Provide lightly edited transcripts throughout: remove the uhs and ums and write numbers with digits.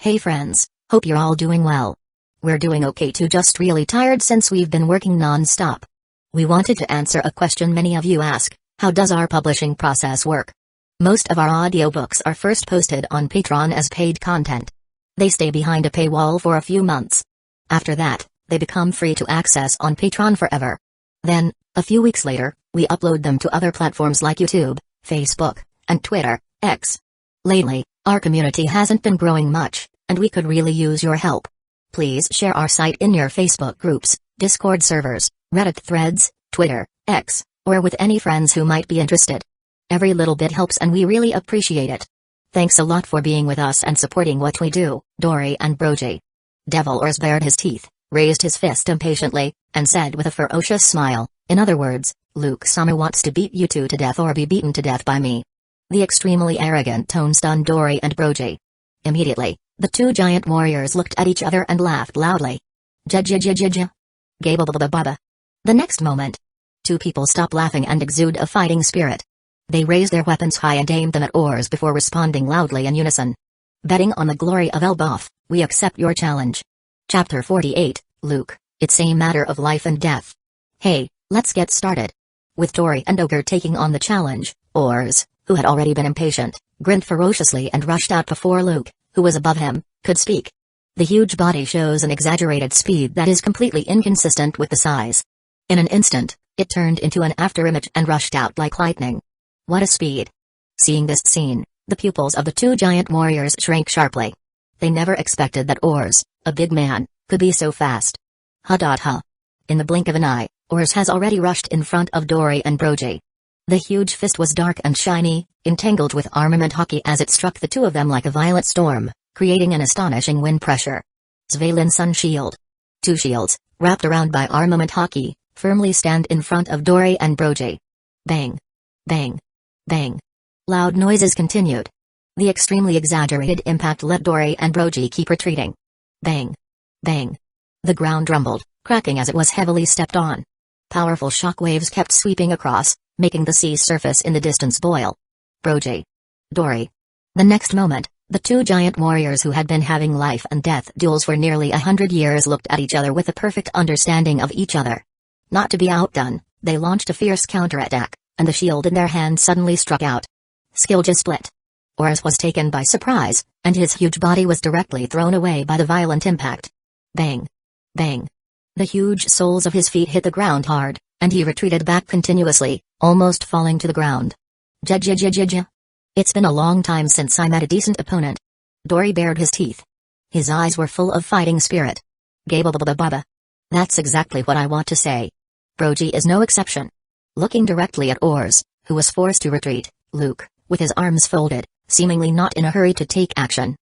Hey friends, hope you're all doing well. We're doing okay too, just really tired since we've been working non-stop. We wanted to answer a question many of you ask: how does our publishing process work? Most of our audiobooks are first posted on Patreon as paid content. They stay behind a paywall for a few months. After that, they become free to access on Patreon forever. Then, a few weeks later, we upload them to other platforms like YouTube, Facebook, and Twitter, X. Lately, our community hasn't been growing much, and we could really use your help. Please share our site in your Facebook groups, Discord servers, Reddit threads, Twitter, X, or with any friends who might be interested. Every little bit helps and we really appreciate it. Thanks a lot for being with us and supporting what we do, Dory and Brogy. Devil Ors bared his teeth, raised his fist impatiently, and said with a ferocious smile, "In other words, Luke-sama wants to beat you two to death or be beaten to death by me." The extremely arrogant tone stunned Dory and Brogy. Immediately, the two giant warriors looked at each other and laughed loudly. Ja. Gababababa. The next moment, two people stop laughing and exude a fighting spirit. They raise their weapons high and aim them at Ors before responding loudly in unison. Betting on the glory of Elbaf, we accept your challenge. Chapter 48, Luke, it's a matter of life and death. Hey, let's get started. With Dory and Ogre taking on the challenge, Ors, who had already been impatient, grinned ferociously and rushed out before Luke, who was above him, could speak. The huge body shows an exaggerated speed that is completely inconsistent with the size. In an instant, it turned into an afterimage and rushed out like lightning. What a speed! Seeing this scene, the pupils of the two giant warriors shrank sharply. They never expected that Ors, a big man, could be so fast. Ha. In the blink of an eye, Ors has already rushed in front of Dory and Brogy. The huge fist was dark and shiny, entangled with armament hockey as it struck the two of them like a violent storm, creating an astonishing wind pressure. Svalin Sun Shield. Two shields, wrapped around by armament hockey, firmly stand in front of Dory and Brogy. Bang. Bang. Bang. Loud noises continued. The extremely exaggerated impact let Dory and Brogy keep retreating. Bang. Bang. The ground rumbled, cracking as it was heavily stepped on. Powerful shock waves kept sweeping across, making the sea surface in the distance boil. Brogy. Dory. The next moment, the two giant warriors who had been having life and death duels for nearly 100 years looked at each other with a perfect understanding of each other. Not to be outdone, they launched a fierce counterattack, and the shield in their hand suddenly struck out. Skillja split. Ors was taken by surprise, and his huge body was directly thrown away by the violent impact. Bang. Bang. The huge soles of his feet hit the ground hard, and he retreated back continuously, almost falling to the ground. Ja. It's been a long time since I met a decent opponent. Dory bared his teeth. His eyes were full of fighting spirit. Gababababa. That's exactly what I want to say. Brogy is no exception. Looking directly at Ors, who was forced to retreat, Luke, with his arms folded, seemingly not in a hurry to take action.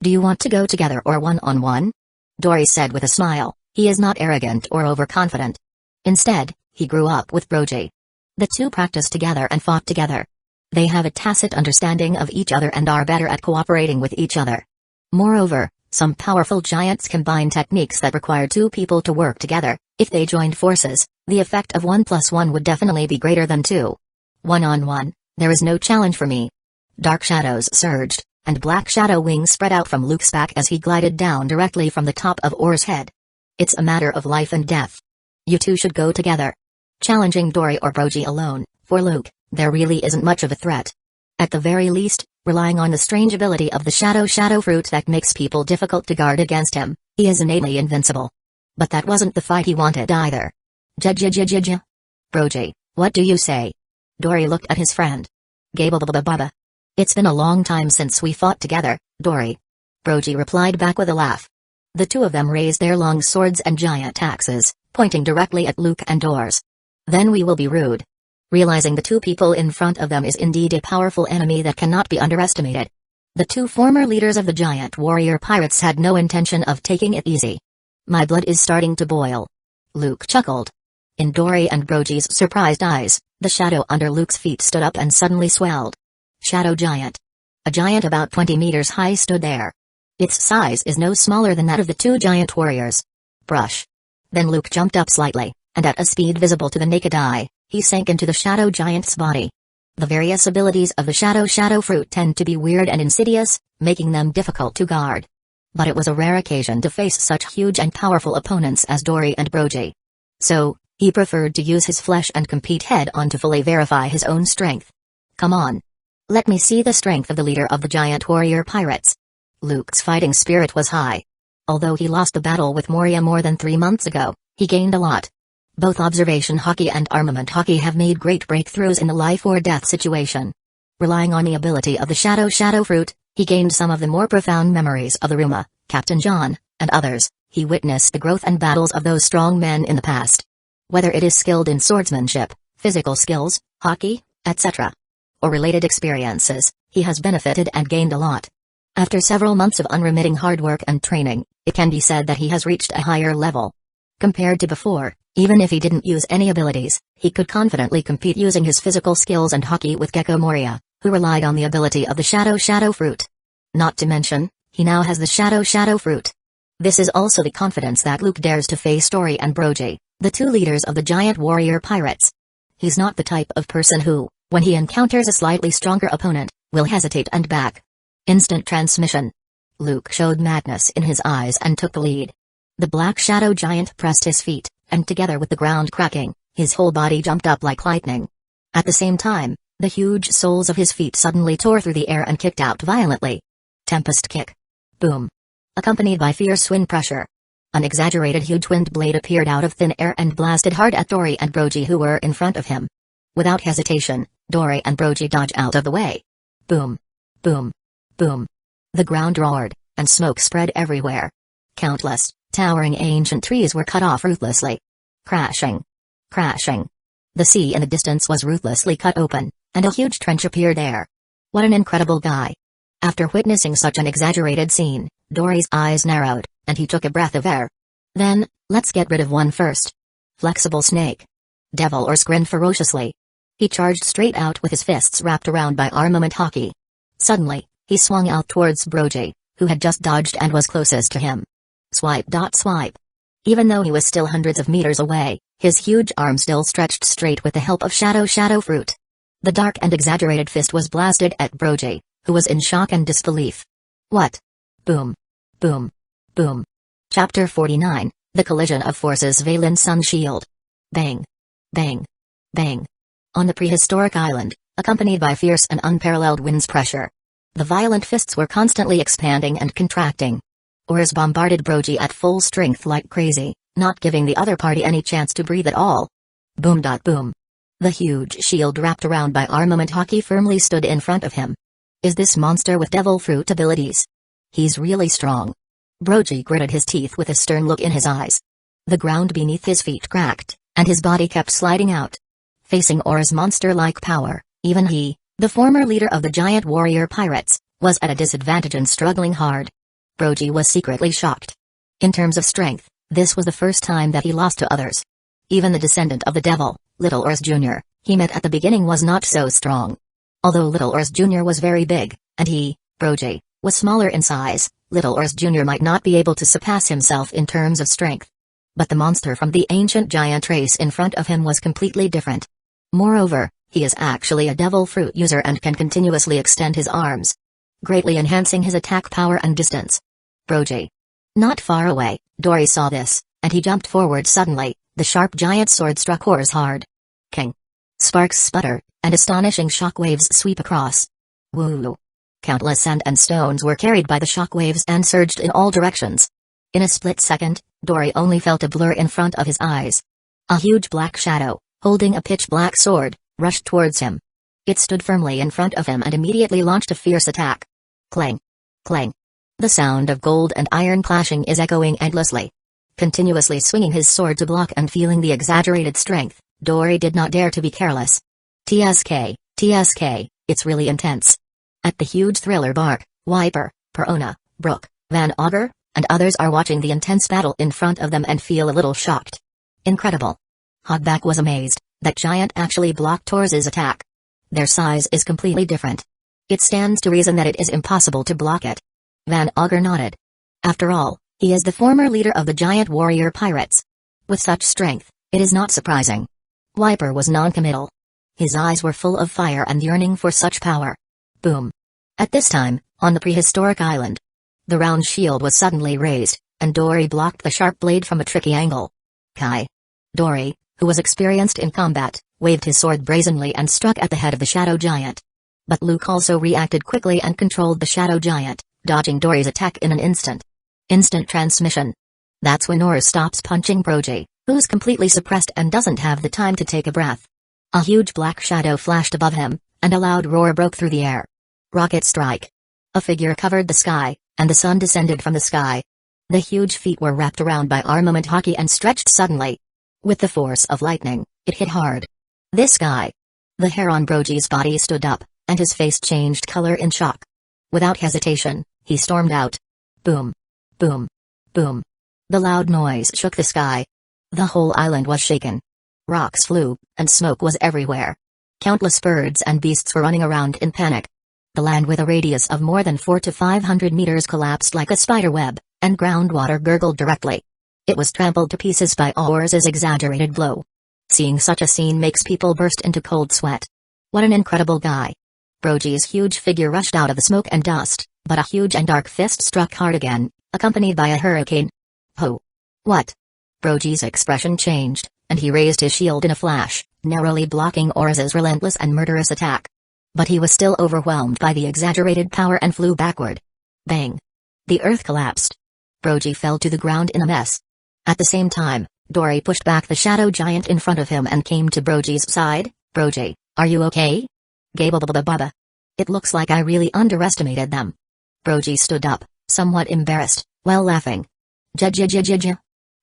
Do you want to go together or one-on-one? Dory said with a smile. He is not arrogant or overconfident. Instead, he grew up with Brogy. The two practiced together and fought together. They have a tacit understanding of each other and are better at cooperating with each other. Moreover, some powerful giants combine techniques that require two people to work together. If they joined forces, the effect of 1+1 would definitely be greater than 2. One-on-one, there is no challenge for me. Dark shadows surged, and black shadow wings spread out from Luke's back as he glided down directly from the top of Or's head. It's a matter of life and death. You two should go together. Challenging Dory or Brogy alone, for Luke, there really isn't much of a threat. At the very least, relying on the strange ability of the shadow fruit that makes people difficult to guard against him, he is innately invincible. But that wasn't the fight he wanted either. Ja. Brogy, what do you say? Dory looked at his friend. Gababababa. It's been a long time since we fought together, Dory. Brogy replied back with a laugh. The two of them raised their long swords and giant axes, pointing directly at Luke and Ors. Then we will be rude. Realizing the two people in front of them is indeed a powerful enemy that cannot be underestimated. The two former leaders of the giant warrior pirates had no intention of taking it easy. My blood is starting to boil. Luke chuckled. In Dory and Brogy's surprised eyes, the shadow under Luke's feet stood up and suddenly swelled. Shadow giant. A giant about 20 meters high stood there. Its size is no smaller than that of the two giant warriors. Brush. Then Luke jumped up slightly, and at a speed visible to the naked eye, he sank into the shadow giant's body. The various abilities of the shadow fruit tend to be weird and insidious, making them difficult to guard. but it was a rare occasion to face such huge and powerful opponents as Dory and Brogy. So, he preferred to use his flesh and compete head-on to fully verify his own strength. Come on. Let me see the strength of the leader of the giant warrior pirates. Luke's fighting spirit was high. Although he lost the battle with Moria more than 3 months ago, he gained a lot. Both observation hockey and armament hockey have made great breakthroughs in the life-or-death situation. Relying on the ability of the Shadow Fruit, he gained some of the more profound memories of the Ruma, Captain John, and others. He witnessed the growth and battles of those strong men in the past. Whether it is skilled in swordsmanship, physical skills, hockey, etc., or related experiences, he has benefited and gained a lot. After several months of unremitting hard work and training, it can be said that he has reached a higher level. Compared to before, even if he didn't use any abilities, he could confidently compete using his physical skills and hockey with Gecko Moria, who relied on the ability of the Shadow Fruit. Not to mention, he now has the Shadow Fruit. This is also the confidence that Luke dares to face Dory and Brogy, the 2 leaders of the giant warrior pirates. He's not the type of person who, when he encounters a slightly stronger opponent, will hesitate and back. Instant transmission. Luke showed madness in his eyes and took the lead. The black shadow giant pressed his feet, and together with the ground cracking, his whole body jumped up like lightning. At the same time, the huge soles of his feet suddenly tore through the air and kicked out violently. Tempest kick. Boom. Accompanied by fierce wind pressure. An exaggerated huge wind blade appeared out of thin air and blasted hard at Dory and Brogy who were in front of him. Without hesitation, Dory and Brogy dodged out of the way. Boom. Boom. Boom. The ground roared, and smoke spread everywhere. Countless, towering ancient trees were cut off ruthlessly. Crashing. Crashing. The sea in the distance was ruthlessly cut open, and a huge trench appeared there. What an incredible guy. After witnessing such an exaggerated scene, Dory's eyes narrowed, and he took a breath of air. Then, let's get rid of one first. Flexible snake. Devil Ors grinned ferociously. He charged straight out with his fists wrapped around by armament hockey. Suddenly, he swung out towards Brogy, who had just dodged and was closest to him. Swipe. Swipe. Even though he was still hundreds of meters away, his huge arm still stretched straight with the help of Shadow Fruit. The dark and exaggerated fist was blasted at Brogy, who was in shock and disbelief. What? Boom. Boom. Boom. Chapter 49, The Collision of Forces. Valen Sun Shield. Bang. Bang. Bang. On the prehistoric island, accompanied by fierce and unparalleled winds pressure, the violent fists were constantly expanding and contracting. Oars bombarded Brogy at full strength like crazy, not giving the other party any chance to breathe at all. Boom. Boom. The huge shield wrapped around by armament hockey firmly stood in front of him. Is this monster with devil fruit abilities? He's really strong. Brogy gritted his teeth with a stern look in his eyes. The ground beneath his feet cracked, and his body kept sliding out. Facing Aura's monster-like power, even he, the former leader of the giant warrior pirates, was at a disadvantage and struggling hard. Brogy was secretly shocked. In terms of strength, this was the first time that he lost to others. Even the descendant of the devil, Little Ors Jr., he met at the beginning was not so strong. Although Little Ors Jr. was very big, and he, Brogy, was smaller in size, Little Ors Jr. might not be able to surpass himself in terms of strength. But the monster from the ancient giant race in front of him was completely different. Moreover, he is actually a devil fruit user and can continuously extend his arms, greatly enhancing his attack power and distance. Brogy. Not far away, Dory saw this, and he jumped forward suddenly. The sharp giant sword struck Ors hard. King. Sparks sputter, and astonishing shockwaves sweep across. Woo! Countless sand and stones were carried by the shockwaves and surged in all directions. In a split second, Dory only felt a blur in front of his eyes. A huge black shadow, holding a pitch-black sword, rushed towards him. It stood firmly in front of him and immediately launched a fierce attack. Clang! Clang! The sound of gold and iron clashing is echoing endlessly. Continuously swinging his sword to block and feeling the exaggerated strength, Dory did not dare to be careless. TSK, it's really intense. At the huge thriller Bark, Wiper, Perona, Brook, Van Augur, and others are watching the intense battle in front of them and feel a little shocked. Incredible. Hogback was amazed that giant actually blocked Ors's attack. Their size is completely different. It stands to reason that it is impossible to block it. Van Augur nodded. After all, he is the former leader of the giant warrior pirates. With such strength, it is not surprising. Wiper was non-committal. His eyes were full of fire and yearning for such power. Boom. At this time, on the prehistoric island, The round shield was suddenly raised, and Dory blocked the sharp blade from a tricky angle. Kai. Dory, who was experienced in combat, waved his sword brazenly and struck at the head of the shadow giant. But Luke also reacted quickly and controlled the shadow giant, dodging Dory's attack in an instant. Instant transmission. That's when Oars stops punching Brogy, who's completely suppressed and doesn't have the time to take a breath. A huge black shadow flashed above him, and a loud roar broke through the air. Rocket strike. A figure covered the sky, and the sun descended from the sky. The huge feet were wrapped around by armament hockey and stretched suddenly. With the force of lightning, it hit hard. This guy. The hair on Brogy's body stood up, and his face changed color in shock. Without hesitation, he stormed out. Boom. Boom. Boom. The loud noise shook the sky. The whole island was shaken. Rocks flew, and smoke was everywhere. Countless birds and beasts were running around in panic. The land with a radius of more than 400 to 500 meters collapsed like a spider web, and groundwater gurgled directly. It was trampled to pieces by Oars's exaggerated blow. Seeing such a scene makes people burst into cold sweat. What an incredible guy. Brogy's huge figure rushed out of the smoke and dust, but a huge and dark fist struck hard again, accompanied by a hurricane. Ho! What? Brogy's expression changed, and he raised his shield in a flash, narrowly blocking Oars's relentless and murderous attack. But he was still overwhelmed by the exaggerated power and flew backward. Bang! The earth collapsed. Brogy fell to the ground in a mess. At the same time, Dory pushed back the shadow giant in front of him and came to Brogy's side. Brogy, are you okay? Gababababa. It looks like I really underestimated them. Brogy stood up, somewhat embarrassed, while laughing. Ja.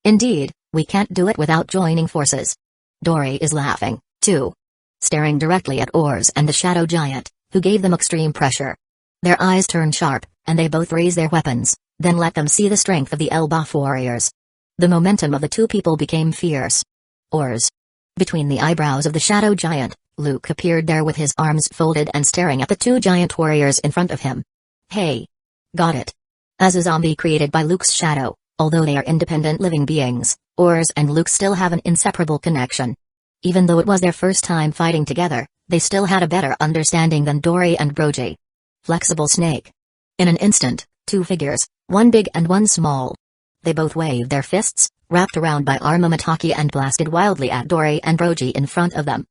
Indeed, we can't do it without joining forces. Dory is laughing, too. Staring directly at Oars and the shadow giant, who gave them extreme pressure. Their eyes turned sharp, and they both raised their weapons, then let them see the strength of the Elbaf warriors. The momentum of the two people became fierce. Oars. Between the eyebrows of the shadow giant, Luke appeared there with his arms folded and staring at the two giant warriors in front of him. Hey. Got it. As a zombie created by Luke's shadow, although they are independent living beings, Oars and Luke still have an inseparable connection. Even though it was their first time fighting together, they still had a better understanding than Dory and Brogy. Flexible snake. In an instant, two figures, one big and one small. They both waved their fists, wrapped around by armament hockey, and blasted wildly at Dory and Brogy in front of them.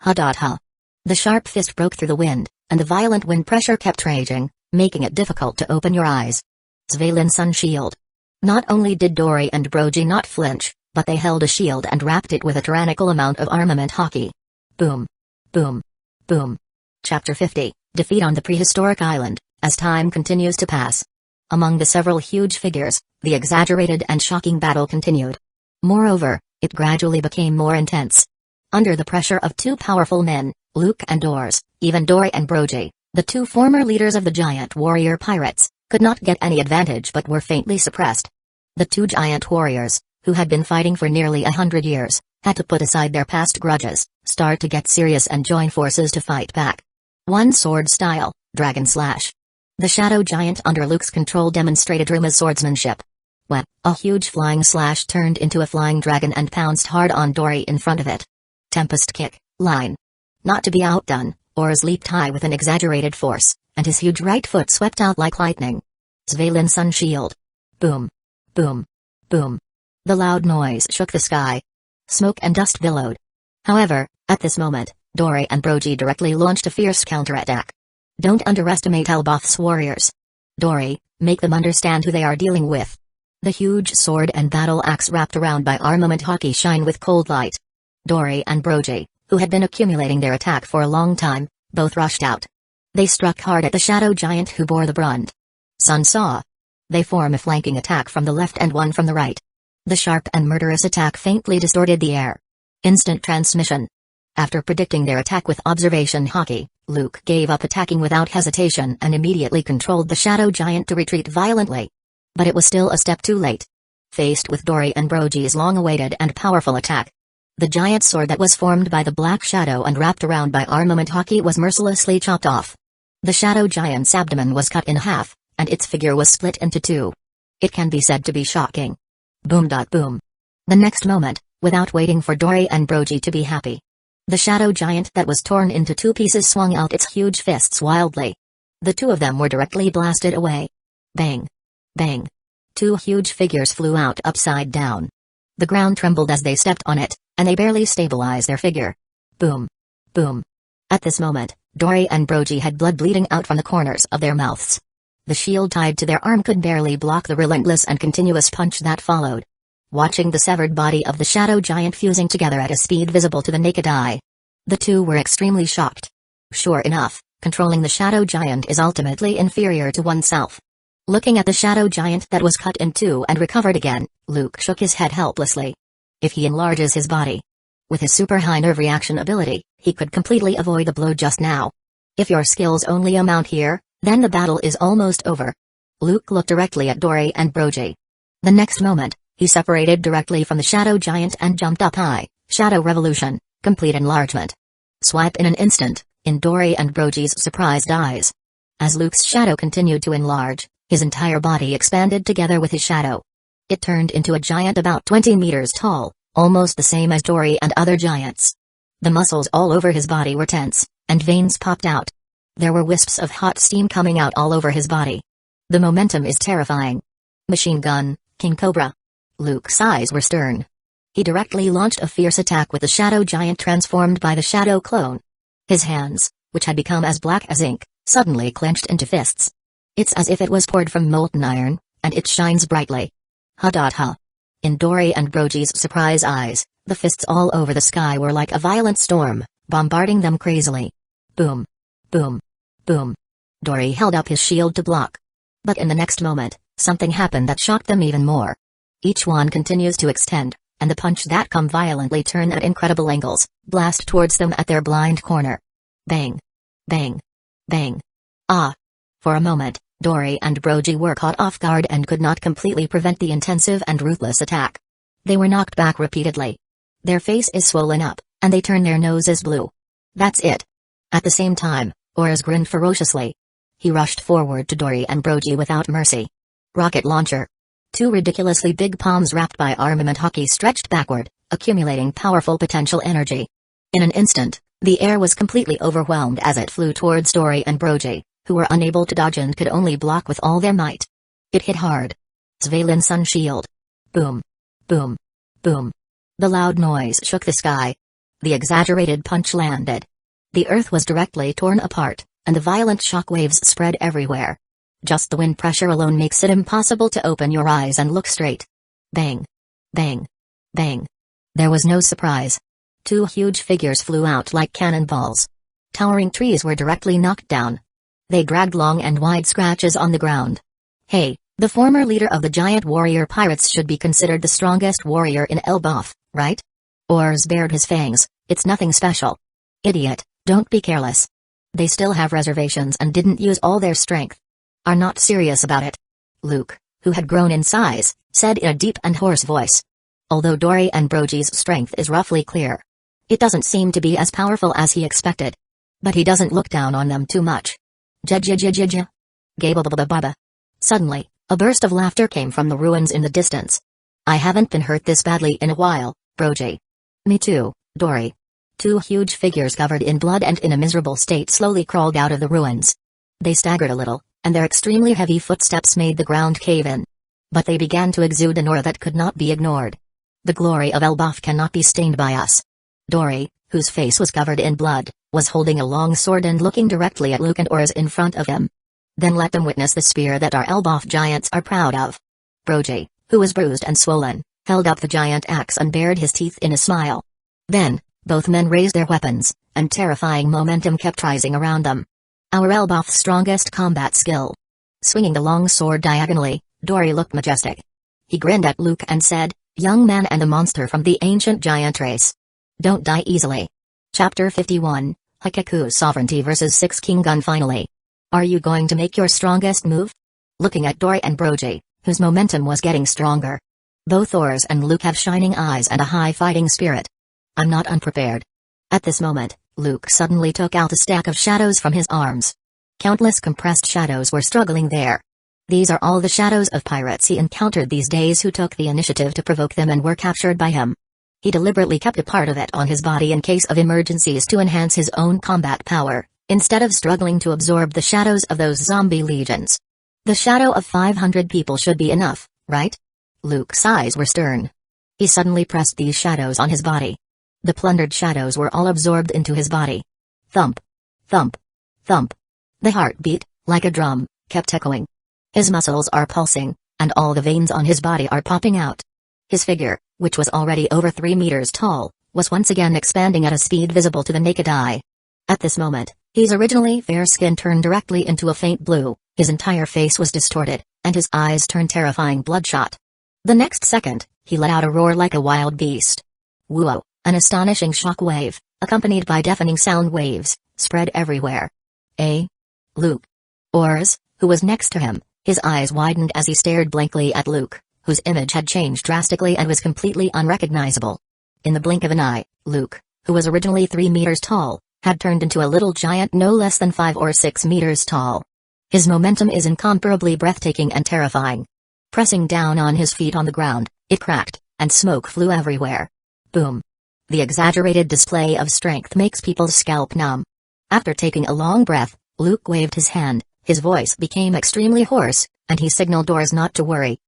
Ha. The sharp fist broke through the wind, and the violent wind pressure kept raging, making it difficult to open your eyes. Svalin Sun Shield. Not only did Dory and Brogy not flinch, but they held a shield and wrapped it with a tyrannical amount of armament hockey. Boom. Boom. Boom. Chapter 50, Defeat on the Prehistoric Island. As time continues to pass. Among the several huge figures, the exaggerated and shocking battle continued. Moreover, it gradually became more intense. Under the pressure of two powerful men, Luke and Oars, even Dory and Brogy, the two former leaders of the giant warrior pirates, could not get any advantage but were faintly suppressed. The two giant warriors, who had been fighting for nearly 100 years, had to put aside their past grudges, start to get serious and join forces to fight back. One sword style, Dragon Slash. The shadow giant under Luke's control demonstrated Ruma's swordsmanship. When a huge flying slash turned into a flying dragon and pounced hard on Dory in front of it. Tempest Kick, Line. Not to be outdone, Oars leaped high with an exaggerated force, and his huge right foot swept out like lightning. Svalin Sun Shield. Boom. Boom. Boom. The loud noise shook the sky. Smoke and dust billowed. However, at this moment, Dory and Brogy directly launched a fierce counterattack. Don't underestimate Elbaf's warriors. Dory, make them understand who they are dealing with. The huge sword and battle axe wrapped around by armament hockey shine with cold light. Dory and Brogy, who had been accumulating their attack for a long time, both rushed out. They struck hard at the shadow giant who bore the brunt. Sun Saw. They form a flanking attack from the left and one from the right. The sharp and murderous attack faintly distorted the air. Instant transmission. After predicting their attack with observation hockey, Luke gave up attacking without hesitation and immediately controlled the shadow giant to retreat violently. But it was still a step too late. Faced with Dory and Brogy's long-awaited and powerful attack, the giant sword that was formed by the black shadow and wrapped around by armament hockey was mercilessly chopped off. The shadow giant's abdomen was cut in half, and its figure was split into two. It can be said to be shocking. Boom. Boom. The next moment, without waiting for Dory and Brogy to be happy, the shadow giant that was torn into two pieces swung out its huge fists wildly. The two of them were directly blasted away. Bang. Bang. Two huge figures flew out upside down. The ground trembled as they stepped on it, and they barely stabilized their figure. Boom. Boom. At this moment, Dory and Brogy had blood bleeding out from the corners of their mouths. The shield tied to their arm could barely block the relentless and continuous punch that followed. Watching the severed body of the shadow giant fusing together at a speed visible to the naked eye, the two were extremely shocked. Sure enough, controlling the shadow giant is ultimately inferior to oneself. Looking at the shadow giant that was cut in two and recovered again, Luke shook his head helplessly. If he enlarges his body with his super high nerve reaction ability, he could completely avoid the blow just now. If your skills only amount here, then the battle is almost over. Luke looked directly at Dory and Brogy. The next moment, he separated directly from the shadow giant and jumped up high. Shadow revolution, complete enlargement. Swipe in an instant, in Dory and Brogy's surprised eyes. As Luke's shadow continued to enlarge, his entire body expanded together with his shadow. It turned into a giant about 20 meters tall, almost the same as Dory and other giants. The muscles all over his body were tense, and veins popped out. There were wisps of hot steam coming out all over his body. The momentum is terrifying. Machine gun, King Cobra. Luke's eyes were stern. He directly launched a fierce attack with the shadow giant transformed by the shadow clone. His hands, which had become as black as ink, suddenly clenched into fists. It's as if it was poured from molten iron, and it shines brightly. Ha. In Dory and Brogy's surprise eyes, the fists all over the sky were like a violent storm, bombarding them crazily. Boom. Boom. Boom. Dory held up his shield to block. But in the next moment, something happened that shocked them even more. Each one continues to extend, and the punch that come violently turn at incredible angles, blast towards them at their blind corner. Bang. Bang. Bang. Ah. For a moment, Dory and Brogy were caught off guard and could not completely prevent the intensive and ruthless attack. They were knocked back repeatedly. Their face is swollen up, and they turn their noses blue. That's it. At the same time, Oars grinned ferociously. He rushed forward to Dory and Brogy without mercy. Rocket launcher. Two ridiculously big palms wrapped by armament hockey stretched backward, accumulating powerful potential energy. In an instant, the air was completely overwhelmed as it flew towards Dory and Brogy, who were unable to dodge and could only block with all their might. It hit hard. Svalin Sun Shield. Boom. Boom. Boom. The loud noise shook the sky. The exaggerated punch landed. The earth was directly torn apart, and the violent shock waves spread everywhere. Just the wind pressure alone makes it impossible to open your eyes and look straight. Bang. Bang. Bang. There was no surprise. Two huge figures flew out like cannonballs. Towering trees were directly knocked down. They dragged long and wide scratches on the ground. Hey, the former leader of the giant warrior pirates should be considered the strongest warrior in Elbaf, right? Oars bared his fangs. It's nothing special. Idiot, don't be careless. They still have reservations and didn't use all their strength. Are not serious about it. Luke, who had grown in size, said in a deep and hoarse voice. Although Dory and Brogy's strength is roughly clear, it doesn't seem to be as powerful as he expected. But he doesn't look down on them too much. Jajajajajaj. Gababababa. Suddenly, a burst of laughter came from the ruins in the distance. I haven't been hurt this badly in a while, Brogy. Me too, Dory. Two huge figures covered in blood and in a miserable state slowly crawled out of the ruins. They staggered a little, and their extremely heavy footsteps made the ground cave in. But they began to exude an aura that could not be ignored. The glory of Elbaf cannot be stained by us. Dory, whose face was covered in blood, was holding a long sword and looking directly at Luke and Oars in front of him. Then let them witness the spear that our Elbaf giants are proud of. Brogy, who was bruised and swollen, held up the giant axe and bared his teeth in a smile. Then, both men raised their weapons, and terrifying momentum kept rising around them. Our Elbaf's strongest combat skill. Swinging the long sword diagonally, Dory looked majestic. He grinned at Luke and said, young man and a monster from the ancient giant race. Don't die easily. Chapter 51, Hueco Sovereignty vs 6 King Gun. Finally. Are you going to make your strongest move? Looking at Dory and Brogy, whose momentum was getting stronger. Both Oars and Luke have shining eyes and a high fighting spirit. I'm not unprepared. At this moment, Luke suddenly took out a stack of shadows from his arms. Countless compressed shadows were struggling there. These are all the shadows of pirates he encountered these days who took the initiative to provoke them and were captured by him. He deliberately kept a part of it on his body in case of emergencies to enhance his own combat power, instead of struggling to absorb the shadows of those zombie legions. The shadow of 500 people should be enough, right? Luke's eyes were stern. He suddenly pressed these shadows on his body. The plundered shadows were all absorbed into his body. Thump. Thump. Thump. The heartbeat, like a drum, kept echoing. His muscles are pulsing, and all the veins on his body are popping out. His figure, which was already over 3 meters tall, was once again expanding at a speed visible to the naked eye. At this moment, his originally fair skin turned directly into a faint blue, his entire face was distorted, and his eyes turned terrifying bloodshot. The next second, he let out a roar like a wild beast. Whoa! An astonishing shock wave, accompanied by deafening sound waves, spread everywhere. Luke. Ors, who was next to him, his eyes widened as he stared blankly at Luke, whose image had changed drastically and was completely unrecognizable. In the blink of an eye, Luke, who was originally 3 meters tall, had turned into a little giant no less than 5 or 6 meters tall. His momentum is incomparably breathtaking and terrifying. Pressing down on his feet on the ground, it cracked, and smoke flew everywhere. Boom. The exaggerated display of strength makes people's scalp numb. After taking a long breath, Luke waved his hand, his voice became extremely hoarse, and he signaled Ors not to worry,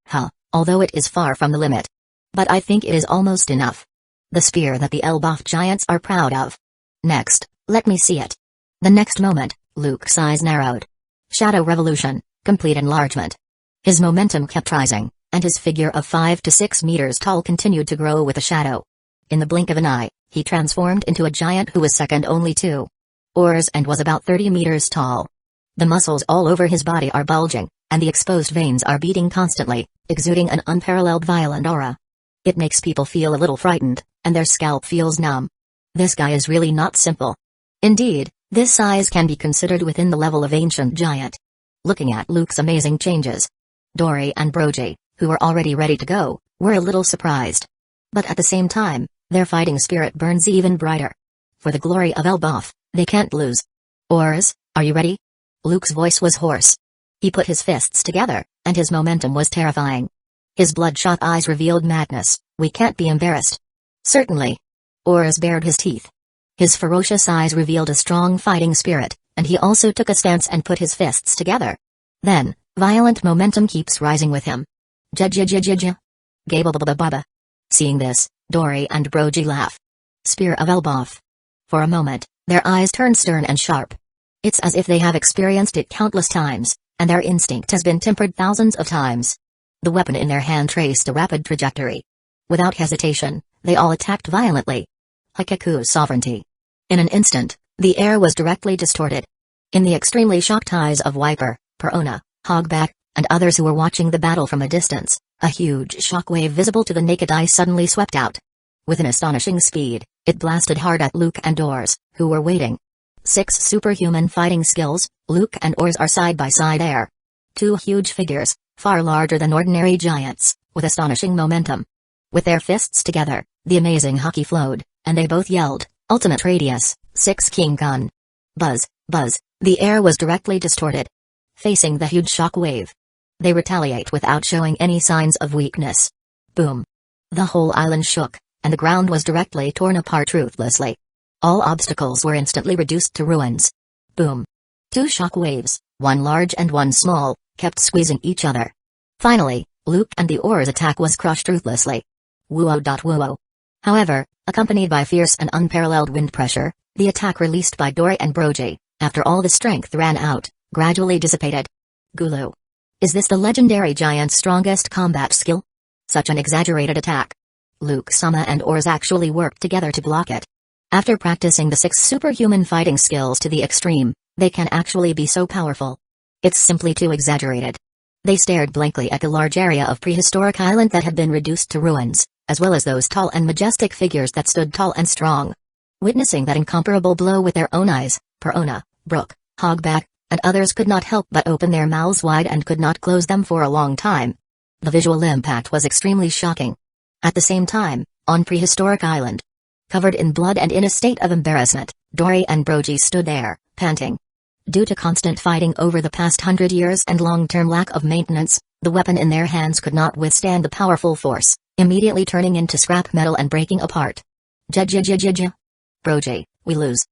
although it is far from the limit. But I think it is almost enough. The spear that the Elbaf giants are proud of. Next, let me see it. The next moment, Luke's eyes narrowed. Shadow revolution, complete enlargement. His momentum kept rising, and his figure of 5 to 6 meters tall continued to grow with a shadow. In the blink of an eye, he transformed into a giant who was second only to Ors and was about 30 meters tall. The muscles all over his body are bulging, and the exposed veins are beating constantly, exuding an unparalleled violent aura. It makes people feel a little frightened, and their scalp feels numb. This guy is really not simple. Indeed, this size can be considered within the level of ancient giant. Looking at Luke's amazing changes, Dory and Brogy, who were already ready to go, were a little surprised. But at the same time, their fighting spirit burns even brighter. For the glory of Elbaf, they can't lose. Ors, are you ready? Luke's voice was hoarse. He put his fists together, and his momentum was terrifying. His bloodshot eyes revealed madness. We can't be embarrassed. Certainly. Ors bared his teeth. His ferocious eyes revealed a strong fighting spirit, and he also took a stance and put his fists together. Then, violent momentum keeps rising with him. Jajajajajaj. Gababababa. Seeing this, Dory and Brogy laugh. Spear of Elbaf. For a moment, their eyes turn stern and sharp. It's as if they have experienced it countless times, and their instinct has been tempered thousands of times. The weapon in their hand traced a rapid trajectory. Without hesitation, they all attacked violently. Hueco's sovereignty. In an instant, the air was directly distorted. In the extremely shocked eyes of Viper, Perona, Hogback, and others who were watching the battle from a distance, a huge shockwave visible to the naked eye suddenly swept out. With an astonishing speed, it blasted hard at Luke and Ors, who were waiting. 6 superhuman fighting skills, Luke and Ors are side by side there. 2 huge figures, far larger than ordinary giants, with astonishing momentum. With their fists together, the amazing hockey flowed, and they both yelled, "Ultimate Radius, 6 King Gun." Buzz, buzz, the air was directly distorted. Facing the huge shock wave, they retaliate without showing any signs of weakness. Boom. The whole island shook, and the ground was directly torn apart ruthlessly. All obstacles were instantly reduced to ruins. Boom. 2 shock waves, one large and one small, kept squeezing each other. Finally, Luke and the Ors attack was crushed ruthlessly. Whoa. However, accompanied by fierce and unparalleled wind pressure, the attack released by Dory and Brogy, after all the strength ran out, gradually dissipated. Gulu. Is this the legendary giant's strongest combat skill? Such an exaggerated attack. Luke, Sama and Ors actually worked together to block it. After practicing the 6 superhuman fighting skills to the extreme, they can actually be so powerful. It's simply too exaggerated. They stared blankly at the large area of prehistoric island that had been reduced to ruins, as well as those tall and majestic figures that stood tall and strong. Witnessing that incomparable blow with their own eyes, Perona, Brook, Hogback, and others could not help but open their mouths wide and could not close them for a long time. The visual impact was extremely shocking. At the same time, on prehistoric island, covered in blood and in a state of embarrassment, Dory and Brogy stood there, panting. Due to constant fighting over the past 100 years and long-term lack of maintenance, the weapon in their hands could not withstand the powerful force, immediately turning into scrap metal and breaking apart. Brogy, we lose.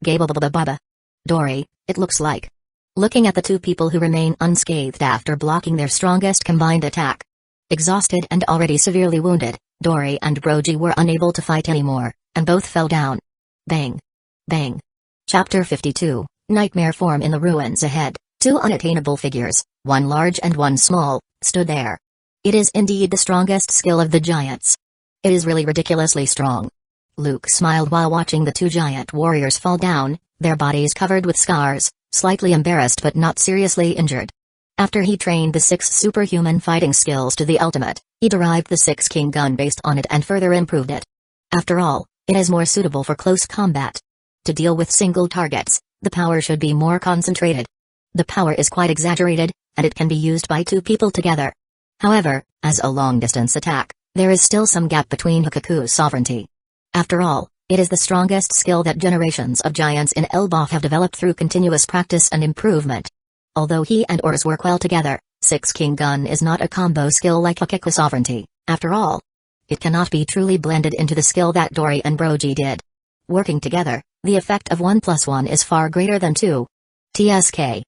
Gababababa. Dory, it looks like looking at the two people who remain unscathed after blocking their strongest combined attack. Exhausted and already severely wounded, Dory and Brogy were unable to fight anymore, and both fell down. Bang! Bang! Chapter 52, Nightmare form in the ruins ahead. Two unattainable figures, one large and one small, stood there. It is indeed the strongest skill of the giants. It is really ridiculously strong. Luke smiled while watching the two giant warriors fall down, their bodies covered with scars, slightly embarrassed but not seriously injured. After he trained the 6 superhuman fighting skills to the ultimate, he derived the 6 King gun based on it and further improved it. After all, it is more suitable for close combat. To deal with single targets, the power should be more concentrated. The power is quite exaggerated, and it can be used by 2 people together. However, as a long-distance attack, there is still some gap between Hueco's sovereignty. After all, it is the strongest skill that generations of giants in Elbaf have developed through continuous practice and improvement. Although he and Ors work well together, 6 King gun is not a combo skill like Hueco's sovereignty, after all. It cannot be truly blended into the skill that Dory and Brogy did. Working together, the effect of 1 plus 1 is far greater than 2. TSK,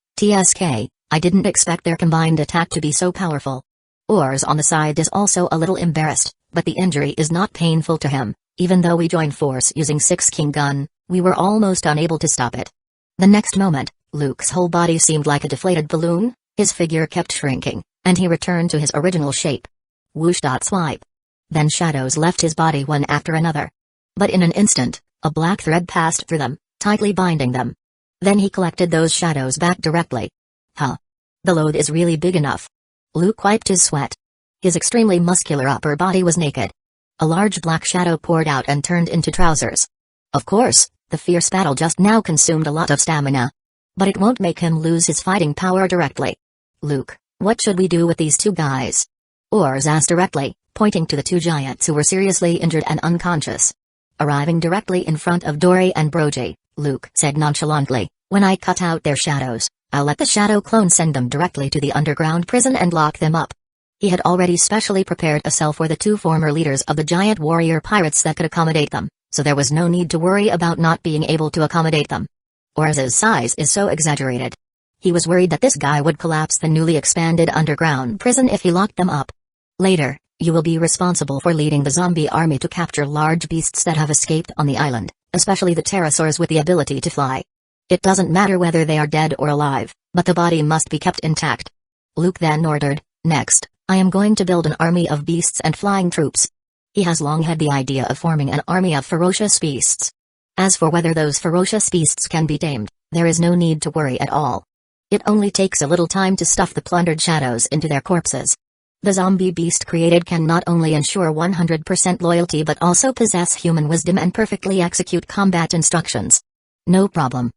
I didn't expect their combined attack to be so powerful. Ors on the side is also a little embarrassed, but the injury is not painful to him. Even though we joined force using 6 King gun, we were almost unable to stop it. The next moment, Luke's whole body seemed like a deflated balloon, his figure kept shrinking, and he returned to his original shape. Whoosh! Swipe. Then shadows left his body one after another. But in an instant, a black thread passed through them, tightly binding them. Then he collected those shadows back directly. Huh. The load is really big enough. Luke wiped his sweat. His extremely muscular upper body was naked. A large black shadow poured out and turned into trousers. Of course, the fierce battle just now consumed a lot of stamina. But it won't make him lose his fighting power directly. Luke, what should we do with these 2 guys? Ors asked directly, pointing to the 2 giants who were seriously injured and unconscious. Arriving directly in front of Dory and Brogy, Luke said nonchalantly, when I cut out their shadows, I'll let the shadow clone send them directly to the underground prison and lock them up. He had already specially prepared a cell for the 2 former leaders of the giant warrior pirates that could accommodate them, so there was no need to worry about not being able to accommodate them. Ors's size is so exaggerated. He was worried that this guy would collapse the newly expanded underground prison if he locked them up. Later, you will be responsible for leading the zombie army to capture large beasts that have escaped on the island, especially the pterosaurs with the ability to fly. It doesn't matter whether they are dead or alive, but the body must be kept intact. Luke then ordered, next, I am going to build an army of beasts and flying troops. He has long had the idea of forming an army of ferocious beasts. As for whether those ferocious beasts can be tamed, there is no need to worry at all. It only takes a little time to stuff the plundered shadows into their corpses. The zombie beast created can not only ensure 100% loyalty but also possess human wisdom and perfectly execute combat instructions. No problem.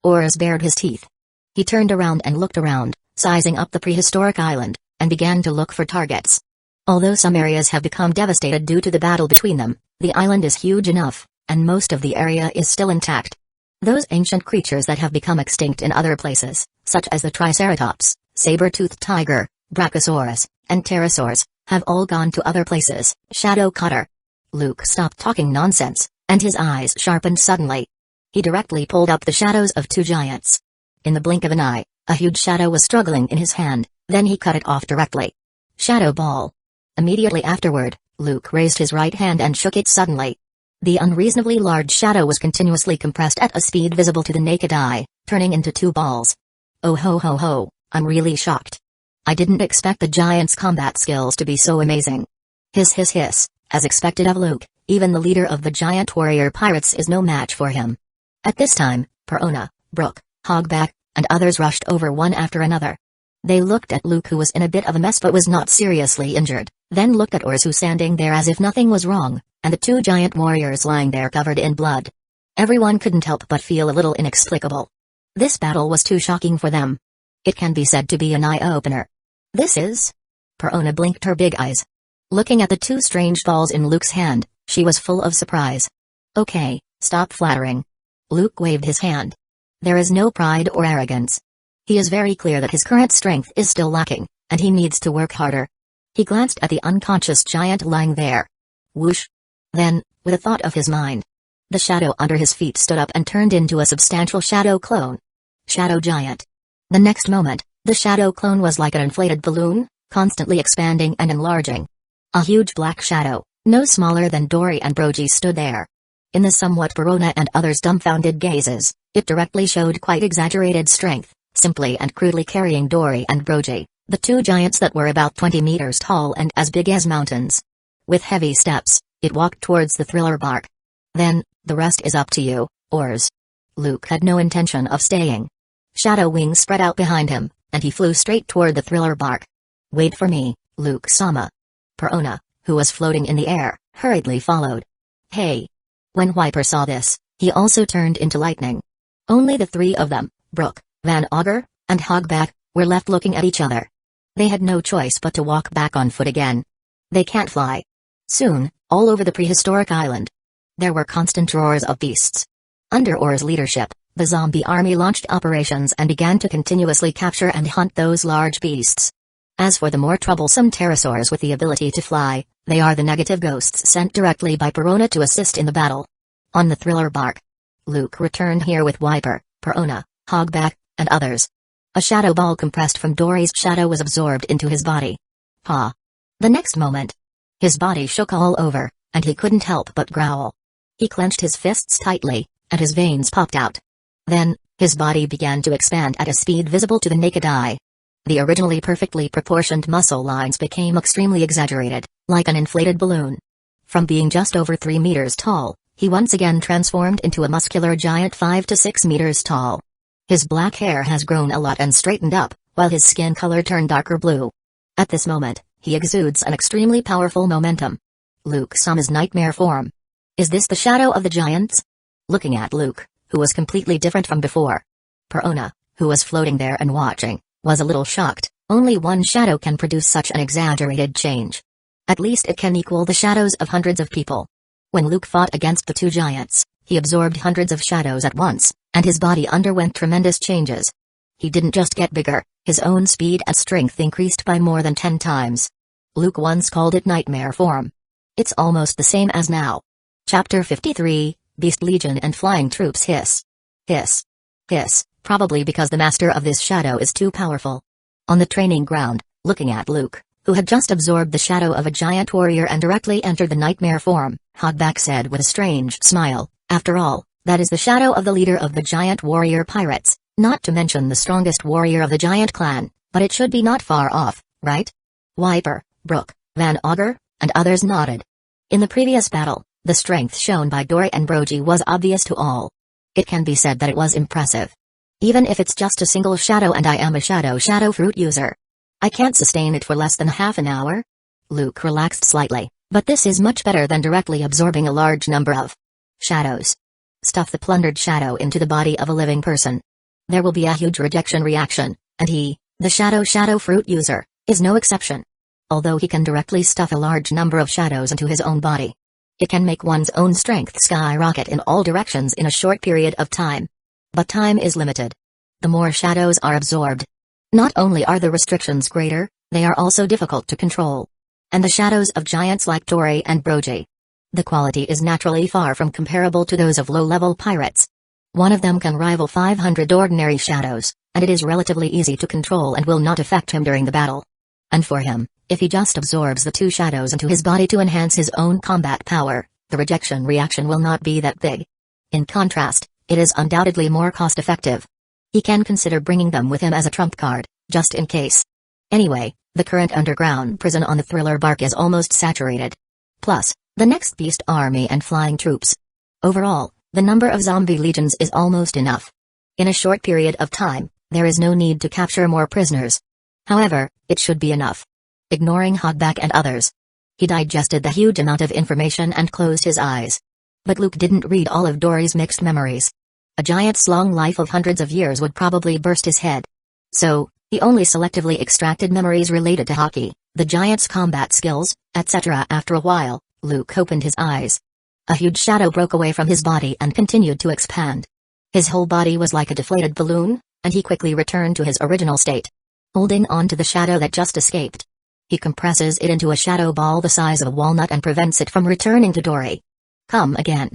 Ors bared his teeth. He turned around and looked around, sizing up the prehistoric island, and began to look for targets. Although some areas have become devastated due to the battle between them, the island is huge enough, and most of the area is still intact. Those ancient creatures that have become extinct in other places, such as the Triceratops, saber-toothed tiger, Brachiosaurus, and pterosaurs, have all gone to other places. Shadow Cutter. Luke stopped talking nonsense, and his eyes sharpened suddenly. He directly pulled up the shadows of 2 giants. In the blink of an eye, a huge shadow was struggling in his hand, then he cut it off directly. Shadow Ball. Immediately afterward, Luke raised his right hand and shook it suddenly. The unreasonably large shadow was continuously compressed at a speed visible to the naked eye, turning into 2 balls. Oh ho ho ho, I'm really shocked. I didn't expect the giant's combat skills to be so amazing. Hiss, as expected of Luke, even the leader of the giant warrior pirates is no match for him. At this time, Perona, Brook, Hogback, and others rushed over one after another. They looked at Luke, who was in a bit of a mess but was not seriously injured, then looked at Ors, who standing there as if nothing was wrong, and the 2 giant warriors lying there covered in blood. Everyone couldn't help but feel a little inexplicable. This battle was too shocking for them. It can be said to be an eye-opener. This is? Perona blinked her big eyes. Looking at the 2 strange balls in Luke's hand, she was full of surprise. Okay, stop flattering. Luke waved his hand. There is no pride or arrogance. He is very clear that his current strength is still lacking, and he needs to work harder. He glanced at the unconscious giant lying there. Whoosh. Then, with a thought of his mind, the shadow under his feet stood up and turned into a substantial shadow clone. Shadow Giant. The next moment, the shadow clone was like an inflated balloon, constantly expanding and enlarging. A huge black shadow, no smaller than Dory and Brogy, stood there. In the somewhat Perona and others' dumbfounded gazes, it directly showed quite exaggerated strength, simply and crudely carrying Dory and Brogy, the two giants that were about 20 meters tall and as big as mountains. With heavy steps, it walked towards the thriller bark. Then, the rest is up to you, Ors. Luke had no intention of staying. Shadow wings spread out behind him, and he flew straight toward the thriller bark. Wait for me, Luke-sama. Perona, who was floating in the air, hurriedly followed. Hey! When Wiper saw this, he also turned into lightning. Only the three of them, Brook, Van Augur, and Hogback, were left looking at each other. They had no choice but to walk back on foot again. They can't fly. Soon, all over the prehistoric island, there were constant roars of beasts. Under Or's leadership, the zombie army launched operations and began to continuously capture and hunt those large beasts. As for the more troublesome pterosaurs with the ability to fly, they are the negative ghosts sent directly by Perona to assist in the battle. On the thriller bark, Luke returned here with Wiper, Perona, Hogback, and others. A shadow ball compressed from Dory's shadow was absorbed into his body. Ha! The next moment, his body shook all over, and he couldn't help but growl. He clenched his fists tightly, and his veins popped out. Then, his body began to expand at a speed visible to the naked eye. The originally perfectly proportioned muscle lines became extremely exaggerated, like an inflated balloon. From being just over 3 meters tall, he once again transformed into a muscular giant 5 to 6 meters tall. His black hair has grown a lot and straightened up, while his skin color turned darker blue. At this moment, he exudes an extremely powerful momentum. Luke-sama's nightmare form. Is this the shadow of the giants? Looking at Luke, who was completely different from before. Perona, who was floating there and watching, was a little shocked. Only one shadow can produce such an exaggerated change. At least it can equal the shadows of hundreds of people. When Luke fought against the two giants, he absorbed hundreds of shadows at once, and his body underwent tremendous changes. He didn't just get bigger, his own speed and strength increased by more than 10 times. Luke once called it nightmare form. It's almost the same as now. Chapter 53, Beast Legion and Flying Troops. Hiss. Hiss. Hiss, probably because the master of this shadow is too powerful. On the training ground, looking at Luke, who had just absorbed the shadow of a giant warrior and directly entered the nightmare form, Hogback said with a strange smile, after all, that is the shadow of the leader of the giant warrior pirates, not to mention the strongest warrior of the giant clan, but it should be not far off, right? Wiper, Brook, Van Augur, and others nodded. In the previous battle, the strength shown by Dory and Brogy was obvious to all. It can be said that it was impressive. Even if it's just a single shadow and I am a shadow fruit user. I can't sustain it for less than half an hour? Luke relaxed slightly, but this is much better than directly absorbing a large number of shadows. Stuff the plundered shadow into the body of a living person. There will be a huge rejection reaction, and he, the shadow fruit user, is no exception. Although he can directly stuff a large number of shadows into his own body, it can make one's own strength skyrocket in all directions in a short period of time. But time is limited. The more shadows are absorbed, not only are the restrictions greater, they are also difficult to control. And the shadows of giants like Dory and Brogy, the quality is naturally far from comparable to those of low-level pirates. One of them can rival 500 ordinary shadows, and it is relatively easy to control and will not affect him during the battle. And for him, if he just absorbs the two shadows into his body to enhance his own combat power, the rejection reaction will not be that big. In contrast, it is undoubtedly more cost-effective. He can consider bringing them with him as a trump card, just in case. Anyway, the current underground prison on the thriller bark is almost saturated. Plus, the next beast army and flying troops. Overall, the number of zombie legions is almost enough. In a short period of time, there is no need to capture more prisoners. However, it should be enough. Ignoring Hogback and others, he digested the huge amount of information and closed his eyes. But Luke didn't read all of Dory's mixed memories. A giant's long life of hundreds of years would probably burst his head. So, he only selectively extracted memories related to hockey, the giant's combat skills, etc. After a while, Luke opened his eyes. A huge shadow broke away from his body and continued to expand. His whole body was like a deflated balloon, and he quickly returned to his original state. Holding on to the shadow that just escaped, he compresses it into a shadow ball the size of a walnut and prevents it from returning to Dory. Come again.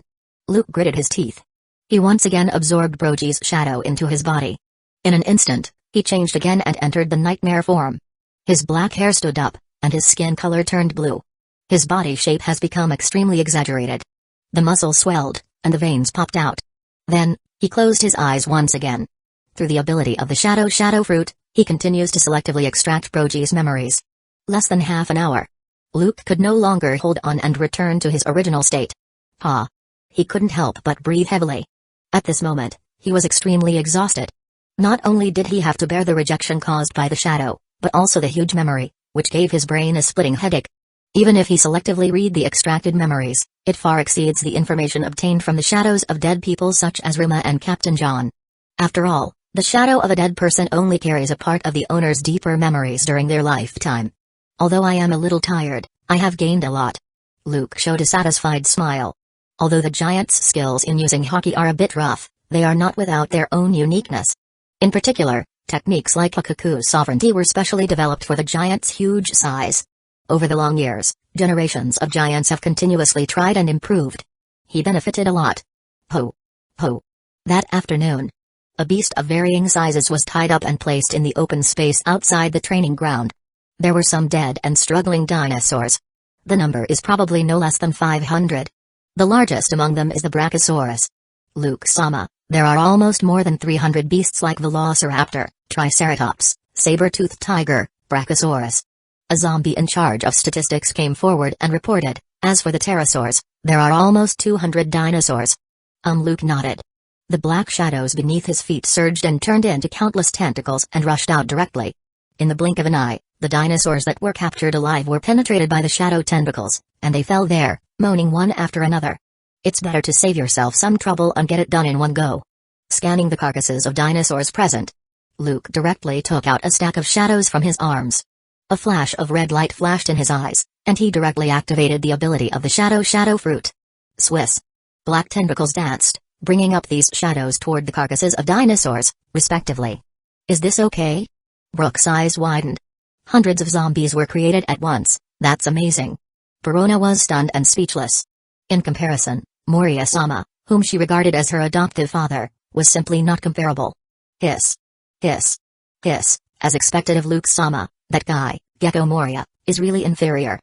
Luke gritted his teeth. He once again absorbed Brogy's shadow into his body. In an instant, He changed again and entered the nightmare form. His black hair stood up, and his skin color turned blue. His body shape has become extremely exaggerated. The muscles swelled, and the veins popped out. Then, he closed his eyes once again. Through the ability of the shadow fruit, he continues to selectively extract Broji's memories. Less than half an hour. Luke could no longer hold on and return to his original state. He couldn't help but breathe heavily. At this moment, he was extremely exhausted. Not only did he have to bear the rejection caused by the shadow, but also the huge memory, which gave his brain a splitting headache. Even if he selectively read the extracted memories, it far exceeds the information obtained from the shadows of dead people such as Rima and Captain John. After all, the shadow of a dead person only carries a part of the owner's deeper memories during their lifetime. Although I am a little tired, I have gained a lot. Luke showed a satisfied smile. Although the giant's skills in using Haki are a bit rough, they are not without their own uniqueness. In particular, techniques like Hakuku sovereignty were specially developed for the giant's huge size. Over the long years, generations of giants have continuously tried and improved. He benefited a lot. That afternoon, a beast of varying sizes was tied up and placed in the open space outside the training ground. There were some dead and struggling dinosaurs. The number is probably no less than 500. The largest among them is the Brachiosaurus. Luke-sama, there are almost more than 300 beasts like Velociraptor, Triceratops, saber-toothed tiger, Brachiosaurus. A zombie in charge of statistics came forward and reported, as for the pterosaurs, there are almost 200 dinosaurs. Luke nodded. The black shadows beneath his feet surged and turned into countless tentacles and rushed out directly. In the blink of an eye, the dinosaurs that were captured alive were penetrated by the shadow tentacles, and they fell there, moaning one after another. It's better to save yourself some trouble and get it done in one go. Scanning the carcasses of dinosaurs present, Luke directly took out a stack of shadows from his arms. A flash of red light flashed in his eyes, and he directly activated the ability of the shadow fruit. Swiss. Black tentacles danced, bringing up these shadows toward the carcasses of dinosaurs, respectively. Is this okay? Brooke's eyes widened. Hundreds of zombies were created at once, that's amazing. Verona was stunned and speechless. In comparison, Moria-sama, whom she regarded as her adoptive father, was simply not comparable. Hiss. Hiss. Hiss, as expected of Luke-sama, that guy, Gecko Moria, is really inferior.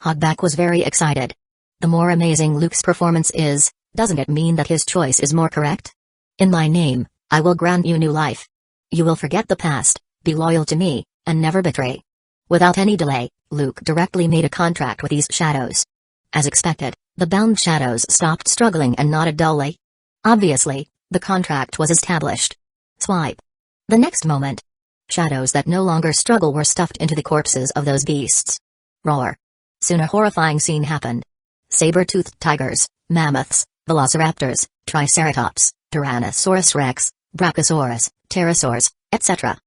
Hogback was very excited. The more amazing Luke's performance is, doesn't it mean that his choice is more correct? In my name, I will grant you new life. You will forget the past, be loyal to me, and never betray. Without any delay, Luke directly made a contract with these shadows. As expected, the bound shadows stopped struggling and nodded dully. Obviously, the contract was established. Swipe. The next moment, shadows that no longer struggle were stuffed into the corpses of those beasts. Roar. Soon a horrifying scene happened. Saber-toothed tigers, mammoths, velociraptors, triceratops, Tyrannosaurus rex, brachiosaurus, pterosaurs, etc.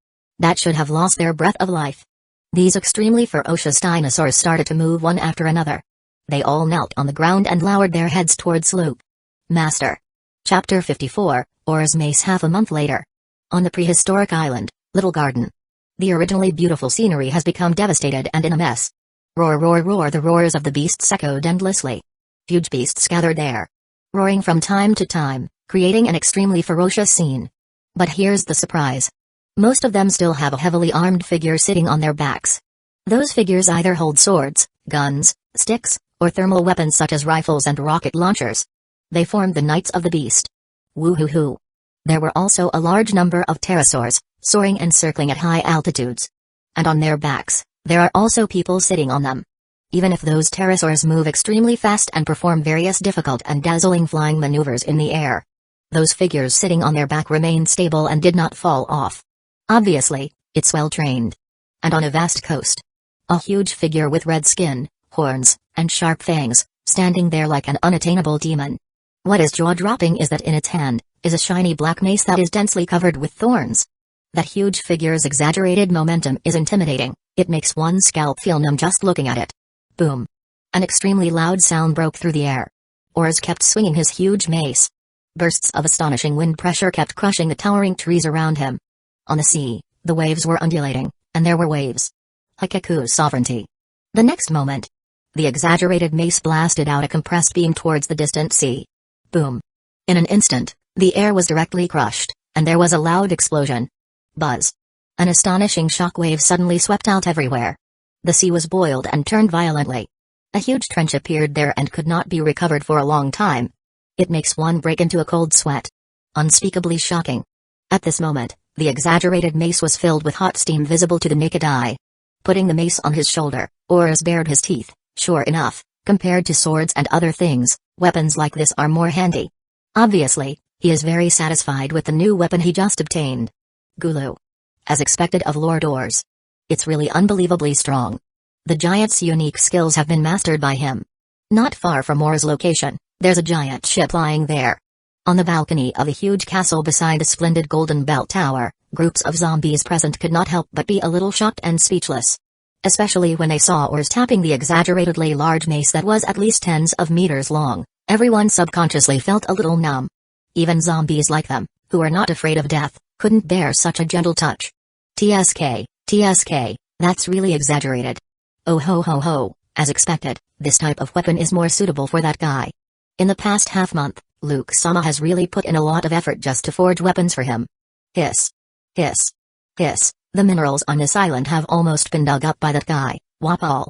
that should have lost their breath of life. These extremely ferocious dinosaurs started to move one after another. They all knelt on the ground and lowered their heads towards Luke. Master. Chapter 54, Ora's Mace. Half a month later. On the prehistoric island, Little Garden. The originally beautiful scenery has become devastated and in a mess. Roar, roar, roar. The roars of the beasts echoed endlessly. Huge beasts gathered there, roaring from time to time, creating an extremely ferocious scene. But here's the surprise. Most of them still have a heavily armed figure sitting on their backs. Those figures either hold swords, guns, sticks, or thermal weapons such as rifles and rocket launchers. They formed the Knights of the Beast. Woo-hoo-hoo. There were also a large number of pterosaurs, soaring and circling at high altitudes. And on their backs, there are also people sitting on them. Even if those pterosaurs move extremely fast and perform various difficult and dazzling flying maneuvers in the air, those figures sitting on their back remained stable and did not fall off. Obviously, it's well trained. And on a vast coast, a huge figure with red skin, horns, and sharp fangs, standing there like an unattainable demon. What is jaw-dropping is that in its hand, is a shiny black mace that is densely covered with thorns. That huge figure's exaggerated momentum is intimidating, it makes one's scalp feel numb just looking at it. Boom. An extremely loud sound broke through the air. Oars kept swinging his huge mace. Bursts of astonishing wind pressure kept crushing the towering trees around him. On the sea, the waves were undulating, and there were waves. Hakuku's sovereignty. The next moment, the exaggerated mace blasted out a compressed beam towards the distant sea. Boom. In an instant, the air was directly crushed, and there was a loud explosion. Buzz. An astonishing shockwave suddenly swept out everywhere. The sea was boiled and turned violently. A huge trench appeared there and could not be recovered for a long time. It makes one break into a cold sweat. Unspeakably shocking. At this moment, the exaggerated mace was filled with hot steam visible to the naked eye. Putting the mace on his shoulder, Oris bared his teeth. Sure enough, compared to swords and other things, weapons like this are more handy. Obviously, he is very satisfied with the new weapon he just obtained. Gulu. As expected of Lord Ors. It's really unbelievably strong. The giant's unique skills have been mastered by him. Not far from Ors' location, there's a giant ship lying there. On the balcony of a huge castle beside a splendid golden bell tower, groups of zombies present could not help but be a little shocked and speechless. Especially when they saw Ors tapping the exaggeratedly large mace that was at least tens of meters long. Everyone subconsciously felt a little numb. Even zombies like them, who are not afraid of death, couldn't bear such a gentle touch. TSK, that's really exaggerated. Oh ho ho ho, as expected, this type of weapon is more suitable for that guy. In the past half-month, Luke-sama has really put in a lot of effort just to forge weapons for him. Hiss. Hiss. Hiss, the minerals on this island have almost been dug up by that guy, Wapol.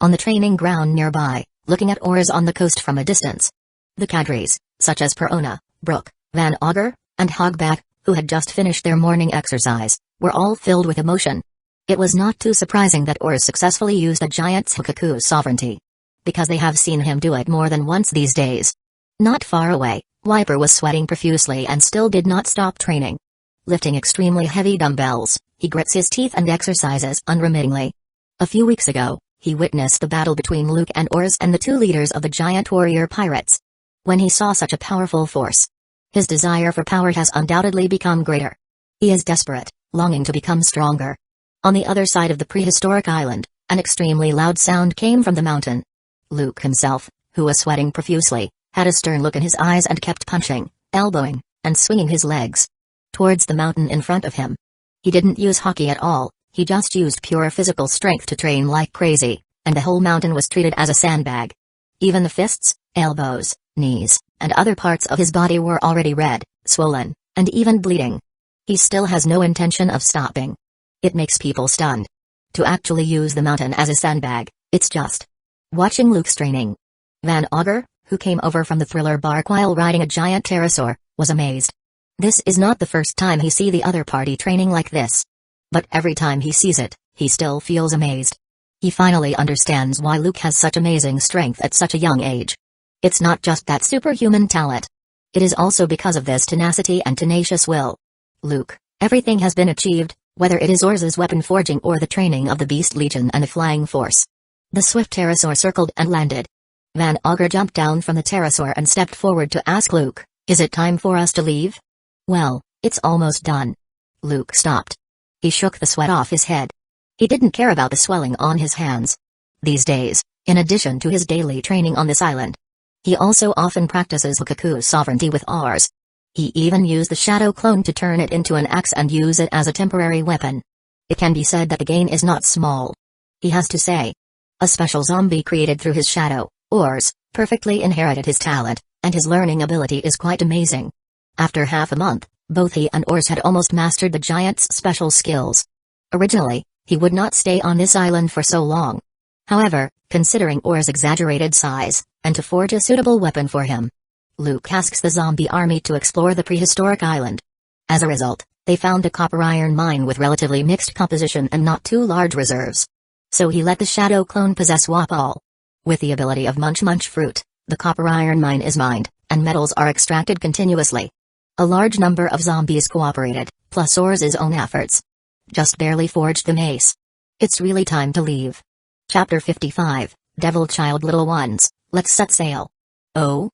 On the training ground nearby, looking at Ors on the coast from a distance. The cadres, such as Perona, Brook, Van Auger, and Hogback, who had just finished their morning exercise, were all filled with emotion. It was not too surprising that Ors successfully used a giant's Hueco sovereignty. Because they have seen him do it more than once these days. Not far away, Wiper was sweating profusely and still did not stop training. Lifting extremely heavy dumbbells, he grits his teeth and exercises unremittingly. A few weeks ago, he witnessed the battle between Luke and Ors and the two leaders of the giant warrior pirates. When he saw such a powerful force, his desire for power has undoubtedly become greater. He is desperate, longing to become stronger. On the other side of the prehistoric island, an extremely loud sound came from the mountain. Luke himself, who was sweating profusely, had a stern look in his eyes and kept punching, elbowing, and swinging his legs towards the mountain in front of him. He didn't use hockey at all, he just used pure physical strength to train like crazy, and the whole mountain was treated as a sandbag. Even the fists, elbows, knees, and other parts of his body were already red, swollen, and even bleeding. He still has no intention of stopping. It makes people stunned. To actually use the mountain as a sandbag, it's just watching Luke's training. Van Auger, who came over from the Thriller Bark while riding a giant pterosaur, was amazed. This is not the first time he see the other party training like this. But every time he sees it, he still feels amazed. He finally understands why Luke has such amazing strength at such a young age. It's not just that superhuman talent. It is also because of this tenacity and tenacious will. Luke, everything has been achieved, whether it is Ors's weapon forging or the training of the Beast Legion and the Flying Force. The swift pterosaur circled and landed. Van Auger jumped down from the pterosaur and stepped forward to ask Luke, "Is it time for us to leave?" "Well, it's almost done." Luke stopped. He shook the sweat off his head. He didn't care about the swelling on his hands. These days, in addition to his daily training on this island, he also often practices Hueco sovereignty with Ors. He even used the shadow clone to turn it into an axe and use it as a temporary weapon. It can be said that the gain is not small. He has to say. A special zombie created through his shadow, Ors, perfectly inherited his talent, and his learning ability is quite amazing. After half a month, both he and Ors had almost mastered the giant's special skills. Originally, he would not stay on this island for so long. However, considering Ors' exaggerated size, and to forge a suitable weapon for him, Luke asks the zombie army to explore the prehistoric island. As a result, they found a copper iron mine with relatively mixed composition and not too large reserves. So he let the shadow clone possess Wapol. With the ability of Munch Fruit, the copper iron mine is mined, and metals are extracted continuously. A large number of zombies cooperated, plus Ors's own efforts. Just barely forged the mace. It's really time to leave. Chapter 55, Devil Child Little Ones, let's set sail. Oh.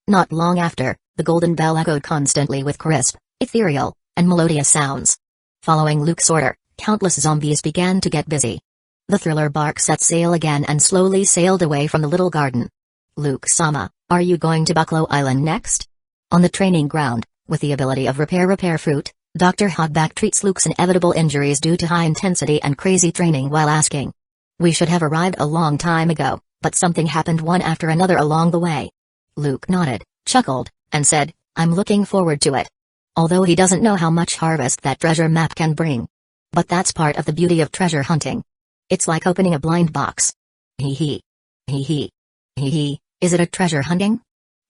Not long after, the golden bell echoed constantly with crisp, ethereal, and melodious sounds. Following Luke's order, countless zombies began to get busy. The Thriller Bark set sail again and slowly sailed away from the little garden. Luke-sama, are you going to Bucklow Island next? On the training ground, with the ability of repair fruit, Dr. Hogback treats Luke's inevitable injuries due to high intensity and crazy training while asking. We should have arrived a long time ago, but something happened one after another along the way. Luke nodded, chuckled, and said, I'm looking forward to it. Although he doesn't know how much harvest that treasure map can bring. But that's part of the beauty of treasure hunting. It's like opening a blind box. Hee hee. Hee hee. Hee hee, is it a treasure hunting?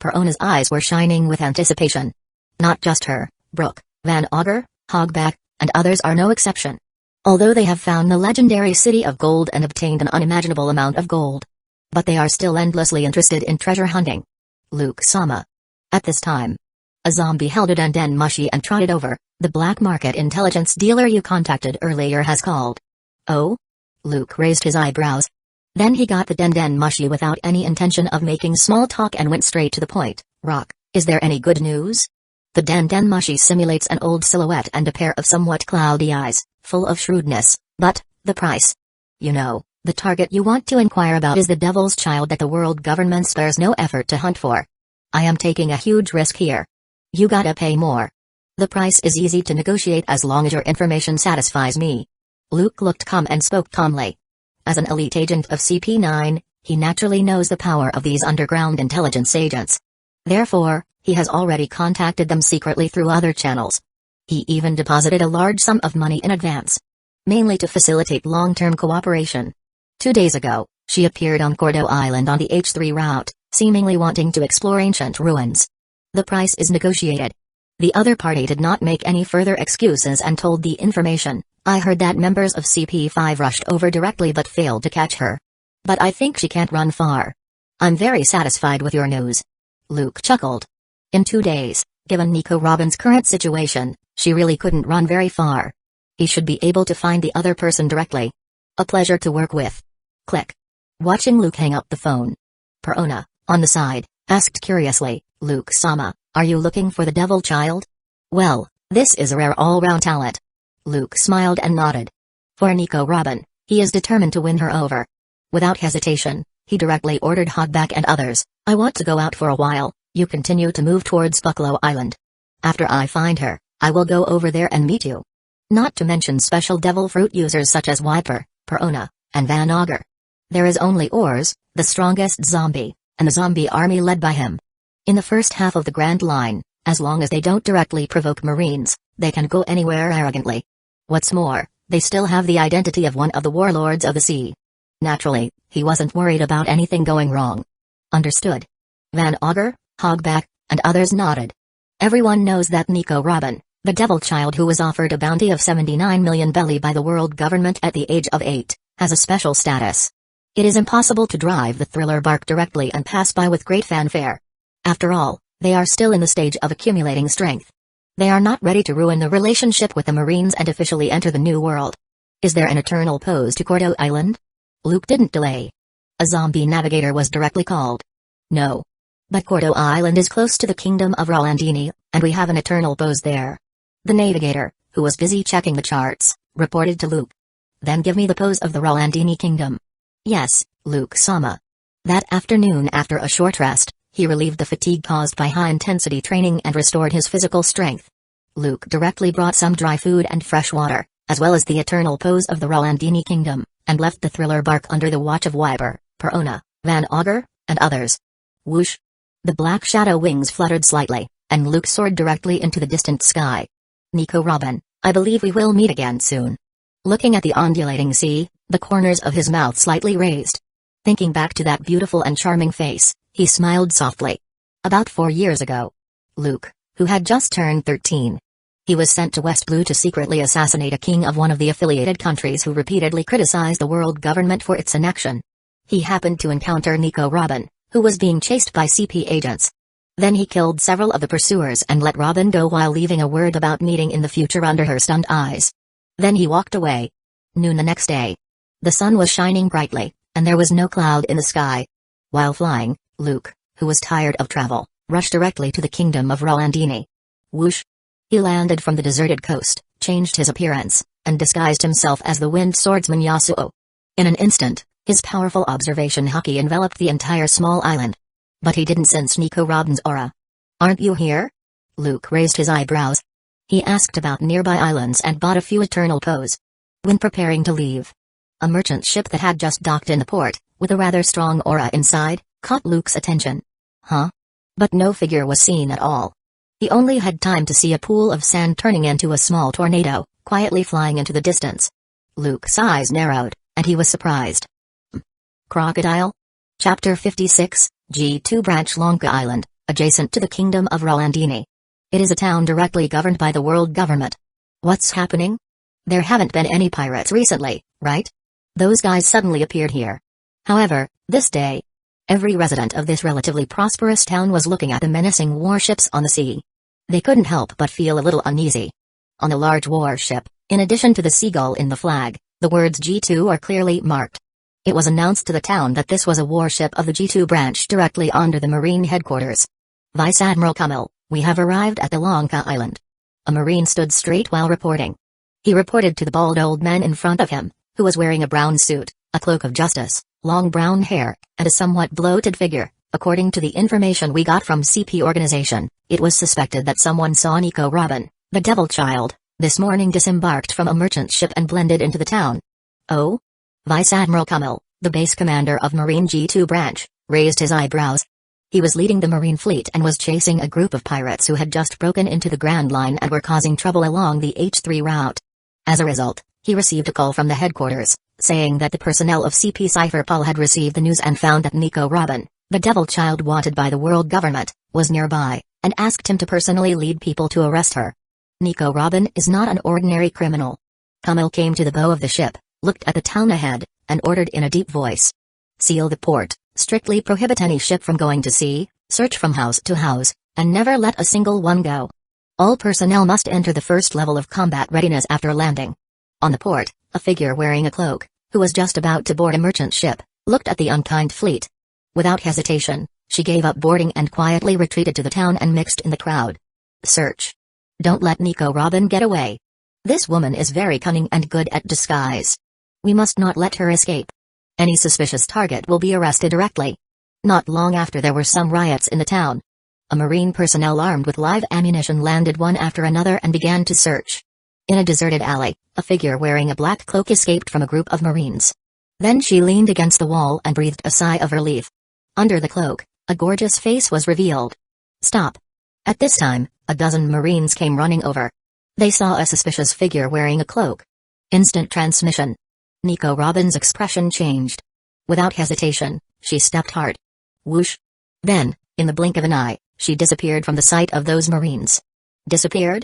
Perona's eyes were shining with anticipation. Not just her, Brook, Van Augur, Hogback, and others are no exception. Although they have found the legendary city of gold and obtained an unimaginable amount of gold. But they are still endlessly interested in treasure hunting. Luke-sama. At this time, a zombie held a den mushi and trotted over. The black market intelligence dealer you contacted earlier has called. Oh? Luke raised his eyebrows. Then he got the den mushi without any intention of making small talk and went straight to the point. Rock, is there any good news? The den mushi simulates an old silhouette and a pair of somewhat cloudy eyes, full of shrewdness, but, the price. You know, the target you want to inquire about is the devil's child that the world government spares no effort to hunt for. I am taking a huge risk here. You gotta pay more. The price is easy to negotiate as long as your information satisfies me. Luke looked calm and spoke calmly. As an elite agent of CP9, he naturally knows the power of these underground intelligence agents. Therefore, he has already contacted them secretly through other channels. He even deposited a large sum of money in advance. Mainly to facilitate long-term cooperation. 2 days ago, she appeared on Cordo Island on the H3 route, seemingly wanting to explore ancient ruins. The price is negotiated. The other party did not make any further excuses and told the information. I heard that members of CP5 rushed over directly but failed to catch her. But I think she can't run far. I'm very satisfied with your news. Luke chuckled. In 2 days, given Nico Robin's current situation, she really couldn't run very far. He should be able to find the other person directly. A pleasure to work with. Click. Watching Luke hang up the phone. Perona, on the side, asked curiously, Luke-sama, are you looking for the devil child? Well, this is a rare all-round talent. Luke smiled and nodded. For Nico Robin, he is determined to win her over. Without hesitation, he directly ordered Hogback and others, I want to go out for a while, you continue to move towards Buffalo Island. After I find her, I will go over there and meet you. Not to mention special devil fruit users such as Wiper, Perona, and Van Augur. There is only Ors, the strongest zombie, and the zombie army led by him. In the first half of the Grand Line, as long as they don't directly provoke Marines, they can go anywhere arrogantly. What's more, they still have the identity of one of the warlords of the sea. Naturally, he wasn't worried about anything going wrong. Understood. Van Augur, Hogback, and others nodded. Everyone knows that Nico Robin, the devil child who was offered a bounty of 79 million belly by the world government at the age of 8, has a special status. It is impossible to drive the thriller bark directly and pass by with great fanfare. After all, they are still in the stage of accumulating strength. They are not ready to ruin the relationship with the Marines and officially enter the new world. Is there an eternal pose to Cordo Island? Luke didn't delay. A zombie navigator was directly called. No. But Cordo Island is close to the kingdom of Rolandini, and we have an eternal pose there. The navigator, who was busy checking the charts, reported to Luke. Then give me the pose of the Rolandini kingdom. Yes, Luke-sama. That afternoon after a short rest, he relieved the fatigue caused by high-intensity training and restored his physical strength. Luke directly brought some dry food and fresh water, as well as the eternal pose of the Rolandini kingdom, and left the thriller bark under the watch of Wiper, Perona, Van Augur, and others. Whoosh! The black shadow wings fluttered slightly, and Luke soared directly into the distant sky. Nico Robin, I believe we will meet again soon. Looking at the undulating sea, the corners of his mouth slightly raised. Thinking back to that beautiful and charming face, he smiled softly. About 4 years ago. Luke, who had just turned 13. He was sent to West Blue to secretly assassinate a king of one of the affiliated countries who repeatedly criticized the world government for its inaction. He happened to encounter Nico Robin, who was being chased by CP agents. Then he killed several of the pursuers and let Robin go while leaving a word about meeting in the future under her stunned eyes. Then he walked away. Noon the next day. The sun was shining brightly, and there was no cloud in the sky. While flying, Luke, who was tired of travel, rushed directly to the kingdom of Rolandini. Whoosh! He landed from the deserted coast, changed his appearance, and disguised himself as the wind swordsman Yasuo. In an instant, his powerful observation haki enveloped the entire small island. But he didn't sense Nico Robin's aura. Aren't you here? Luke raised his eyebrows. He asked about nearby islands and bought a few eternal pose. When preparing to leave, a merchant ship that had just docked in the port, with a rather strong aura inside, caught Luke's attention. Huh? But no figure was seen at all. He only had time to see a pool of sand turning into a small tornado, quietly flying into the distance. Luke's eyes narrowed, and he was surprised. Crocodile? Chapter 56, G2 Branch Lanka Island, adjacent to the Kingdom of Rolandini. It is a town directly governed by the world government. What's happening? There haven't been any pirates recently, right? Those guys suddenly appeared here. However, this day, every resident of this relatively prosperous town was looking at the menacing warships on the sea. They couldn't help but feel a little uneasy. On the large warship, in addition to the seagull in the flag, the words G2 are clearly marked. It was announced to the town that this was a warship of the G2 branch directly under the Marine headquarters. Vice Admiral Kummel, we have arrived at the Lanka Island. A Marine stood straight while reporting. He reported to the bald old man in front of him, who was wearing a brown suit, a cloak of justice, long brown hair, and a somewhat bloated figure. According to the information we got from CP organization, it was suspected that someone saw Nico Robin, the Devil Child, this morning disembarked from a merchant ship and blended into the town. Oh? Vice Admiral Kummel, the base commander of Marine G2 branch, raised his eyebrows. He was leading the Marine fleet and was chasing a group of pirates who had just broken into the Grand Line and were causing trouble along the H3 route. As a result, he received a call from the headquarters, saying that the personnel of CP Cypherpol had received the news and found that Nico Robin, the Devil Child wanted by the world government, was nearby, and asked him to personally lead people to arrest her. Nico Robin is not an ordinary criminal. Kummel came to the bow of the ship, looked at the town ahead, and ordered in a deep voice. Seal the port, strictly prohibit any ship from going to sea, search from house to house, and never let a single one go. All personnel must enter the first level of combat readiness after landing. On the port, a figure wearing a cloak, who was just about to board a merchant ship, looked at the unkind fleet. Without hesitation, she gave up boarding and quietly retreated to the town and mixed in the crowd. Search. Don't let Nico Robin get away. This woman is very cunning and good at disguise. We must not let her escape. Any suspicious target will be arrested directly. Not long after there were some riots in the town. A Marine personnel armed with live ammunition landed one after another and began to search. In a deserted alley, a figure wearing a black cloak escaped from a group of Marines. Then she leaned against the wall and breathed a sigh of relief. Under the cloak, a gorgeous face was revealed. Stop. At this time, a dozen Marines came running over. They saw a suspicious figure wearing a cloak. Instant transmission. Nico Robin's expression changed. Without hesitation, she stepped hard. Whoosh. Then, in the blink of an eye, she disappeared from the sight of those Marines. Disappeared?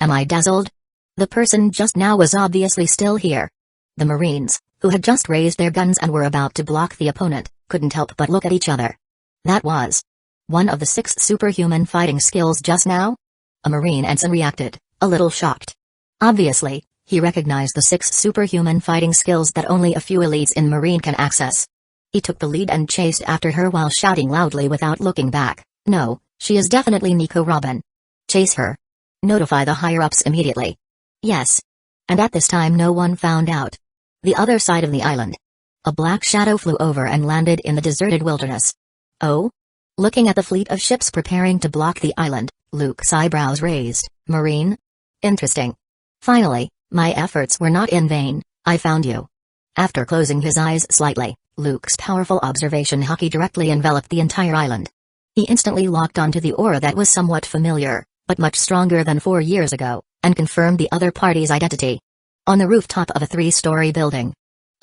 Am I dazzled? The person just now was obviously still here. The Marines, who had just raised their guns and were about to block the opponent, couldn't help but look at each other. That was one of the 6 superhuman fighting skills just now? A Marine ensign reacted, a little shocked. Obviously, he recognized the 6 superhuman fighting skills that only a few elites in Marine can access. He took the lead and chased after her while shouting loudly without looking back, "No, she is definitely Nico Robin. Chase her. Notify the higher-ups immediately." Yes. And at this time no one found out. The other side of the island. A black shadow flew over and landed in the deserted wilderness. Oh? Looking at the fleet of ships preparing to block the island, Luke's eyebrows raised. Marine? Interesting. Finally, my efforts were not in vain, I found you. After closing his eyes slightly, Luke's powerful observation haki directly enveloped the entire island. He instantly locked onto the aura that was somewhat familiar, but much stronger than 4 years ago, and confirmed the other party's identity. On the rooftop of a 3-story building,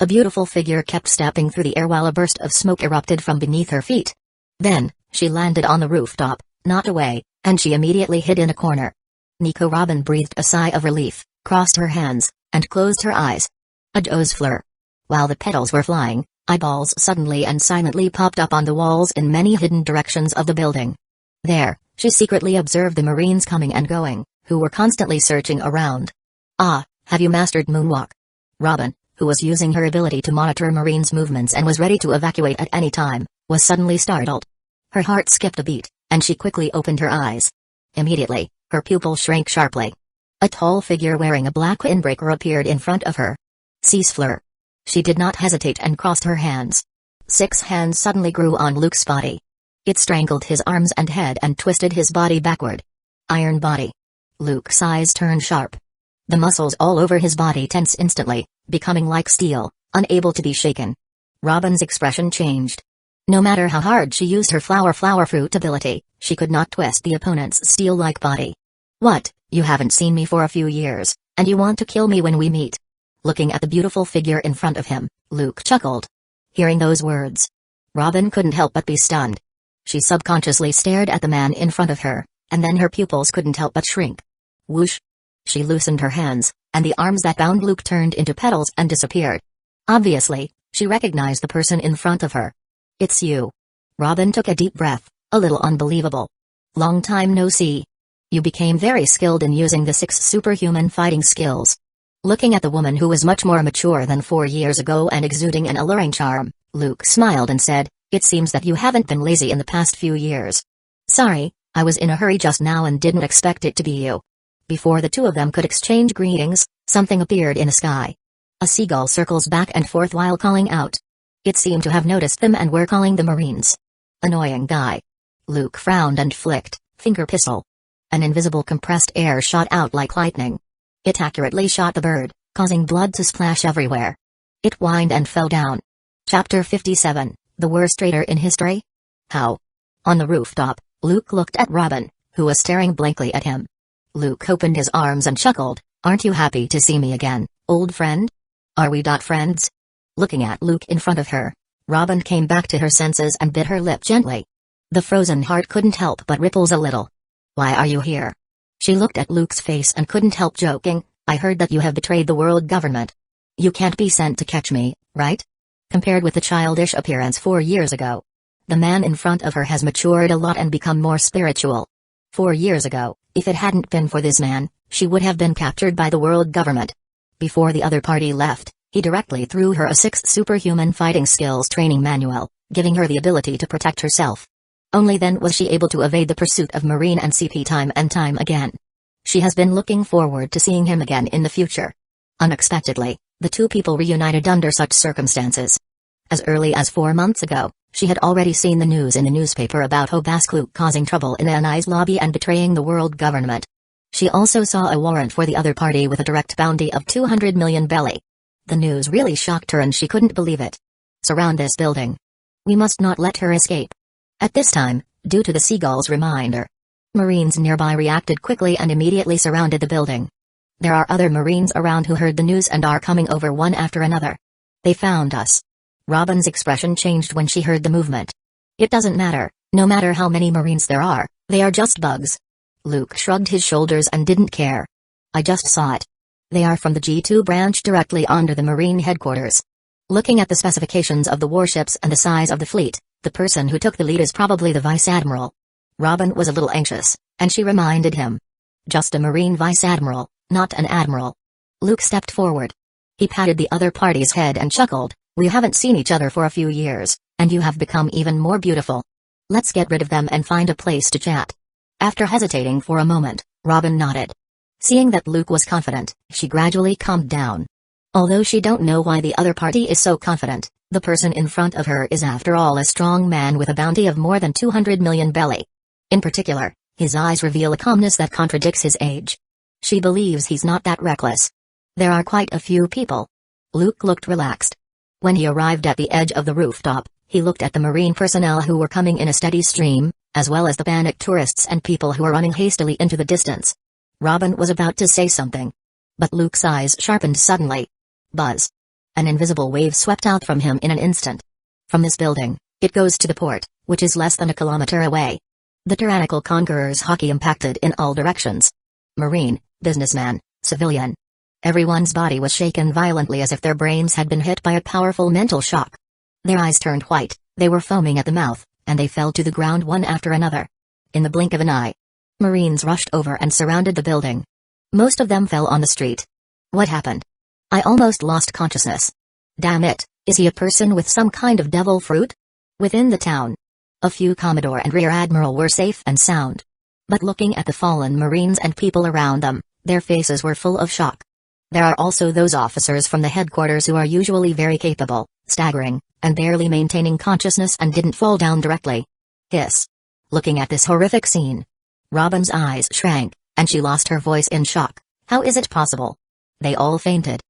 a beautiful figure kept stepping through the air while a burst of smoke erupted from beneath her feet. Then, she landed on the rooftop, not away, and she immediately hid in a corner. Nico Robin breathed a sigh of relief, crossed her hands, and closed her eyes. A doze fleur. While the petals were flying, eyeballs suddenly and silently popped up on the walls in many hidden directions of the building. There, she secretly observed the Marines coming and going, who were constantly searching around. Ah, have you mastered moonwalk? Robin, who was using her ability to monitor Marines' movements and was ready to evacuate at any time, was suddenly startled. Her heart skipped a beat, and she quickly opened her eyes. Immediately, her pupil shrank sharply. A tall figure wearing a black windbreaker appeared in front of her. Cease fleur. She did not hesitate and crossed her hands. 6 hands suddenly grew on Luke's body. It strangled his arms and head and twisted his body backward. Iron body. Luke's eyes turned sharp. The muscles all over his body tense instantly, becoming like steel, unable to be shaken. Robin's expression changed. No matter how hard she used her flower fruit ability, she could not twist the opponent's steel-like body. What, You haven't seen me for a few years, and you want to kill me when we meet." Looking at the beautiful figure in front of him, Luke chuckled. Hearing those words, Robin couldn't help but be stunned. She subconsciously stared at the man in front of her, and then her pupils couldn't help but shrink. Whoosh! She loosened her hands, and the arms that bound Luke turned into petals and disappeared. Obviously, she recognized the person in front of her. "It's you." Robin took a deep breath, a little unbelievable. "Long time no see. You became very skilled in using the 6 superhuman fighting skills." Looking at the woman who was much more mature than 4 years ago and exuding an alluring charm, Luke smiled and said, "It seems that you haven't been lazy in the past few years." "Sorry, I was in a hurry just now and didn't expect it to be you." Before the two of them could exchange greetings, something appeared in the sky. A seagull circles back and forth while calling out. It seemed to have noticed them and were calling the Marines. "Annoying guy." Luke frowned and flicked finger pistol. An invisible compressed air shot out like lightning. It accurately shot the bird, causing blood to splash everywhere. It whined and fell down. Chapter 57, The Worst Traitor in History? How? On the rooftop, Luke looked at Robin, who was staring blankly at him. Luke opened his arms and chuckled, "Aren't you happy to see me again, old friend? Are we friends?" Looking at Luke in front of her, Robin came back to her senses and bit her lip gently. The frozen heart couldn't help but ripples a little. "Why are you here?" She looked at Luke's face and couldn't help joking, "I heard that you have betrayed the world government. You can't be sent to catch me, right?" Compared with the childish appearance 4 years ago, the man in front of her has matured a lot and become more spiritual. 4 years ago, if it hadn't been for this man, she would have been captured by the world government. Before the other party left, he directly threw her a 6 superhuman fighting skills training manual, giving her the ability to protect herself. Only then was she able to evade the pursuit of Marine and CP time and time again. She has been looking forward to seeing him again in the future. Unexpectedly, the two people reunited under such circumstances. As early as 4 months ago, she had already seen the news in the newspaper about Hobaskluk causing trouble in Anai's lobby and betraying the world government. She also saw a warrant for the other party with a direct bounty of 200 million belly. The news really shocked her and she couldn't believe it. "Surround this building. We must not let her escape." At this time, due to the seagull's reminder, Marines nearby reacted quickly and immediately surrounded the building. There are other Marines around who heard the news and are coming over one after another. "They found us." Robin's expression changed when she heard the movement. "It doesn't matter, no matter how many Marines there are, they are just bugs." Luke shrugged his shoulders and didn't care. "I just saw it. They are from the G2 branch directly under the Marine headquarters." Looking at the specifications of the warships and the size of the fleet, the person who took the lead is probably the Vice Admiral. Robin was a little anxious, and she reminded him. "Just a Marine Vice Admiral, not an Admiral." Luke stepped forward. He patted the other party's head and chuckled, "We haven't seen each other for a few years, and you have become even more beautiful. Let's get rid of them and find a place to chat." After hesitating for a moment, Robin nodded. Seeing that Luke was confident, she gradually calmed down. Although she don't know why the other party is so confident, the person in front of her is after all a strong man with a bounty of more than 200 million belly. In particular, his eyes reveal a calmness that contradicts his age. She believes he's not that reckless. There are quite a few people. Luke looked relaxed. When he arrived at the edge of the rooftop, he looked at the Marine personnel who were coming in a steady stream, as well as the panicked tourists and people who were running hastily into the distance. Robin was about to say something, but Luke's eyes sharpened suddenly. Buzz. An invisible wave swept out from him in an instant. From this building, it goes to the port, which is less than a kilometer away. The tyrannical conqueror's hockey impacted in all directions. Marine, businessman, civilian. Everyone's body was shaken violently as if their brains had been hit by a powerful mental shock. Their eyes turned white, they were foaming at the mouth, and they fell to the ground one after another. In the blink of an eye, Marines rushed over and surrounded the building. Most of them fell on the street. What happened? I almost lost consciousness. Damn it, is he a person with some kind of devil fruit? Within the town, a few Commodore and Rear Admiral were safe and sound. But looking at the fallen Marines and people around them, their faces were full of shock. There are also those officers from the headquarters who are usually very capable, staggering, and barely maintaining consciousness and didn't fall down directly. Hiss. Looking at this horrific scene, Robin's eyes shrank, and she lost her voice in shock. How is it possible? They all fainted.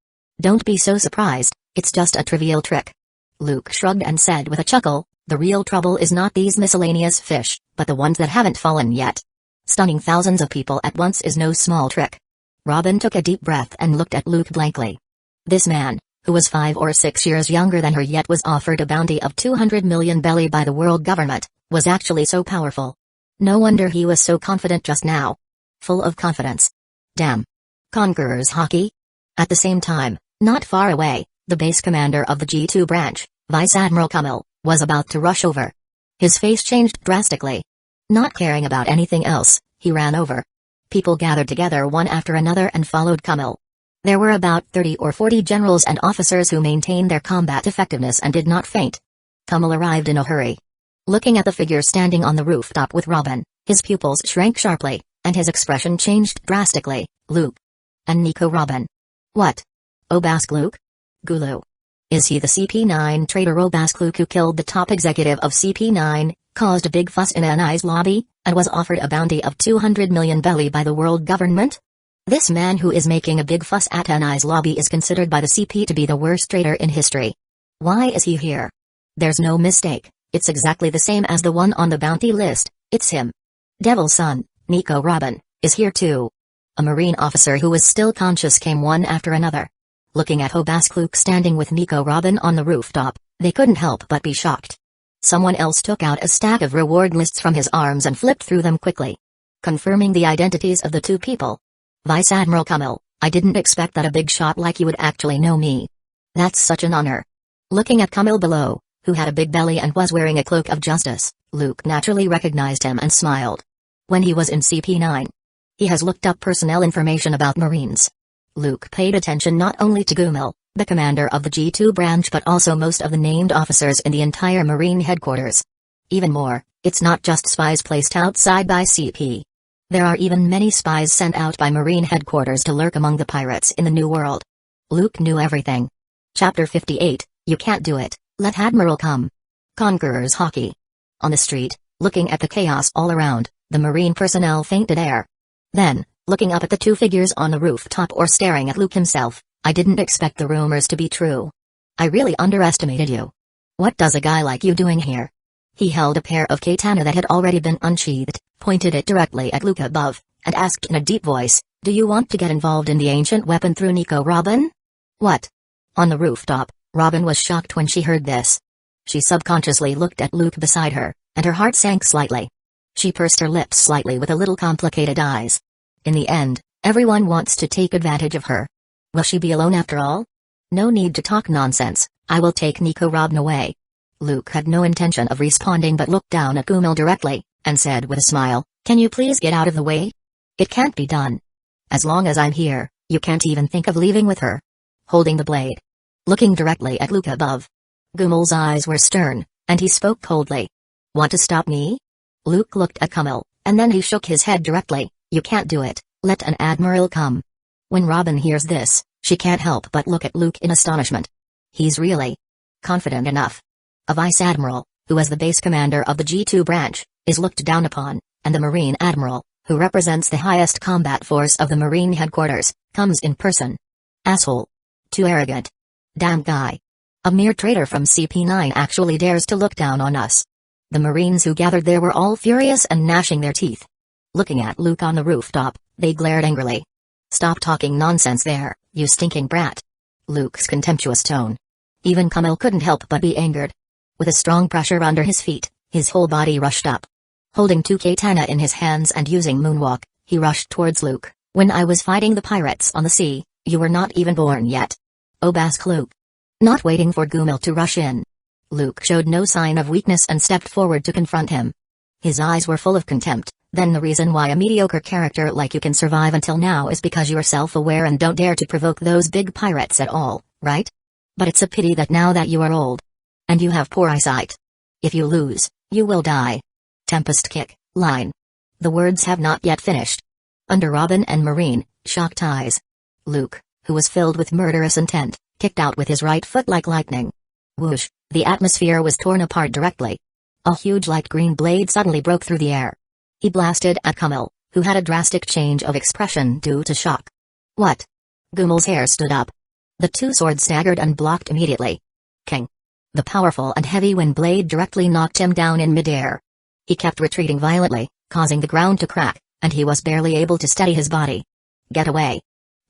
Don't be so surprised, it's just a trivial trick. Luke shrugged and said with a chuckle, the real trouble is not these miscellaneous fish, but the ones that haven't fallen yet. Stunning thousands of people at once is no small trick. Robin took a deep breath and looked at Luke blankly. This man, who was 5 or 6 years younger than her yet was offered a bounty of 200 million belly by the world government, was actually so powerful. No wonder he was so confident just now. Full of confidence. Damn. Conqueror's hockey? At the same time, not far away, the base commander of the G2 branch, Vice Admiral Kummel, was about to rush over. His face changed drastically. Not caring about anything else, he ran over. People gathered together one after another and followed Kummel. There were about 30 or 40 generals and officers who maintained their combat effectiveness and did not faint. Kummel arrived in a hurry. Looking at the figure standing on the rooftop with Robin, his pupils shrank sharply, and his expression changed drastically. Luke. And Nico Robin. What? Obask Luke? Gulu. Is he the CP9 traitor Obask Luke who killed the top executive of CP9, caused a big fuss in Anai's lobby, and was offered a bounty of 200 million belly by the world government? This man who is making a big fuss at Anai's lobby is considered by the CP to be the worst traitor in history. Why is he here? There's no mistake, it's exactly the same as the one on the bounty list, it's him. Devil's son, Nico Robin, is here too. A Marine officer who was still conscious came one after another. Looking at Obask Luke standing with Nico Robin on the rooftop, they couldn't help but be shocked. Someone else took out a stack of reward lists from his arms and flipped through them quickly. Confirming the identities of the two people. Vice Admiral Kummel, I didn't expect that a big shot like you would actually know me. That's such an honor. Looking at Kummel below, who had a big belly and was wearing a cloak of justice, Luke naturally recognized him and smiled. When he was in CP9, he has looked up personnel information about Marines. Luke paid attention not only to Kummel, the commander of the G2 branch, but also most of the named officers in the entire Marine headquarters. Even more, it's not just spies placed outside by CP. There are even many spies sent out by Marine headquarters to lurk among the pirates in the New World. Luke knew everything. Chapter 58, You Can't Do It, Let Admiral Come. Conqueror's Hockey. On the street, looking at the chaos all around, the Marine personnel fainted air. Then, looking up at the two figures on the rooftop or staring at Luke himself, I didn't expect the rumors to be true. I really underestimated you. What does a guy like you doing here? He held a pair of katana that had already been unsheathed, pointed it directly at Luke above, and asked in a deep voice, do you want to get involved in the ancient weapon through Nico Robin? What? On the rooftop, Robin was shocked when she heard this. She subconsciously looked at Luke beside her, and her heart sank slightly. She pursed her lips slightly with a little complicated eyes. In the end, everyone wants to take advantage of her. Will she be alone after all? No need to talk nonsense, I will take Nico Robin away. Luke had no intention of responding but looked down at Kummel directly, and said with a smile, can you please get out of the way? It can't be done. As long as I'm here, you can't even think of leaving with her. Holding the blade. Looking directly at Luke above. Kummel's eyes were stern, and he spoke coldly. Want to stop me? Luke looked at Kummel, and then he shook his head directly. You can't do it, let an admiral come. When Robin hears this, she can't help but look at Luke in astonishment. He's really confident enough. A vice admiral, who is the base commander of the G2 branch, is looked down upon, and the Marine admiral, who represents the highest combat force of the Marine headquarters, comes in person. Asshole. Too arrogant. Damn guy. A mere traitor from CP9 actually dares to look down on us. The Marines who gathered there were all furious and gnashing their teeth. Looking at Luke on the rooftop, they glared angrily. Stop talking nonsense there, you stinking brat. Luke's contemptuous tone. Even Kummel couldn't help but be angered. With a strong pressure under his feet, his whole body rushed up. Holding two katana in his hands and using moonwalk, he rushed towards Luke. When I was fighting the pirates on the sea, you were not even born yet. Obask Luke. Not waiting for Kummel to rush in. Luke showed no sign of weakness and stepped forward to confront him. His eyes were full of contempt. Then the reason why a mediocre character like you can survive until now is because you are self-aware and don't dare to provoke those big pirates at all, right? But it's a pity that now that you are old, and you have poor eyesight, if you lose, you will die. Tempest kick, line. The words have not yet finished. Under Robin and Marine, shocked eyes. Luke, who was filled with murderous intent, kicked out with his right foot like lightning. Whoosh, the atmosphere was torn apart directly. A huge light green blade suddenly broke through the air. He blasted at Kummel, who had a drastic change of expression due to shock. What? Kummel's hair stood up. The two swords staggered and blocked immediately. King. The powerful and heavy wind blade directly knocked him down in midair. He kept retreating violently, causing the ground to crack, and he was barely able to steady his body. Get away.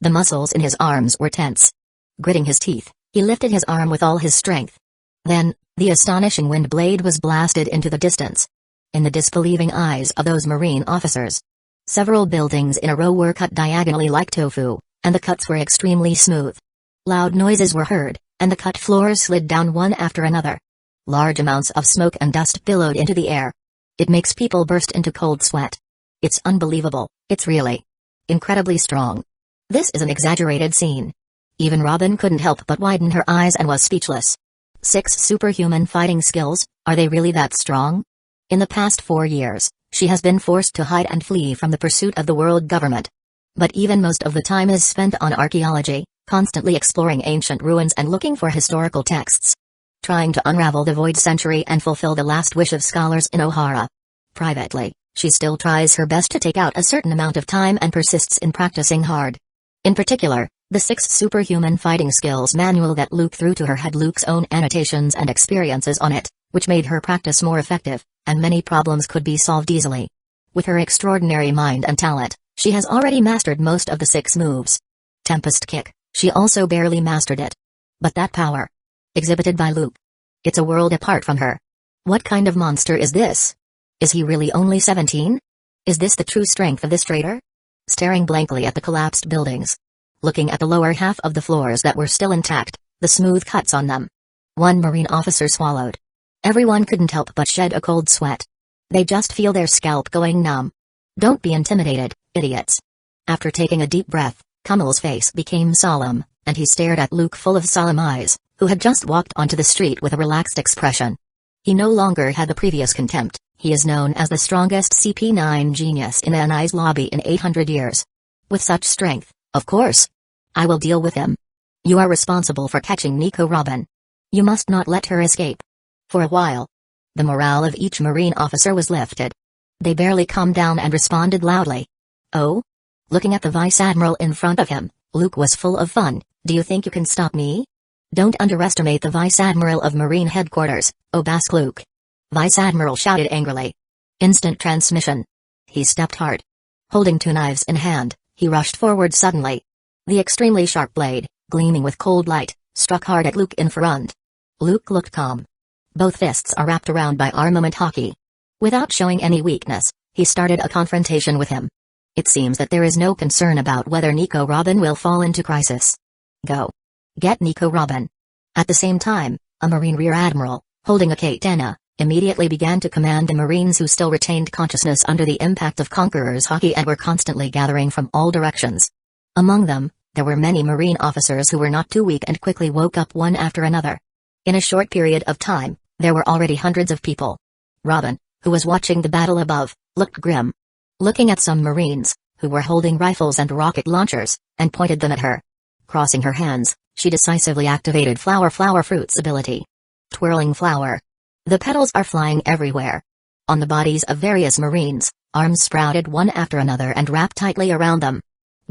The muscles in his arms were tense. Gritting his teeth, he lifted his arm with all his strength. Then, the astonishing wind blade was blasted into the distance. In the disbelieving eyes of those marine officers, several buildings in a row were cut diagonally like tofu, and the cuts were extremely smooth. Loud noises were heard, and the cut floors slid down one after another. Large amounts of smoke and dust billowed into the air. It makes people burst into cold sweat. It's unbelievable, it's really incredibly strong. This is an exaggerated scene. Even Robin couldn't help but widen her eyes and was speechless. 6 superhuman fighting skills, are they really that strong? In the past 4 years, she has been forced to hide and flee from the pursuit of the world government. But even most of the time is spent on archaeology, constantly exploring ancient ruins and looking for historical texts. Trying to unravel the void century and fulfill the last wish of scholars in Ohara. Privately, she still tries her best to take out a certain amount of time and persists in practicing hard. In particular, the 6 superhuman fighting skills manual that Luke threw to her had Luke's own annotations and experiences on it, which made her practice more effective, and many problems could be solved easily. With her extraordinary mind and talent, she has already mastered most of the 6 moves. Tempest Kick, she also barely mastered it. But that power, exhibited by Luke, it's a world apart from her. What kind of monster is this? Is he really only 17? Is this the true strength of this traitor? Staring blankly at the collapsed buildings. Looking at the lower half of the floors that were still intact, the smooth cuts on them. One Marine officer swallowed. Everyone couldn't help but shed a cold sweat. They just feel their scalp going numb. Don't be intimidated, idiots. After taking a deep breath, Kamal's face became solemn, and he stared at Luke full of solemn eyes, who had just walked onto the street with a relaxed expression. He no longer had the previous contempt. He is known as the strongest CP9 genius in Anai's lobby in 800 years. With such strength, of course. I will deal with him. You are responsible for catching Nico Robin. You must not let her escape. For a while, the morale of each Marine officer was lifted. They barely calmed down and responded loudly. Oh? Looking at the Vice Admiral in front of him, Luke was full of fun. Do you think you can stop me? Don't underestimate the Vice Admiral of Marine Headquarters, Obask Luke. Vice Admiral shouted angrily. Instant transmission. He stepped hard. Holding 2 knives in hand, he rushed forward suddenly. The extremely sharp blade, gleaming with cold light, struck hard at Luke in front. Luke looked calm. Both fists are wrapped around by armament hockey. Without showing any weakness, he started a confrontation with him. It seems that there is no concern about whether Nico Robin will fall into crisis. Go. Get Nico Robin. At the same time, a Marine Rear Admiral, holding a katana, immediately began to command the Marines who still retained consciousness under the impact of Conqueror's hockey and were constantly gathering from all directions. Among them, there were many Marine officers who were not too weak and quickly woke up one after another. In a short period of time, there were already hundreds of people. Robin, who was watching the battle above, looked grim. Looking at some Marines, who were holding rifles and rocket launchers, and pointed them at her. Crossing her hands, she decisively activated Flower Fruit's ability. Twirling flower. The petals are flying everywhere. On the bodies of various Marines, arms sprouted one after another and wrapped tightly around them.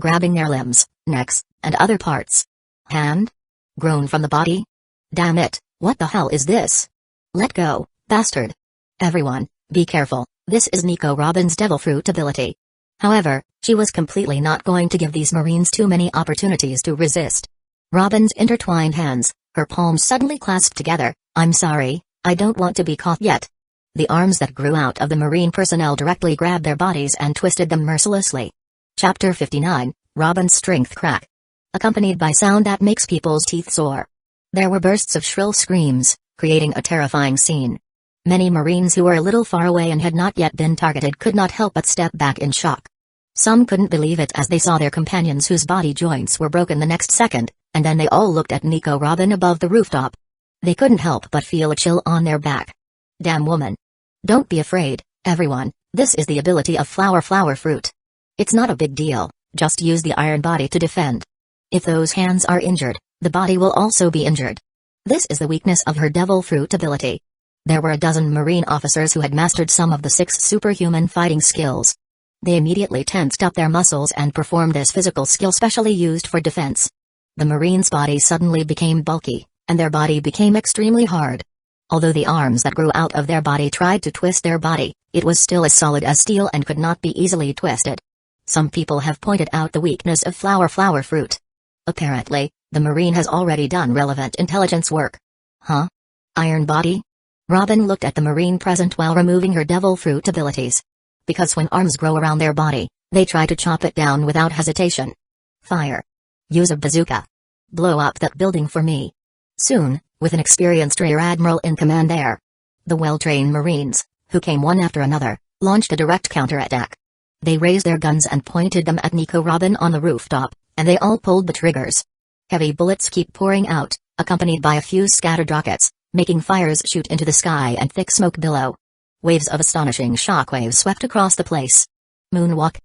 Grabbing their limbs, necks, and other parts. Hand? Grown from the body? Damn it, what the hell is this? Let go, bastard. Everyone, be careful, this is Nico Robin's Devil Fruit ability. However, she was completely not going to give these Marines too many opportunities to resist. Robin's intertwined hands, her palms suddenly clasped together. I'm sorry, I don't want to be caught yet. The arms that grew out of the Marine personnel directly grabbed their bodies and twisted them mercilessly. Chapter 59, Robin's Strength Crack. Accompanied by sound that makes people's teeth sore. There were bursts of shrill screams, creating a terrifying scene. Many Marines who were a little far away and had not yet been targeted could not help but step back in shock. Some couldn't believe it as they saw their companions whose body joints were broken the next second, and then they all looked at Nico Robin above the rooftop. They couldn't help but feel a chill on their back. Damn woman. Don't be afraid, everyone, this is the ability of Flower Fruit. It's not a big deal, just use the iron body to defend. If those hands are injured, the body will also be injured. This is the weakness of her Devil Fruit ability. There were a dozen Marine officers who had mastered some of the 6 superhuman fighting skills. They immediately tensed up their muscles and performed this physical skill specially used for defense. The Marine's body suddenly became bulky, and their body became extremely hard. Although the arms that grew out of their body tried to twist their body, It was still as solid as steel and could not be easily twisted. Some people have pointed out the weakness of flower fruit. Apparently, the Marine has already done relevant intelligence work. Huh? Iron body? Robin looked at the Marine present while removing her devil fruit abilities. Because when arms grow around their body, they try to chop it down without hesitation. Fire. Use a bazooka. Blow up that building for me. Soon, with an experienced rear admiral in command there, the well-trained Marines, who came one after another, launched a direct counterattack. They raised their guns and pointed them at Nico Robin on the rooftop, and they all pulled the triggers. Heavy bullets keep pouring out, accompanied by a few scattered rockets, making fires shoot into the sky and thick smoke billow. Waves of astonishing shockwaves swept across the place. Moonwalk.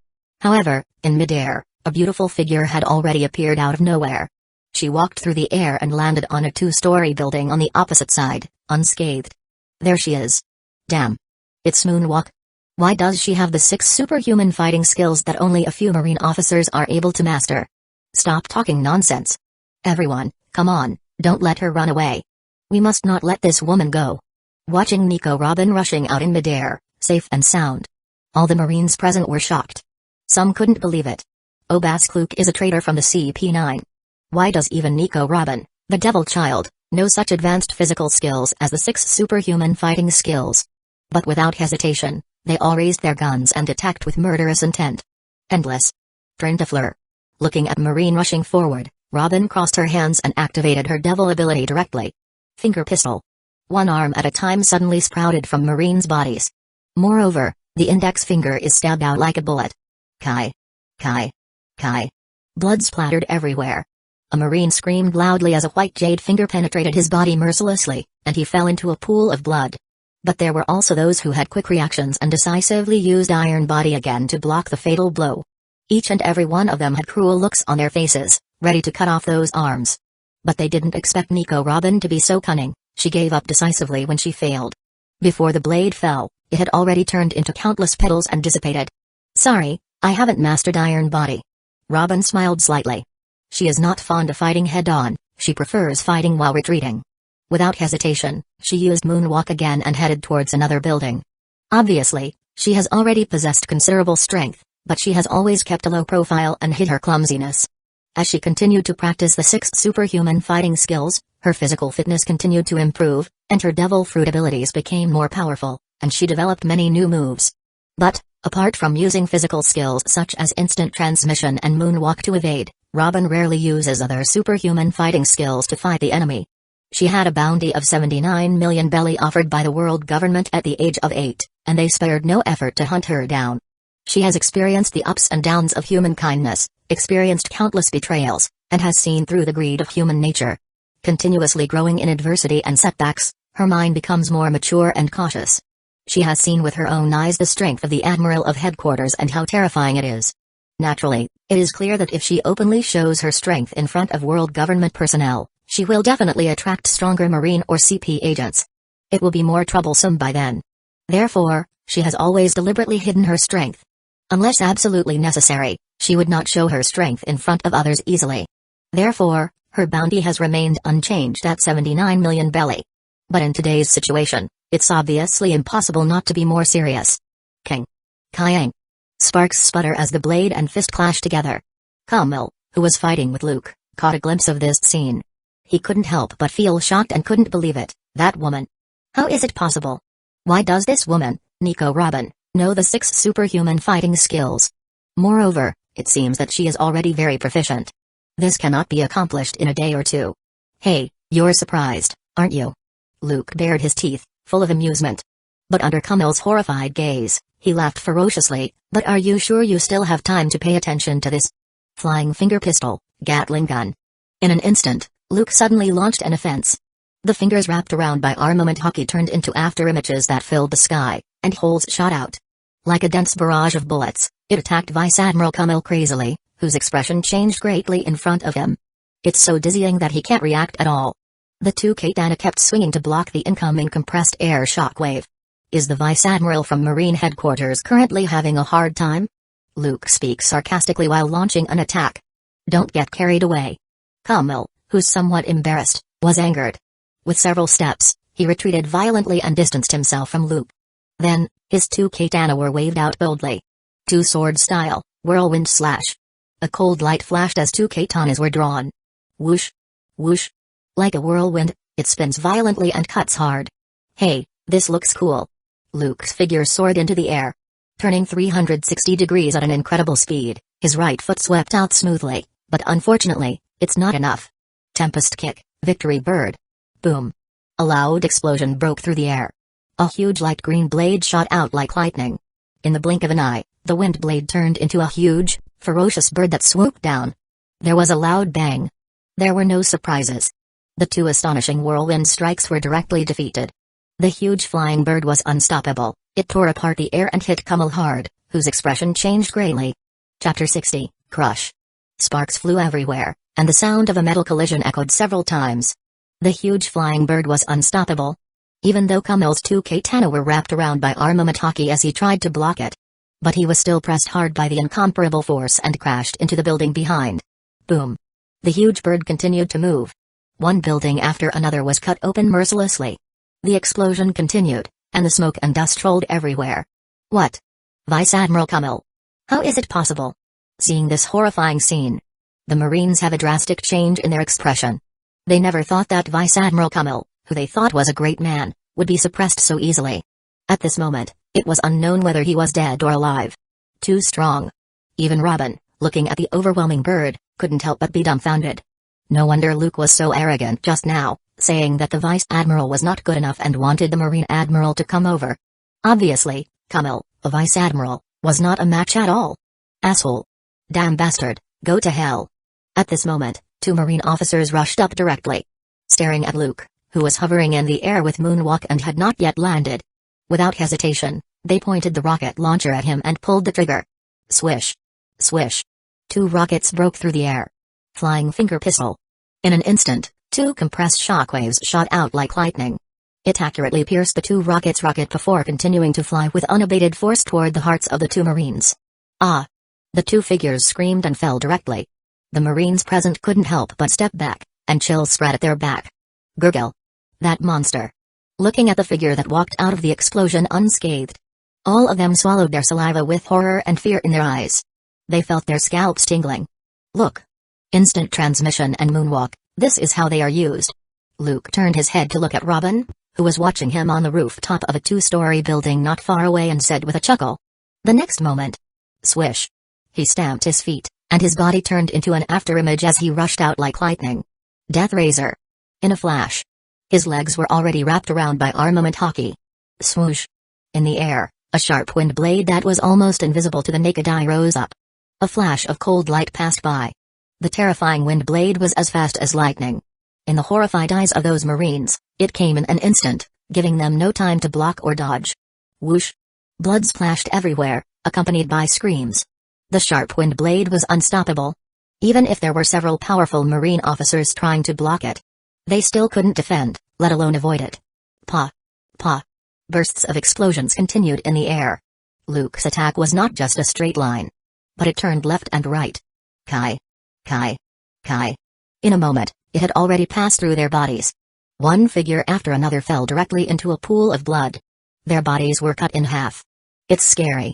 However, in midair, a beautiful figure had already appeared out of nowhere. She walked through the air and landed on a 2-story building on the opposite side, unscathed. There she is. Damn. It's Moonwalk. Why does she have the 6 superhuman fighting skills that only a few Marine officers are able to master? Stop talking nonsense. Everyone, come on, don't let her run away. We must not let this woman go. Watching Nico Robin rushing out in midair, safe and sound. All the Marines present were shocked. Some couldn't believe it. Obaskluk is a traitor from the CP9. Why does even Nico Robin, the devil child, know such advanced physical skills as the 6 superhuman fighting skills? But without hesitation, they all raised their guns and attacked with murderous intent. Endless. Turn to Fleur. Looking at Marine rushing forward, Robin crossed her hands and activated her devil ability directly. Finger pistol. One arm at a time suddenly sprouted from Marine's bodies. Moreover, the index finger is stabbed out like a bullet. Kai. Kai. Kai. Blood splattered everywhere. A Marine screamed loudly as a white jade finger penetrated his body mercilessly, and he fell into a pool of blood. But there were also those who had quick reactions and decisively used Iron Body again to block the fatal blow. Each and every one of them had cruel looks on their faces, ready to cut off those arms. But they didn't expect Nico Robin to be so cunning. She gave up decisively when she failed. Before the blade fell, it had already turned into countless petals and dissipated. Sorry, I haven't mastered Iron Body. Robin smiled slightly. She is not fond of fighting head-on, she prefers fighting while retreating. Without hesitation, she used Moonwalk again and headed towards another building. Obviously, she has already possessed considerable strength, but she has always kept a low profile and hid her clumsiness. As she continued to practice the 6 superhuman fighting skills, her physical fitness continued to improve, and her devil fruit abilities became more powerful, and she developed many new moves. But, apart from using physical skills such as instant transmission and Moonwalk to evade, Robin rarely uses other superhuman fighting skills to fight the enemy. She had a bounty of 79 million belly offered by the world government at the age of 8, and they spared no effort to hunt her down. She has experienced the ups and downs of human kindness, experienced countless betrayals, and has seen through the greed of human nature. Continuously growing in adversity and setbacks, her mind becomes more mature and cautious. She has seen with her own eyes the strength of the Admiral of Headquarters and how terrifying it is. Naturally, it is clear that if she openly shows her strength in front of world government personnel, she will definitely attract stronger Marine or CP agents. It will be more troublesome by then. Therefore, she has always deliberately hidden her strength. Unless absolutely necessary, she would not show her strength in front of others easily. Therefore, her bounty has remained unchanged at 79 million belly. But in today's situation, it's obviously impossible not to be more serious. King. Kyang. Sparks sputter as the blade and fist clash together. Kamil, who was fighting with Luke, caught a glimpse of this scene. He couldn't help but feel shocked and couldn't believe it. That woman. How is it possible? Why does this woman, Nico Robin, know the 6 superhuman fighting skills? Moreover, it seems that she is already very proficient. This cannot be accomplished in a day or two. Hey, you're surprised, aren't you? Luke bared his teeth, full of amusement. But under Kamil's horrified gaze, he laughed ferociously. But are you sure you still have time to pay attention to this? Flying finger pistol, Gatling gun. In an instant, Luke suddenly launched an offense. The fingers wrapped around by armament hockey turned into afterimages that filled the sky, and holes shot out. Like a dense barrage of bullets, it attacked Vice Admiral Kamil crazily, whose expression changed greatly in front of him. It's so dizzying that he can't react at all. The 2 katana kept swinging to block the incoming compressed air shockwave. Is the Vice Admiral from Marine Headquarters currently having a hard time? Luke speaks sarcastically while launching an attack. Don't get carried away. Kamil, who's somewhat embarrassed, was angered. With several steps, he retreated violently and distanced himself from Luke. Then, his two katana were waved out boldly. Two sword style, whirlwind slash. A cold light flashed as two katanas were drawn. Whoosh! Whoosh! Like a whirlwind, it spins violently and cuts hard. Hey, this looks cool. Luke's figure soared into the air. Turning 360 degrees at an incredible speed, his right foot swept out smoothly, but unfortunately, it's not enough. Tempest kick, victory bird. Boom. A loud explosion broke through the air. A huge light green blade shot out like lightning. In the blink of an eye, the wind blade turned into a huge, ferocious bird that swooped down. There was a loud bang. There were no surprises. The two astonishing whirlwind strikes were directly defeated. The huge flying bird was unstoppable. It tore apart the air and hit Kummel hard, whose expression changed greatly. Chapter 60, Crush. Sparks flew everywhere, and the sound of a metal collision echoed several times. The huge flying bird was unstoppable. Even though Kummel's two katana were wrapped around by Armamataki as he tried to block it. But he was still pressed hard by the incomparable force and crashed into the building behind. Boom. The huge bird continued to move. One building after another was cut open mercilessly. The explosion continued, and the smoke and dust rolled everywhere. What? Vice Admiral Kummel. How is it possible? Seeing this horrifying scene, the Marines have a drastic change in their expression. They never thought that Vice Admiral Kummel, who they thought was a great man, would be suppressed so easily. At this moment, it was unknown whether he was dead or alive. Too strong. Even Robin, looking at the overwhelming bird, couldn't help but be dumbfounded. No wonder Luke was so arrogant just now, saying that the Vice Admiral was not good enough and wanted the Marine Admiral to come over. Obviously, Kummel, the Vice Admiral, was not a match at all. Asshole. Damn bastard, go to hell. At this moment, two Marine officers rushed up directly. Staring at Luke, who was hovering in the air with moonwalk and had not yet landed. Without hesitation, they pointed the rocket launcher at him and pulled the trigger. Swish. Swish. Two rockets broke through the air. Flying finger pistol. In an instant, two compressed shockwaves shot out like lightning. It accurately pierced the two rockets' rocket before continuing to fly with unabated force toward the hearts of the two Marines. Ah! The two figures screamed and fell directly. The Marines present couldn't help but step back, and chills spread at their back. Gurgle. That monster. Looking at the figure that walked out of the explosion unscathed. All of them swallowed their saliva with horror and fear in their eyes. They felt their scalps tingling. Look. Instant transmission and moonwalk, this is how they are used. Luke turned his head to look at Robin, who was watching him on the rooftop of a two-story building not far away and said with a chuckle. The next moment. Swish. He stamped his feet, and his body turned into an afterimage as he rushed out like lightning. Death Razor. In a flash. His legs were already wrapped around by Armamataki. Swoosh. In the air, a sharp wind blade that was almost invisible to the naked eye rose up. A flash of cold light passed by. The terrifying wind blade was as fast as lightning. In the horrified eyes of those Marines, it came in an instant, giving them no time to block or dodge. Whoosh. Blood splashed everywhere, accompanied by screams. The sharp wind blade was unstoppable. Even if there were several powerful Marine officers trying to block it, they still couldn't defend, let alone avoid it. Pa. Pa. Bursts of explosions continued in the air. Luke's attack was not just a straight line, but it turned left and right. Kai. Kai. Kai. In a moment, it had already passed through their bodies. One figure after another fell directly into a pool of blood. Their bodies were cut in half. It's scary.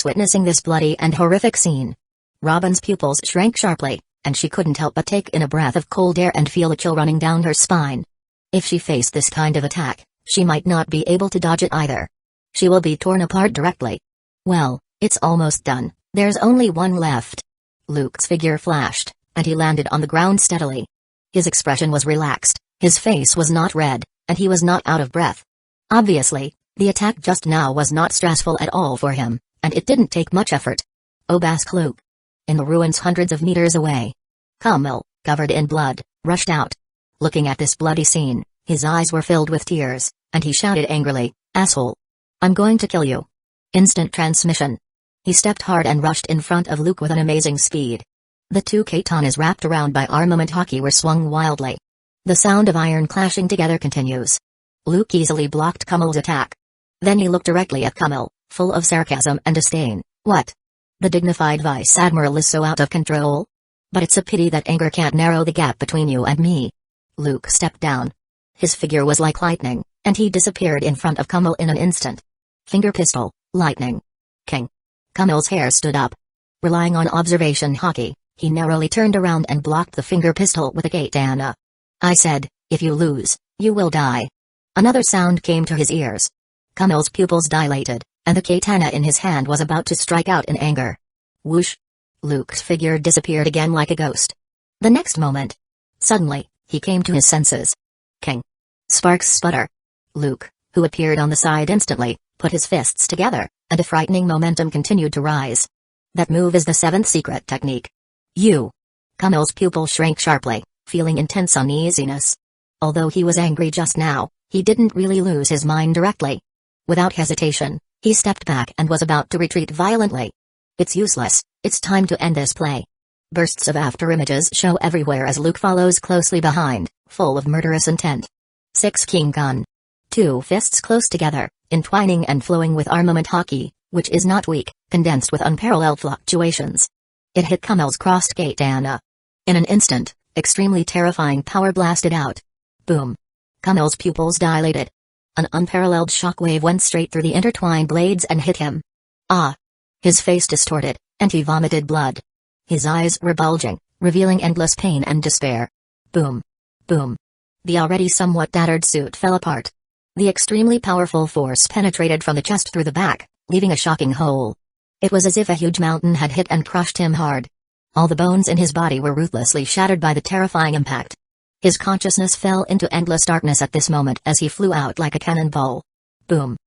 Witnessing this bloody and horrific scene. Robin's pupils shrank sharply, and she couldn't help but take in a breath of cold air and feel a chill running down her spine. If she faced this kind of attack, she might not be able to dodge it either. She will be torn apart directly. Well, it's almost done, there's only one left. Luke's figure flashed, and he landed on the ground steadily. His expression was relaxed, his face was not red, and he was not out of breath. Obviously, the attack just now was not stressful at all for him, and it didn't take much effort. Obask Luke. In the ruins hundreds of meters away. Kummel, covered in blood, rushed out. Looking at this bloody scene, his eyes were filled with tears, and he shouted angrily, "Asshole! I'm going to kill you." Instant transmission. He stepped hard and rushed in front of Luke with an amazing speed. The two katanas wrapped around by Armamataki were swung wildly. The sound of iron clashing together continues. Luke easily blocked Kummel's attack. Then he looked directly at Kummel, full of sarcasm and disdain. What? The dignified Vice Admiral is so out of control? But it's a pity that anger can't narrow the gap between you and me. Luke stepped down. His figure was like lightning, and he disappeared in front of Kummel in an instant. Finger pistol, lightning. King. Kumail's hair stood up. Relying on observation haki, he narrowly turned around and blocked the finger pistol with a katana. I said, if you lose, you will die. Another sound came to his ears. Kumail's pupils dilated, and the katana in his hand was about to strike out in anger. Whoosh! Luke's figure disappeared again like a ghost. The next moment, suddenly, he came to his senses. King. Sparks sputter. Luke, who appeared on the side instantly, put his fists together, and a frightening momentum continued to rise. That move is the seventh secret technique. You. Kumail's pupil shrank sharply, feeling intense uneasiness. Although he was angry just now, he didn't really lose his mind directly. Without hesitation, he stepped back and was about to retreat violently. It's useless, it's time to end this play. Bursts of afterimages show everywhere as Luke follows closely behind, full of murderous intent. 6 King Gun. 2 fists close together, entwining and flowing with armament haki, which is not weak, condensed with unparalleled fluctuations. It hit Kumail's crossed katana. In an instant, extremely terrifying power blasted out. Boom. Kumail's pupils dilated. An unparalleled shockwave went straight through the intertwined blades and hit him. Ah! His face distorted, and he vomited blood. His eyes were bulging, revealing endless pain and despair. Boom. Boom. The already somewhat tattered suit fell apart. The extremely powerful force penetrated from the chest through the back, leaving a shocking hole. It was as if a huge mountain had hit and crushed him hard. All the bones in his body were ruthlessly shattered by the terrifying impact. His consciousness fell into endless darkness at this moment as he flew out like a cannonball. Boom.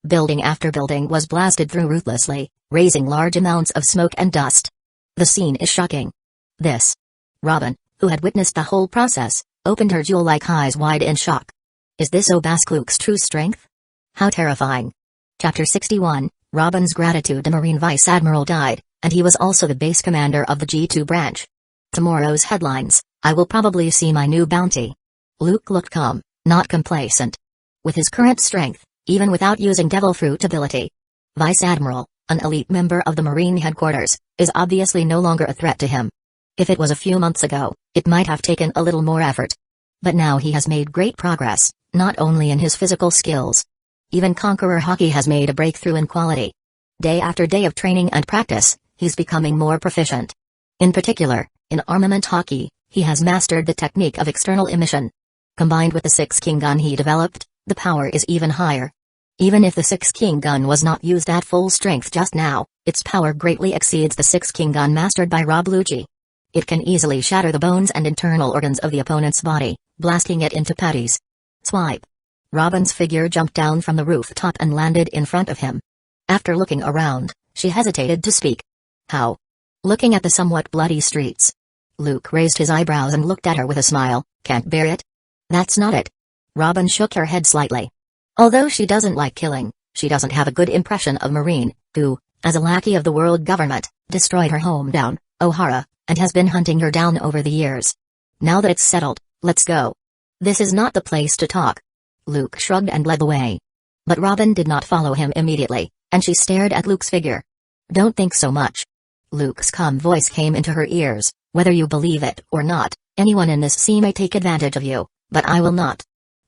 Building after building was blasted through ruthlessly, raising large amounts of smoke and dust. The scene is shocking. This. Robin, who had witnessed the whole process, opened her jewel-like eyes wide in shock. Is this Luke's true strength? How terrifying. Chapter 61, Robin's gratitude to Marine Vice Admiral died, and he was also the base commander of the G2 branch. Tomorrow's headlines, I will probably see my new bounty. Luke looked calm, not complacent. With his current strength, even without using Devil Fruit ability, Vice Admiral, an elite member of the Marine headquarters, is obviously no longer a threat to him. If it was a few months ago, it might have taken a little more effort. But now he has made great progress, not only in his physical skills. Even Conqueror Haki has made a breakthrough in quality. Day after day of training and practice, he's becoming more proficient. In particular, in armament Haki, he has mastered the technique of external emission. Combined with the 6 King Gun he developed, the power is even higher. Even if the 6 King Gun was not used at full strength just now, its power greatly exceeds the 6 King Gun mastered by Rob Lucci. It can easily shatter the bones and internal organs of the opponent's body, blasting it into patties. Swipe. Robin's figure jumped down from the rooftop and landed in front of him. After looking around, she hesitated to speak. How? Looking at the somewhat bloody streets. Luke raised his eyebrows and looked at her with a smile. Can't bear it? That's not it. Robin shook her head slightly. Although she doesn't like killing, she doesn't have a good impression of Marine, who, as a lackey of the world government, destroyed her hometown, Ohara, and has been hunting her down over the years. Now that it's settled, let's go. This is not the place to talk. Luke shrugged and led the way. But Robin did not follow him immediately, and she stared at Luke's figure. Don't think so much. Luke's calm voice came into her ears. Whether you believe it or not, anyone in this sea may take advantage of you, but I will not.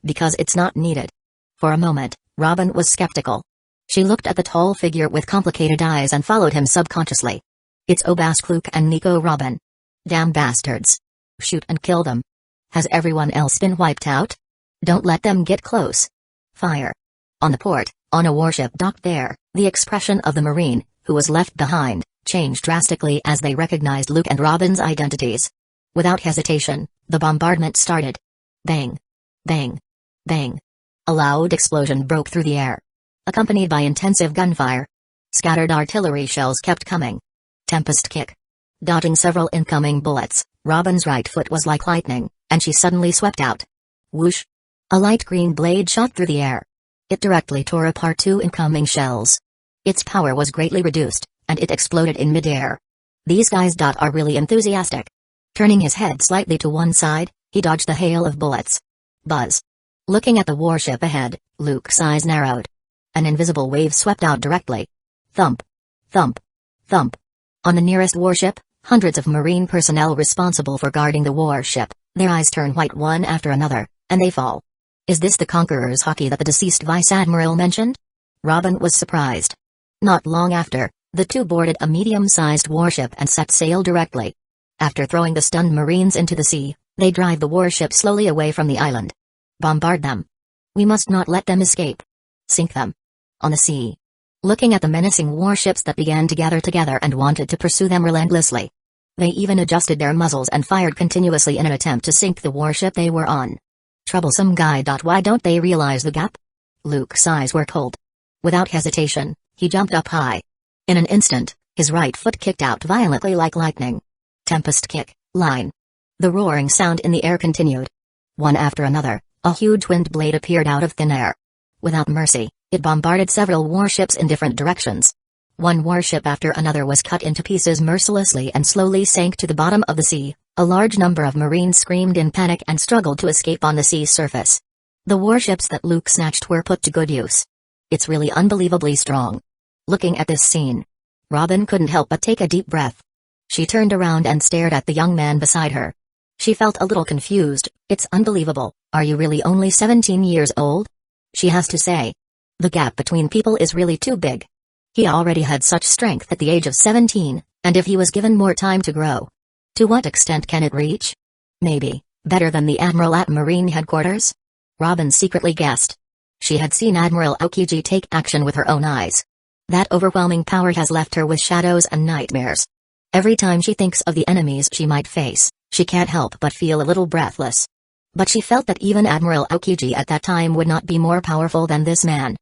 Because it's not needed. For a moment, Robin was skeptical. She looked at the tall figure with complicated eyes and followed him subconsciously. It's Luke and Nico Robin. Damn bastards. Shoot and kill them. Has everyone else been wiped out? Don't let them get close. Fire. On the port, on a warship docked there, the expression of the Marine, who was left behind, changed drastically as they recognized Luke and Robin's identities. Without hesitation, the bombardment started. Bang. Bang. Bang. A loud explosion broke through the air. Accompanied by intensive gunfire. Scattered artillery shells kept coming. Tempest kick. Dodging several incoming bullets, Robin's right foot was like lightning, and she suddenly swept out. Whoosh. A light green blade shot through the air. It directly tore apart 2 incoming shells. Its power was greatly reduced, and it exploded in midair. These guys are really enthusiastic. Turning his head slightly to one side, he dodged the hail of bullets. Buzz. Looking at the warship ahead, Luke's eyes narrowed. An invisible wave swept out directly. Thump. Thump. Thump. On the nearest warship, hundreds of Marine personnel responsible for guarding the warship, their eyes turn white one after another, and they fall. Is this the Conqueror's Haki that the deceased Vice Admiral mentioned? Robin was surprised. Not long after, the two boarded a medium-sized warship and set sail directly. After throwing the stunned Marines into the sea, they drive the warship slowly away from the island. Bombard them. We must not let them escape. Sink them. On the sea. Looking at the menacing warships that began to gather together and wanted to pursue them relentlessly. They even adjusted their muzzles and fired continuously in an attempt to sink the warship they were on. Troublesome guy. Why don't they realize the gap? Luke's eyes were cold. Without hesitation, he jumped up high. In an instant, his right foot kicked out violently like lightning. Tempest kick, line. The roaring sound in the air continued. One after another, a huge wind blade appeared out of thin air. Without mercy, it bombarded several warships in different directions. One warship after another was cut into pieces mercilessly and slowly sank to the bottom of the sea. A large number of Marines screamed in panic and struggled to escape on the sea's surface. The warships that Luke snatched were put to good use. It's really unbelievably strong. Looking at this scene, Robin couldn't help but take a deep breath. She turned around and stared at the young man beside her. She felt a little confused. It's unbelievable. Are you really only 17 years old? She has to say. The gap between people is really too big. He already had such strength at the age of 17, and if he was given more time to grow. To what extent can it reach? Maybe, better than the Admiral at Marine Headquarters? Robin secretly guessed. She had seen Admiral Aokiji take action with her own eyes. That overwhelming power has left her with shadows and nightmares. Every time she thinks of the enemies she might face, she can't help but feel a little breathless. But she felt that even Admiral Aokiji at that time would not be more powerful than this man.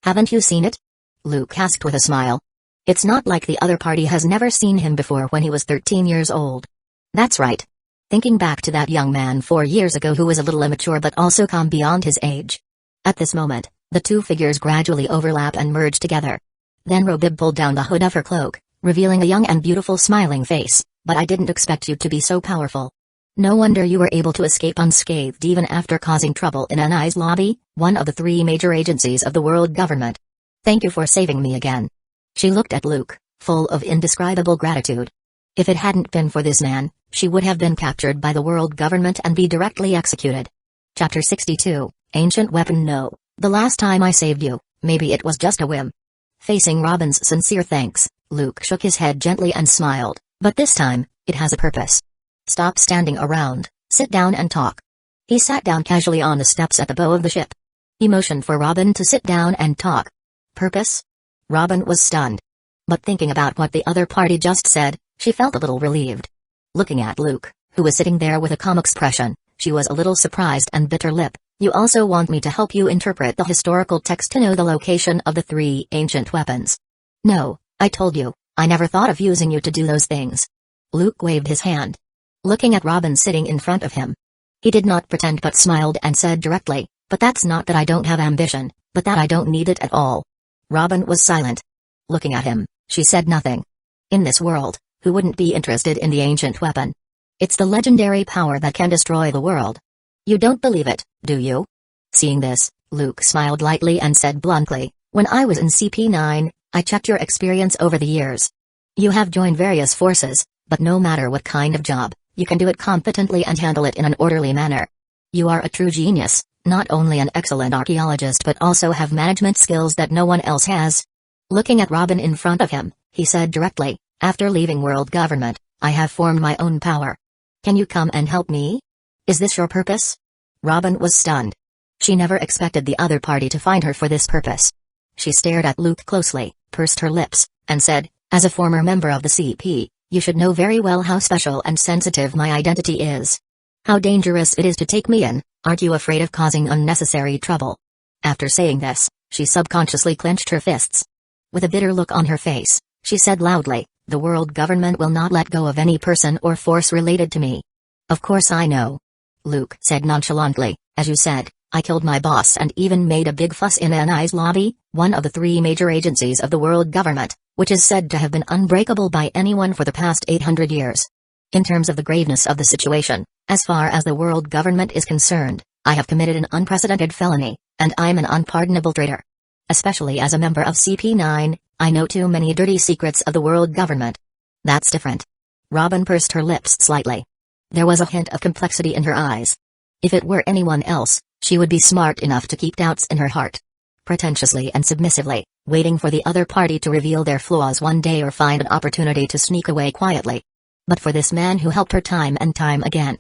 Haven't you seen it? Luke asked with a smile. It's not like the other party has never seen him before when he was 13 years old. That's right. Thinking back to that young man 4 years ago who was a little immature but also calm beyond his age. At this moment, the two figures gradually overlap and merge together. Then Robib pulled down the hood of her cloak, revealing a young and beautiful smiling face. But I didn't expect you to be so powerful. No wonder you were able to escape unscathed even after causing trouble in Anai's lobby, one of the 3 major agencies of the world government. Thank you for saving me again. She looked at Luke, full of indescribable gratitude. If it hadn't been for this man, she would have been captured by the world government and be directly executed. Chapter 62, Ancient Weapon. No, the last time I saved you, maybe it was just a whim. Facing Robin's sincere thanks, Luke shook his head gently and smiled, but this time, it has a purpose. Stop standing around, sit down and talk. He sat down casually on the steps at the bow of the ship. He motioned for Robin to sit down and talk. Purpose? Robin was stunned. But thinking about what the other party just said, she felt a little relieved. Looking at Luke, who was sitting there with a calm expression, she was a little surprised and bit her lip. You also want me to help you interpret the historical text to know the location of the 3 ancient weapons? No, I told you, I never thought of using you to do those things. Luke waved his hand. Looking at Robin sitting in front of him. He did not pretend but smiled and said directly, but that's not that I don't have ambition, but that I don't need it at all. Robin was silent. Looking at him, she said nothing. In this world, who wouldn't be interested in the ancient weapon? It's the legendary power that can destroy the world. You don't believe it, do you? Seeing this, Luke smiled lightly and said bluntly, when I was in CP9, I checked your experience over the years. You have joined various forces, but no matter what kind of job, you can do it competently and handle it in an orderly manner. You are a true genius, not only an excellent archaeologist but also have management skills that no one else has. Looking at Robin in front of him, he said directly, after leaving world government, I have formed my own power. Can you come and help me? Is this your purpose? Robin was stunned. She never expected the other party to find her for this purpose. She stared at Luke closely, pursed her lips, and said, as a former member of the CP, you should know very well how special and sensitive my identity is. How dangerous it is to take me in. Aren't you afraid of causing unnecessary trouble? After saying this, she subconsciously clenched her fists. With a bitter look on her face, she said loudly, the world government will not let go of any person or force related to me. Of course I know. Luke said nonchalantly, as you said, I killed my boss and even made a big fuss in Anai's lobby, one of the 3 major agencies of the world government, which is said to have been unbreakable by anyone for the past 800 years. In terms of the graveness of the situation, as far as the world government is concerned, I have committed an unprecedented felony, and I'm an unpardonable traitor. Especially as a member of CP9, I know too many dirty secrets of the world government. That's different. Robin pursed her lips slightly. There was a hint of complexity in her eyes. If it were anyone else, she would be smart enough to keep doubts in her heart. Pretentiously and submissively, waiting for the other party to reveal their flaws one day or find an opportunity to sneak away quietly. But for this man who helped her time and time again.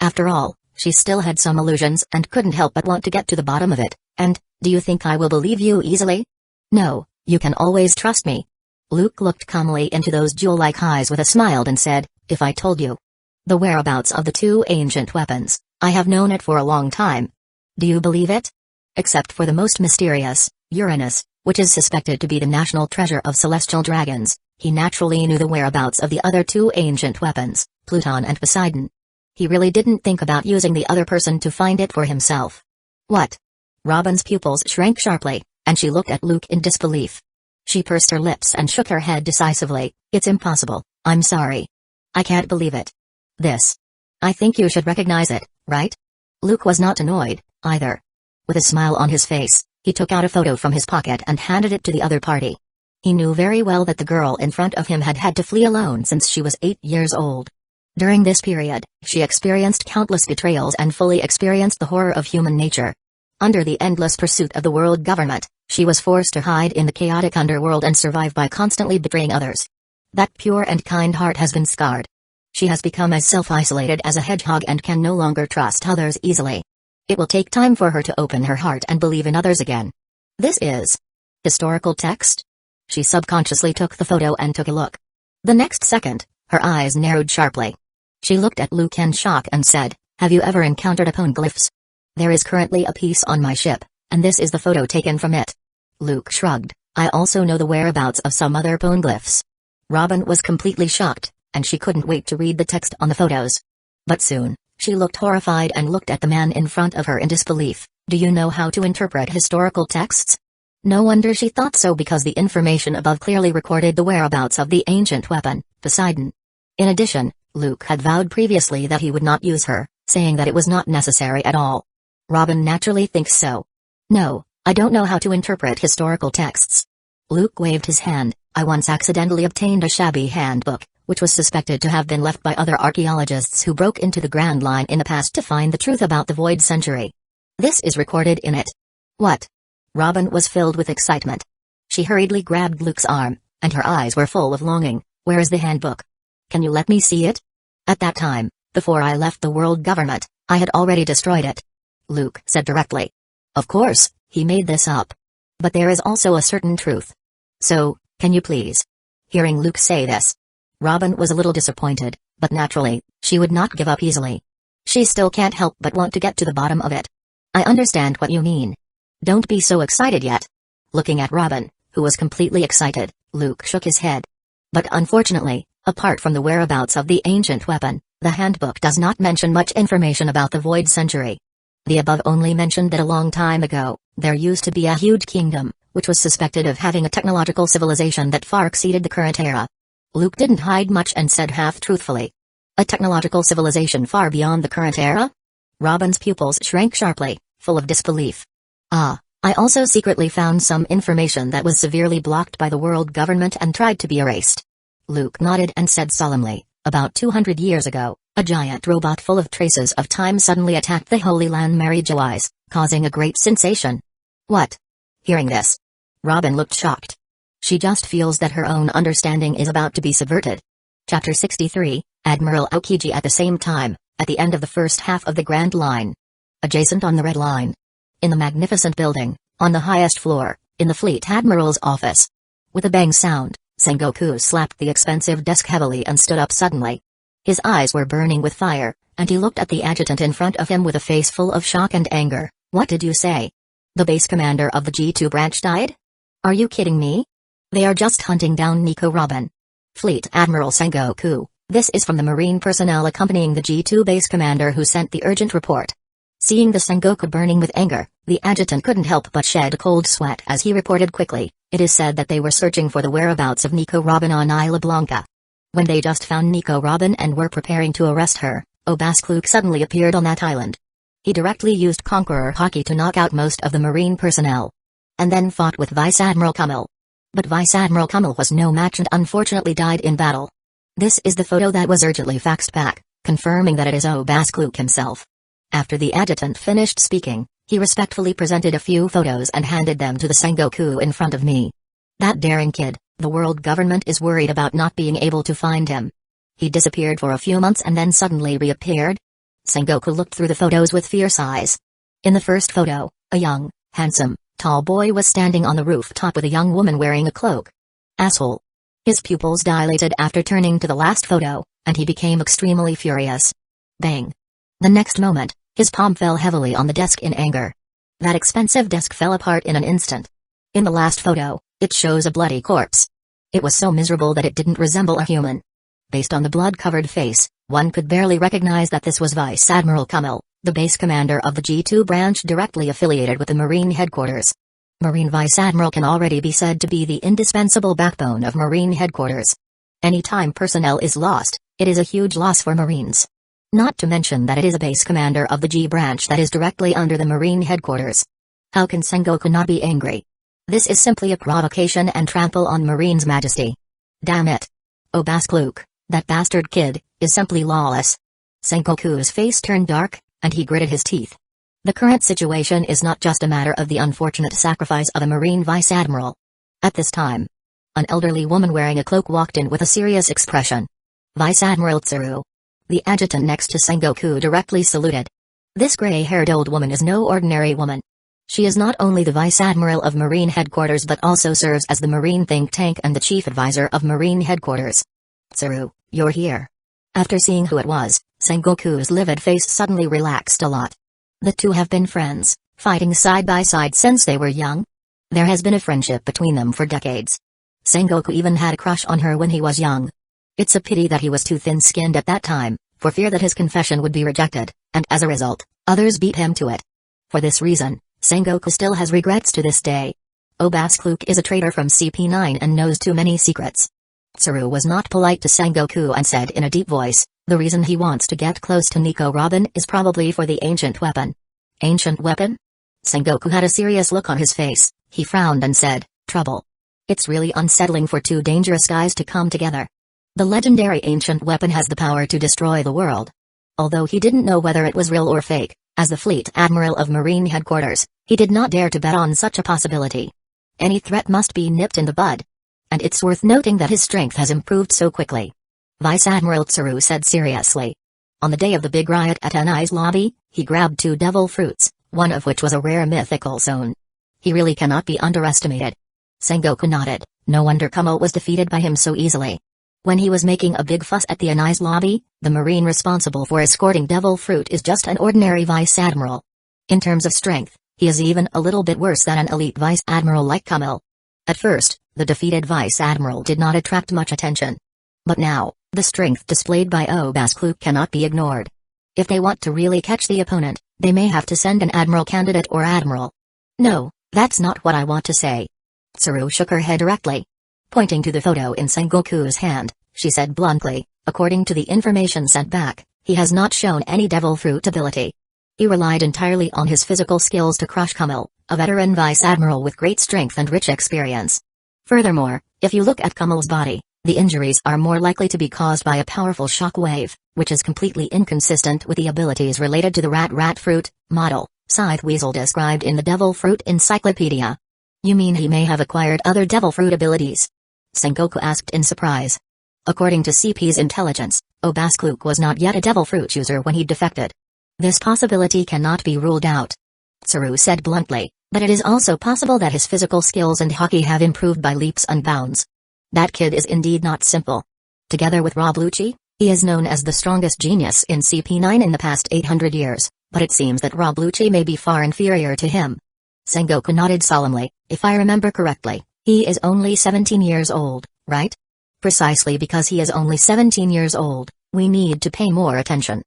After all, she still had some illusions and couldn't help but want to get to the bottom of it, and, do you think I will believe you easily? No, you can always trust me. Luke looked calmly into those jewel-like eyes with a smile and said, if I told you the whereabouts of the two ancient weapons, I have known it for a long time. Do you believe it? Except for the most mysterious, Uranus, which is suspected to be the national treasure of celestial dragons, he naturally knew the whereabouts of the other two ancient weapons, Pluton and Poseidon. He really didn't think about using the other person to find it for himself. What? Robin's pupils shrank sharply, and she looked at Luke in disbelief. She pursed her lips and shook her head decisively. It's impossible, I'm sorry. I can't believe it. This. I think you should recognize it, right? Luke was not annoyed, either. With a smile on his face, he took out a photo from his pocket and handed it to the other party. He knew very well that the girl in front of him had had to flee alone since she was 8 years old. During this period, she experienced countless betrayals and fully experienced the horror of human nature. Under the endless pursuit of the world government, she was forced to hide in the chaotic underworld and survive by constantly betraying others. That pure and kind heart has been scarred. She has become as self-isolated as a hedgehog and can no longer trust others easily. It will take time for her to open her heart and believe in others again. This is historical text? She subconsciously took the photo and took a look. The next second, her eyes narrowed sharply. She looked at Luke in shock and said, have you ever encountered poneglyphs? There is currently a piece on my ship, and this is the photo taken from it. Luke shrugged. I also know the whereabouts of some other poneglyphs. Robin was completely shocked, and she couldn't wait to read the text on the photos. But soon, she looked horrified and looked at the man in front of her in disbelief. Do you know how to interpret historical texts? No wonder she thought so, because the information above clearly recorded the whereabouts of the ancient weapon, Poseidon. In addition, Luke had vowed previously that he would not use her, saying that it was not necessary at all. Robin naturally thinks so. No, I don't know how to interpret historical texts. Luke waved his hand. I once accidentally obtained a shabby handbook, which was suspected to have been left by other archaeologists who broke into the Grand Line in the past to find the truth about the Void Century. This is recorded in it. What? Robin was filled with excitement. She hurriedly grabbed Luke's arm, and her eyes were full of longing. Where is the handbook? Can you let me see it? At that time, before I left the world government, I had already destroyed it. Luke said directly. Of course, he made this up. But there is also a certain truth. So, can you please? Hearing Luke say this, Robin was a little disappointed, but naturally, she would not give up easily. She still can't help but want to get to the bottom of it. I understand what you mean. Don't be so excited yet. Looking at Robin, who was completely excited, Luke shook his head. But unfortunately, apart from the whereabouts of the ancient weapon, the handbook does not mention much information about the Void Century. The above only mentioned that a long time ago, there used to be a huge kingdom, which was suspected of having a technological civilization that far exceeded the current era. Luke didn't hide much and said half-truthfully. A technological civilization far beyond the current era? Robin's pupils shrank sharply, full of disbelief. I also secretly found some information that was severely blocked by the world government and tried to be erased. Luke nodded and said solemnly, about 200 years ago, a giant robot full of traces of time suddenly attacked the Holy Land Mangekyō, causing a great sensation. What? Hearing this, Robin looked shocked. She just feels that her own understanding is about to be subverted. Chapter 63, Admiral Aokiji. At the same time, at the end of the first half of the Grand Line. Adjacent on the Red Line. In the magnificent building, on the highest floor, in the Fleet Admiral's office. With a bang sound, Sengoku slapped the expensive desk heavily and stood up suddenly. His eyes were burning with fire, and he looked at the adjutant in front of him with a face full of shock and anger. What did you say? The base commander of the G2 branch died? Are you kidding me? They are just hunting down Nico Robin. Fleet Admiral Sengoku, this is from the Marine personnel accompanying the G2 base commander who sent the urgent report. Seeing the Sengoku burning with anger, the adjutant couldn't help but shed a cold sweat as he reported quickly. It is said that they were searching for the whereabouts of Nico Robin on Isla Blanca. When they just found Nico Robin and were preparing to arrest her, Obaskluk suddenly appeared on that island. He directly used Conqueror Haki to knock out most of the Marine personnel. And then fought with Vice Admiral Kummel. But Vice Admiral Kummel was no match and unfortunately died in battle. This is the photo that was urgently faxed back, confirming that it is Obaskluk himself. After the adjutant finished speaking, he respectfully presented a few photos and handed them to the Sengoku in front of me. That daring kid, the world government is worried about not being able to find him. He disappeared for a few months and then suddenly reappeared. Sengoku looked through the photos with fierce eyes. In the first photo, a young, handsome, tall boy was standing on the rooftop with a young woman wearing a cloak. Asshole. His pupils dilated after turning to the last photo, and he became extremely furious. Bang. The next moment, his palm fell heavily on the desk in anger. That expensive desk fell apart in an instant. In the last photo, it shows a bloody corpse. It was so miserable that it didn't resemble a human. Based on the blood-covered face, one could barely recognize that this was Vice Admiral Kummel, the base commander of the G2 branch directly affiliated with the Marine headquarters. Marine Vice Admiral can already be said to be the indispensable backbone of Marine headquarters. Any time personnel is lost, it is a huge loss for Marines. Not to mention that it is a base commander of the G branch that is directly under the Marine headquarters. How can Sengoku not be angry? This is simply a provocation and trample on Marine's majesty. Damn it. Oh Baskluk, that bastard kid, is simply lawless. Sengoku's face turned dark, and he gritted his teeth. The current situation is not just a matter of the unfortunate sacrifice of a Marine Vice Admiral. At this time, an elderly woman wearing a cloak walked in with a serious expression. Vice Admiral Tsuru. The adjutant next to Sengoku directly saluted. This gray-haired old woman is no ordinary woman. She is not only the Vice Admiral of Marine headquarters but also serves as the Marine think tank and the chief advisor of Marine headquarters. Tsuru, you're here. After seeing who it was, Sengoku's livid face suddenly relaxed a lot. The two have been friends, fighting side by side since they were young. There has been a friendship between them for decades. Sengoku even had a crush on her when he was young. It's a pity that he was too thin-skinned at that time, for fear that his confession would be rejected, and as a result, others beat him to it. For this reason, Sengoku still has regrets to this day. Obaskluk is a traitor from CP9 and knows too many secrets. Tsuru was not polite to Sengoku and said in a deep voice, the reason he wants to get close to Nico Robin is probably for the ancient weapon. Ancient weapon? Sengoku had a serious look on his face. He frowned and said, trouble. It's really unsettling for two dangerous guys to come together. The legendary ancient weapon has the power to destroy the world. Although he didn't know whether it was real or fake, as the Fleet Admiral of Marine headquarters, he did not dare to bet on such a possibility. Any threat must be nipped in the bud. And it's worth noting that his strength has improved so quickly. Vice Admiral Tsuru said seriously. On the day of the big riot at Anai's lobby, he grabbed 2 devil fruits, one of which was a rare mythical zone. He really cannot be underestimated. Sengoku nodded. No wonder Kummel was defeated by him so easily. When he was making a big fuss at the Anai's lobby, the Marine responsible for escorting devil fruit is just an ordinary Vice Admiral. In terms of strength, he is even a little bit worse than an elite Vice Admiral like Kummel. At first, the defeated Vice Admiral did not attract much attention. But now, the strength displayed by Obaskluk cannot be ignored. If they want to really catch the opponent, they may have to send an Admiral candidate or Admiral. No, that's not what I want to say. Tsuru shook her head directly. Pointing to the photo in Sengoku's hand, she said bluntly, according to the information sent back, he has not shown any devil fruit ability. He relied entirely on his physical skills to crush Kummel, a veteran Vice Admiral with great strength and rich experience. Furthermore, if you look at Kummel's body, the injuries are more likely to be caused by a powerful shock wave, which is completely inconsistent with the abilities related to the rat fruit model, Scythe Weasel described in the Devil Fruit Encyclopedia. You mean he may have acquired other devil fruit abilities? Sengoku asked in surprise. According to CP's intelligence, Obaskluk was not yet a devil fruit user when he defected. This possibility cannot be ruled out. Tsuru said bluntly, but it is also possible that his physical skills and hockey have improved by leaps and bounds. That kid is indeed not simple. Together with Roblucci, he is known as the strongest genius in CP9 in the past 800 years, but it seems that Roblucci may be far inferior to him. Sengoku nodded solemnly. If I remember correctly, he is only 17 years old, right? Precisely because he is only 17 years old, we need to pay more attention.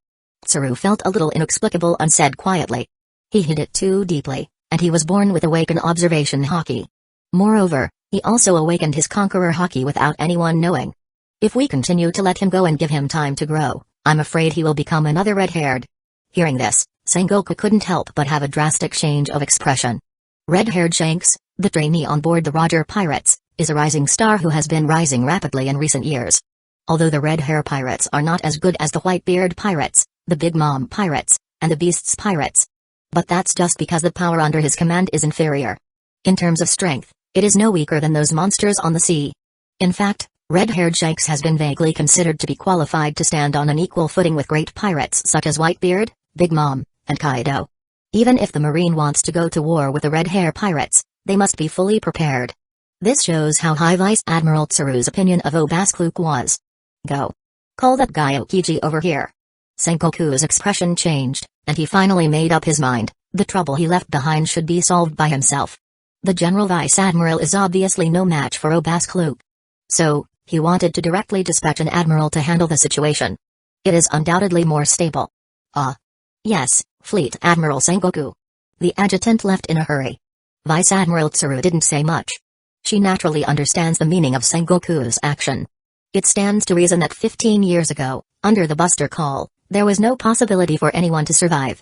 Tsuru felt a little inexplicable and said quietly. He hid it too deeply, and he was born with awakened observation hockey. Moreover, he also awakened his conqueror hockey without anyone knowing. If we continue to let him go and give him time to grow, I'm afraid he will become another red-haired. Hearing this, Sengoku couldn't help but have a drastic change of expression. Red-haired Shanks, the trainee on board the Roger Pirates, is a rising star who has been rising rapidly in recent years. Although the red-hair pirates are not as good as the white-beard pirates, the Big Mom pirates, and the Beasts pirates. But that's just because the power under his command is inferior. In terms of strength, It is no weaker than those monsters on the sea. In fact, red-haired Shanks has been vaguely considered to be qualified to stand on an equal footing with great pirates such as Whitebeard, Big Mom, and Kaido. Even if the Marine wants to go to war with the red-hair pirates, they must be fully prepared. This shows how high Vice Admiral Tsuru's opinion of Obaskluk was. Go. Call that guy Okiji over here. Sengoku's expression changed, and he finally made up his mind. The trouble he left behind should be solved by himself. The General Vice Admiral is obviously no match for Obaskluk. So, he wanted to directly dispatch an admiral to handle the situation. It is undoubtedly more stable. Yes, Fleet Admiral Sengoku. The adjutant left in a hurry. Vice Admiral Tsuru didn't say much. She naturally understands the meaning of Sengoku's action. It stands to reason that 15 years ago, under the Buster Call, there was no possibility for anyone to survive.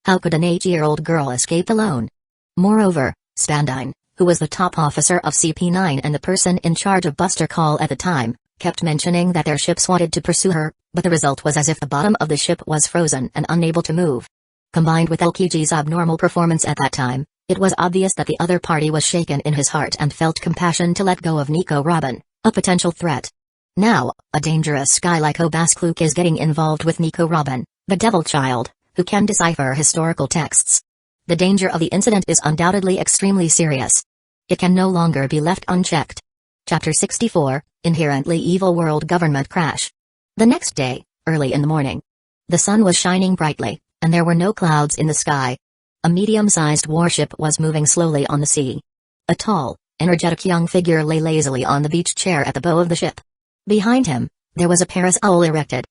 How could an 8-year-old girl escape alone? Moreover, Spandine, who was the top officer of CP9 and the person in charge of Buster Call at the time, kept mentioning that their ships wanted to pursue her, but the result was as if the bottom of the ship was frozen and unable to move. Combined with Okiji's abnormal performance at that time, it was obvious that the other party was shaken in his heart and felt compassion to let go of Nico Robin, a potential threat. Now, a dangerous guy like Obaskluk is getting involved with Nico Robin, the devil child, who can decipher historical texts. The danger of the incident is undoubtedly extremely serious. It can no longer be left unchecked. Chapter 64, Inherently Evil World Government Crash. The next day, early in the morning. The sun was shining brightly, and there were no clouds in the sky. A medium-sized warship was moving slowly on the sea. A tall, energetic young figure lay lazily on the beach chair at the bow of the ship. Behind him, there was a Paris owl erected.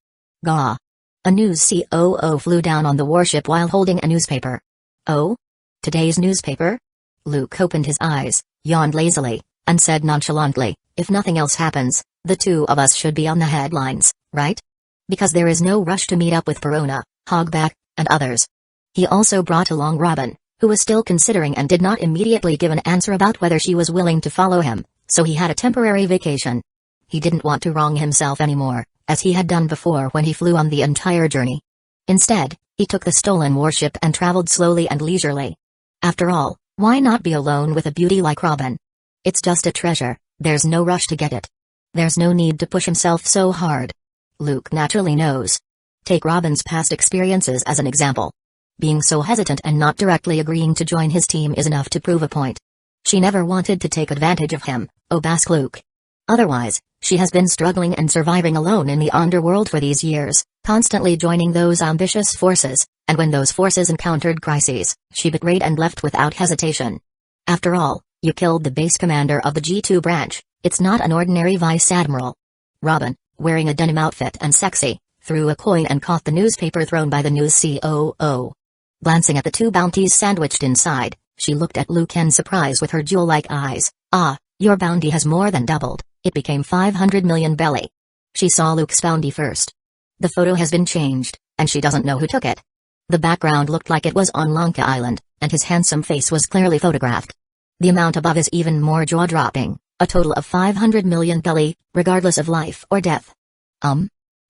Gah! A news COO flew down on the warship while holding a newspaper. Oh? Today's newspaper? Luke opened his eyes, yawned lazily, and said nonchalantly, if nothing else happens, the two of us should be on the headlines, right? Because there is no rush to meet up with Perona, Hogback, and others. He also brought along Robin, who was still considering and did not immediately give an answer about whether she was willing to follow him, so he had a temporary vacation. He didn't want to wrong himself anymore, as he had done before when he flew on the entire journey. Instead, he took the stolen warship and traveled slowly and leisurely. After all, why not be alone with a beauty like Robin? It's just a treasure, there's no rush to get it. There's no need to push himself so hard. Luke naturally knows. Take Robin's past experiences as an example. Being so hesitant and not directly agreeing to join his team is enough to prove a point. She never wanted to take advantage of him, Obaskluk. Otherwise, she has been struggling and surviving alone in the underworld for these years, constantly joining those ambitious forces, and when those forces encountered crises, she betrayed and left without hesitation. After all, you killed the base commander of the G2 branch, it's not an ordinary vice admiral. Robin, wearing a denim outfit and sexy, threw a coin and caught the newspaper thrown by the news COO. Glancing at the two bounties sandwiched inside, she looked at Luke in surprise with her jewel-like eyes. Ah, your bounty has more than doubled. It became 500 million belly. She saw Luke's bounty first. The photo has been changed, and she doesn't know who took it. The background looked like it was on Lanka Island, and his handsome face was clearly photographed. The amount above is even more jaw-dropping, a total of 500 million belly, regardless of life or death.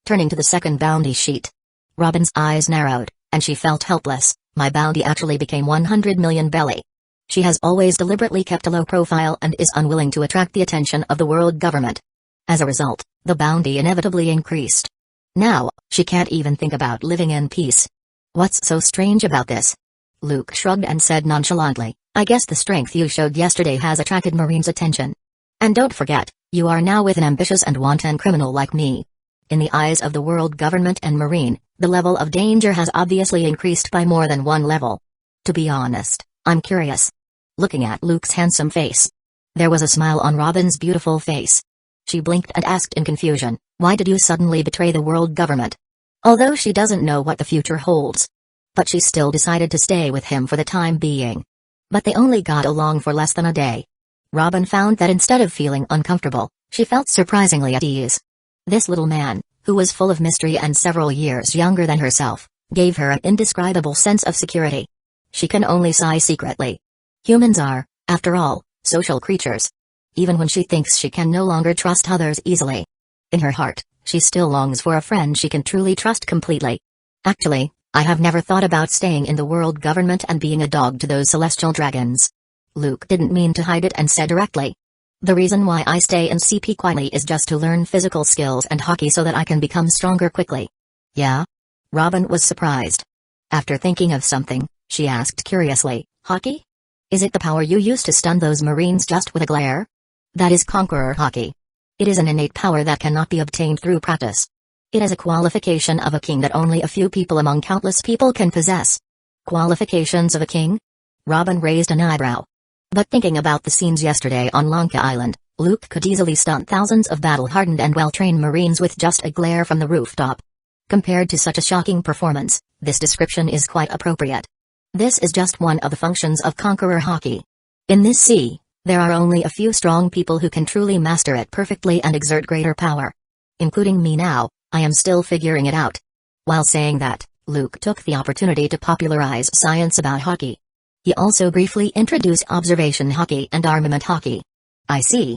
Turning to the second bounty sheet. Robin's eyes narrowed, and she felt helpless. My bounty actually became 100 million belly. She has always deliberately kept a low profile and is unwilling to attract the attention of the world government. As a result, the bounty inevitably increased. Now, she can't even think about living in peace. What's so strange about this? Luke shrugged and said nonchalantly, I guess the strength you showed yesterday has attracted Marine's attention. And don't forget, you are now with an ambitious and wanton criminal like me. In the eyes of the world government and Marine, the level of danger has obviously increased by more than one level. To be honest, I'm curious. Looking at Luke's handsome face. There was a smile on Robin's beautiful face. She blinked and asked in confusion, why did you suddenly betray the world government? Although she doesn't know what the future holds. But she still decided to stay with him for the time being. But they only got along for less than a day. Robin found that instead of feeling uncomfortable, she felt surprisingly at ease. This little man, who was full of mystery and several years younger than herself, gave her an indescribable sense of security. She can only sigh secretly. Humans are, after all, social creatures. Even when she thinks she can no longer trust others easily. In her heart, she still longs for a friend she can truly trust completely. Actually, I have never thought about staying in the world government and being a dog to those celestial dragons. Luke didn't mean to hide it and said directly. The reason why I stay in CP quietly is just to learn physical skills and hockey so that I can become stronger quickly. Yeah? Robin was surprised. After thinking of something, she asked curiously, hockey? Is it the power you use to stun those Marines just with a glare? That is Conqueror hockey. It is an innate power that cannot be obtained through practice. It is a qualification of a king that only a few people among countless people can possess. Qualifications of a king? Robin raised an eyebrow. But thinking about the scenes yesterday on Lanka Island, Luke could easily stun thousands of battle-hardened and well-trained Marines with just a glare from the rooftop. Compared to such a shocking performance, this description is quite appropriate. This is just one of the functions of Conqueror hockey. In this sea, there are only a few strong people who can truly master it perfectly and exert greater power. Including me now, I am still figuring it out. While saying that, Luke took the opportunity to popularize science about hockey. He also briefly introduced observation hockey and armament hockey. I see.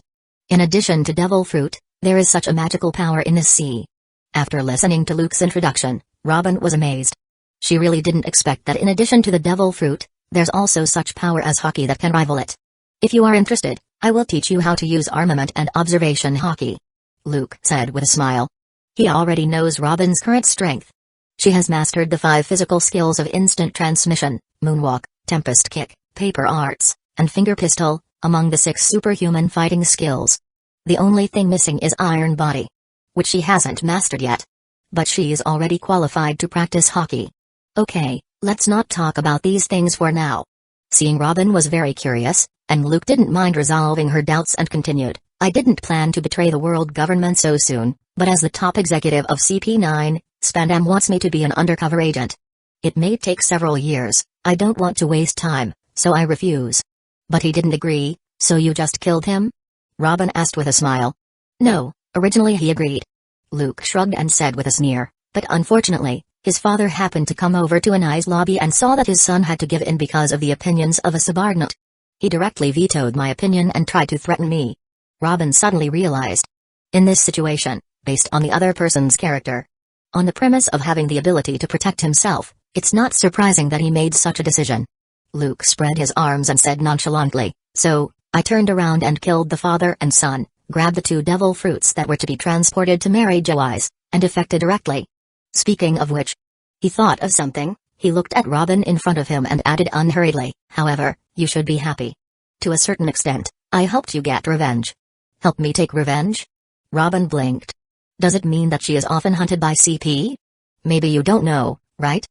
In addition to devil fruit, there is such a magical power in this sea. After listening to Luke's introduction, Robin was amazed. She really didn't expect that in addition to the devil fruit, there's also such power as hockey that can rival it. If you are interested, I will teach you how to use armament and observation hockey, Luke said with a smile. He already knows Robin's current strength. She has mastered the 5 physical skills of instant transmission, moonwalk, tempest kick, paper arts, and finger pistol, among the 6 superhuman fighting skills. The only thing missing is iron body, which she hasn't mastered yet. But she is already qualified to practice hockey. Okay, let's not talk about these things for now. Seeing Robin was very curious, and Luke didn't mind resolving her doubts and continued, I didn't plan to betray the world government so soon, but as the top executive of CP9, Spandam wants me to be an undercover agent. It may take several years, I don't want to waste time, so I refuse. But he didn't agree, so you just killed him? Robin asked with a smile. No, originally he agreed. Luke shrugged and said with a sneer, but unfortunately, his father happened to come over to Anai's lobby and saw that his son had to give in because of the opinions of a subordinate. He directly vetoed my opinion and tried to threaten me. Robin suddenly realized. In this situation, based on the other person's character, on the premise of having the ability to protect himself, it's not surprising that he made such a decision. Luke spread his arms and said nonchalantly, so, I turned around and killed the father and son, grabbed the 2 devil fruits that were to be transported to Mangekyō, and defected directly. Speaking of which, he thought of something, he looked at Robin in front of him and added unhurriedly, however, you should be happy. To a certain extent, I helped you get revenge. Help me take revenge? Robin blinked. Does it mean that she is often hunted by CP? Maybe you don't know, right?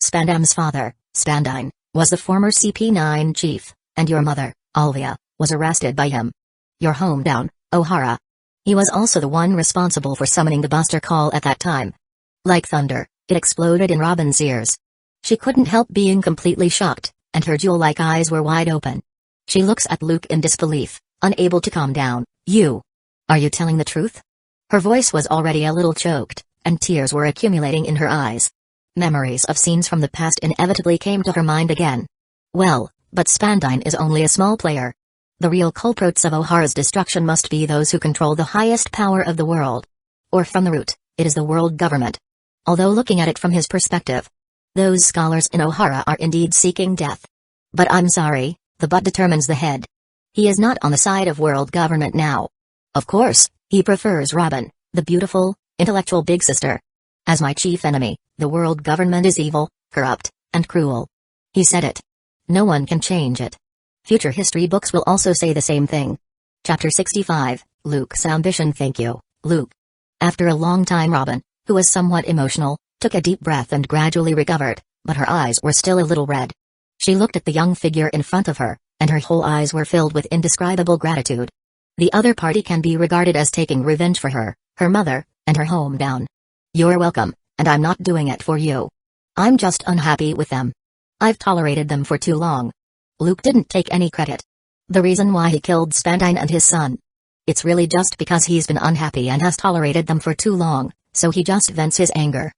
Spandam's father, Spandine, was the former CP9 chief, and your mother, Alvia, was arrested by him. Your hometown, Ohara. He was also the one responsible for summoning the buster call at that time. Like thunder, it exploded in Robin's ears. She couldn't help being completely shocked, and her jewel-like eyes were wide open. She looks at Luke in disbelief, unable to calm down. You. Are you telling the truth? Her voice was already a little choked, and tears were accumulating in her eyes. Memories of scenes from the past inevitably came to her mind again. Well, but Spandine is only a small player. The real culprits of Ohara's destruction must be those who control the highest power of the world. Or from the root, it is the world government. Although looking at it from his perspective, those scholars in Ohara are indeed seeking death. But I'm sorry, the butt determines the head. He is not on the side of world government now. Of course, he prefers Robin, the beautiful, intellectual big sister. As my chief enemy, the world government is evil, corrupt, and cruel. He said it. No one can change it. Future history books will also say the same thing. Chapter 65, Luke's Ambition. Thank you, Luke. After a long time Robin, who was somewhat emotional, took a deep breath and gradually recovered, but her eyes were still a little red. She looked at the young figure in front of her, and her whole eyes were filled with indescribable gratitude. The other party can be regarded as taking revenge for her mother, and her hometown. You're welcome, and I'm not doing it for you. I'm just unhappy with them. I've tolerated them for too long. Luke didn't take any credit. The reason why he killed Spandine and his son. It's really just because he's been unhappy and has tolerated them for too long, so he just vents his anger.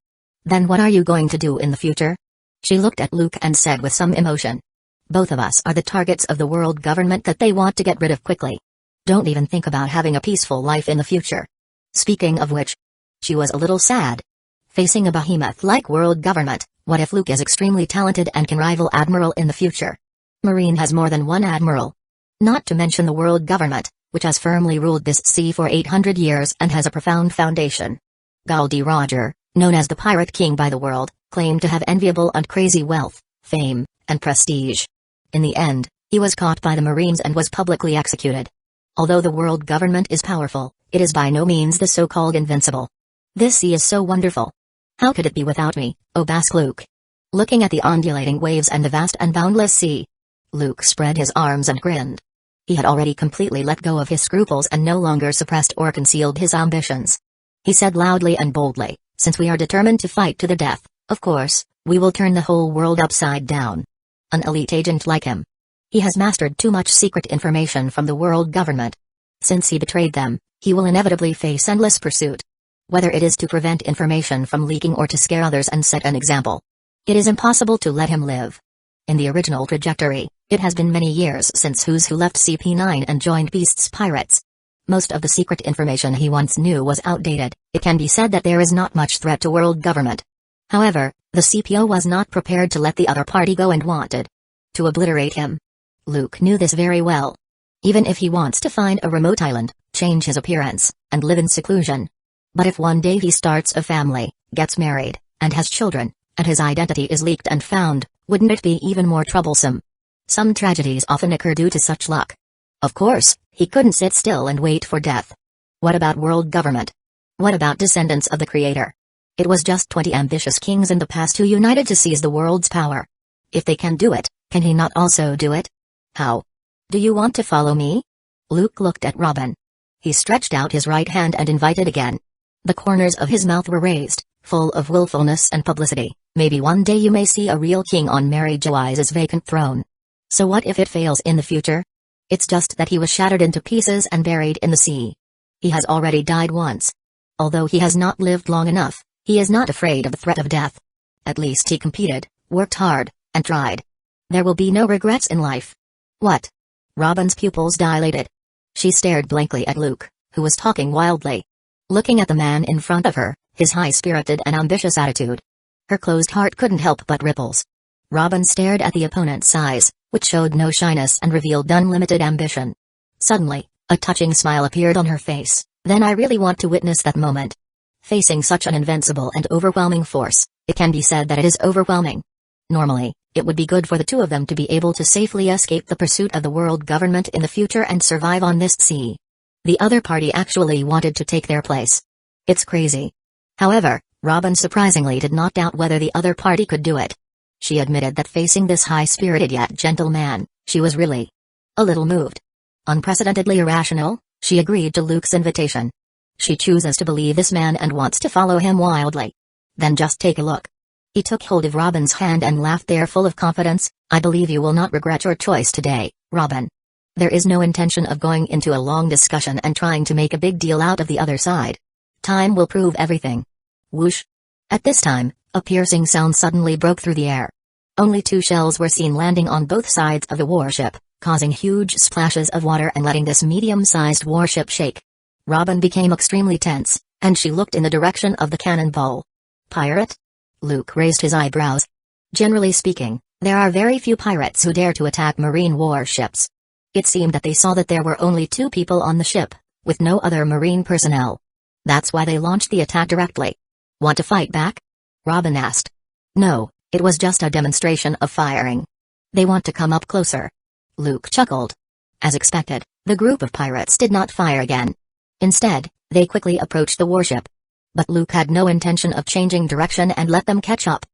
Then what are you going to do in the future? She looked at Luke and said with some emotion. Both of us are the targets of the world government that they want to get rid of quickly. Don't even think about having a peaceful life in the future. Speaking of which, she was a little sad. Facing a behemoth-like world government, what if Luke is extremely talented and can rival Admiral in the future? Marine has more than one Admiral, Not to mention the world government, which has firmly ruled this sea for 800 years and has a profound foundation. Goldie Roger, known as the Pirate King by the world, claimed to have enviable and crazy wealth, fame, and prestige. In the end, he was caught by the Marines and was publicly executed. Although the world government is powerful, it is by no means the so-called Invincible. This sea is so wonderful. How could it be without me, oh bask Luke? Looking at the undulating waves and the vast and boundless sea, Luke spread his arms and grinned. He had already completely let go of his scruples and no longer suppressed or concealed his ambitions. He said loudly and boldly, "Since we are determined to fight to the death, of course, we will turn the whole world upside down." An elite agent like him. He has mastered too much secret information from the world government. Since he betrayed them, he will inevitably face endless pursuit. Whether it is to prevent information from leaking or to scare others and set an example, it is impossible to let him live. In the original trajectory, it has been many years since Who's Who left CP9 and joined Beast's Pirates. Most of the secret information he once knew was outdated. It can be said that there is not much threat to world government. However, the CPO was not prepared to let the other party go and wanted to obliterate him. Luke knew this very well. Even if he wants to find a remote island, change his appearance, and live in seclusion. But if one day he starts a family, gets married, and has children, and his identity is leaked and found, wouldn't it be even more troublesome? Some tragedies often occur due to such luck. Of course, he couldn't sit still and wait for death. What about world government? What about descendants of the Creator? It was just 20 ambitious kings in the past who united to seize the world's power. If they can do it, can he not also do it? How? Do you want to follow me? Luke looked at Robin. He stretched out his right hand and invited again. The corners of his mouth were raised, full of willfulness and publicity. Maybe one day you may see a real king on Mary Jo I's vacant throne. So what if it fails in the future? It's just that he was shattered into pieces and buried in the sea. He has already died once. Although he has not lived long enough, he is not afraid of the threat of death. At least he competed, worked hard, and tried. There will be no regrets in life. What? Robin's pupils dilated. She stared blankly at Luke, who was talking wildly. Looking at the man in front of her, his high-spirited and ambitious attitude. Her closed heart couldn't help but ripples. Robin stared at the opponent's eyes, which showed no shyness and revealed unlimited ambition. Suddenly, a touching smile appeared on her face. Then I really want to witness that moment. Facing such an invincible and overwhelming force, it can be said that it is overwhelming. Normally, it would be good for the two of them to be able to safely escape the pursuit of the world government in the future and survive on this sea. The other party actually wanted to take their place. It's crazy. However, Robin surprisingly did not doubt whether the other party could do it. She admitted that facing this high-spirited yet gentle man, she was really a little moved. Unprecedentedly irrational, she agreed to Luke's invitation. She chooses to believe this man and wants to follow him wildly. Then just take a look. He took hold of Robin's hand and laughed there full of confidence. I believe you will not regret your choice today, Robin. There is no intention of going into a long discussion and trying to make a big deal out of the other side. Time will prove everything. Whoosh. At this time, a piercing sound suddenly broke through the air. Only 2 shells were seen landing on both sides of the warship, causing huge splashes of water and letting this medium-sized warship shake. Robin became extremely tense, and she looked in the direction of the cannonball. Pirate? Luke raised his eyebrows. Generally speaking, there are very few pirates who dare to attack marine warships. It seemed that they saw that there were only 2 people on the ship, with no other marine personnel. That's why they launched the attack directly. Want to fight back? Robin asked. No, it was just a demonstration of firing. They want to come up closer. Luke chuckled. As expected, the group of pirates did not fire again. Instead, they quickly approached the warship. But Luke had no intention of changing direction and let them catch up.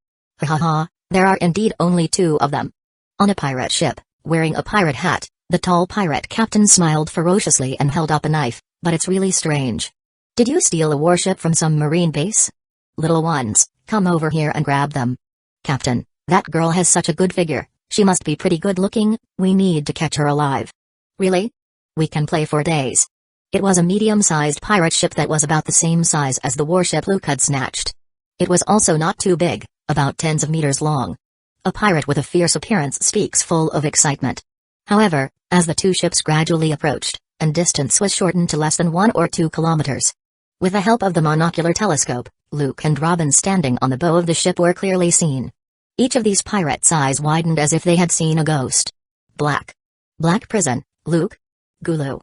Ha ha ha, there are indeed only 2 of them. On a pirate ship, wearing a pirate hat, the tall pirate captain smiled ferociously and held up a knife, but it's really strange. Did you steal a warship from some marine base? Little ones, come over here and grab them. Captain, that girl has such a good figure, she must be pretty good looking, we need to catch her alive. Really? We can play for days. It was a medium-sized pirate ship that was about the same size as the warship Luke had snatched. It was also not too big, about tens of meters long. A pirate with a fierce appearance speaks full of excitement. However, as the 2 ships gradually approached, and distance was shortened to less than 1 or 2 kilometers. With the help of the monocular telescope, Luke and Robin standing on the bow of the ship were clearly seen. Each of these pirates' eyes widened as if they had seen a ghost. Black. Black prison, Luke? Gulu.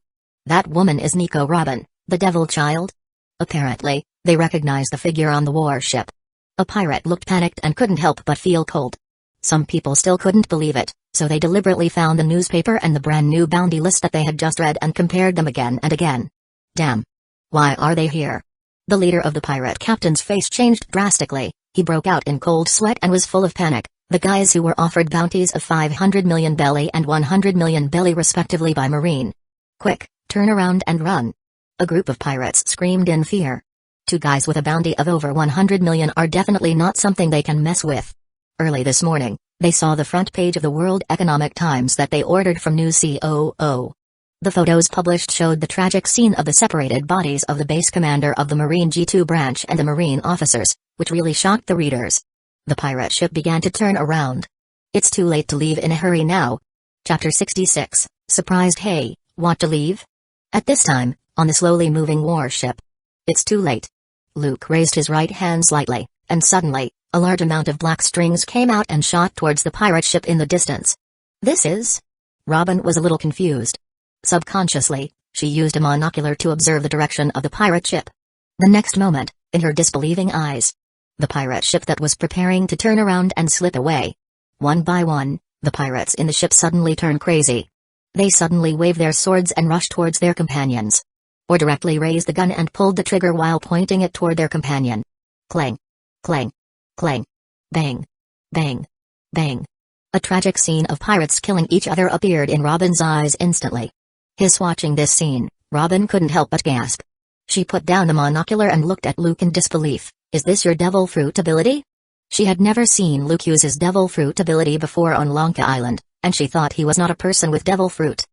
That woman is Nico Robin, the devil child? Apparently, they recognized the figure on the warship. A pirate looked panicked and couldn't help but feel cold. Some people still couldn't believe it, so they deliberately found the newspaper and the brand new bounty list that they had just read and compared them again and again. Damn. Why are they here? The leader of the pirate captain's face changed drastically. He broke out in cold sweat and was full of panic. The guys who were offered bounties of 500 million belly and 100 million belly respectively by Marine. Quick, turn around and run. A group of pirates screamed in fear. Two guys with a bounty of over 100 million are definitely not something they can mess with. Early this morning, they saw the front page of the World Economic Times that they ordered from News COO. The photos published showed the tragic scene of the separated bodies of the base commander of the Marine G2 branch and the Marine officers, which really shocked the readers. The pirate ship began to turn around. It's too late to leave in a hurry now. Chapter 66, Surprised. Hey, want to leave? At this time, on the slowly moving warship. It's too late. Luke raised his right hand slightly, and suddenly, a large amount of black strings came out and shot towards the pirate ship in the distance. This is? Robin was a little confused. Subconsciously, she used a monocular to observe the direction of the pirate ship. The next moment, in her disbelieving eyes, the pirate ship that was preparing to turn around and slip away. One by one, the pirates in the ship suddenly turned crazy. They suddenly waved their swords and rushed towards their companions. Or directly raised the gun and pulled the trigger while pointing it toward their companion. Clang. Clang. Clang. Bang. Bang. Bang. A tragic scene of pirates killing each other appeared in Robin's eyes instantly. Watching this scene, Robin couldn't help but gasp. She put down the monocular and looked at Luke in disbelief. Is this your devil fruit ability? She had never seen Luke use his devil fruit ability before on Lanka Island, and she thought he was not a person with devil fruit.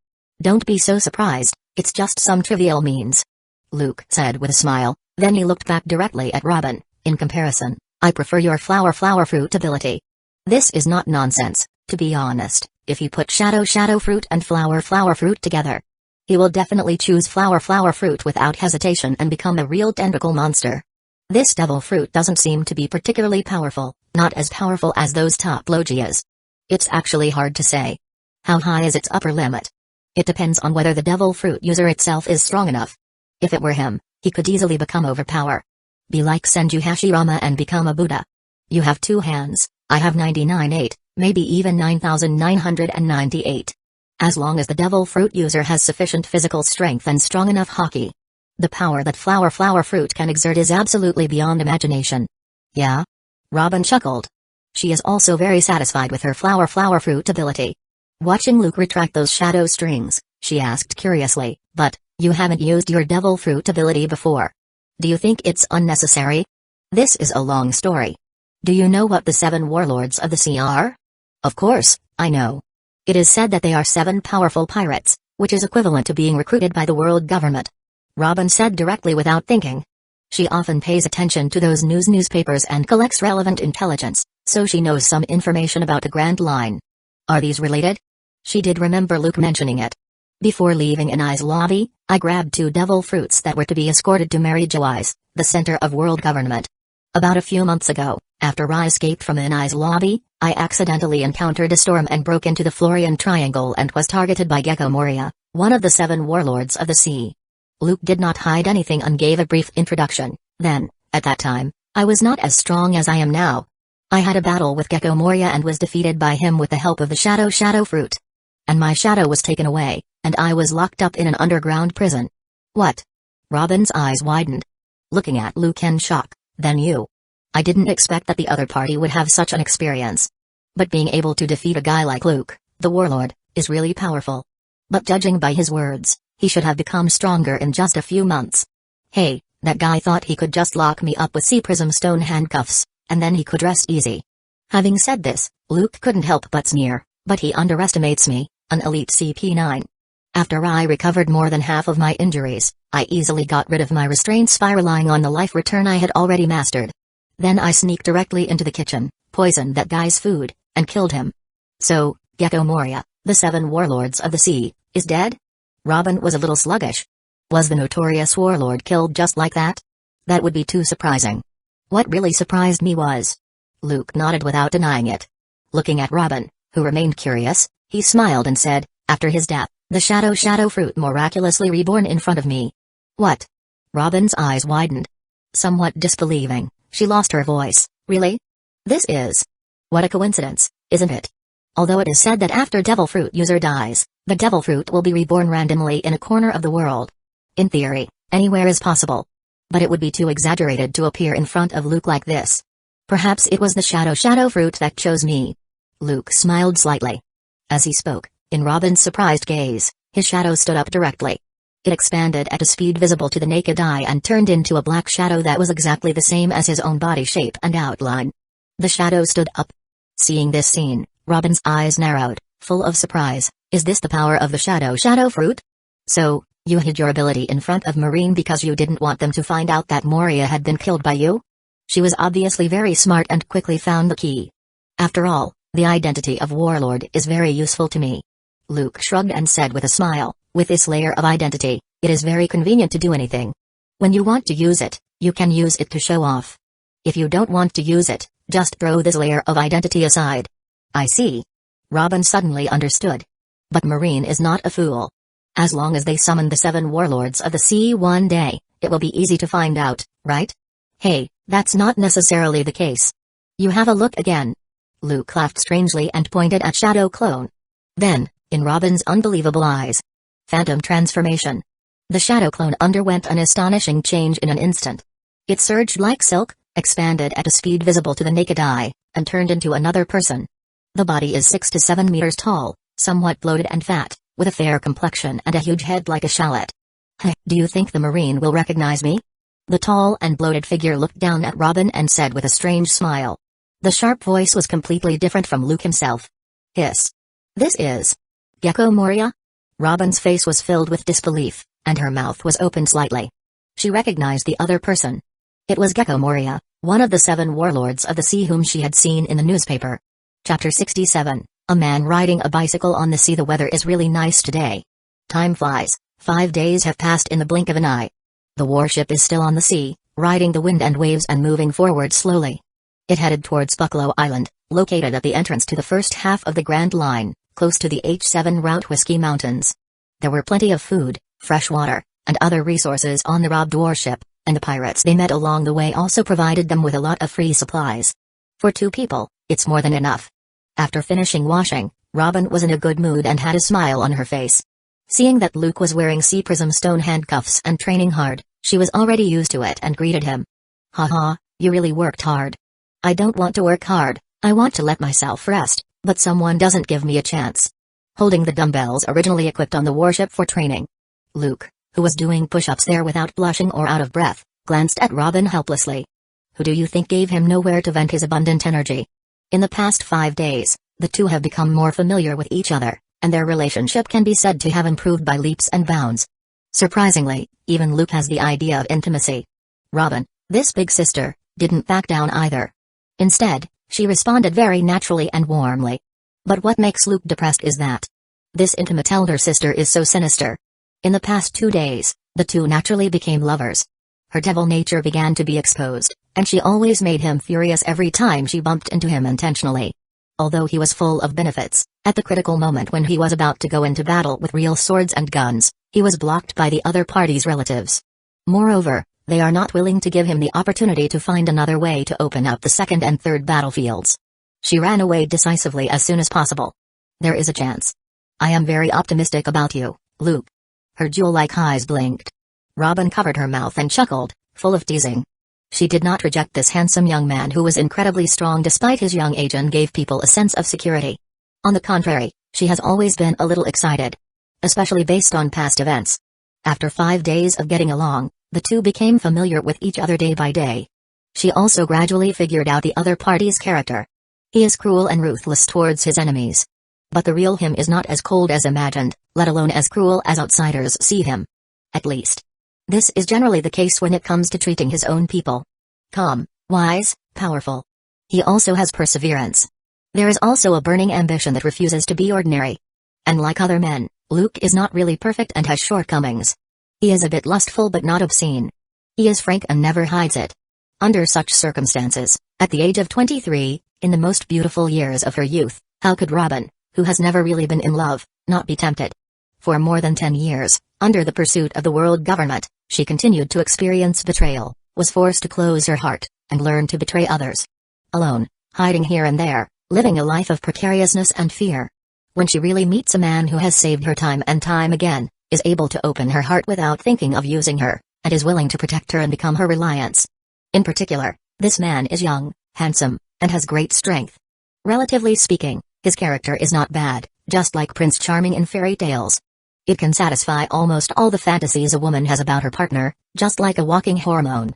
Don't be so surprised, it's just some trivial means. Luke said with a smile, then he looked back directly at Robin. In comparison, I prefer your flower fruit ability. This is not nonsense, to be honest. If you put shadow fruit and flower fruit together, he will definitely choose flower fruit without hesitation and become a real tentacle monster. This devil fruit doesn't seem to be particularly powerful, not as powerful as those top logias. It's actually hard to say. How high is its upper limit? It depends on whether the devil fruit user itself is strong enough. If it were him, he could easily become overpower. Be like Senju Hashirama and become a Buddha. You have 2 hands, I have 99.8, maybe even 9,998. As long as the devil fruit user has sufficient physical strength and strong enough haki. The power that flower fruit can exert is absolutely beyond imagination. Yeah? Robin chuckled. She is also very satisfied with her flower fruit ability. Watching Luke retract those shadow strings, she asked curiously, but, you haven't used your devil fruit ability before. Do you think it's unnecessary? This is a long story. Do you know what the 7 warlords of the sea are? Of course, I know. It is said that they are 7 powerful pirates, which is equivalent to being recruited by the world government. Robin said directly without thinking. She often pays attention to those newspapers and collects relevant intelligence, so she knows some information about the Grand Line. Are these related? She did remember Luke mentioning it. Before leaving Inai's lobby, I grabbed 2 devil fruits that were to be escorted to Marijouais, the center of world government. About a few months ago, after I escaped from Inai's lobby, I accidentally encountered a storm and broke into the Florian Triangle and was targeted by Gecko Moria, one of the 7 warlords of the sea. Luke did not hide anything and gave a brief introduction. Then, at that time, I was not as strong as I am now. I had a battle with Gecko Moria and was defeated by him with the help of the shadow fruit. And my shadow was taken away, and I was locked up in an underground prison. What? Robin's eyes widened. Looking at Luke in shock. Then you. I didn't expect that the other party would have such an experience. But being able to defeat a guy like Luke, the warlord, is really powerful. But judging by his words, he should have become stronger in just a few months. Hey, that guy thought he could just lock me up with sea prism stone handcuffs, and then he could rest easy. Having said this, Luke couldn't help but sneer, but he underestimates me, an elite CP9. After I recovered more than half of my injuries, I easily got rid of my restraints by relying on the life return I had already mastered. Then I sneaked directly into the kitchen, poisoned that guy's food, and killed him. So, Gecko Moria, the 7 warlords of the sea, is dead? Robin was a little sluggish. Was the notorious warlord killed just like that? That would be too surprising. What really surprised me was... Luke nodded without denying it. Looking at Robin, who remained curious, he smiled and said, after his death, The shadow fruit miraculously reborn in front of me. What? Robin's eyes widened. Somewhat disbelieving, she lost her voice. Really? This is... What a coincidence, isn't it? Although it is said that after devil fruit user dies, the devil fruit will be reborn randomly in a corner of the world. In theory, anywhere is possible. But it would be too exaggerated to appear in front of Luke like this. Perhaps it was the shadow fruit that chose me. Luke smiled slightly. As he spoke, in Robin's surprised gaze, his shadow stood up directly. It expanded at a speed visible to the naked eye and turned into a black shadow that was exactly the same as his own body shape and outline. The shadow stood up. Seeing this scene, Robin's eyes narrowed, full of surprise. Is this the power of the shadow fruit? So, you hid your ability in front of Marine because you didn't want them to find out that Moria had been killed by you? She was obviously very smart and quickly found the key. After all, the identity of Warlord is very useful to me. Luke shrugged and said with a smile, with this layer of identity, it is very convenient to do anything. When you want to use it, you can use it to show off. If you don't want to use it, just throw this layer of identity aside. I see. Robin suddenly understood. But Marine is not a fool. As long as they summon the 7 warlords of the sea one day, it will be easy to find out, right? Hey, that's not necessarily the case. You have a look again. Luke laughed strangely and pointed at Shadow Clone. Then, in Robin's unbelievable eyes. Phantom transformation. The Shadow Clone underwent an astonishing change in an instant. It surged like silk, expanded at a speed visible to the naked eye, and turned into another person. The body is 6 to 7 meters tall, somewhat bloated and fat, with a fair complexion and a huge head like a shallot. Hey, do you think the Marine will recognize me? The tall and bloated figure looked down at Robin and said with a strange smile. The sharp voice was completely different from Luke himself. Hiss. This is... Gecko Moria? Robin's face was filled with disbelief, and her mouth was opened slightly. She recognized the other person. It was Gecko Moria, one of the 7 warlords of the sea whom she had seen in the newspaper. Chapter 67, A Man Riding a Bicycle on the Sea. The weather is really nice today. Time flies, 5 days have passed in the blink of an eye. The warship is still on the sea, riding the wind and waves and moving forward slowly. It headed towards Bucklow Island, located at the entrance to the first half of the Grand Line, close to the H7 route Whiskey Mountains. There were plenty of food, fresh water, and other resources on the robbed warship, and the pirates they met along the way also provided them with a lot of free supplies. For 2 people, it's more than enough. After finishing washing, Robin was in a good mood and had a smile on her face. Seeing that Luke was wearing sea prism stone handcuffs and training hard, she was already used to it and greeted him. Haha, you really worked hard. I don't want to work hard, I want to let myself rest, but someone doesn't give me a chance. Holding the dumbbells originally equipped on the warship for training. Luke, who was doing push-ups there without blushing or out of breath, glanced at Robin helplessly. Who do you think gave him nowhere to vent his abundant energy? In the past 5 days, the two have become more familiar with each other, and their relationship can be said to have improved by leaps and bounds. Surprisingly, even Luke has the idea of intimacy. Robin, this big sister, didn't back down either. Instead, she responded very naturally and warmly. But what makes Luke depressed is that this intimate elder sister is so sinister. In the past 2 days, the two naturally became lovers. Her devil nature began to be exposed, and she always made him furious every time she bumped into him intentionally. Although he was full of benefits, at the critical moment when he was about to go into battle with real swords and guns, he was blocked by the other party's relatives. Moreover, they are not willing to give him the opportunity to find another way to open up the 2nd and 3rd battlefields. She ran away decisively as soon as possible. There is a chance. I am very optimistic about you, Luke. Her jewel-like eyes blinked. Robin covered her mouth and chuckled, full of teasing. She did not reject this handsome young man who was incredibly strong despite his young age and gave people a sense of security. On the contrary, she has always been a little excited. Especially based on past events. After 5 days of getting along, the two became familiar with each other day by day. She also gradually figured out the other party's character. He is cruel and ruthless towards his enemies. But the real him is not as cold as imagined, let alone as cruel as outsiders see him. At least. This is generally the case when it comes to treating his own people. Calm, wise, powerful. He also has perseverance. There is also a burning ambition that refuses to be ordinary. And like other men, Luke is not really perfect and has shortcomings. He is a bit lustful but not obscene. He is frank and never hides it. Under such circumstances, at the age of 23, in the most beautiful years of her youth, how could Robin, who has never really been in love, not be tempted? For more than 10 years, under the pursuit of the world government, she continued to experience betrayal, was forced to close her heart, and learn to betray others. Alone, hiding here and there, living a life of precariousness and fear. When she really meets a man who has saved her time and time again, is able to open her heart without thinking of using her, and is willing to protect her and become her reliance. In particular, this man is young, handsome, and has great strength. Relatively speaking, his character is not bad, just like Prince Charming in fairy tales. It can satisfy almost all the fantasies a woman has about her partner, just like a walking hormone.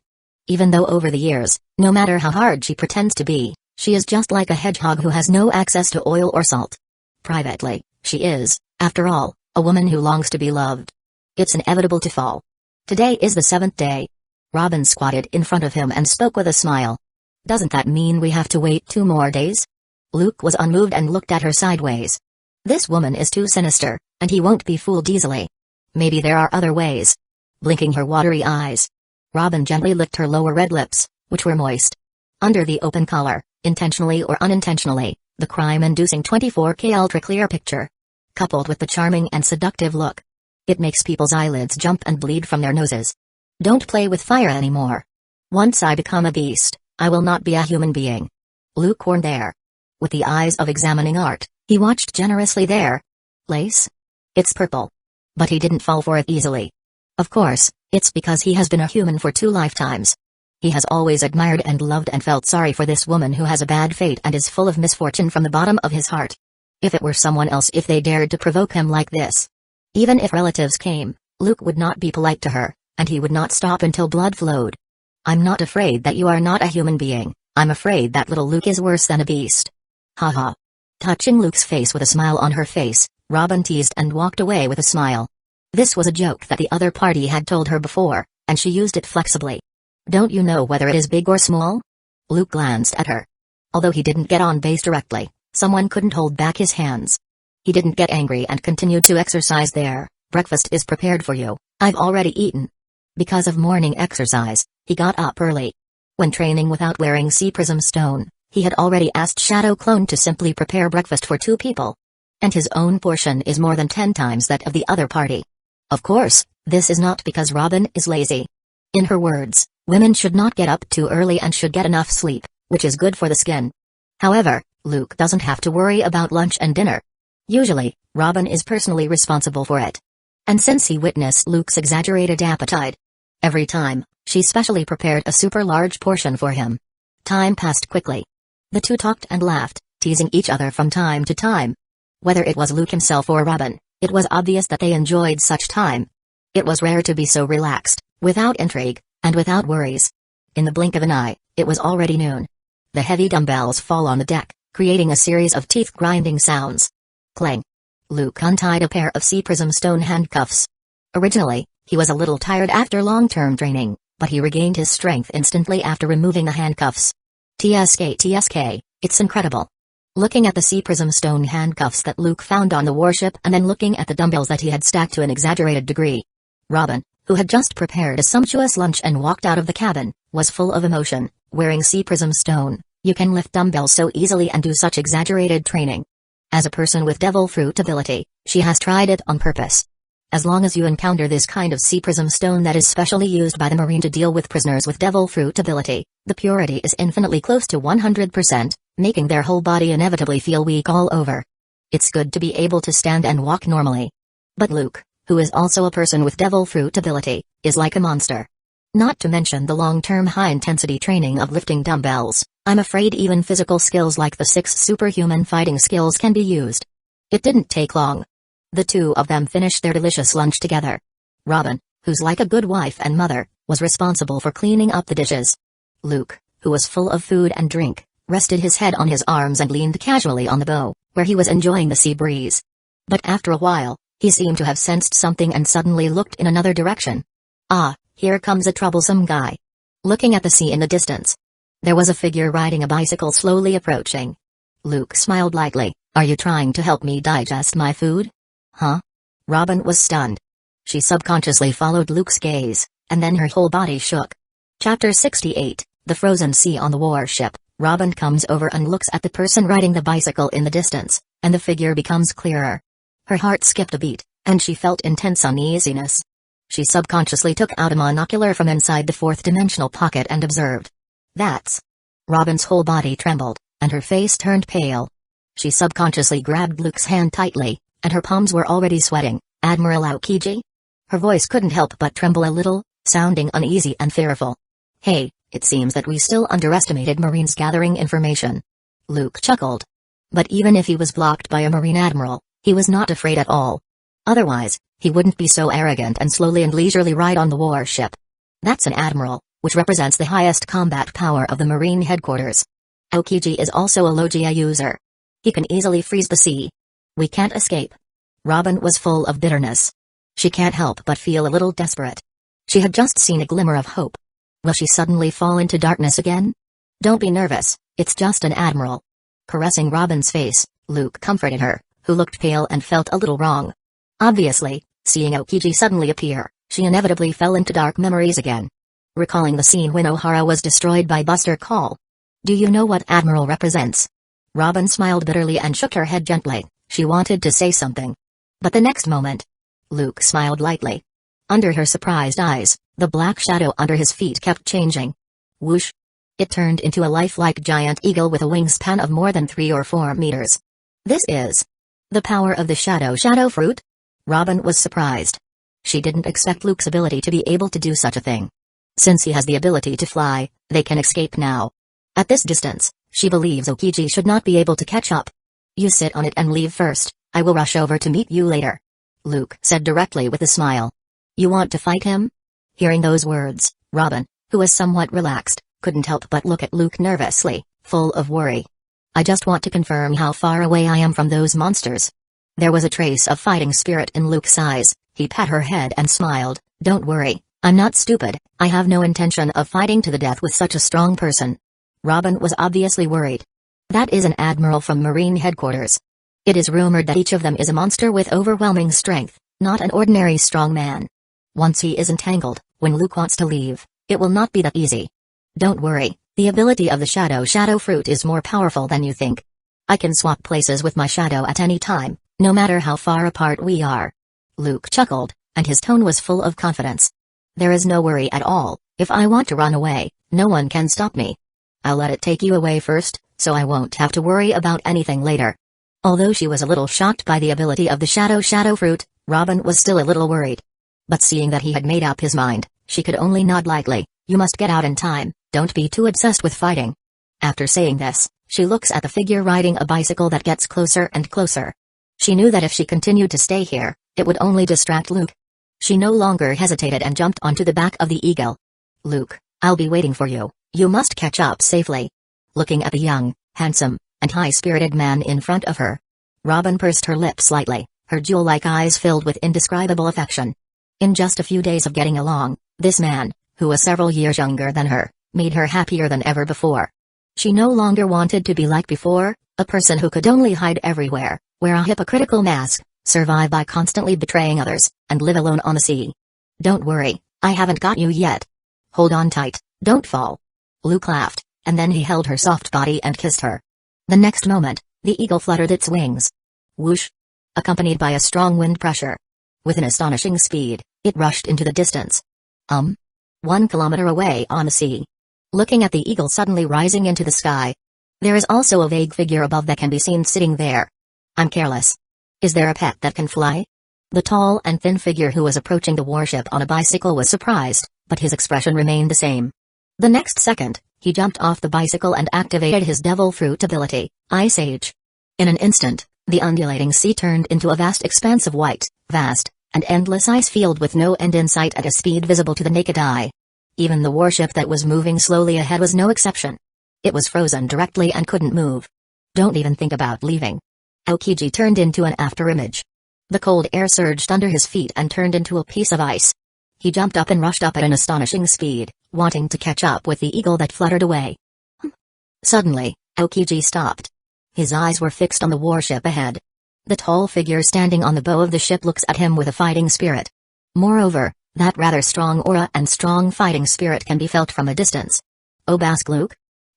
Even though over the years, no matter how hard she pretends to be, she is just like a hedgehog who has no access to oil or salt. Privately, she is, after all, a woman who longs to be loved. It's inevitable to fall. Today is the 7th day. Robin squatted in front of him and spoke with a smile. Doesn't that mean we have to wait 2 more days? Luke was unmoved and looked at her sideways. This woman is too sinister, and he won't be fooled easily. Maybe there are other ways. Blinking her watery eyes, Robin gently licked her lower red lips, which were moist. Under the open collar, intentionally or unintentionally, the crime-inducing 24K ultra-clear picture. Coupled with the charming and seductive look. It makes people's eyelids jump and bleed from their noses. Don't play with fire anymore. Once I become a beast, I will not be a human being. Luke warned there. With the eyes of examining art, he watched generously there. Lace? It's purple. But he didn't fall for it easily. Of course, it's because he has been a human for 2 lifetimes. He has always admired and loved and felt sorry for this woman who has a bad fate and is full of misfortune from the bottom of his heart. If it were someone else, if they dared to provoke him like this. Even if relatives came, Luke would not be polite to her, and he would not stop until blood flowed. I'm not afraid that you are not a human being, I'm afraid that little Luke is worse than a beast. Haha. Touching Luke's face with a smile on her face, Robin teased and walked away with a smile. This was a joke that the other party had told her before, and she used it flexibly. Don't you know whether it is big or small? Luke glanced at her. Although he didn't get on base directly, someone couldn't hold back his hands. He didn't get angry and continued to exercise there. Breakfast is prepared for you, I've already eaten. Because of morning exercise, he got up early. When training without wearing sea prism stone, he had already asked Shadow Clone to simply prepare breakfast for 2 people. And his own portion is more than 10 times that of the other party. Of course, this is not because Robin is lazy. In her words, women should not get up too early and should get enough sleep, which is good for the skin. However, Luke doesn't have to worry about lunch and dinner. Usually, Robin is personally responsible for it. And since he witnessed Luke's exaggerated appetite, every time, she specially prepared a super large portion for him. Time passed quickly. The two talked and laughed, teasing each other from time to time. Whether it was Luke himself or Robin, it was obvious that they enjoyed such time. It was rare to be so relaxed, without intrigue, and without worries. In the blink of an eye, it was already noon. The heavy dumbbells fall on the deck, creating a series of teeth-grinding sounds. Clang. Luke untied a pair of sea prism stone handcuffs. Originally, he was a little tired after long-term training, but he regained his strength instantly after removing the handcuffs. TSK, it's incredible. Looking at the sea prism stone handcuffs that Luke found on the warship and then looking at the dumbbells that he had stacked to an exaggerated degree. Robin, who had just prepared a sumptuous lunch and walked out of the cabin, was full of emotion. Wearing sea prism stone, you can lift dumbbells so easily and do such exaggerated training. As a person with devil fruit ability, she has tried it on purpose. As long as you encounter this kind of sea prism stone that is specially used by the Marine to deal with prisoners with devil fruit ability, the purity is infinitely close to 100%, making their whole body inevitably feel weak all over. It's good to be able to stand and walk normally. But Luke, who is also a person with devil fruit ability, is like a monster. Not to mention the long-term high-intensity training of lifting dumbbells, I'm afraid even physical skills like the 6 superhuman fighting skills can be used. It didn't take long. The two of them finished their delicious lunch together. Robin, who's like a good wife and mother, was responsible for cleaning up the dishes. Luke, who was full of food and drink, rested his head on his arms and leaned casually on the bow, where he was enjoying the sea breeze. But after a while, he seemed to have sensed something and suddenly looked in another direction. Ah, here comes a troublesome guy. Looking at the sea in the distance. There was a figure riding a bicycle slowly approaching. Luke smiled lightly. Are you trying to help me digest my food? Huh? Robin was stunned. She subconsciously followed Luke's gaze, and then her whole body shook. Chapter 68, The Frozen Sea on the Warship. Robin comes over and looks at the person riding the bicycle in the distance, and the figure becomes clearer. Her heart skipped a beat, and she felt intense uneasiness. She subconsciously took out a monocular from inside the fourth-dimensional pocket and observed. That's... Robin's whole body trembled, and her face turned pale. She subconsciously grabbed Luke's hand tightly, and her palms were already sweating. Admiral Aokiji? Her voice couldn't help but tremble a little, sounding uneasy and fearful. Hey, it seems that we still underestimated Marines gathering information. Luke chuckled. But even if he was blocked by a Marine admiral, he was not afraid at all. Otherwise, he wouldn't be so arrogant and slowly and leisurely ride on the warship. That's an admiral, which represents the highest combat power of the Marine headquarters. Aokiji is also a Logia user. He can easily freeze the sea. We can't escape. Robin was full of bitterness. She can't help but feel a little desperate. She had just seen a glimmer of hope. Will she suddenly fall into darkness again? Don't be nervous, it's just an admiral. Caressing Robin's face, Luke comforted her, who looked pale and felt a little wrong. Obviously, seeing Aokiji suddenly appear, she inevitably fell into dark memories again. Recalling the scene when Ohara was destroyed by Buster Call. Do you know what Admiral represents? Robin smiled bitterly and shook her head gently. She wanted to say something. But the next moment, Luke smiled lightly. Under her surprised eyes, the black shadow under his feet kept changing. Whoosh! It turned into a lifelike giant eagle with a wingspan of more than 3 or 4 meters. This is the power of the shadow fruit? Robin was surprised. She didn't expect Luke's ability to be able to do such a thing. Since he has the ability to fly, they can escape now. At this distance, she believes Aokiji should not be able to catch up. You sit on it and leave first, I will rush over to meet you later. Luke said directly with a smile. You want to fight him? Hearing those words, Robin, who was somewhat relaxed, couldn't help but look at Luke nervously, full of worry. I just want to confirm how far away I am from those monsters. There was a trace of fighting spirit in Luke's eyes. He pat her head and smiled. Don't worry, I'm not stupid, I have no intention of fighting to the death with such a strong person. Robin was obviously worried. That is an admiral from Marine headquarters. It is rumored that each of them is a monster with overwhelming strength, not an ordinary strong man. Once he is entangled, when Luke wants to leave, it will not be that easy. Don't worry, the ability of the shadow fruit is more powerful than you think. I can swap places with my shadow at any time, no matter how far apart we are. Luke chuckled, and his tone was full of confidence. There is no worry at all. If I want to run away, no one can stop me. I'll let it take you away first, so I won't have to worry about anything later. Although she was a little shocked by the ability of the shadow fruit, Robin was still a little worried. But seeing that he had made up his mind, she could only nod lightly. You must get out in time, don't be too obsessed with fighting. After saying this, she looks at the figure riding a bicycle that gets closer and closer. She knew that if she continued to stay here, it would only distract Luke. She no longer hesitated and jumped onto the back of the eagle. Luke, I'll be waiting for you, you must catch up safely. Looking at the young, handsome, and high-spirited man in front of her, Robin pursed her lips slightly, her jewel-like eyes filled with indescribable affection. In just a few days of getting along, this man, who was several years younger than her, made her happier than ever before. She no longer wanted to be like before, a person who could only hide everywhere, wear a hypocritical mask, survive by constantly betraying others, and live alone on the sea. Don't worry, I haven't got you yet. Hold on tight, don't fall. Luke laughed, and then he held her soft body and kissed her. The next moment, the eagle fluttered its wings. Whoosh! Accompanied by a strong wind pressure. With an astonishing speed, it rushed into the distance. 1 kilometer away on the sea. Looking at the eagle suddenly rising into the sky. There is also a vague figure above that can be seen sitting there. I'm careless. Is there a pet that can fly? The tall and thin figure who was approaching the warship on a bicycle was surprised, but his expression remained the same. The next second, he jumped off the bicycle and activated his devil fruit ability, Ice Age. In an instant, the undulating sea turned into a vast expanse of white, vast, and endless ice field with no end in sight at a speed visible to the naked eye. Even the warship that was moving slowly ahead was no exception. It was frozen directly and couldn't move. Don't even think about leaving. Aokiji turned into an afterimage. The cold air surged under his feet and turned into a piece of ice. He jumped up and rushed up at an astonishing speed, wanting to catch up with the eagle that fluttered away. Suddenly, Aokiji stopped. His eyes were fixed on the warship ahead. The tall figure standing on the bow of the ship looks at him with a fighting spirit. Moreover, that rather strong aura and strong fighting spirit can be felt from a distance. Obaskluk?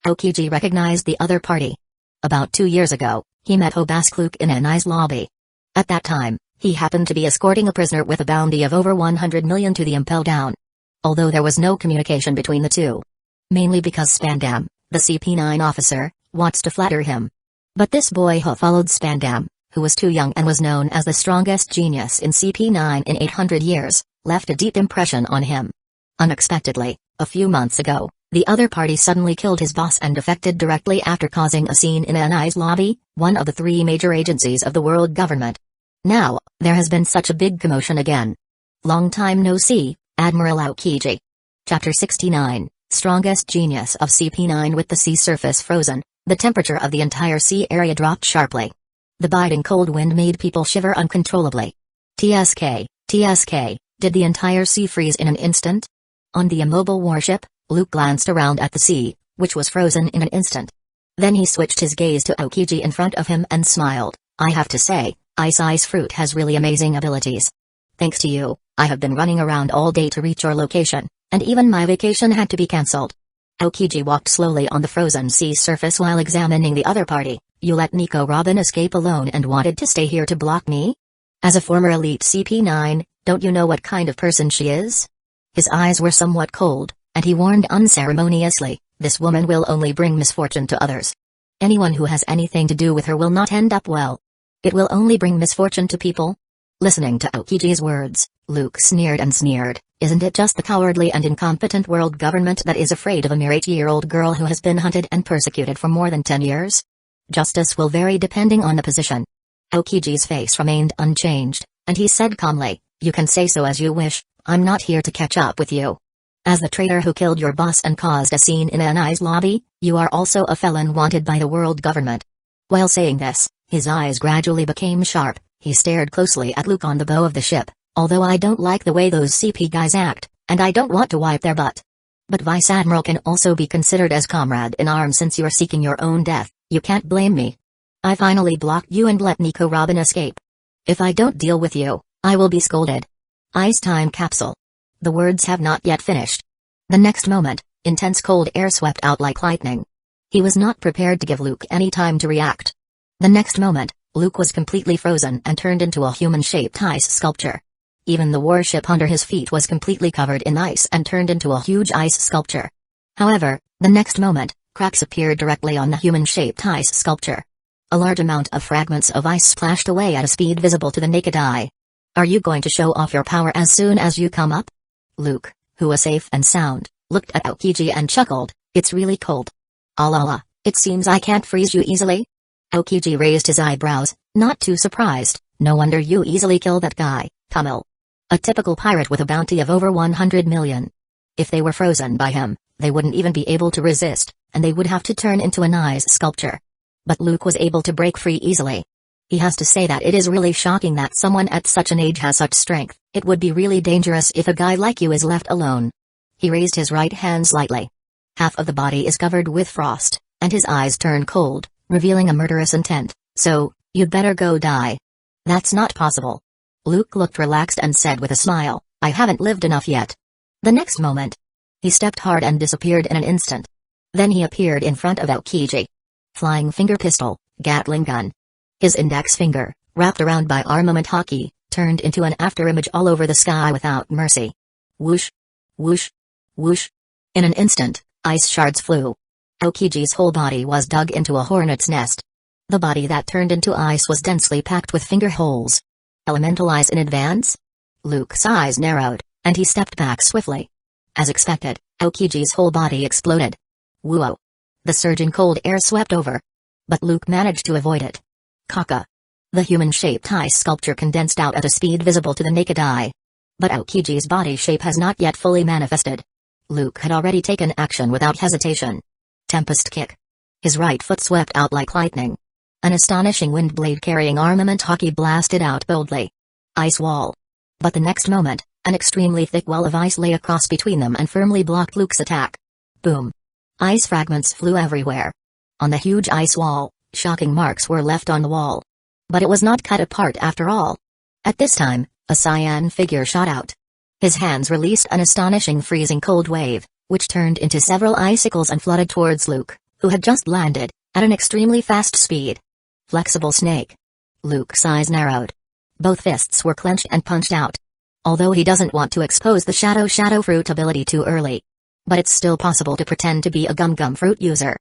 Aokiji recognized the other party. About 2 years ago, he met Obaskluk in an ice lobby. At that time, He happened to be escorting a prisoner with a bounty of over 100 million to the Impel Down. Although there was no communication between the two. Mainly because Spandam, the CP9 officer, wants to flatter him. But this boy who followed Spandam, who was too young and was known as the strongest genius in CP9 in 800 years, left a deep impression on him. Unexpectedly, a few months ago, the other party suddenly killed his boss and defected directly after causing a scene in Anai's lobby, one of the 3 major agencies of the world government. Now, there has been such a big commotion again. Long time no see, Admiral Aokiji. Chapter 69, Strongest Genius of CP9. With the sea surface frozen, the temperature of the entire sea area dropped sharply. The biting cold wind made people shiver uncontrollably. TSK, did the entire sea freeze in an instant? On the immobile warship, Luke glanced around at the sea, which was frozen in an instant. Then he switched his gaze to Aokiji in front of him and smiled. I have to say, Ice Fruit has really amazing abilities. Thanks to you, I have been running around all day to reach your location, and even my vacation had to be cancelled. Aokiji walked slowly on the frozen sea surface while examining the other party. You let Nico Robin escape alone and wanted to stay here to block me? As a former elite CP9, don't you know what kind of person she is? His eyes were somewhat cold, and he warned unceremoniously, this woman will only bring misfortune to others. Anyone who has anything to do with her will not end up well. It will only bring misfortune to people. Listening to Aokiji's words, Luke sneered and sneered. Isn't it just the cowardly and incompetent world government that is afraid of a mere 8-year-old girl who has been hunted and persecuted for more than 10 years? Justice will vary depending on the position. Aokiji's face remained unchanged, and he said calmly, you can say so as you wish, I'm not here to catch up with you. As the traitor who killed your boss and caused a scene in Anai's lobby, you are also a felon wanted by the world government. While saying this, his eyes gradually became sharp. He stared closely at Luke on the bow of the ship. Although I don't like the way those CP guys act, and I don't want to wipe their butt. But Vice Admiral can also be considered as comrade in arms since you're seeking your own death, you can't blame me. I finally blocked you and let Nico Robin escape. If I don't deal with you, I will be scolded. Ice time capsule. The words have not yet finished. The next moment, intense cold air swept out like lightning. He was not prepared to give Luke any time to react. The next moment, Luke was completely frozen and turned into a human-shaped ice sculpture. Even the warship under his feet was completely covered in ice and turned into a huge ice sculpture. However, the next moment, cracks appeared directly on the human-shaped ice sculpture. A large amount of fragments of ice splashed away at a speed visible to the naked eye. Are you going to show off your power as soon as you come up? Luke, who was safe and sound, looked at Aokiji and chuckled, it's really cold. Ah, it seems I can't freeze you easily? Aokiji raised his eyebrows, not too surprised, no wonder you easily kill that guy, Tamil. A typical pirate with a bounty of over 100 million. If they were frozen by him, they wouldn't even be able to resist, and they would have to turn into an ice sculpture. But Luke was able to break free easily. He has to say that it is really shocking that someone at such an age has such strength. It would be really dangerous if a guy like you is left alone. He raised his right hand slightly. Half of the body is covered with frost, and his eyes turn cold, revealing a murderous intent, so, you'd better go die. That's not possible. Luke looked relaxed and said with a smile, I haven't lived enough yet. The next moment, he stepped hard and disappeared in an instant. Then he appeared in front of Aokiji. Flying finger pistol, Gatling gun. His index finger, wrapped around by armament hockey, turned into an afterimage all over the sky without mercy. Whoosh! Whoosh! Whoosh! In an instant, ice shards flew. Aokiji's whole body was dug into a hornet's nest. The body that turned into ice was densely packed with finger holes. Elemental eyes in advance? Luke's eyes narrowed, and he stepped back swiftly. As expected, Aokiji's whole body exploded. Whoa! The surging cold air swept over. But Luke managed to avoid it. Kaka. The human-shaped ice sculpture condensed out at a speed visible to the naked eye. But Aokiji's body shape has not yet fully manifested. Luke had already taken action without hesitation. Tempest kick. His right foot swept out like lightning. An astonishing wind blade carrying armament hockey blasted out boldly. Ice wall. But the next moment, an extremely thick wall of ice lay across between them and firmly blocked Luke's attack. Boom. Ice fragments flew everywhere. On the huge ice wall, shocking marks were left on the wall. But it was not cut apart after all. At this time, a cyan figure shot out. His hands released an astonishing freezing cold wave, which turned into several icicles and flooded towards Luke, who had just landed, at an extremely fast speed. Flexible snake. Luke's eyes narrowed. Both fists were clenched and punched out. Although he doesn't want to expose the shadow fruit ability too early. But it's still possible to pretend to be a gum fruit user.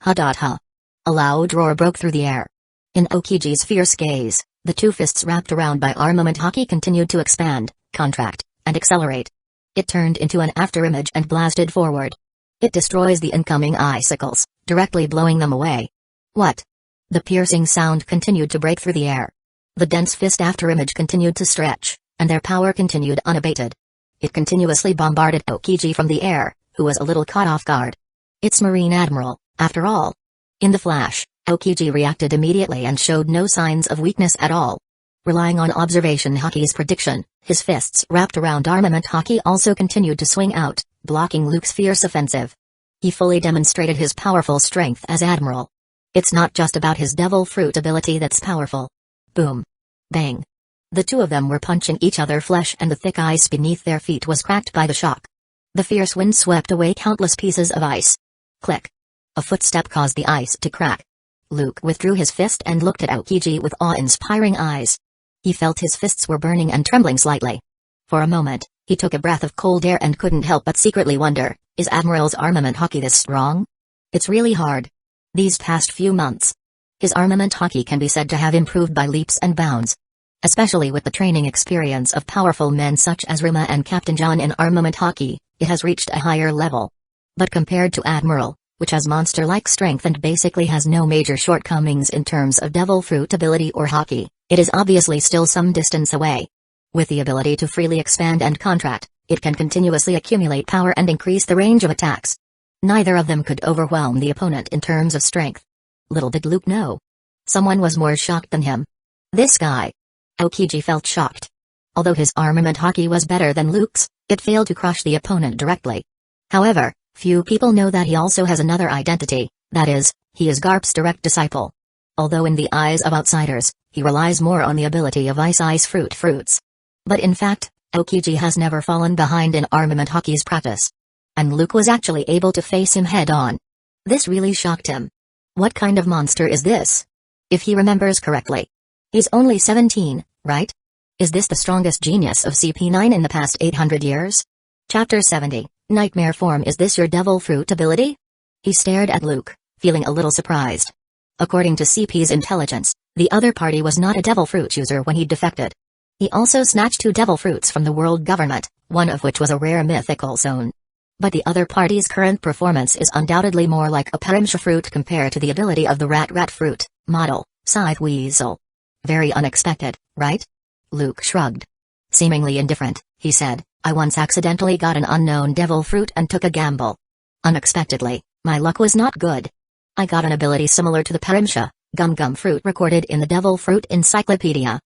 Ha. A loud roar broke through the air. In Aokiji's fierce gaze, the two fists wrapped around by armament haki continued to expand, contract, and accelerate. It turned into an afterimage and blasted forward. It destroys the incoming icicles, directly blowing them away. What? The piercing sound continued to break through the air. The dense fist afterimage continued to stretch, and their power continued unabated. It continuously bombarded Aokiji from the air, who was a little caught off guard. It's Marine Admiral, after all. In the flash, Aokiji reacted immediately and showed no signs of weakness at all. Relying on observation haki's prediction, his fists wrapped around armament haki also continued to swing out, blocking Luke's fierce offensive. He fully demonstrated his powerful strength as Admiral. It's not just about his devil fruit ability that's powerful. Boom. Bang. The two of them were punching each other flesh and the thick ice beneath their feet was cracked by the shock. The fierce wind swept away countless pieces of ice. Click. A footstep caused the ice to crack. Luke withdrew his fist and looked at Aokiji with awe-inspiring eyes. He felt his fists were burning and trembling slightly. For a moment, he took a breath of cold air and couldn't help but secretly wonder, is Admiral's armament haki this strong? It's really hard. These past few months, his armament haki can be said to have improved by leaps and bounds. Especially with the training experience of powerful men such as Rima and Captain John in armament haki, it has reached a higher level. But compared to Admiral, which has monster-like strength and basically has no major shortcomings in terms of devil fruit ability or haki, it is obviously still some distance away. With the ability to freely expand and contract, it can continuously accumulate power and increase the range of attacks. Neither of them could overwhelm the opponent in terms of strength. Little did Luke know. Someone was more shocked than him. This guy. Aokiji felt shocked. Although his armament haki was better than Luke's, it failed to crush the opponent directly. However, few people know that he also has another identity, that is, he is Garp's direct disciple. Although in the eyes of outsiders, he relies more on the ability of ice fruits. But in fact, Aokiji has never fallen behind in armament haki's practice. And Luke was actually able to face him head-on. This really shocked him. What kind of monster is this? If he remembers correctly. He's only 17, right? Is this the strongest genius of CP9 in the past 800 years? Chapter 70, Nightmare Form. Is this your devil fruit ability? He stared at Luke, feeling a little surprised. According to CP's intelligence, the other party was not a devil fruit user when he defected. He also snatched 2 devil fruits from the world government, one of which was a rare mythical zone. But the other party's current performance is undoubtedly more like a Parimsha fruit compared to the ability of the rat fruit model, Scythe Weasel. Very unexpected, right? Luke shrugged. Seemingly indifferent, he said, I once accidentally got an unknown devil fruit and took a gamble. Unexpectedly, my luck was not good. I got an ability similar to the Parimsha, gum fruit recorded in the devil fruit encyclopedia.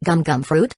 Gum fruit?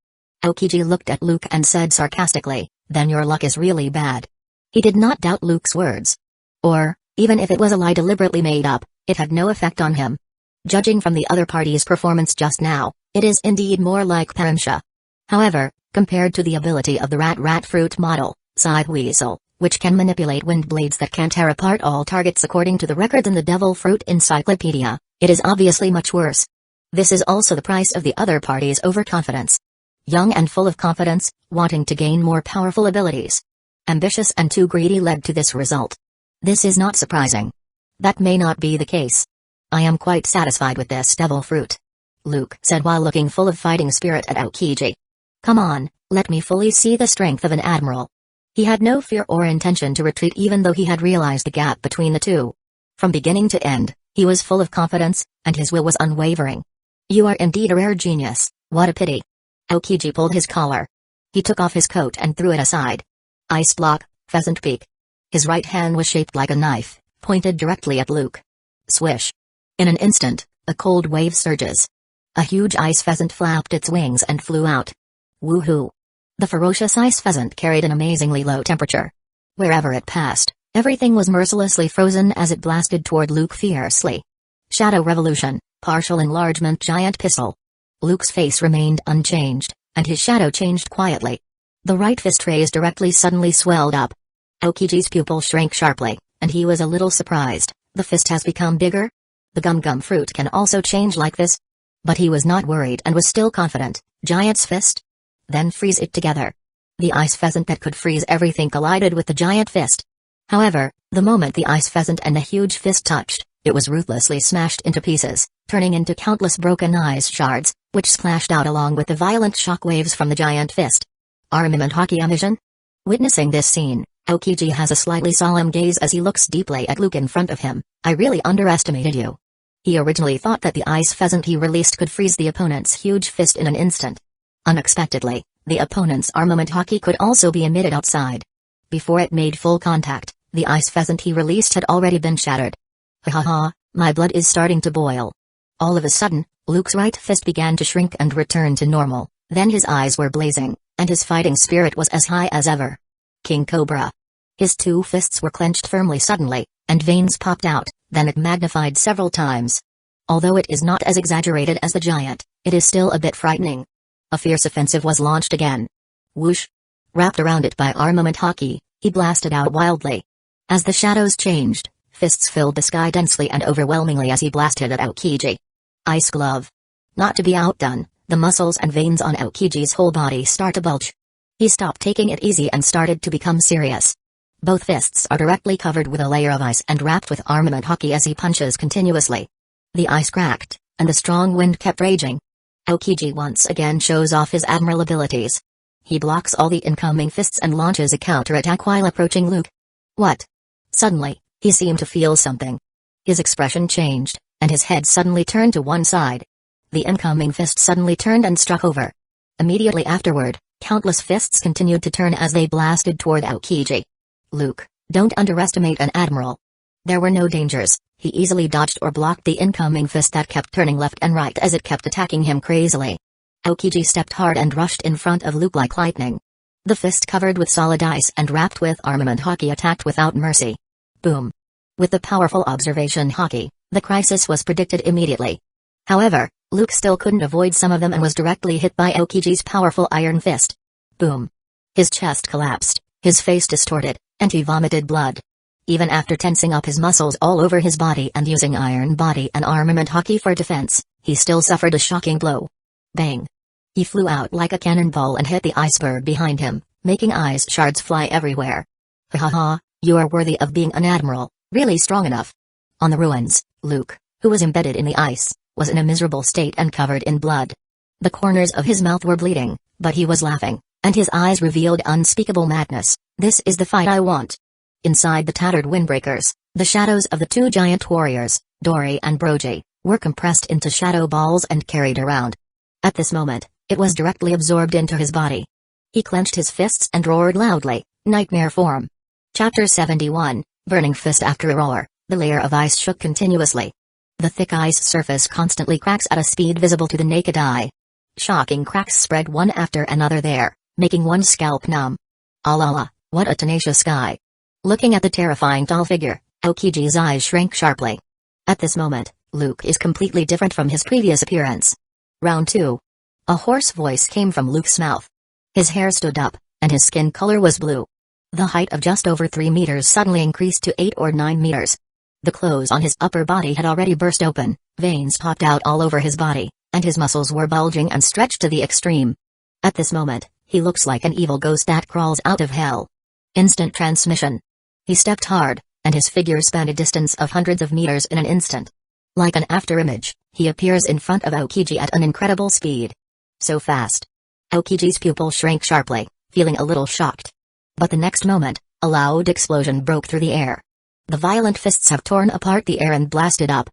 Aokiji looked at Luke and said sarcastically, then your luck is really bad. He did not doubt Luke's words. Or, even if it was a lie deliberately made up, it had no effect on him. Judging from the other party's performance just now, it is indeed more like Parimsha. However, compared to the ability of the rat fruit model, Scythe Weasel, which can manipulate wind blades that can tear apart all targets according to the record in the devil fruit encyclopedia, it is obviously much worse. This is also the price of the other party's overconfidence. Young and full of confidence, wanting to gain more powerful abilities. Ambitious and too greedy led to this result. This is not surprising. That may not be the case. I am quite satisfied with this devil fruit, Luke said while looking full of fighting spirit at Aokiji. Come on, let me fully see the strength of an admiral. He had no fear or intention to retreat even though he had realized the gap between the two. From beginning to end, he was full of confidence, and his will was unwavering. You are indeed a rare genius, what a pity. Aokiji pulled his collar. He took off his coat and threw it aside. Ice block, pheasant peak. His right hand was shaped like a knife, pointed directly at Luke. Swish. In an instant, a cold wave surges. A huge ice pheasant flapped its wings and flew out. Woohoo! The ferocious ice pheasant carried an amazingly low temperature. Wherever it passed, everything was mercilessly frozen as it blasted toward Luke fiercely. Shadow Revolution, partial enlargement giant pistol. Luke's face remained unchanged, and his shadow changed quietly. The right fist raised directly suddenly swelled up. Aokiji's pupil shrank sharply, and he was a little surprised. The fist has become bigger? The gum fruit can also change like this? But he was not worried and was still confident, Giant's fist? Then freeze it together. The ice pheasant that could freeze everything collided with the giant fist. However, the moment the ice pheasant and the huge fist touched, it was ruthlessly smashed into pieces, turning into countless broken ice shards, which splashed out along with the violent shockwaves from the giant fist. Armament hockey emission? Witnessing this scene, Aokiji has a slightly solemn gaze as he looks deeply at Luke in front of him. I really underestimated you. He originally thought that the ice pheasant he released could freeze the opponent's huge fist in an instant. Unexpectedly, the opponent's armament hockey could also be emitted outside. Before it made full contact, the ice pheasant he released had already been shattered. Ha ha, my blood is starting to boil. All of a sudden, Luke's right fist began to shrink and return to normal, then his eyes were blazing, and his fighting spirit was as high as ever. King Cobra. His two fists were clenched firmly suddenly, and veins popped out, then it magnified several times. Although it is not as exaggerated as the giant, it is still a bit frightening. A fierce offensive was launched again. Whoosh! Wrapped around it by armament hockey, he blasted out wildly. As the shadows changed, fists filled the sky densely and overwhelmingly as he blasted at Aokiji. Ice glove. Not to be outdone, the muscles and veins on Aokiji's whole body start to bulge. He stopped taking it easy and started to become serious. Both fists are directly covered with a layer of ice and wrapped with armament hockey as he punches continuously. The ice cracked, and the strong wind kept raging. Aokiji once again shows off his admirable abilities. He blocks all the incoming fists and launches a counterattack while approaching Luke. What? Suddenly, he seemed to feel something. His expression changed, and his head suddenly turned to one side. The incoming fist suddenly turned and struck over. Immediately afterward, countless fists continued to turn as they blasted toward Aokiji. Luke, don't underestimate an admiral. There were no dangers, he easily dodged or blocked the incoming fist that kept turning left and right as it kept attacking him crazily. Aokiji stepped hard and rushed in front of Luke like lightning. The fist covered with solid ice and wrapped with armament hockey attacked without mercy. Boom. With the powerful observation hockey, the crisis was predicted immediately. However, Luke still couldn't avoid some of them and was directly hit by Aokiji's powerful iron fist. Boom. His chest collapsed, his face distorted, and he vomited blood. Even after tensing up his muscles all over his body and using iron body and armament hockey for defense, he still suffered a shocking blow. Bang. He flew out like a cannonball and hit the iceberg behind him, making ice shards fly everywhere. Ha ha ha, you are worthy of being an admiral, really strong enough. On the ruins, Luke, who was embedded in the ice, was in a miserable state and covered in blood. The corners of his mouth were bleeding, but he was laughing, and his eyes revealed unspeakable madness. This is the fight I want. Inside the tattered windbreakers, the shadows of the two giant warriors, Dori and Broji, were compressed into shadow balls and carried around. At this moment, it was directly absorbed into his body. He clenched his fists and roared loudly, nightmare form. Chapter 71, Burning Fist. After a roar, the layer of ice shook continuously. The thick ice surface constantly cracks at a speed visible to the naked eye. Shocking cracks spread one after another there, making one's scalp numb. Allah, what a tenacious guy. Looking at the terrifying tall figure, Aokiji's eyes shrank sharply. At this moment, Luke is completely different from his previous appearance. Round 2. A hoarse voice came from Luke's mouth. His hair stood up, and his skin color was blue. The height of just over 3 meters suddenly increased to 8 or 9 meters. The clothes on his upper body had already burst open, veins popped out all over his body, and his muscles were bulging and stretched to the extreme. At this moment, he looks like an evil ghost that crawls out of hell. Instant transmission. He stepped hard, and his figure spanned a distance of hundreds of meters in an instant. Like an afterimage, he appears in front of Aokiji at an incredible speed. So fast. Aokiji's pupil shrank sharply, feeling a little shocked. But the next moment, a loud explosion broke through the air. The violent fists have torn apart the air and blasted up.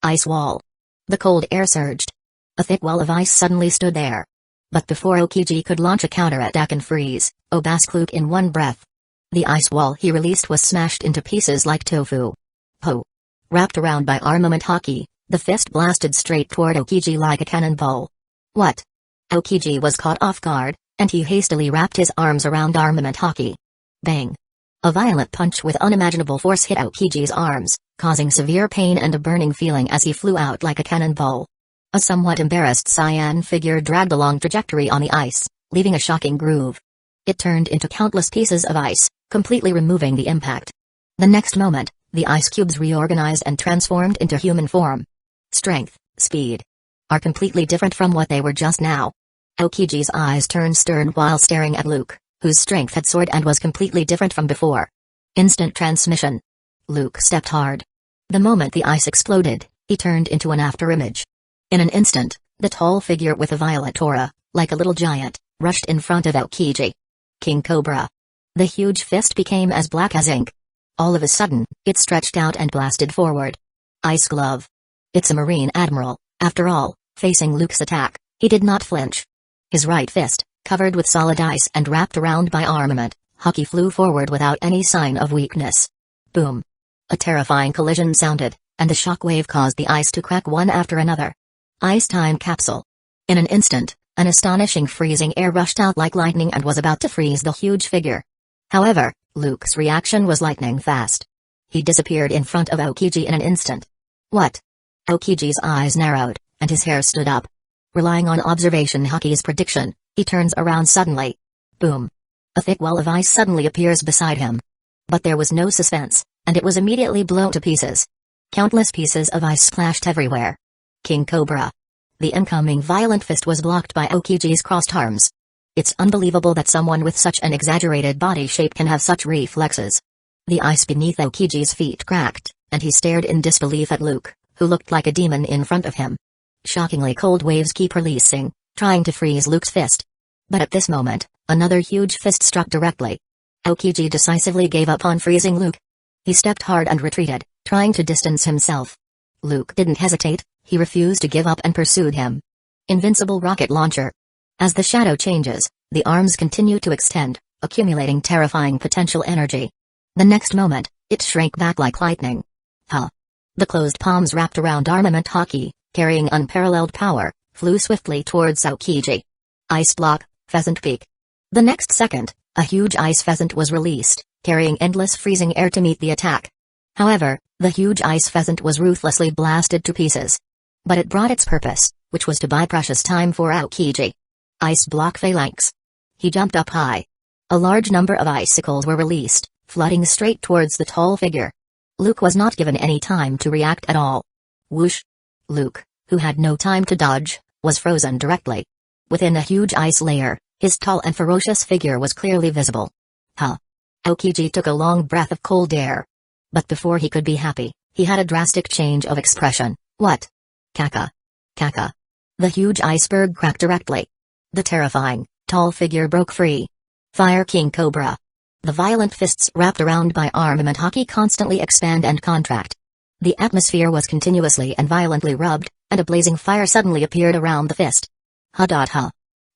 Ice wall. The cold air surged. A thick wall of ice suddenly stood there. But before Aokiji could launch a counterattack and freeze, Obask Luke in one breath. The ice wall he released was smashed into pieces like tofu. Po! Wrapped around by armament hockey, the fist blasted straight toward Aokiji like a cannonball. What? Aokiji was caught off guard, and he hastily wrapped his arms around armament hockey. Bang! A violent punch with unimaginable force hit Aokiji's arms, causing severe pain and a burning feeling as he flew out like a cannonball. A somewhat embarrassed cyan figure dragged along trajectory on the ice, leaving a shocking groove. It turned into countless pieces of ice, completely removing the impact. The next moment, the ice cubes reorganized and transformed into human form. Strength, speed, are completely different from what they were just now. Aokiji's eyes turned stern while staring at Luke, whose strength had soared and was completely different from before. Instant transmission. Luke stepped hard. The moment the ice exploded, he turned into an afterimage. In an instant, the tall figure with a violet aura, like a little giant, rushed in front of Aokiji. King Cobra. The huge fist became as black as ink. All of a sudden, it stretched out and blasted forward. Ice glove. It's a marine admiral, after all. Facing Luke's attack, he did not flinch. His right fist, covered with solid ice and wrapped around by armament, Haki flew forward without any sign of weakness. Boom. A terrifying collision sounded, and the shockwave caused the ice to crack one after another. Ice time capsule. In an instant, an astonishing freezing air rushed out like lightning and was about to freeze the huge figure. However, Luke's reaction was lightning fast. He disappeared in front of Aokiji in an instant. What? Aokiji's eyes narrowed, and his hair stood up. Relying on observation Haki's prediction, he turns around suddenly. Boom. A thick wall of ice suddenly appears beside him. But there was no suspense, and it was immediately blown to pieces. Countless pieces of ice splashed everywhere. King Cobra. The incoming violent fist was blocked by Aokiji's crossed arms. It's unbelievable that someone with such an exaggerated body shape can have such reflexes. The ice beneath Aokiji's feet cracked, and he stared in disbelief at Luke, who looked like a demon in front of him. Shockingly cold waves keep releasing, trying to freeze Luke's fist. But at this moment, another huge fist struck directly. Aokiji decisively gave up on freezing Luke. He stepped hard and retreated, trying to distance himself. Luke didn't hesitate, he refused to give up and pursued him. Invincible rocket launcher. As the shadow changes, the arms continue to extend, accumulating terrifying potential energy. The next moment, it shrank back like lightning. Huh. The closed palms wrapped around armament Haki, carrying unparalleled power, flew swiftly towards Aokiji. Ice block, pheasant peak. The next second, a huge ice pheasant was released, carrying endless freezing air to meet the attack. However, the huge ice pheasant was ruthlessly blasted to pieces. But it brought its purpose, which was to buy precious time for Aokiji. Ice block phalanx. He jumped up high. A large number of icicles were released, flooding straight towards the tall figure. Luke was not given any time to react at all. Whoosh. Luke, who had no time to dodge, was frozen directly. Within a huge ice layer, his tall and ferocious figure was clearly visible. Huh. Aokiji took a long breath of cold air. But before he could be happy, he had a drastic change of expression. What? Kaka. Kaka. The huge iceberg cracked directly. The terrifying, tall figure broke free. Fire King Cobra. The violent fists wrapped around by armament Haki constantly expand and contract. The atmosphere was continuously and violently rubbed, and a blazing fire suddenly appeared around the fist. Ha.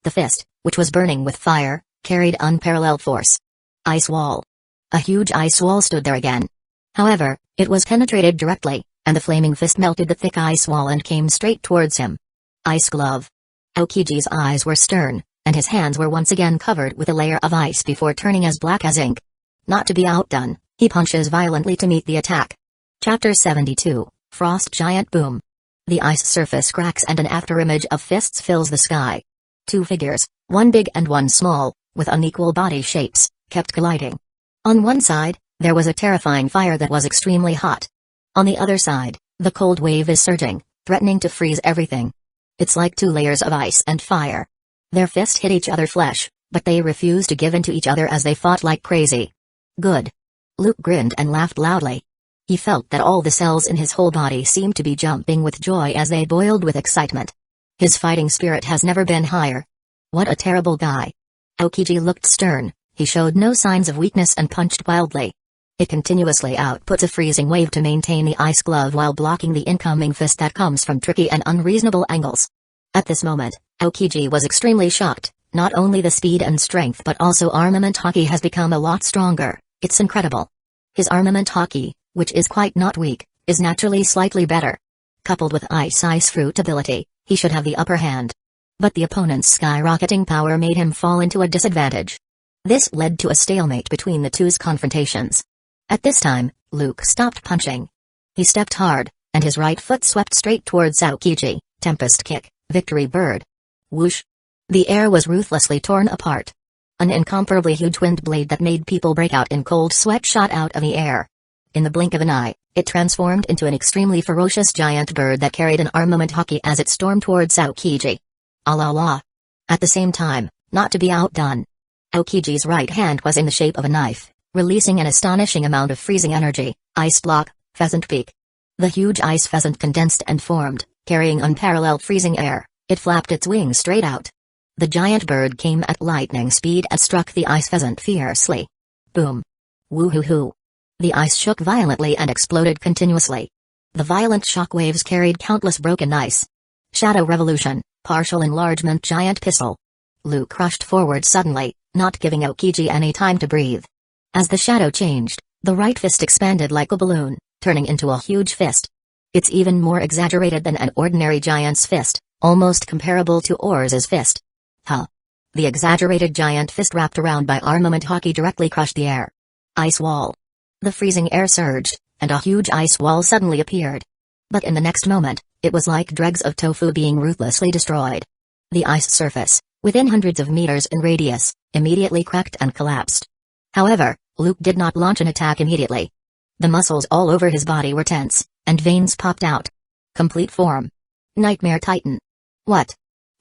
The fist, which was burning with fire, carried unparalleled force. Ice wall. A huge ice wall stood there again. However, it was penetrated directly, and the flaming fist melted the thick ice wall and came straight towards him. Ice glove. Aokiji's eyes were stern, and his hands were once again covered with a layer of ice before turning as black as ink. Not to be outdone, he punches violently to meet the attack. Chapter 72, Frost Giant Boom. The ice surface cracks and an afterimage of fists fills the sky. Two figures, one big and one small, with unequal body shapes, kept colliding. On one side, there was a terrifying fire that was extremely hot. On the other side, the cold wave is surging, threatening to freeze everything. It's like two layers of ice and fire. Their fists hit each other flesh, but they refused to give in to each other as they fought like crazy. Good. Luke grinned and laughed loudly. He felt that all the cells in his whole body seemed to be jumping with joy as they boiled with excitement. His fighting spirit has never been higher. What a terrible guy. Aokiji looked stern, he showed no signs of weakness and punched wildly. It continuously outputs a freezing wave to maintain the ice glove while blocking the incoming fist that comes from tricky and unreasonable angles. At this moment, Aokiji was extremely shocked. Not only the speed and strength but also armament Haki has become a lot stronger. It's incredible. His armament Haki, which is quite not weak, is naturally slightly better. Coupled with ice fruit ability, he should have the upper hand. But the opponent's skyrocketing power made him fall into a disadvantage. This led to a stalemate between the two's confrontations. At this time, Luke stopped punching. He stepped hard, and his right foot swept straight towards Aokiji, Tempest Kick, Victory Bird. Whoosh! The air was ruthlessly torn apart. An incomparably huge wind blade that made people break out in cold sweat shot out of the air. In the blink of an eye, it transformed into an extremely ferocious giant bird that carried an armament Haki as it stormed towards Aokiji. Ah la la! At the same time, not to be outdone, Aokiji's right hand was in the shape of a knife, releasing an astonishing amount of freezing energy. Ice block, pheasant peak. The huge ice pheasant condensed and formed, carrying unparalleled freezing air. It flapped its wings straight out. The giant bird came at lightning speed and struck the ice pheasant fiercely. Boom. Woo-hoo-hoo. The ice shook violently and exploded continuously. The violent shock waves carried countless broken ice. Shadow Revolution, partial enlargement giant pistol. Luke rushed forward suddenly, not giving Aokiji any time to breathe. As the shadow changed, the right fist expanded like a balloon, turning into a huge fist. It's even more exaggerated than an ordinary giant's fist, almost comparable to Orz's fist. Huh. The exaggerated giant fist wrapped around by armament hockey directly crushed the air. Ice wall. The freezing air surged, and a huge ice wall suddenly appeared. But in the next moment, it was like dregs of tofu being ruthlessly destroyed. The ice surface, within hundreds of meters in radius, immediately cracked and collapsed. However, Luke did not launch an attack immediately. The muscles all over his body were tense, and veins popped out. Complete form. Nightmare Titan. What?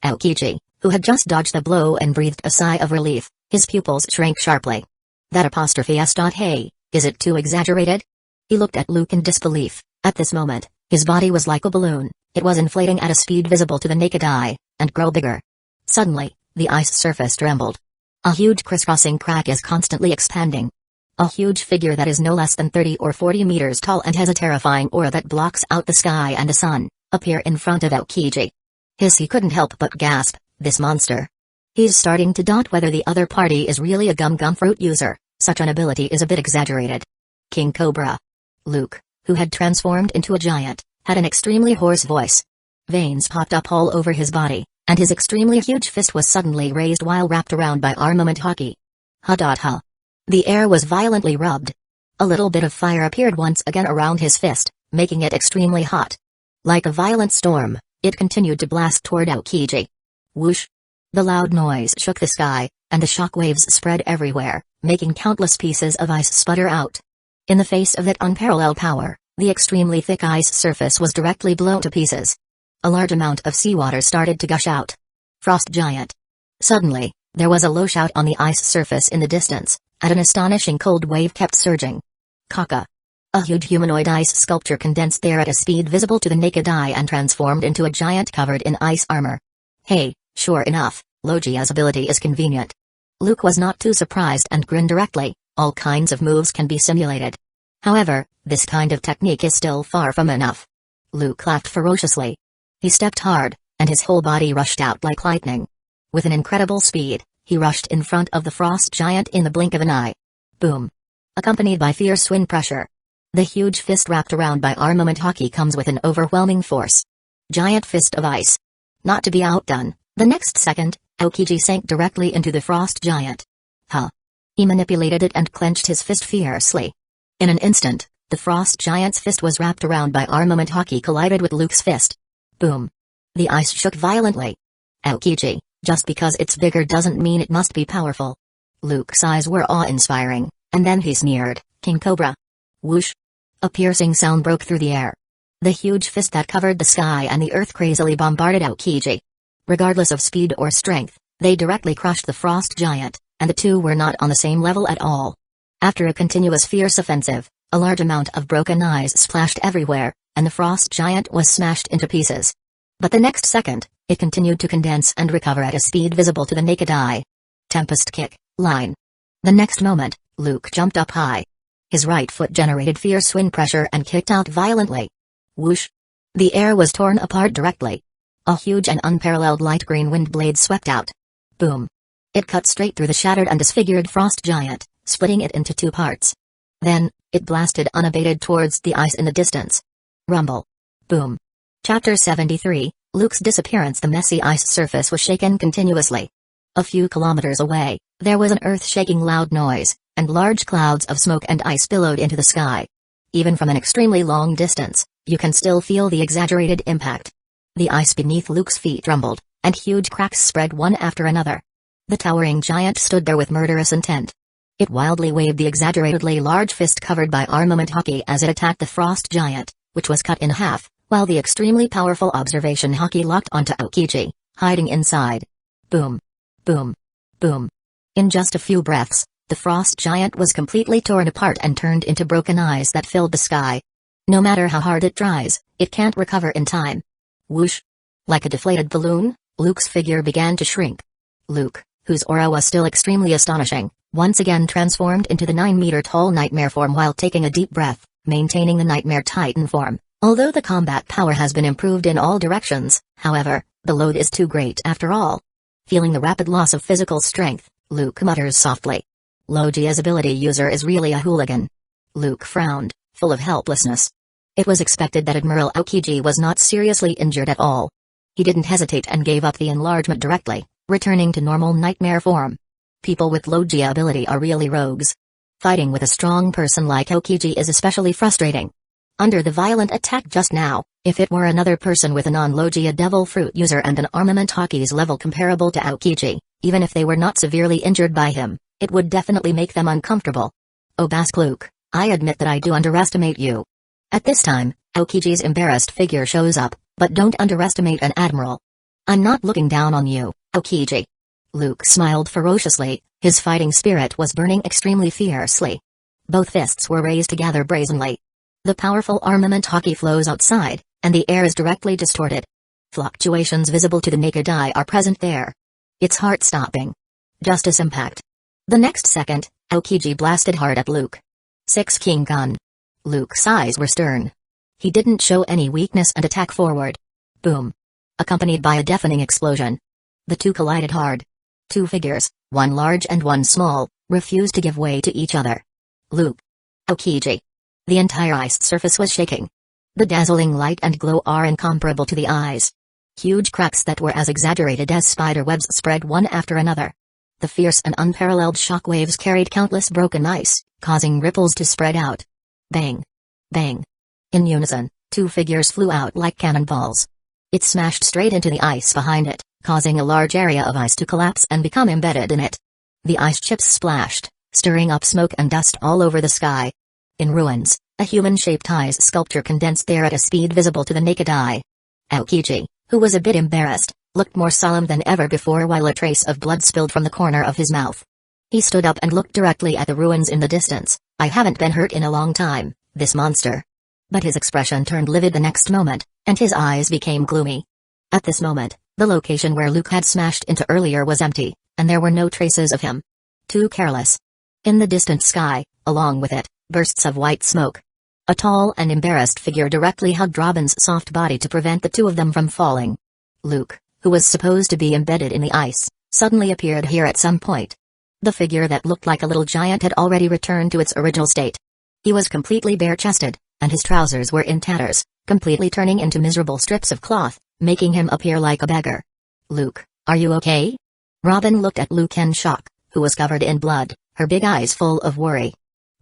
Aokiji, who had just dodged the blow and breathed a sigh of relief, his pupils shrank sharply. That apostrophe s. Hey, is it too exaggerated? He looked at Luke in disbelief. At this moment, his body was like a balloon. It was inflating at a speed visible to the naked eye, and grow bigger. Suddenly, the ice surface trembled. A huge crisscrossing crack is constantly expanding. A huge figure that is no less than 30 or 40 meters tall and has a terrifying aura that blocks out the sky and the sun, appear in front of Aokiji. He couldn't help but gasp, this monster. He's starting to doubt whether the other party is really a gum fruit user. Such an ability is a bit exaggerated. King Cobra. Luke, who had transformed into a giant, had an extremely hoarse voice. Veins popped up all over his body, and his extremely huge fist was suddenly raised while wrapped around by armament hockey. Ha. The air was violently rubbed. A little bit of fire appeared once again around his fist, making it extremely hot. Like a violent storm, it continued to blast toward Aokiji. Whoosh! The loud noise shook the sky, and the shock waves spread everywhere, making countless pieces of ice sputter out. In the face of that unparalleled power, the extremely thick ice surface was directly blown to pieces. A large amount of seawater started to gush out. Frost Giant. Suddenly, there was a low shout on the ice surface in the distance, and an astonishing cold wave kept surging. Kaka. A huge humanoid ice sculpture condensed there at a speed visible to the naked eye and transformed into a giant covered in ice armor. Hey, sure enough, Logia's ability is convenient. Luke was not too surprised and grinned directly. All kinds of moves can be simulated. However, this kind of technique is still far from enough. Luke laughed ferociously. He stepped hard, and his whole body rushed out like lightning. With an incredible speed, he rushed in front of the frost giant in the blink of an eye. Boom. Accompanied by fierce wind pressure. The huge fist wrapped around by armament hockey comes with an overwhelming force. Giant fist of ice. Not to be outdone, the next second, Aokiji sank directly into the frost giant. Huh. He manipulated it and clenched his fist fiercely. In an instant, the frost giant's fist was wrapped around by armament hockey collided with Luke's fist. Boom. The ice shook violently. Aokiji, just because it's bigger doesn't mean it must be powerful. Luke's eyes were awe-inspiring, and then he sneered, King Cobra. Whoosh. A piercing sound broke through the air. The huge fist that covered the sky and the earth crazily bombarded Aokiji. Regardless of speed or strength, they directly crushed the frost giant, and the two were not on the same level at all. After a continuous fierce offensive, a large amount of broken ice splashed everywhere, and the frost giant was smashed into pieces. But the next second, it continued to condense and recover at a speed visible to the naked eye. Tempest kick, line. The next moment, Luke jumped up high. His right foot generated fierce wind pressure and kicked out violently. Whoosh! The air was torn apart directly. A huge and unparalleled light green wind blade swept out. Boom! It cut straight through the shattered and disfigured frost giant, splitting it into two parts. Then, it blasted unabated towards the ice in the distance. Rumble. Boom. Chapter 73, Luke's disappearance. The messy ice surface was shaken continuously. A few kilometers away, there was an earth-shaking loud noise, and large clouds of smoke and ice billowed into the sky. Even from an extremely long distance, you can still feel the exaggerated impact. The ice beneath Luke's feet rumbled, and huge cracks spread one after another. The towering giant stood there with murderous intent. It wildly waved the exaggeratedly large fist covered by armament hockey as it attacked the frost giant, which was cut in half, while the extremely powerful observation hockey locked onto Aokiji, hiding inside. Boom. Boom. Boom. In just a few breaths, the frost giant was completely torn apart and turned into broken eyes that filled the sky. No matter how hard it tries, it can't recover in time. Whoosh! Like a deflated balloon, Luke's figure began to shrink. Luke, whose aura was still extremely astonishing, once again transformed into the 9-meter-tall nightmare form while taking a deep breath, maintaining the nightmare titan form. Although the combat power has been improved in all directions, however, the load is too great after all. Feeling the rapid loss of physical strength, Luke mutters softly. Logia's ability user is really a hooligan. Luke frowned, full of helplessness. It was expected that Admiral Aokiji was not seriously injured at all. He didn't hesitate and gave up the enlargement directly, returning to normal nightmare form. People with Logia ability are really rogues. Fighting with a strong person like Aokiji is especially frustrating. Under the violent attack just now, if it were another person with a non-Logia devil fruit user and an armament hockey's level comparable to Aokiji, even if they were not severely injured by him, it would definitely make them uncomfortable. Oh Bask Luke, I admit that I do underestimate you. At this time, Aokiji's embarrassed figure shows up, but don't underestimate an admiral. I'm not looking down on you, Aokiji. Luke smiled ferociously, his fighting spirit was burning extremely fiercely. Both fists were raised together brazenly. The powerful armament hockey flows outside, and the air is directly distorted. Fluctuations visible to the naked eye are present there. It's heart-stopping. Justice impact. The next second, Aokiji blasted hard at Luke. 6 King Gun. Luke's eyes were stern. He didn't show any weakness and attack forward. Boom. Accompanied by a deafening explosion. The two collided hard. Two figures, one large and one small, refused to give way to each other. Luke. Aokiji. The entire ice surface was shaking. The dazzling light and glow are incomparable to the eyes. Huge cracks that were as exaggerated as spider webs spread one after another. The fierce and unparalleled shock waves carried countless broken ice, causing ripples to spread out. Bang! Bang! In unison, two figures flew out like cannonballs. It smashed straight into the ice behind it, causing a large area of ice to collapse and become embedded in it. The ice chips splashed, stirring up smoke and dust all over the sky. In ruins, a human-shaped ice sculpture condensed there at a speed visible to the naked eye. Aokiji, who was a bit embarrassed, looked more solemn than ever before while a trace of blood spilled from the corner of his mouth. He stood up and looked directly at the ruins in the distance. I haven't been hurt in a long time, this monster. But his expression turned livid the next moment, and his eyes became gloomy. At this moment, the location where Luke had smashed into earlier was empty, and there were no traces of him. Too careless. In the distant sky, along with it, bursts of white smoke. A tall and embarrassed figure directly hugged Robin's soft body to prevent the two of them from falling. Luke, who was supposed to be embedded in the ice, suddenly appeared here at some point. The figure that looked like a little giant had already returned to its original state. He was completely bare-chested, and his trousers were in tatters, completely turning into miserable strips of cloth, making him appear like a beggar. Luke, are you okay? Robin looked at Luke in shock, who was covered in blood, her big eyes full of worry.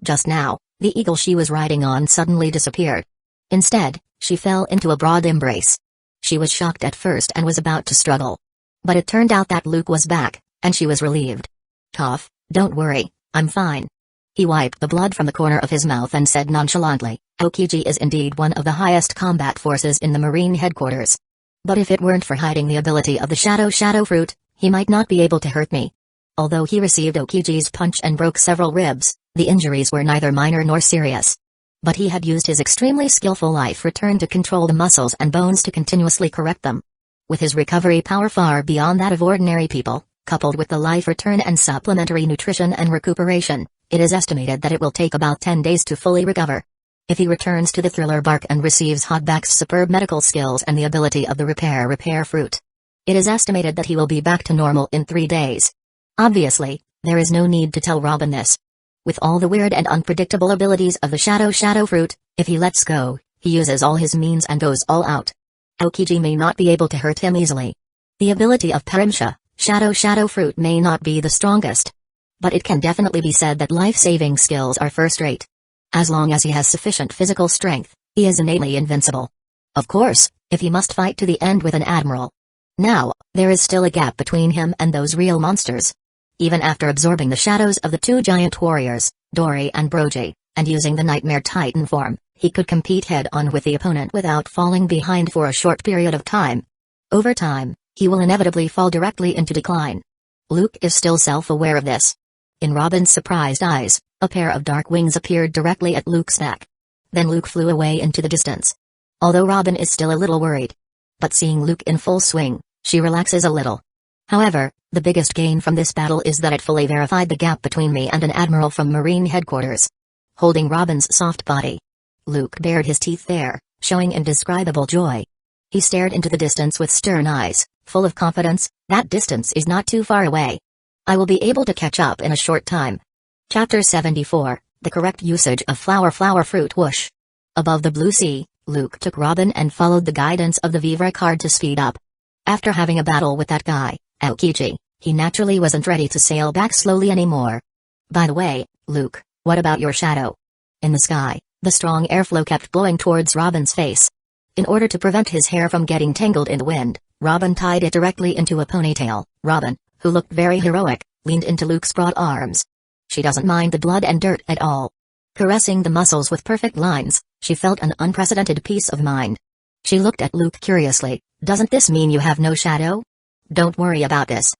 Just now, the eagle she was riding on suddenly disappeared. Instead, she fell into a broad embrace. She was shocked at first and was about to struggle. But it turned out that Luke was back, and she was relieved. Cough, don't worry, I'm fine. He wiped the blood from the corner of his mouth and said nonchalantly, Aokiji is indeed one of the highest combat forces in the Marine headquarters. But if it weren't for hiding the ability of the shadow fruit, he might not be able to hurt me. Although he received Aokiji's punch and broke several ribs, the injuries were neither minor nor serious. But he had used his extremely skillful life return to control the muscles and bones to continuously correct them. With his recovery power far beyond that of ordinary people, coupled with the life return and supplementary nutrition and recuperation, it is estimated that it will take about 10 days to fully recover. If he returns to the thriller bark and receives Hogback's superb medical skills and the ability of the repair fruit, it is estimated that he will be back to normal in 3 days. Obviously, there is no need to tell Robin this. With all the weird and unpredictable abilities of the shadow fruit, if he lets go, he uses all his means and goes all out. Aokiji may not be able to hurt him easily. The ability of Parimsha, shadow fruit may not be the strongest. But it can definitely be said that life-saving skills are first-rate. As long as he has sufficient physical strength, he is innately invincible. Of course, if he must fight to the end with an admiral. Now, there is still a gap between him and those real monsters. Even after absorbing the shadows of the two giant warriors, Dori and Broji, and using the Nightmare Titan form, he could compete head-on with the opponent without falling behind for a short period of time. Over time, he will inevitably fall directly into decline. Luke is still self-aware of this. In Robin's surprised eyes, a pair of dark wings appeared directly at Luke's neck. Then Luke flew away into the distance. Although Robin is still a little worried. But seeing Luke in full swing, she relaxes a little. However, the biggest gain from this battle is that it fully verified the gap between me and an admiral from Marine headquarters. Holding Robin's soft body, Luke bared his teeth there, showing indescribable joy. He stared into the distance with stern eyes, full of confidence. That distance is not too far away. I will be able to catch up in a short time. Chapter 74, The Correct Usage of Flower Fruit Whoosh. Above the blue sea, Luke took Robin and followed the guidance of the Vivre card to speed up. After having a battle with that guy, Aokiji, he naturally wasn't ready to sail back slowly anymore. By the way, Luke, what about your shadow? In the sky, the strong airflow kept blowing towards Robin's face. In order to prevent his hair from getting tangled in the wind, Robin tied it directly into a ponytail. Robin, who looked very heroic, leaned into Luke's broad arms. She doesn't mind the blood and dirt at all. Caressing the muscles with perfect lines, she felt an unprecedented peace of mind. She looked at Luke curiously. Doesn't this mean you have no shadow? Don't worry about this.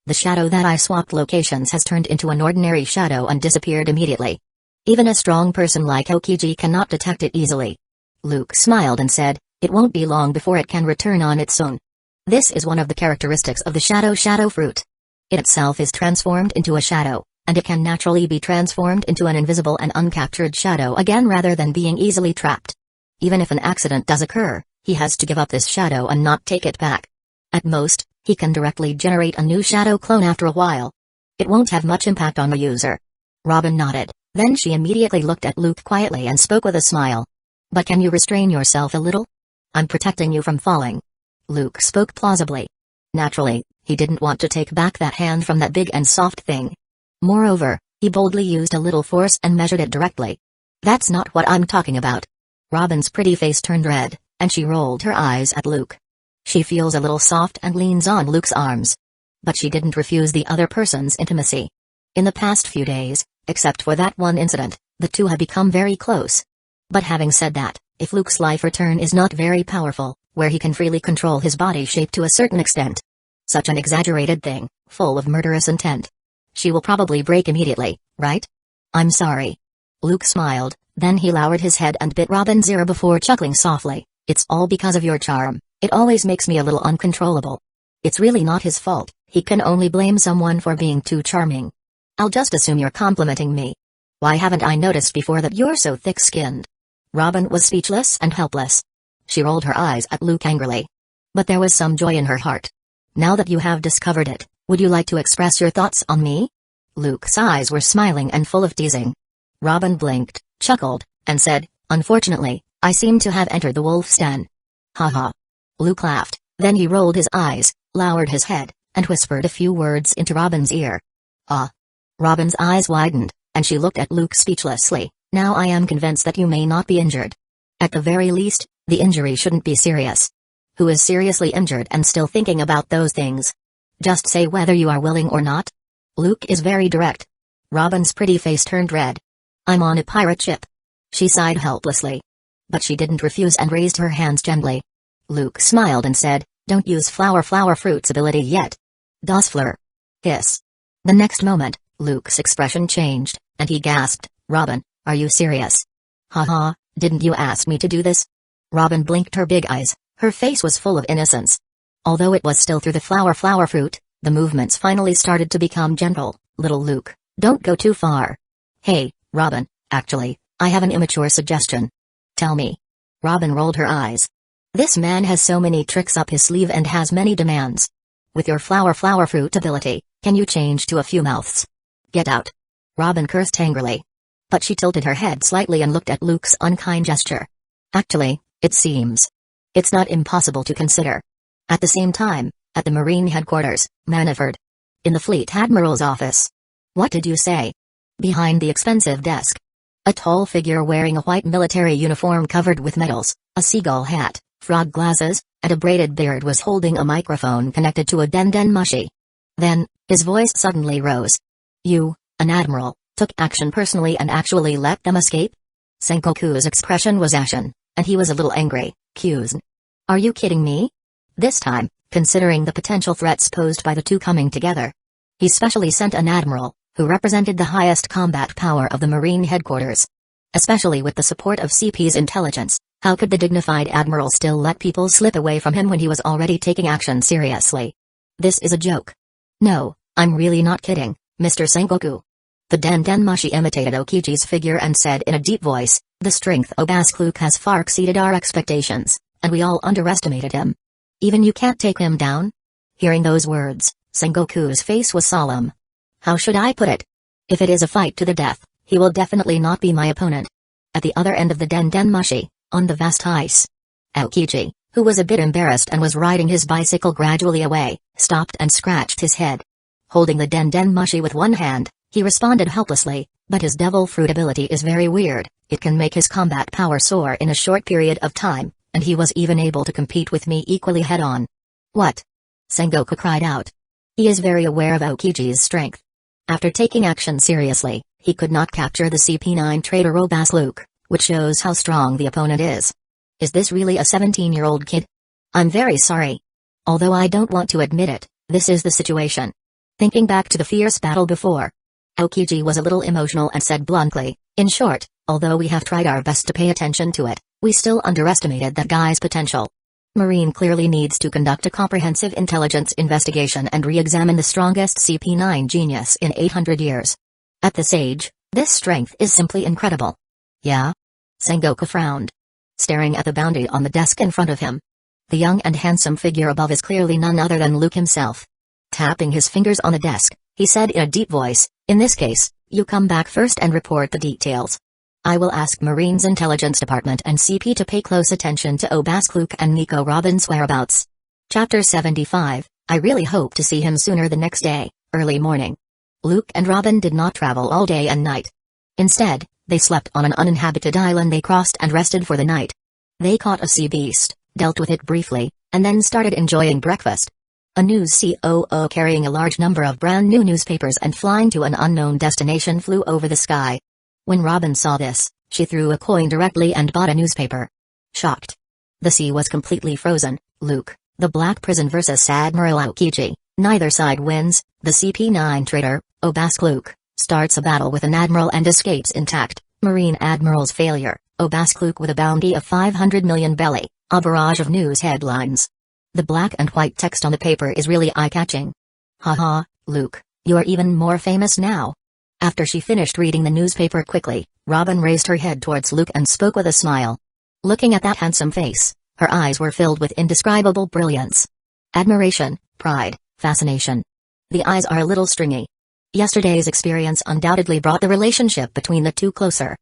The shadow that I swapped locations has turned into an ordinary shadow and disappeared immediately. Even a strong person like Aokiji cannot detect it easily. Luke smiled and said, it won't be long before it can return on its own. This is one of the characteristics of the shadow fruit. It itself is transformed into a shadow, and it can naturally be transformed into an invisible and uncaptured shadow again rather than being easily trapped. Even if an accident does occur, he has to give up this shadow and not take it back. At most, he can directly generate a new shadow clone after a while. It won't have much impact on the user. Robin nodded, then she immediately looked at Luke quietly and spoke with a smile. But can you restrain yourself a little? I'm protecting you from falling. Luke spoke plausibly. Naturally, he didn't want to take back that hand from that big and soft thing. Moreover, he boldly used a little force and measured it directly. That's not what I'm talking about. Robin's pretty face turned red, and she rolled her eyes at Luke. She feels a little soft and leans on Luke's arms. But she didn't refuse the other person's intimacy. In the past few days, except for that one incident, the two have become very close. But having said that, if Luke's life return is not very powerful, where he can freely control his body shape to a certain extent. Such an exaggerated thing, full of murderous intent. She will probably break immediately, right? I'm sorry. Luke smiled, then he lowered his head and bit Robin's ear before chuckling softly. It's all because of your charm. It always makes me a little uncontrollable. It's really not his fault, he can only blame someone for being too charming. I'll just assume you're complimenting me. Why haven't I noticed before that you're so thick-skinned? Robin was speechless and helpless. She rolled her eyes at Luke angrily. But there was some joy in her heart. Now that you have discovered it, would you like to express your thoughts on me? Luke's eyes were smiling and full of teasing. Robin blinked, chuckled, and said, unfortunately, I seem to have entered the wolf's den. Haha. Luke laughed, then he rolled his eyes, lowered his head, and whispered a few words into Robin's ear. Ah. Robin's eyes widened, and she looked at Luke speechlessly. Now I am convinced that you may not be injured. At the very least, the injury shouldn't be serious. Who is seriously injured and still thinking about those things? Just say whether you are willing or not. Luke is very direct. Robin's pretty face turned red. I'm on a pirate ship. She sighed helplessly. But she didn't refuse and raised her hands gently. Luke smiled and said, don't use flower fruit's ability yet. Das Fleur. Hiss. The next moment, Luke's expression changed, and he gasped, Robin, are you serious? Haha, didn't you ask me to do this? Robin blinked her big eyes, her face was full of innocence. Although it was still through the flower fruit, the movements finally started to become gentle. Little Luke, don't go too far. Hey, Robin, actually, I have an immature suggestion. Tell me. Robin rolled her eyes. This man has so many tricks up his sleeve and has many demands. With your flower fruit ability, can you change to a few mouths? Get out. Robin cursed angrily. But she tilted her head slightly and looked at Luke's unkind gesture. Actually, it seems. It's not impossible to consider. At the same time, at the Marine headquarters, Maniford. In the Fleet Admiral's office. What did you say? Behind the expensive desk. A tall figure wearing a white military uniform covered with medals, a seagull hat, frog glasses, and a braided beard was holding a microphone connected to a den mushi. Then, his voice suddenly rose. You, an admiral, took action personally and actually let them escape? Sengoku's expression was ashen, and he was a little angry. Kyuzen. Are you kidding me? This time, considering the potential threats posed by the two coming together. He specially sent an admiral, who represented the highest combat power of the Marine headquarters. Especially with the support of CP's intelligence, how could the dignified admiral still let people slip away from him when he was already taking action seriously? This is a joke. No, I'm really not kidding, Mr. Sengoku. The Denmashi imitated Okichi's figure and said in a deep voice, the strength of Luke has far exceeded our expectations, and we all underestimated him. Even you can't take him down? Hearing those words, Sengoku's face was solemn. How should I put it? If it is a fight to the death, he will definitely not be my opponent. At the other end of the Denmashi, on the vast ice, Okichi, who was a bit embarrassed and was riding his bicycle gradually away, stopped and scratched his head. Holding the Denmashi with one hand, he responded helplessly, but his devil fruit ability is very weird, it can make his combat power soar in a short period of time, and he was even able to compete with me equally head-on. What? Sengoku cried out. He is very aware of Okichi's strength. After taking action seriously, he could not capture the CP9 traitor Luke, which shows how strong the opponent is. Is this really a 17-year-old kid? I'm very sorry. Although I don't want to admit it, this is the situation. Thinking back to the fierce battle before, Okichi was a little emotional and said bluntly, in short, although we have tried our best to pay attention to it, we still underestimated that guy's potential. Marine clearly needs to conduct a comprehensive intelligence investigation and re-examine the strongest CP9 genius in 800 years. At this age, this strength is simply incredible. Yeah? Sengoku frowned, staring at the bounty on the desk in front of him. The young and handsome figure above is clearly none other than Luke himself. Tapping his fingers on the desk, he said in a deep voice, in this case, you come back first and report the details. I will ask Marine's Intelligence Department and CP to pay close attention to Luke and Nico Robin's whereabouts. Chapter 75, I really hope to see him sooner the next day, early morning. Luke and Robin did not travel all day and night. Instead, they slept on an uninhabited island they crossed and rested for the night. They caught a sea beast, dealt with it briefly, and then started enjoying breakfast. A news COO carrying a large number of brand new newspapers and flying to an unknown destination flew over the sky. When Robin saw this, she threw a coin directly and bought a newspaper. Shocked. The sea was completely frozen. Luke, the Black Prison vs. Admiral Okichi, neither side wins. The CP9 traitor, Luke, starts a battle with an admiral and escapes intact. Marine Admiral's failure, Luke with a bounty of 500 million belly, a barrage of news headlines. The black and white text on the paper is really eye-catching. Haha, Luke, you are even more famous now. After she finished reading the newspaper quickly, Robin raised her head towards Luke and spoke with a smile. Looking at that handsome face, her eyes were filled with indescribable brilliance. Admiration, pride, fascination. The eyes are a little stringy. Yesterday's experience undoubtedly brought the relationship between the two closer.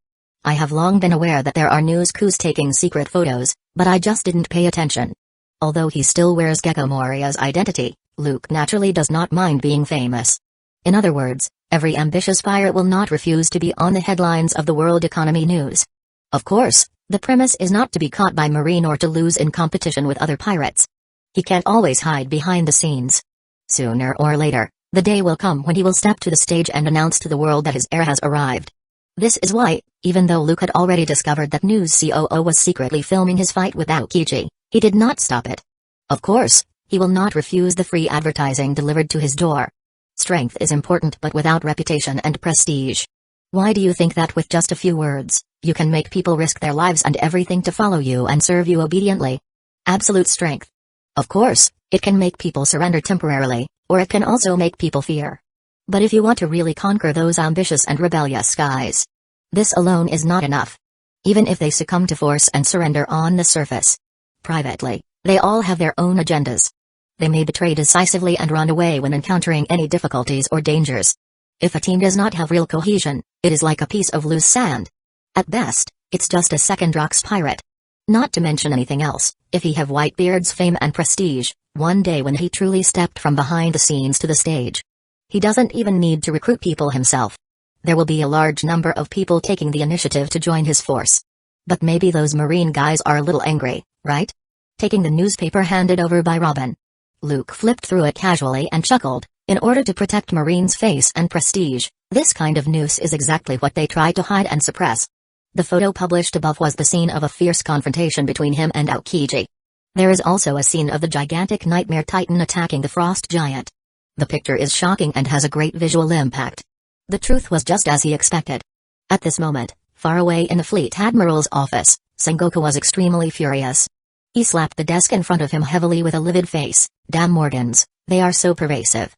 I have long been aware that there are news crews taking secret photos, but I just didn't pay attention. Although he still wears Gecko Moria's identity, Luke naturally does not mind being famous. In other words, every ambitious pirate will not refuse to be on the headlines of the world economy news. Of course, the premise is not to be caught by Marine or to lose in competition with other pirates. He can't always hide behind the scenes. Sooner or later, the day will come when he will step to the stage and announce to the world that his era has arrived. This is why, even though Luke had already discovered that News COO was secretly filming his fight with Okichi, he did not stop it. Of course, he will not refuse the free advertising delivered to his door. Strength is important, but without reputation and prestige. Why do you think that with just a few words, you can make people risk their lives and everything to follow you and serve you obediently? Absolute strength. Of course, it can make people surrender temporarily, or it can also make people fear. But if you want to really conquer those ambitious and rebellious guys, this alone is not enough. Even if they succumb to force and surrender on the surface, privately, they all have their own agendas. They may betray decisively and run away when encountering any difficulties or dangers. If a team does not have real cohesion, it is like a piece of loose sand. At best, it's just a second rocks pirate. Not to mention anything else, if he have Whitebeard's fame and prestige, one day when he truly stepped from behind the scenes to the stage, he doesn't even need to recruit people himself. There will be a large number of people taking the initiative to join his force. But maybe those Marine guys are a little angry, right? Taking the newspaper handed over by Robin, Luke flipped through it casually and chuckled. In order to protect Marine's face and prestige, this kind of news is exactly what they try to hide and suppress. The photo published above was the scene of a fierce confrontation between him and Okichi. There is also a scene of the gigantic nightmare titan attacking the frost giant. The picture is shocking and has a great visual impact. The truth was just as he expected. At this moment, far away in the Fleet Admiral's office, Sengoku was extremely furious. He slapped the desk in front of him heavily with a livid face. Damn Morgans, they are so pervasive.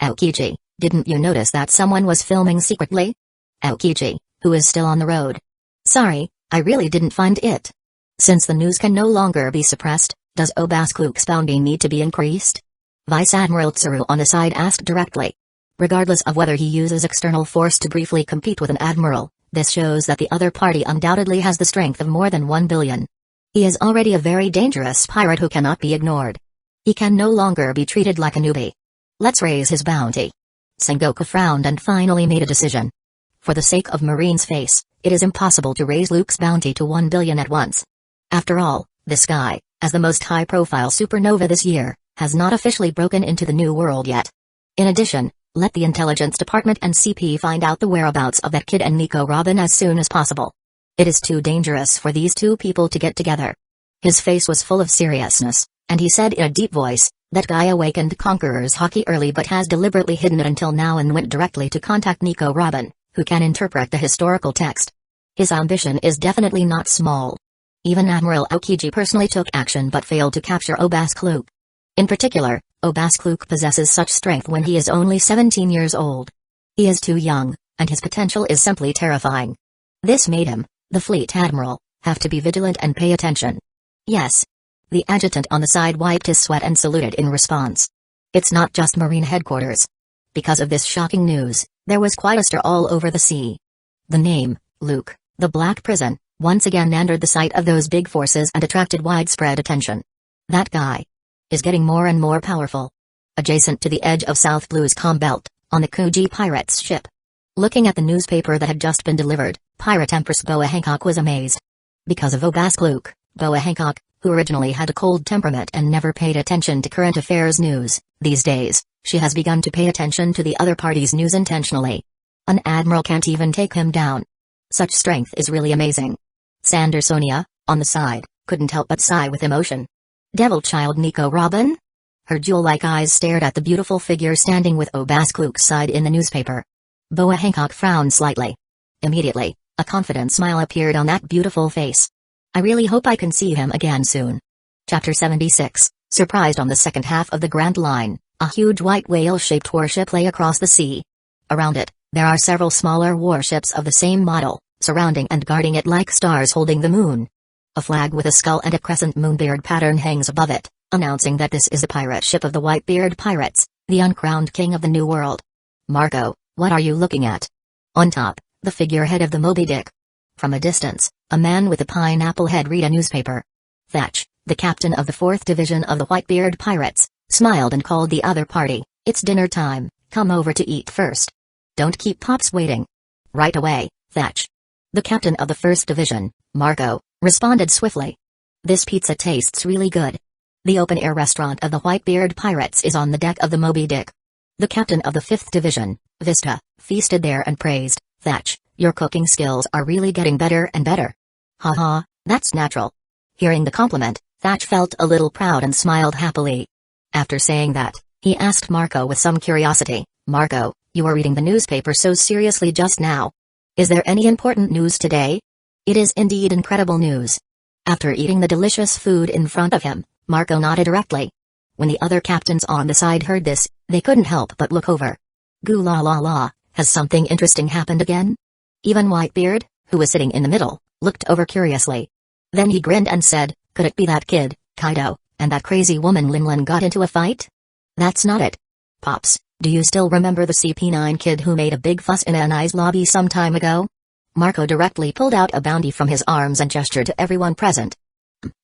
Aokiji, didn't you notice that someone was filming secretly? Aokiji, who is still on the road. Sorry, I really didn't find it. Since the news can no longer be suppressed, does Obaskluk's bounty need to be increased? Vice Admiral Tsuru on the side asked directly. Regardless of whether he uses external force to briefly compete with an admiral, this shows that the other party undoubtedly has the strength of more than 1 billion. He is already a very dangerous pirate who cannot be ignored. He can no longer be treated like a newbie. Let's raise his bounty. Sengoku frowned and finally made a decision. For the sake of Marine's face, it is impossible to raise Luke's bounty to 1 billion at once. After all, this guy, as the most high-profile supernova this year, has not officially broken into the New World yet. In addition, let the Intelligence Department and CP find out the whereabouts of that kid and Nico Robin as soon as possible. It is too dangerous for these two people to get together. His face was full of seriousness, and he said in a deep voice, that guy awakened Conqueror's hockey early but has deliberately hidden it until now and went directly to contact Nico Robin, who can interpret the historical text. His ambition is definitely not small. Even Admiral Aokiji personally took action but failed to capture Obaskluk. In particular, Obaskluk possesses such strength when he is only 17 years old. He is too young, and his potential is simply terrifying. This made him, the Fleet Admiral, have to be vigilant and pay attention. Yes. The adjutant on the side wiped his sweat and saluted in response. It's not just Marine headquarters. Because of this shocking news, there was quite a stir all over the sea. The name, Luke, the Black Prison, once again entered the sight of those big forces and attracted widespread attention. That guy is getting more and more powerful. Adjacent to the edge of South Blue's comm belt, on the Kuji pirates' ship. Looking at the newspaper that had just been delivered, Pirate Empress Boa Hancock was amazed. Because of Obaskluk, Boa Hancock, who originally had a cold temperament and never paid attention to current affairs news, these days, she has begun to pay attention to the other party's news intentionally. An admiral can't even take him down. Such strength is really amazing. Sandersonia, on the side, couldn't help but sigh with emotion. Devil child Nico Robin? Her jewel-like eyes stared at the beautiful figure standing with Obaskluk's side in the newspaper. Boa Hancock frowned slightly. Immediately, a confident smile appeared on that beautiful face. I really hope I can see him again soon. Chapter 76, surprised on the second half of the Grand Line, a huge white whale-shaped warship lay across the sea. Around it, there are several smaller warships of the same model, surrounding and guarding it like stars holding the moon. A flag with a skull and a crescent moonbeard pattern hangs above it, announcing that this is the pirate ship of the Whitebeard Pirates, the uncrowned king of the New World. Marco, what are you looking at? On top, the figurehead of the Moby Dick. From a distance, a man with a pineapple head read a newspaper. Thatch, the captain of the 4th Division of the Whitebeard Pirates, smiled and called the other party. It's dinner time, come over to eat first. Don't keep Pops waiting. Right away, Thatch. The captain of the 1st Division, Marco, responded swiftly. This pizza tastes really good. The open-air restaurant of the Whitebeard Pirates is on the deck of the Moby Dick. The captain of the 5th Division, Vista, feasted there and praised, Thatch, your cooking skills are really getting better and better. Haha, that's natural. Hearing the compliment, Thatch felt a little proud and smiled happily. After saying that, he asked Marco with some curiosity, Marco, you are reading the newspaper so seriously just now. Is there any important news today? It is indeed incredible news. After eating the delicious food in front of him, Marco nodded directly. When the other captains on the side heard this, they couldn't help but look over. Goo la la la, has something interesting happened again? Even Whitebeard, who was sitting in the middle, looked over curiously. Then he grinned and said, could it be that kid, Kaido, and that crazy woman Linlin got into a fight? That's not it. Pops, do you still remember the CP9 kid who made a big fuss in an ice lobby some time ago? Marco directly pulled out a bounty from his arms and gestured to everyone present.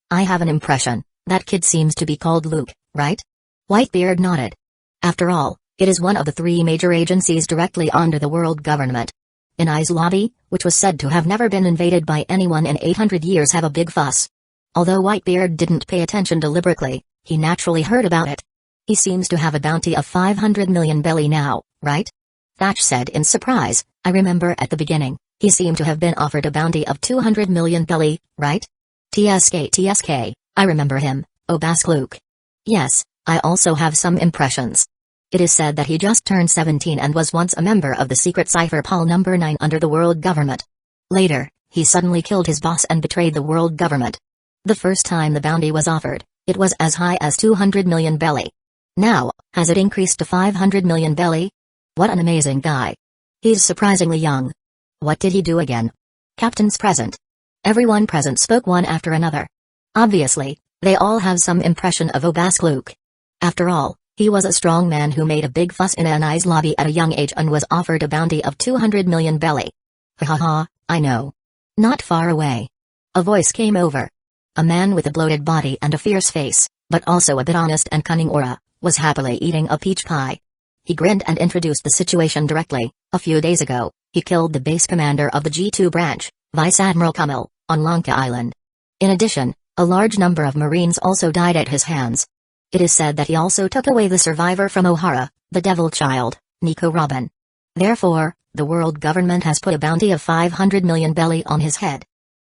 I have an impression, that kid seems to be called Luke, right? Whitebeard nodded. After all, it is one of the 3 major agencies directly under the world government. In I's lobby, which was said to have never been invaded by anyone in 800 years, have a big fuss. Although Whitebeard didn't pay attention deliberately, he naturally heard about it. He seems to have a bounty of 500 million belly now, right? Thatch said in surprise, I remember at the beginning, he seemed to have been offered a bounty of 200 million belly, right? TSK, I remember him, Asked Luke. Yes, I also have some impressions. It is said that he just turned 17 and was once a member of the secret cipher Pol number 9 under the world government. Later, he suddenly killed his boss and betrayed the world government. The first time the bounty was offered, it was as high as 200 million belly. Now, has it increased to 500 million belly? What an amazing guy. He's surprisingly young. What did he do again? Captains present. Everyone present spoke one after another. Obviously, they all have some impression of Asked Luke. After all, he was a strong man who made a big fuss in Anai's lobby at a young age and was offered a bounty of 200 million belly. Ha, I know. Not far away. A voice came over. A man with a bloated body and a fierce face, but also a bit honest and cunning aura, was happily eating a peach pie. He grinned and introduced the situation directly. A few days ago, he killed the base commander of the G2 branch, Vice Admiral Kummel, on Lanka Island. In addition, a large number of Marines also died at his hands. It is said that he also took away the survivor from Ohara, the Devil Child, Nico Robin. Therefore, the world government has put a bounty of 500 million belly on his head.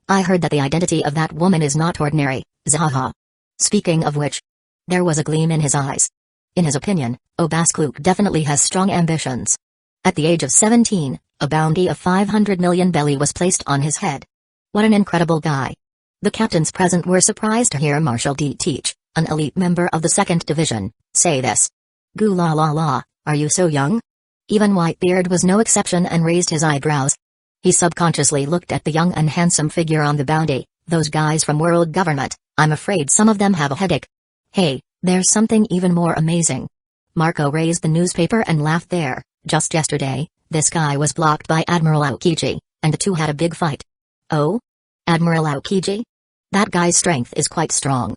I heard that the identity of that woman is not ordinary, Zaha. Speaking of which, there was a gleam in his eyes. In his opinion, Asked Luke definitely has strong ambitions. At the age of 17, a bounty of 500 million belly was placed on his head. What an incredible guy. The captains present were surprised to hear Marshal D. Teach, an elite member of the 2nd Division, say this. Goo la la la, are you so young? Even Whitebeard was no exception and raised his eyebrows. He subconsciously looked at the young and handsome figure on the bounty. Those guys from world government, I'm afraid some of them have a headache. Hey, there's something even more amazing. Marco raised the newspaper and laughed there. Just yesterday, this guy was blocked by Admiral Aokiji, and the two had a big fight. Oh? Admiral Aokiji? That guy's strength is quite strong.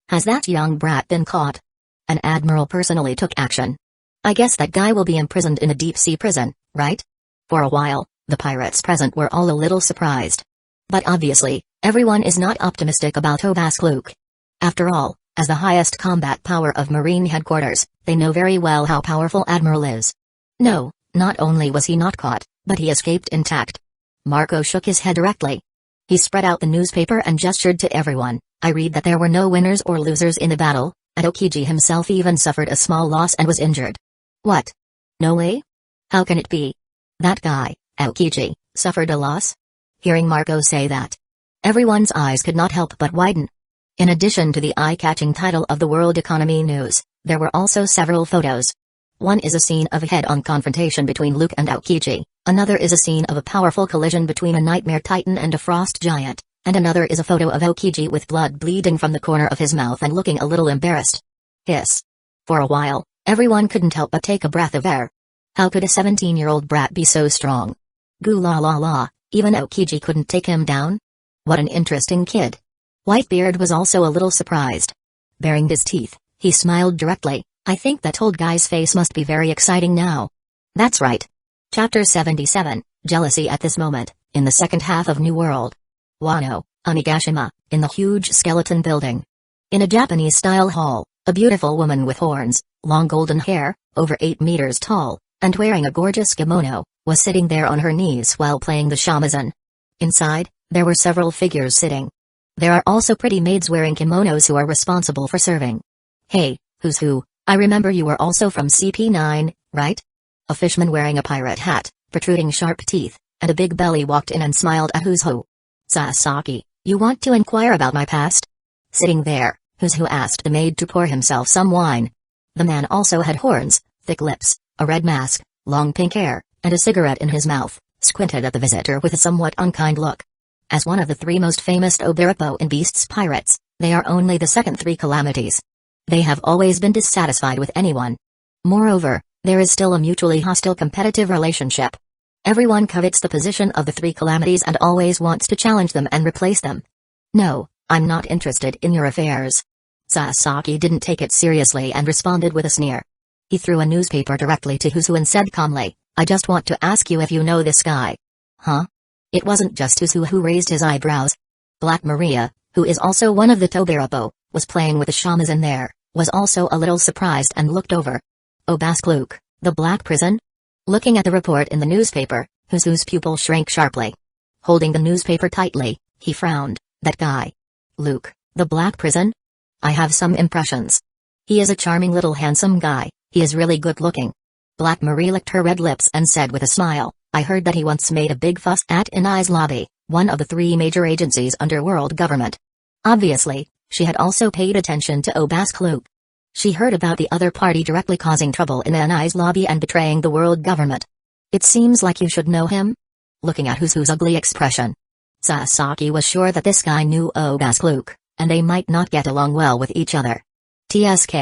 Has that young brat been caught? An admiral personally took action. I guess that guy will be imprisoned in a deep-sea prison, right? For a while, the pirates present were all a little surprised. But obviously, everyone is not optimistic about Asked Luke. After all, as the highest combat power of Marine headquarters, they know very well how powerful Admiral is. No, not only was he not caught, but he escaped intact. Marco shook his head directly. He spread out the newspaper and gestured to everyone. I read that there were no winners or losers in the battle, and Aokiji himself even suffered a small loss and was injured. What? No way? How can it be? That guy, Aokiji, suffered a loss? Hearing Marco say that, everyone's eyes could not help but widen. In addition to the eye-catching title of the World Economy News, there were also several photos. One is a scene of a head-on confrontation between Luke and Aokiji, another is a scene of a powerful collision between a nightmare titan and a frost giant, and another is a photo of Aokiji with blood bleeding from the corner of his mouth and looking a little embarrassed. Hiss. For a while, everyone couldn't help but take a breath of air. How could a 17-year-old brat be so strong? Goo la la la, even Aokiji couldn't take him down? What an interesting kid. Whitebeard was also a little surprised. Baring his teeth, he smiled directly. I think that old guy's face must be very exciting now. That's right. Chapter 77, Jealousy at this moment, in the second half of New World. Wano, Onigashima, in the huge skeleton building. In a Japanese-style hall, a beautiful woman with horns, long golden hair, over 8 meters tall, and wearing a gorgeous kimono, was sitting there on her knees while playing the shamisen. Inside, there were several figures sitting. There are also pretty maids wearing kimonos who are responsible for serving. Hey, who's who? I remember you were also from CP9, right? A fishman wearing a pirate hat, protruding sharp teeth, and a big belly walked in and smiled at who's who. Sasaki, you want to inquire about my past? Sitting there, who's who asked the maid to pour himself some wine. The man also had horns, thick lips, a red mask, long pink hair, and a cigarette in his mouth, squinted at the visitor with a somewhat unkind look. As one of the 3 most famous Obiripo and Beasts pirates, they are only the second 3 calamities. They have always been dissatisfied with anyone. Moreover, there is still a mutually hostile competitive relationship. Everyone covets the position of the 3 calamities and always wants to challenge them and replace them. No, I'm not interested in your affairs. Sasaki didn't take it seriously and responded with a sneer. He threw a newspaper directly to Husu and said calmly, I just want to ask you if you know this guy. Huh? It wasn't just Husu who raised his eyebrows. Black Maria, who is also one of the Tobirapo, was playing with the shamisen there, was also a little surprised and looked over. Asked Luke, the Black Prison? Looking at the report in the newspaper, Husu's pupil shrank sharply. Holding the newspaper tightly, he frowned. That guy. Luke, the Black Prison? I have some impressions. He is a charming little handsome guy, he is really good looking. Black Marie licked her red lips and said with a smile, I heard that he once made a big fuss at Inai's lobby, one of the 3 major agencies under world government. Obviously, she had also paid attention to Obaskluk. She heard about the other party directly causing trouble in Inai's lobby and betraying the world government. It seems like you should know him? Looking at Who's ugly expression, Sasaki was sure that this guy knew Obaskluk, and they might not get along well with each other. TSK,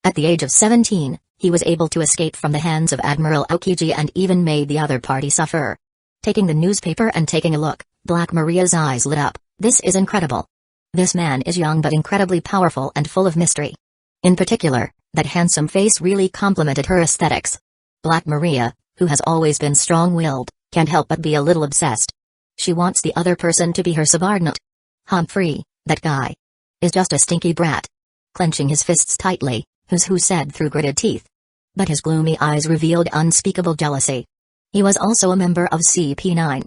at the age of 17, he was able to escape from the hands of Admiral Aokiji and even made the other party suffer. Taking the newspaper and taking a look, Black Maria's eyes lit up. This is incredible. This man is young but incredibly powerful and full of mystery. In particular, that handsome face really complemented her aesthetics. Black Maria, who has always been strong-willed, can't help but be a little obsessed. She wants the other person to be her subordinate. Humphrey, that guy, is just a stinky brat. Clenching his fists tightly, Who said through gritted teeth. But his gloomy eyes revealed unspeakable jealousy. He was also a member of CP9.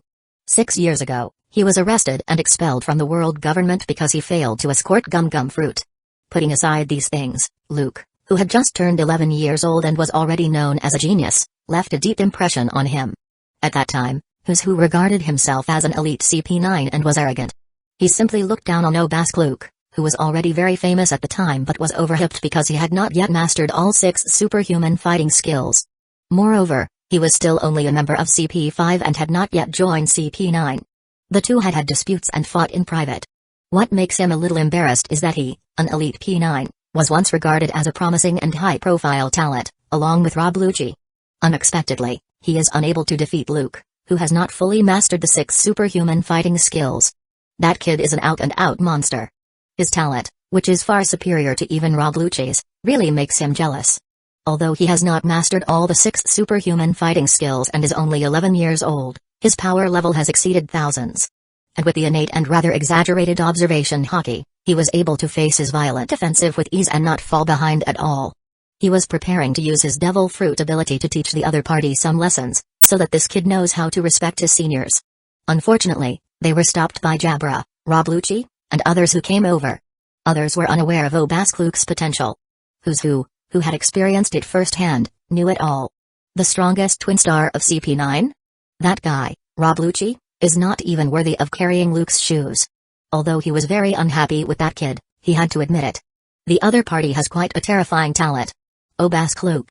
6 years ago, he was arrested and expelled from the world government because he failed to escort Gum Gum Fruit. Putting aside these things, Luke, who had just turned 11 years old and was already known as a genius, left a deep impression on him. At that time, Who regarded himself as an elite CP9 and was arrogant. He simply looked down on Obaskluk, who was already very famous at the time but was overhyped because he had not yet mastered all 6 superhuman fighting skills. Moreover, he was still only a member of CP5 and had not yet joined CP9. The two had disputes and fought in private. What makes him a little embarrassed is that he, an elite P9, was once regarded as a promising and high-profile talent, along with Rob Lucci. Unexpectedly, he is unable to defeat Luke, who has not fully mastered the 6 superhuman fighting skills. That kid is an out-and-out monster. His talent, which is far superior to even Rob Lucci's, really makes him jealous. Although he has not mastered all the 6 superhuman fighting skills and is only 11 years old, his power level has exceeded thousands. And with the innate and rather exaggerated observation hockey, he was able to face his violent offensive with ease and not fall behind at all. He was preparing to use his devil fruit ability to teach the other party some lessons, so that this kid knows how to respect his seniors. Unfortunately, they were stopped by Jabra, Rob Lucci, and others who came over. Others were unaware of Obaskluk's potential. Who had experienced it firsthand, knew it all. The strongest twin star of CP9? That guy, Rob Lucci, is not even worthy of carrying Luke's shoes. Although he was very unhappy with that kid, he had to admit it. The other party has quite a terrifying talent. Obaskluk.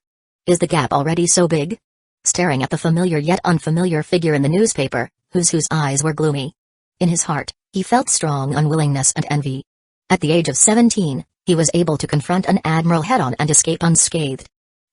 Is the gap already so big? Staring at the familiar yet unfamiliar figure in the newspaper, whose eyes were gloomy. In his heart, he felt strong unwillingness and envy. At the age of 17, he was able to confront an admiral head-on and escape unscathed.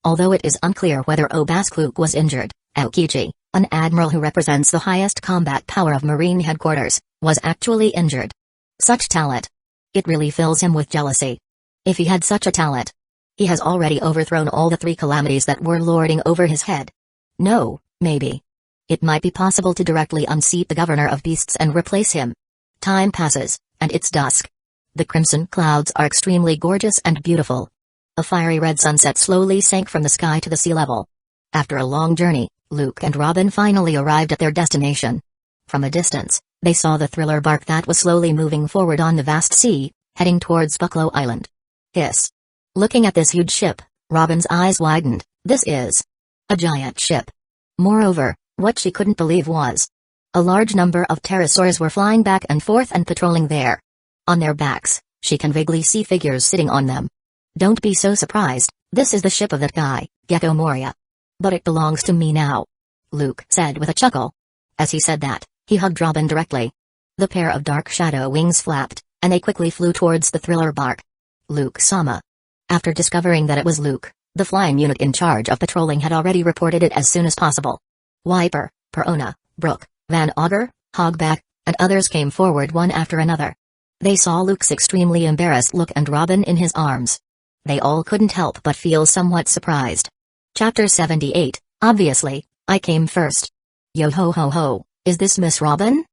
Although it is unclear whether Obaskluk was injured, Aokiji, an admiral who represents the highest combat power of Marine headquarters, was actually injured. Such talent. It really fills him with jealousy. If he had such a talent, he has already overthrown all the 3 calamities that were lording over his head. No, maybe. It might be possible to directly unseat the governor of beasts and replace him. Time passes, and it's dusk. The crimson clouds are extremely gorgeous and beautiful. A fiery red sunset slowly sank from the sky to the sea level. After a long journey, Luke and Robin finally arrived at their destination. From a distance, they saw the thriller bark that was slowly moving forward on the vast sea, heading towards Bucklow Island. Hiss. Looking at this huge ship, Robin's eyes widened. This is a giant ship. Moreover, what she couldn't believe was a large number of pterosaurs were flying back and forth and patrolling there. On their backs, she can vaguely see figures sitting on them. Don't be so surprised, this is the ship of that guy, Gecko Moria. But it belongs to me now, Luke said with a chuckle. As he said that, he hugged Robin directly. The pair of dark shadow wings flapped, and they quickly flew towards the thriller bark. Luke-sama. After discovering that it was Luke, the flying unit in charge of patrolling had already reported it as soon as possible. Wiper, Perona, Brooke, Van Auger, Hogback, and others came forward one after another. They saw Luke's extremely embarrassed look and Robin in his arms. They all couldn't help but feel somewhat surprised. Chapter 78, Obviously, I came first. Yo ho ho ho, is this Miss Robin?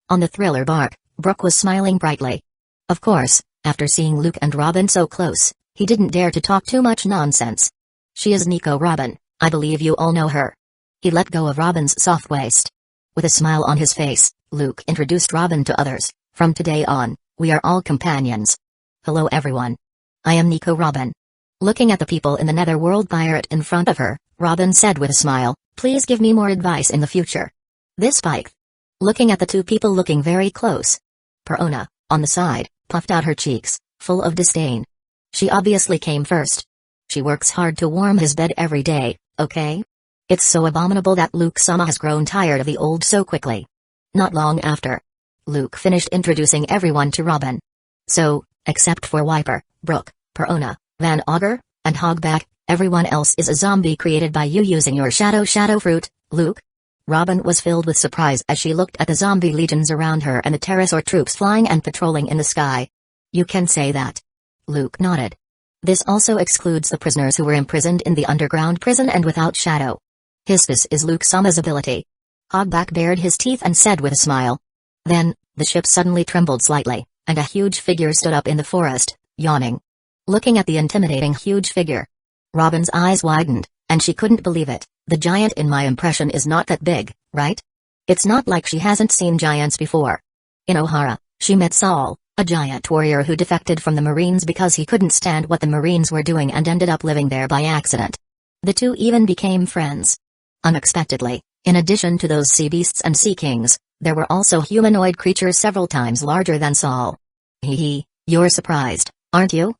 On the thriller bark, Brooke was smiling brightly. Of course, after seeing Luke and Robin so close, he didn't dare to talk too much nonsense. She is Nico Robin, I believe you all know her. He let go of Robin's soft waist. With a smile on his face, Luke introduced Robin to others. From today on, we are all companions. Hello everyone. I am Nico Robin. Looking at the people in the netherworld pirate in front of her, Robin said with a smile, please give me more advice in the future. This spiked. Looking at the two people looking very close. Perona, on the side, puffed out her cheeks, full of disdain. She obviously came first. She works hard to warm his bed every day, okay? It's so abominable that Luke-sama has grown tired of the old so quickly. Not long after, Luke finished introducing everyone to Robin. So, except for Wiper, Brook, Perona, Van Augur, and Hogback, everyone else is a zombie created by you using your shadow fruit, Luke? Robin was filled with surprise as she looked at the zombie legions around her and the pterosaur troops flying and patrolling in the sky. You can say that. Luke nodded. This also excludes the prisoners who were imprisoned in the underground prison and without shadow. This is Luke-sama's ability. Hogback bared his teeth and said with a smile. Then, the ship suddenly trembled slightly, and a huge figure stood up in the forest, yawning. Looking at the intimidating huge figure, Robin's eyes widened, and she couldn't believe it. The giant in my impression is not that big, right? It's not like she hasn't seen giants before. In Ohara, she met Saul, a giant warrior who defected from the Marines because he couldn't stand what the Marines were doing and ended up living there by accident. The two even became friends. Unexpectedly, in addition to those sea beasts and sea kings, there were also humanoid creatures several times larger than Saul. Hee, you're surprised, aren't you?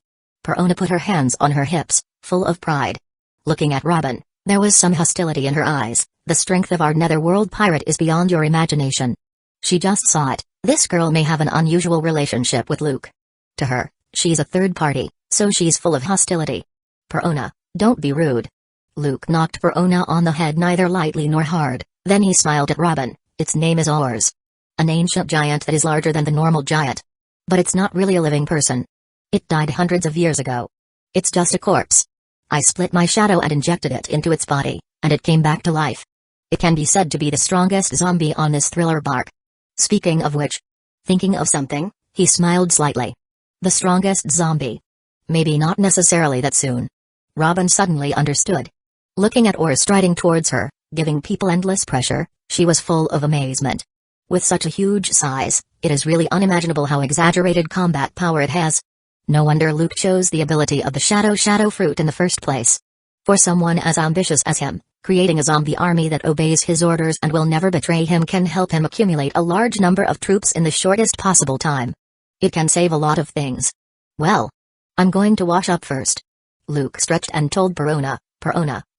Perona put her hands on her hips, full of pride. Looking at Robin, there was some hostility in her eyes. The strength of our netherworld pirate is beyond your imagination. She just saw it. This girl may have an unusual relationship with Luke. To her, she's a third party, so she's full of hostility. Perona, don't be rude. Luke knocked Perona on the head neither lightly nor hard, then he smiled at Robin. Its name is Ors. An ancient giant that is larger than the normal giant. But it's not really a living person. It died hundreds of years ago. It's just a corpse. I split my shadow and injected it into its body, and it came back to life. It can be said to be the strongest zombie on this thriller bark. Speaking of which, thinking of something, he smiled slightly. The strongest zombie. Maybe not necessarily that soon. Robin suddenly understood. Looking at Ors striding towards her, giving people endless pressure, she was full of amazement. With such a huge size, it is really unimaginable how exaggerated combat power it has. No wonder Luke chose the ability of the shadow fruit in the first place. For someone as ambitious as him, creating a zombie army that obeys his orders and will never betray him can help him accumulate a large number of troops in the shortest possible time. It can save a lot of things. Well, I'm going to wash up first. Luke stretched and told Perona,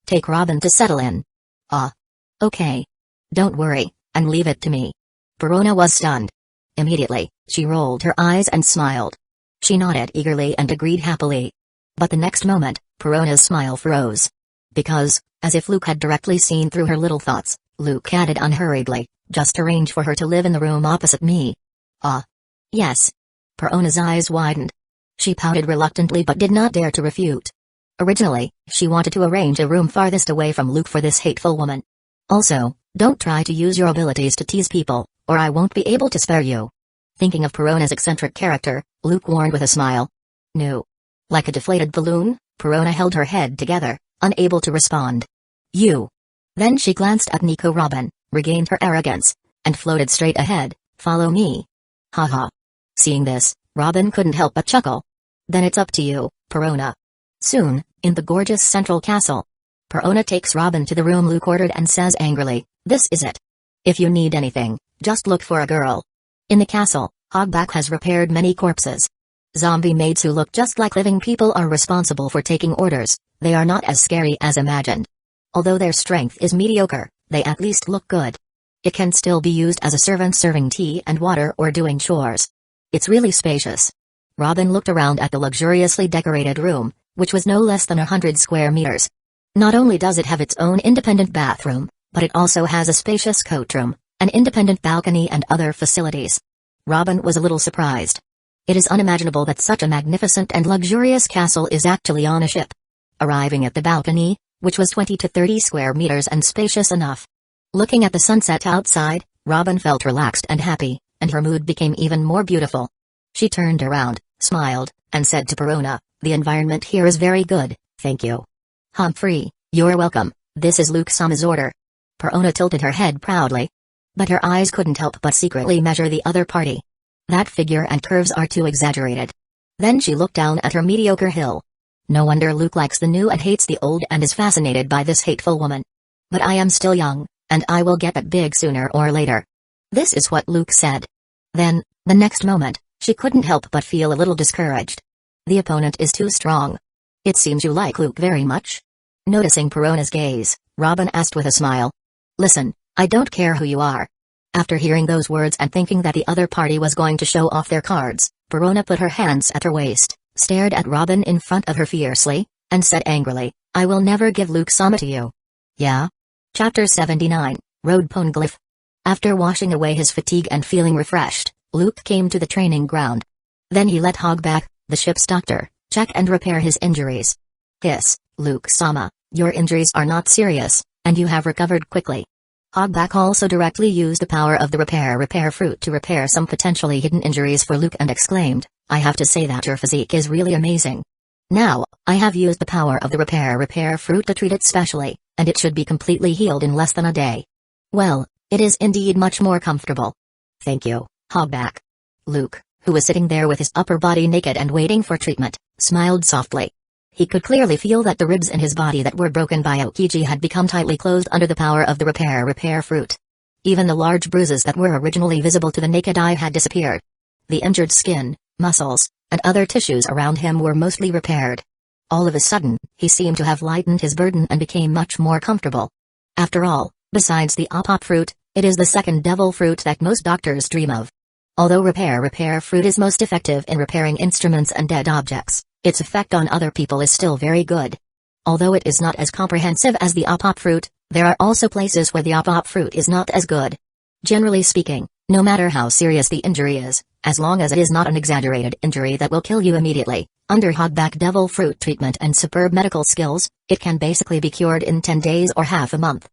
take Robin to settle in. Okay. Don't worry, and leave it to me. Perona was stunned. Immediately, she rolled her eyes and smiled. She nodded eagerly and agreed happily. But the next moment, Perona's smile froze. Because, as if Luke had directly seen through her little thoughts, Luke added unhurriedly, just arrange for her to live in the room opposite me. Yes. Perona's eyes widened. She pouted reluctantly but did not dare to refute. Originally, she wanted to arrange a room farthest away from Luke for this hateful woman. Also, don't try to use your abilities to tease people, or I won't be able to spare you. Thinking of Perona's eccentric character, Luke warned with a smile. No. Like a deflated balloon, Perona held her head together, unable to respond. You. Then she glanced at Nico Robin, regained her arrogance, and floated straight ahead, follow me. Haha. Seeing this, Robin couldn't help but chuckle. Then it's up to you, Perona. Soon, in the gorgeous central castle, Perona takes Robin to the room Luke ordered and says angrily, this is it. If you need anything, just look for a girl. In the castle, Hogback has repaired many corpses. Zombie maids who look just like living people are responsible for taking orders. They are not as scary as imagined. Although their strength is mediocre, they at least look good. It can still be used as a servant serving tea and water or doing chores. It's really spacious. Robin looked around at the luxuriously decorated room, which was no less than 100 square meters. Not only does it have its own independent bathroom, but it also has a spacious coat room, an independent balcony and other facilities. Robin was a little surprised. It is unimaginable that such a magnificent and luxurious castle is actually on a ship. Arriving at the balcony, which was 20 to 30 square meters and spacious enough. Looking at the sunset outside, Robin felt relaxed and happy, and her mood became even more beautiful. She turned around, smiled, and said to Perona, the environment here is very good, thank you. Humphrey, you're welcome, this is Luke-sama's order. Perona tilted her head proudly. But her eyes couldn't help but secretly measure the other party. That figure and curves are too exaggerated. Then she looked down at her mediocre hill. No wonder Luke likes the new and hates the old and is fascinated by this hateful woman. But I am still young, and I will get that big sooner or later. This is what Luke said. Then, the next moment, she couldn't help but feel a little discouraged. The opponent is too strong. It seems you like Luke very much. Noticing Perona's gaze, Robin asked with a smile. Listen, I don't care who you are. After hearing those words and thinking that the other party was going to show off their cards, Perona put her hands at her waist, stared at Robin in front of her fiercely, and said angrily, I will never give Luke-sama to you. Yeah? Chapter 79, Road Poneglyph. After washing away his fatigue and feeling refreshed, Luke came to the training ground. Then he let Hogback, the ship's doctor, check and repair his injuries. Hiss, Luke-sama, your injuries are not serious, and you have recovered quickly. Hogback also directly used the power of the repair fruit to repair some potentially hidden injuries for Luke and exclaimed, I have to say that your physique is really amazing. Now, I have used the power of the repair fruit to treat it specially, and it should be completely healed in less than a day. Well, it is indeed much more comfortable. Thank you, Hogback. Luke, who was sitting there with his upper body naked and waiting for treatment, smiled softly. He could clearly feel that the ribs in his body that were broken by Aokiji had become tightly closed under the power of the repair fruit. Even the large bruises that were originally visible to the naked eye had disappeared. The injured skin, muscles, and other tissues around him were mostly repaired. All of a sudden, he seemed to have lightened his burden and became much more comfortable. After all, besides the Opop fruit, it is the second devil fruit that most doctors dream of. Although repair fruit is most effective in repairing instruments and dead objects, its effect on other people is still very good. Although it is not as comprehensive as the Opop fruit, there are also places where the Opop fruit is not as good. Generally speaking, no matter how serious the injury is, as long as it is not an exaggerated injury that will kill you immediately, under Hogback devil fruit treatment and superb medical skills, it can basically be cured in 10 days or half a month.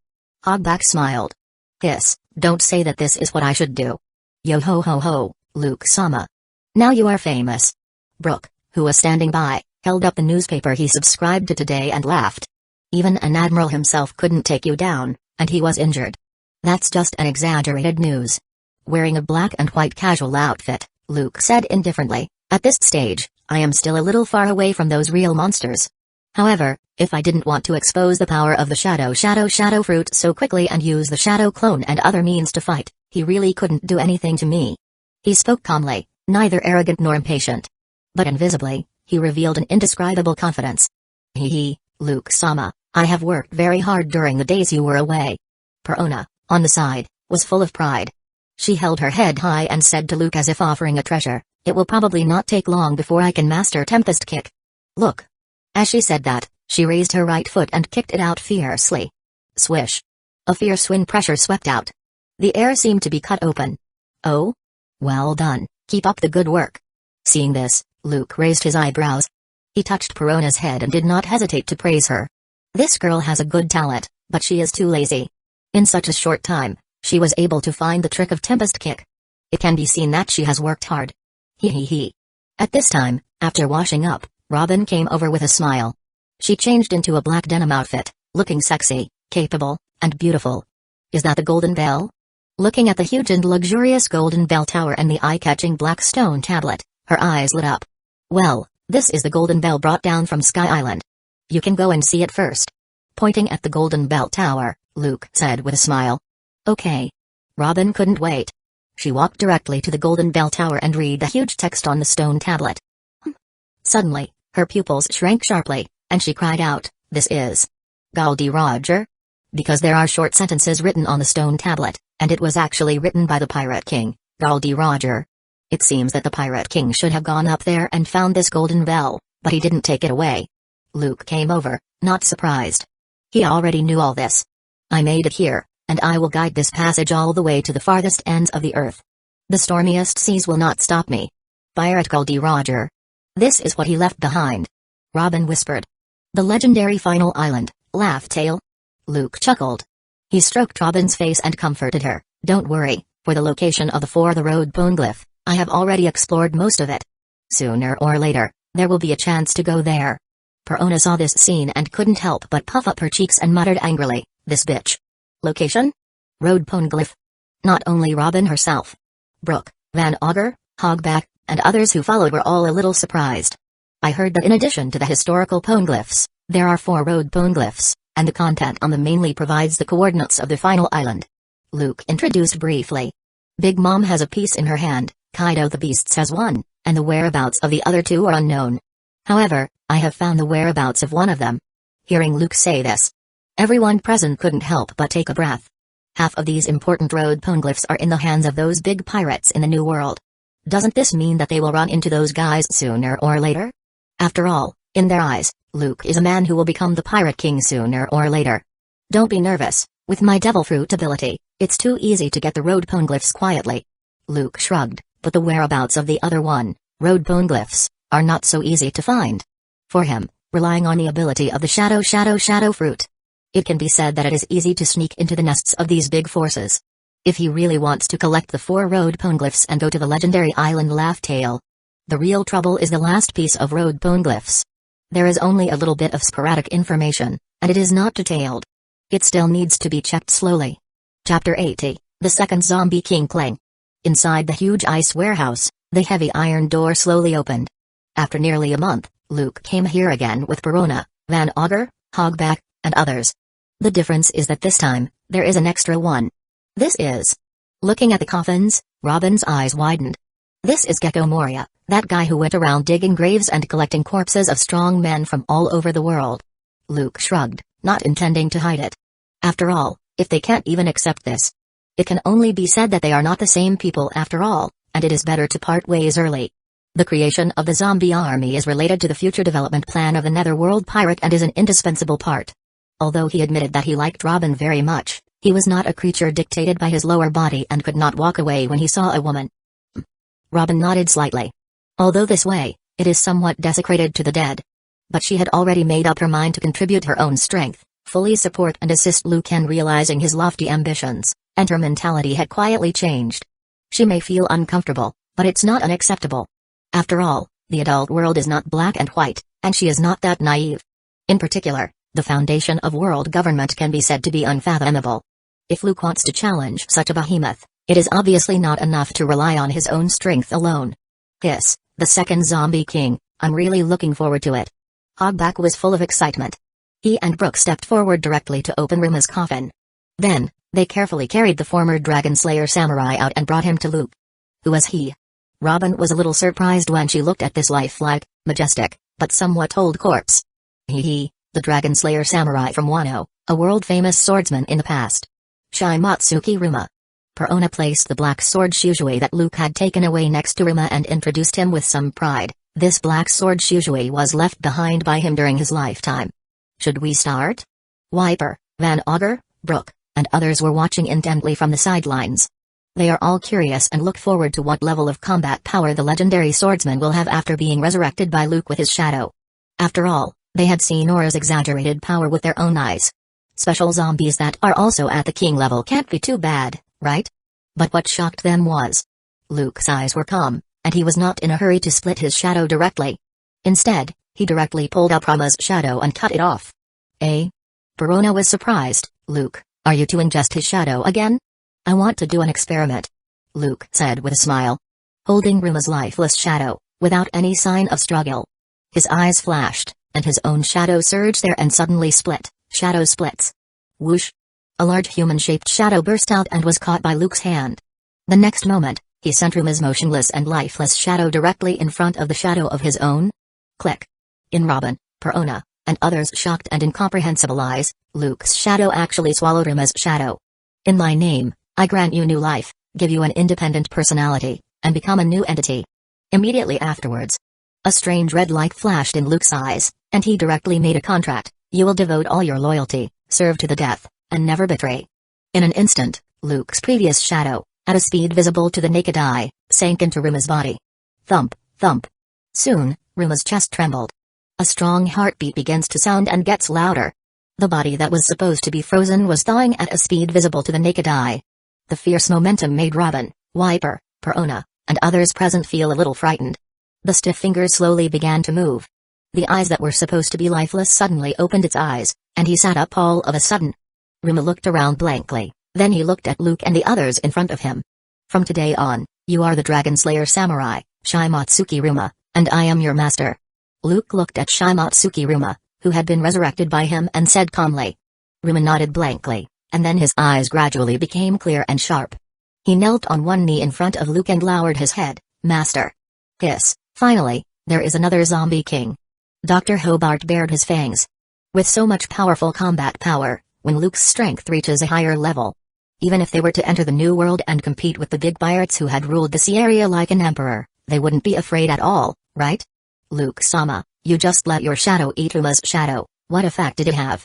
Hogback smiled. Hiss, don't say that this is what I should do. Yo ho ho ho, Luke-sama. Now you are famous. Brooke, who was standing by, held up the newspaper he subscribed to today and laughed. Even an admiral himself couldn't take you down, and he was injured. That's just an exaggerated news. Wearing a black and white casual outfit, Luke said indifferently, at this stage, I am still a little far away from those real monsters. However, if I didn't want to expose the power of the shadow fruit so quickly and use the shadow clone and other means to fight, he really couldn't do anything to me. He spoke calmly, neither arrogant nor impatient. But invisibly, he revealed an indescribable confidence. Hee, Luke-sama, I have worked very hard during the days you were away. Perona, on the side, was full of pride. She held her head high and said to Luke as if offering a treasure, it will probably not take long before I can master Tempest Kick. Look. As she said that, she raised her right foot and kicked it out fiercely. Swish. A fierce wind pressure swept out. The air seemed to be cut open. Oh? Well done, keep up the good work. Seeing this, Luke raised his eyebrows. He touched Perona's head and did not hesitate to praise her. This girl has a good talent, but she is too lazy. In such a short time, she was able to find the trick of Tempest Kick. It can be seen that she has worked hard. Hee. At this time, after washing up, Robin came over with a smile. She changed into a black denim outfit, looking sexy, capable, and beautiful. Is that the Golden Bell? Looking at the huge and luxurious Golden Bell Tower and the eye-catching black stone tablet, her eyes lit up. Well, this is the Golden Bell brought down from Sky Island. You can go and see it first. Pointing at the Golden Bell Tower, Luke said with a smile. Okay. Robin couldn't wait. She walked directly to the Golden Bell Tower and read the huge text on the stone tablet. Suddenly, her pupils shrank sharply, and she cried out, this is Goldie Roger? Because there are short sentences written on the stone tablet, and it was actually written by the Pirate King, Goldie Roger. It seems that the Pirate King should have gone up there and found this golden bell, but he didn't take it away. Luke came over, not surprised. He already knew all this. I made it here, and I will guide this passage all the way to the farthest ends of the earth. The stormiest seas will not stop me. Pirate Goldie Roger. This is what he left behind. Robin whispered. The legendary final island, laughed Tail. Luke chuckled. He stroked Robin's face and comforted her. Don't worry, for the location of the road Poneglyph, I have already explored most of it. Sooner or later, there will be a chance to go there. Perona saw this scene and couldn't help but puff up her cheeks and muttered angrily, this bitch. Location? Road Poneglyph. Not only Robin herself. Brooke, Van Augur, Hogback, and others who followed were all a little surprised. I heard that in addition to the historical poneglyphs, there are 4 road poneglyphs, and the content on them mainly provides the coordinates of the final island. Luke introduced briefly. Big Mom has a piece in her hand, Kaido the Beasts has one, and the whereabouts of the other 2 are unknown. However, I have found the whereabouts of one of them. Hearing Luke say this, everyone present couldn't help but take a breath. Half of these important road poneglyphs are in the hands of those big pirates in the New World. Doesn't this mean that they will run into those guys sooner or later? After all, in their eyes, Luke is a man who will become the Pirate King sooner or later. Don't be nervous, with my Devil Fruit ability, it's too easy to get the road poneglyphs quietly. Luke shrugged, but the whereabouts of the other one, road poneglyphs, are not so easy to find. For him, relying on the ability of the Shadow Fruit, it can be said that it is easy to sneak into the nests of these big forces. If he really wants to collect the 4 road poneglyphs and go to the legendary island Laugh Tale. The real trouble is the last piece of road poneglyphs. There is only a little bit of sporadic information, and it is not detailed. It still needs to be checked slowly. Chapter 80, The Second Zombie King Clang. Inside the huge ice warehouse, the heavy iron door slowly opened. After nearly a month, Luke came here again with Perona, Van Augur, Hogback, and others. The difference is that this time, there is an extra one. This is. Looking at the coffins, Robin's eyes widened. This is Gecko Moria, that guy who went around digging graves and collecting corpses of strong men from all over the world. Luke shrugged, not intending to hide it. After all, if they can't even accept this, it can only be said that they are not the same people after all, and it is better to part ways early. The creation of the zombie army is related to the future development plan of the Netherworld Pirate and is an indispensable part. Although he admitted that he liked Robin very much, he was not a creature dictated by his lower body and could not walk away when he saw a woman. Robin nodded slightly. Although this way, it is somewhat desecrated to the dead. But she had already made up her mind to contribute her own strength, fully support and assist Luke in realizing his lofty ambitions, and her mentality had quietly changed. She may feel uncomfortable, but it's not unacceptable. After all, the adult world is not black and white, and she is not that naive. In particular, the foundation of world government can be said to be unfathomable. If Luke wants to challenge such a behemoth, it is obviously not enough to rely on his own strength alone. Hiss, the second zombie king, I'm really looking forward to it. Hogback was full of excitement. He and Brooke stepped forward directly to open Rima's coffin. Then, they carefully carried the former Dragon Slayer samurai out and brought him to Luke. Who was he? Robin was a little surprised when she looked at this lifelike, majestic, but somewhat old corpse. He, the Dragon Slayer samurai from Wano, a world-famous swordsman in the past. Shimatsuki Rima. Perona placed the black sword Shushui that Luke had taken away next to Rima and introduced him with some pride. This black sword Shushui was left behind by him during his lifetime. Should we start? Wiper, Van Augur, Brooke, and others were watching intently from the sidelines. They are all curious and look forward to what level of combat power the legendary swordsman will have after being resurrected by Luke with his shadow. After all, they had seen Aura's exaggerated power with their own eyes. Special zombies that are also at the king level can't be too bad, right? But what shocked them was, Luke's eyes were calm, and he was not in a hurry to split his shadow directly. Instead, he directly pulled up Rama's shadow and cut it off. Eh? Perona was surprised. Luke, are you to ingest his shadow again? I want to do an experiment, Luke said with a smile. Holding Rima's lifeless shadow, without any sign of struggle. His eyes flashed, and his own shadow surged there and suddenly split. Shadow splits. Whoosh! A large human-shaped shadow burst out and was caught by Luke's hand. The next moment, he sent Rima's motionless and lifeless shadow directly in front of the shadow of his own. Click. In Robin, Perona, and others' shocked and incomprehensible eyes, Luke's shadow actually swallowed Rima's shadow. In my name, I grant you new life, give you an independent personality, and become a new entity. Immediately afterwards, a strange red light flashed in Luke's eyes, and he directly made a contract. You will devote all your loyalty, serve to the death, and never betray. In an instant, Luke's previous shadow, at a speed visible to the naked eye, sank into Rima's body. Thump, thump. Soon, Rima's chest trembled. A strong heartbeat begins to sound and gets louder. The body that was supposed to be frozen was thawing at a speed visible to the naked eye. The fierce momentum made Robin, Wiper, Perona, and others present feel a little frightened. The stiff fingers slowly began to move. The eyes that were supposed to be lifeless suddenly opened its eyes, and he sat up all of a sudden. Rima looked around blankly, then he looked at Luke and the others in front of him. From today on, you are the Dragon Slayer Samurai, Shimatsuki Ruma, and I am your master. Luke looked at Shimatsuki Ruma, who had been resurrected by him, and said calmly. Ruma nodded blankly, and then his eyes gradually became clear and sharp. He knelt on one knee in front of Luke and lowered his head. Master. Hiss, finally, there is another zombie king. Dr. Hobart bared his fangs. With so much powerful combat power, when Luke's strength reaches a higher level, even if they were to enter the new world and compete with the big pirates who had ruled this area like an emperor, they wouldn't be afraid at all, right? Luke-sama, you just let your shadow eat Ruma's shadow, what effect did it have?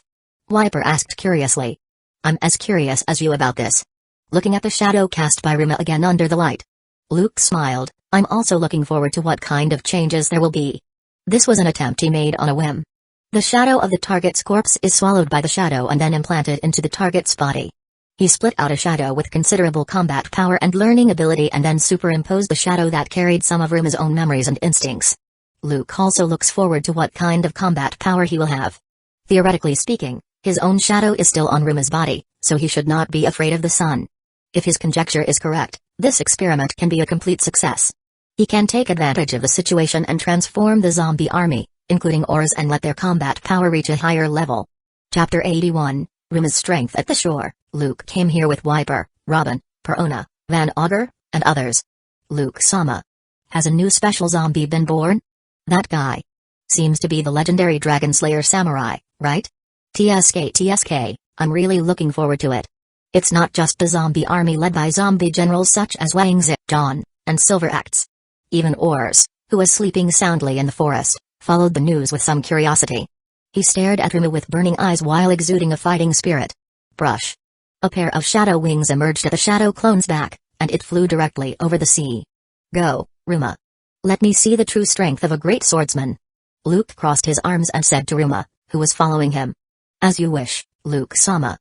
Wiper asked curiously. I'm as curious as you about this. Looking at the shadow cast by Ruma again under the light, Luke smiled. I'm also looking forward to what kind of changes there will be. This was an attempt he made on a whim. The shadow of the target's corpse is swallowed by the shadow and then implanted into the target's body. He split out a shadow with considerable combat power and learning ability and then superimposed the shadow that carried some of Ruma's own memories and instincts. Luke also looks forward to what kind of combat power he will have. Theoretically speaking, his own shadow is still on Ruma's body, so he should not be afraid of the sun. If his conjecture is correct, this experiment can be a complete success. He can take advantage of the situation and transform the zombie army, including Oars, and let their combat power reach a higher level. Chapter 81, Ruma's Strength at the Shore. Luke came here with Wiper, Robin, Perona, Van Augur, and others. Luke-sama. Has a new special zombie been born? That guy. Seems to be the legendary Dragon Slayer Samurai, right? TSK, I'm really looking forward to it. It's not just the zombie army led by zombie generals such as Wang Zhejian and Silver Axe. Even Oars, who was sleeping soundly in the forest, followed the news with some curiosity. He stared at Ruma with burning eyes while exuding a fighting spirit. Brush. A pair of shadow wings emerged at the shadow clone's back, and it flew directly over the sea. Go, Ruma. Let me see the true strength of a great swordsman. Luke crossed his arms and said to Ruma, who was following him. As you wish, Luke-sama.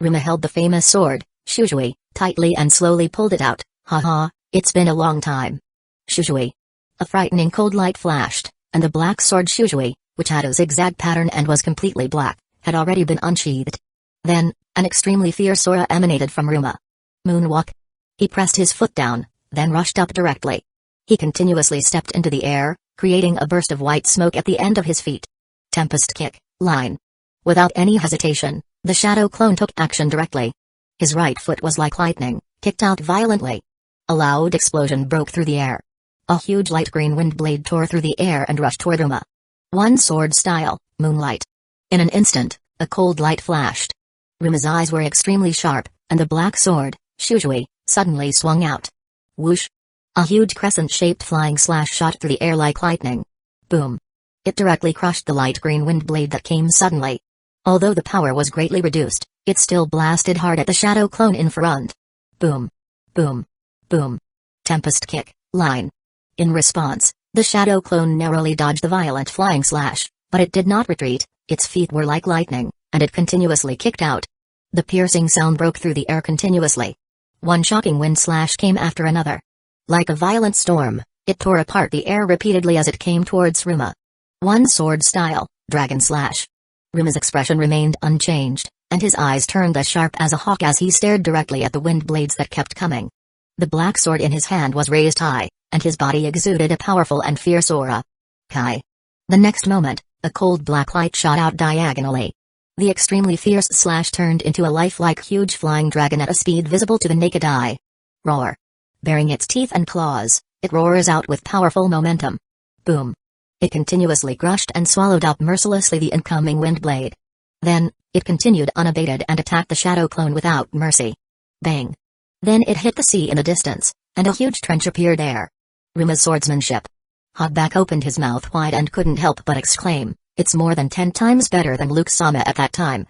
Ruma held the famous sword, Shushui, tightly and slowly pulled it out. Haha, it's been a long time. Shushui. A frightening cold light flashed, and the black sword Shushui, which had a zigzag pattern and was completely black, had already been unsheathed. Then, an extremely fierce aura emanated from Ruma. Moonwalk. He pressed his foot down, then rushed up directly. He continuously stepped into the air, creating a burst of white smoke at the end of his feet. Tempest kick, line. Without any hesitation, the shadow clone took action directly. His right foot was like lightning, kicked out violently. A loud explosion broke through the air. A huge light green wind blade tore through the air and rushed toward Ruma. One sword style, moonlight. In an instant, a cold light flashed. Ruma's eyes were extremely sharp, and the black sword, Shushui, suddenly swung out. Whoosh! A huge crescent-shaped flying slash shot through the air like lightning. Boom! It directly crushed the light green wind blade that came suddenly. Although the power was greatly reduced, it still blasted hard at the shadow clone in front. Boom! Boom! Boom! Tempest kick, line. In response, the shadow clone narrowly dodged the violent flying slash, but it did not retreat. Its feet were like lightning, and it continuously kicked out. The piercing sound broke through the air continuously. One shocking wind slash came after another. Like a violent storm, it tore apart the air repeatedly as it came towards Ruma. One sword style, dragon slash. Ruma's expression remained unchanged, and his eyes turned as sharp as a hawk as he stared directly at the wind blades that kept coming. The black sword in his hand was raised high, and his body exuded a powerful and fierce aura. Kai. The next moment, a cold black light shot out diagonally. The extremely fierce slash turned into a lifelike huge flying dragon at a speed visible to the naked eye. Roar. Baring its teeth and claws, it roars out with powerful momentum. Boom. It continuously crushed and swallowed up mercilessly the incoming wind blade. Then, it continued unabated and attacked the shadow clone without mercy. Bang. Then it hit the sea in the distance, and a huge trench appeared there. Ruma's swordsmanship. Hogback opened his mouth wide and couldn't help but exclaim, it's more than 10 times better than Luke-sama at that time.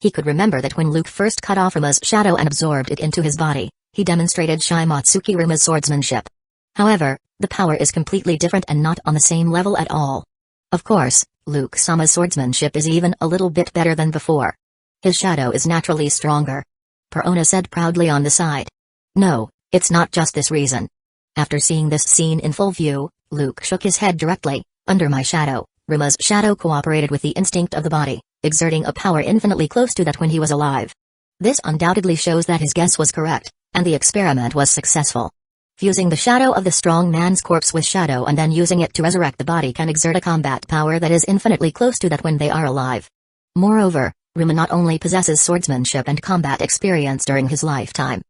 He could remember that when Luke first cut off Ruma's shadow and absorbed it into his body, he demonstrated Shimatsuki Ruma's swordsmanship. However, the power is completely different and not on the same level at all. Of course, Luke-sama's swordsmanship is even a little bit better than before. His shadow is naturally stronger. Perona said proudly on the side. No, it's not just this reason. After seeing this scene in full view, Luke shook his head directly. Under my shadow, Ruma's shadow cooperated with the instinct of the body, exerting a power infinitely close to that when he was alive. This undoubtedly shows that his guess was correct, and the experiment was successful. Fusing the shadow of the strong man's corpse with shadow and then using it to resurrect the body can exert a combat power that is infinitely close to that when they are alive. Moreover, Ruma not only possesses swordsmanship and combat experience during his lifetime.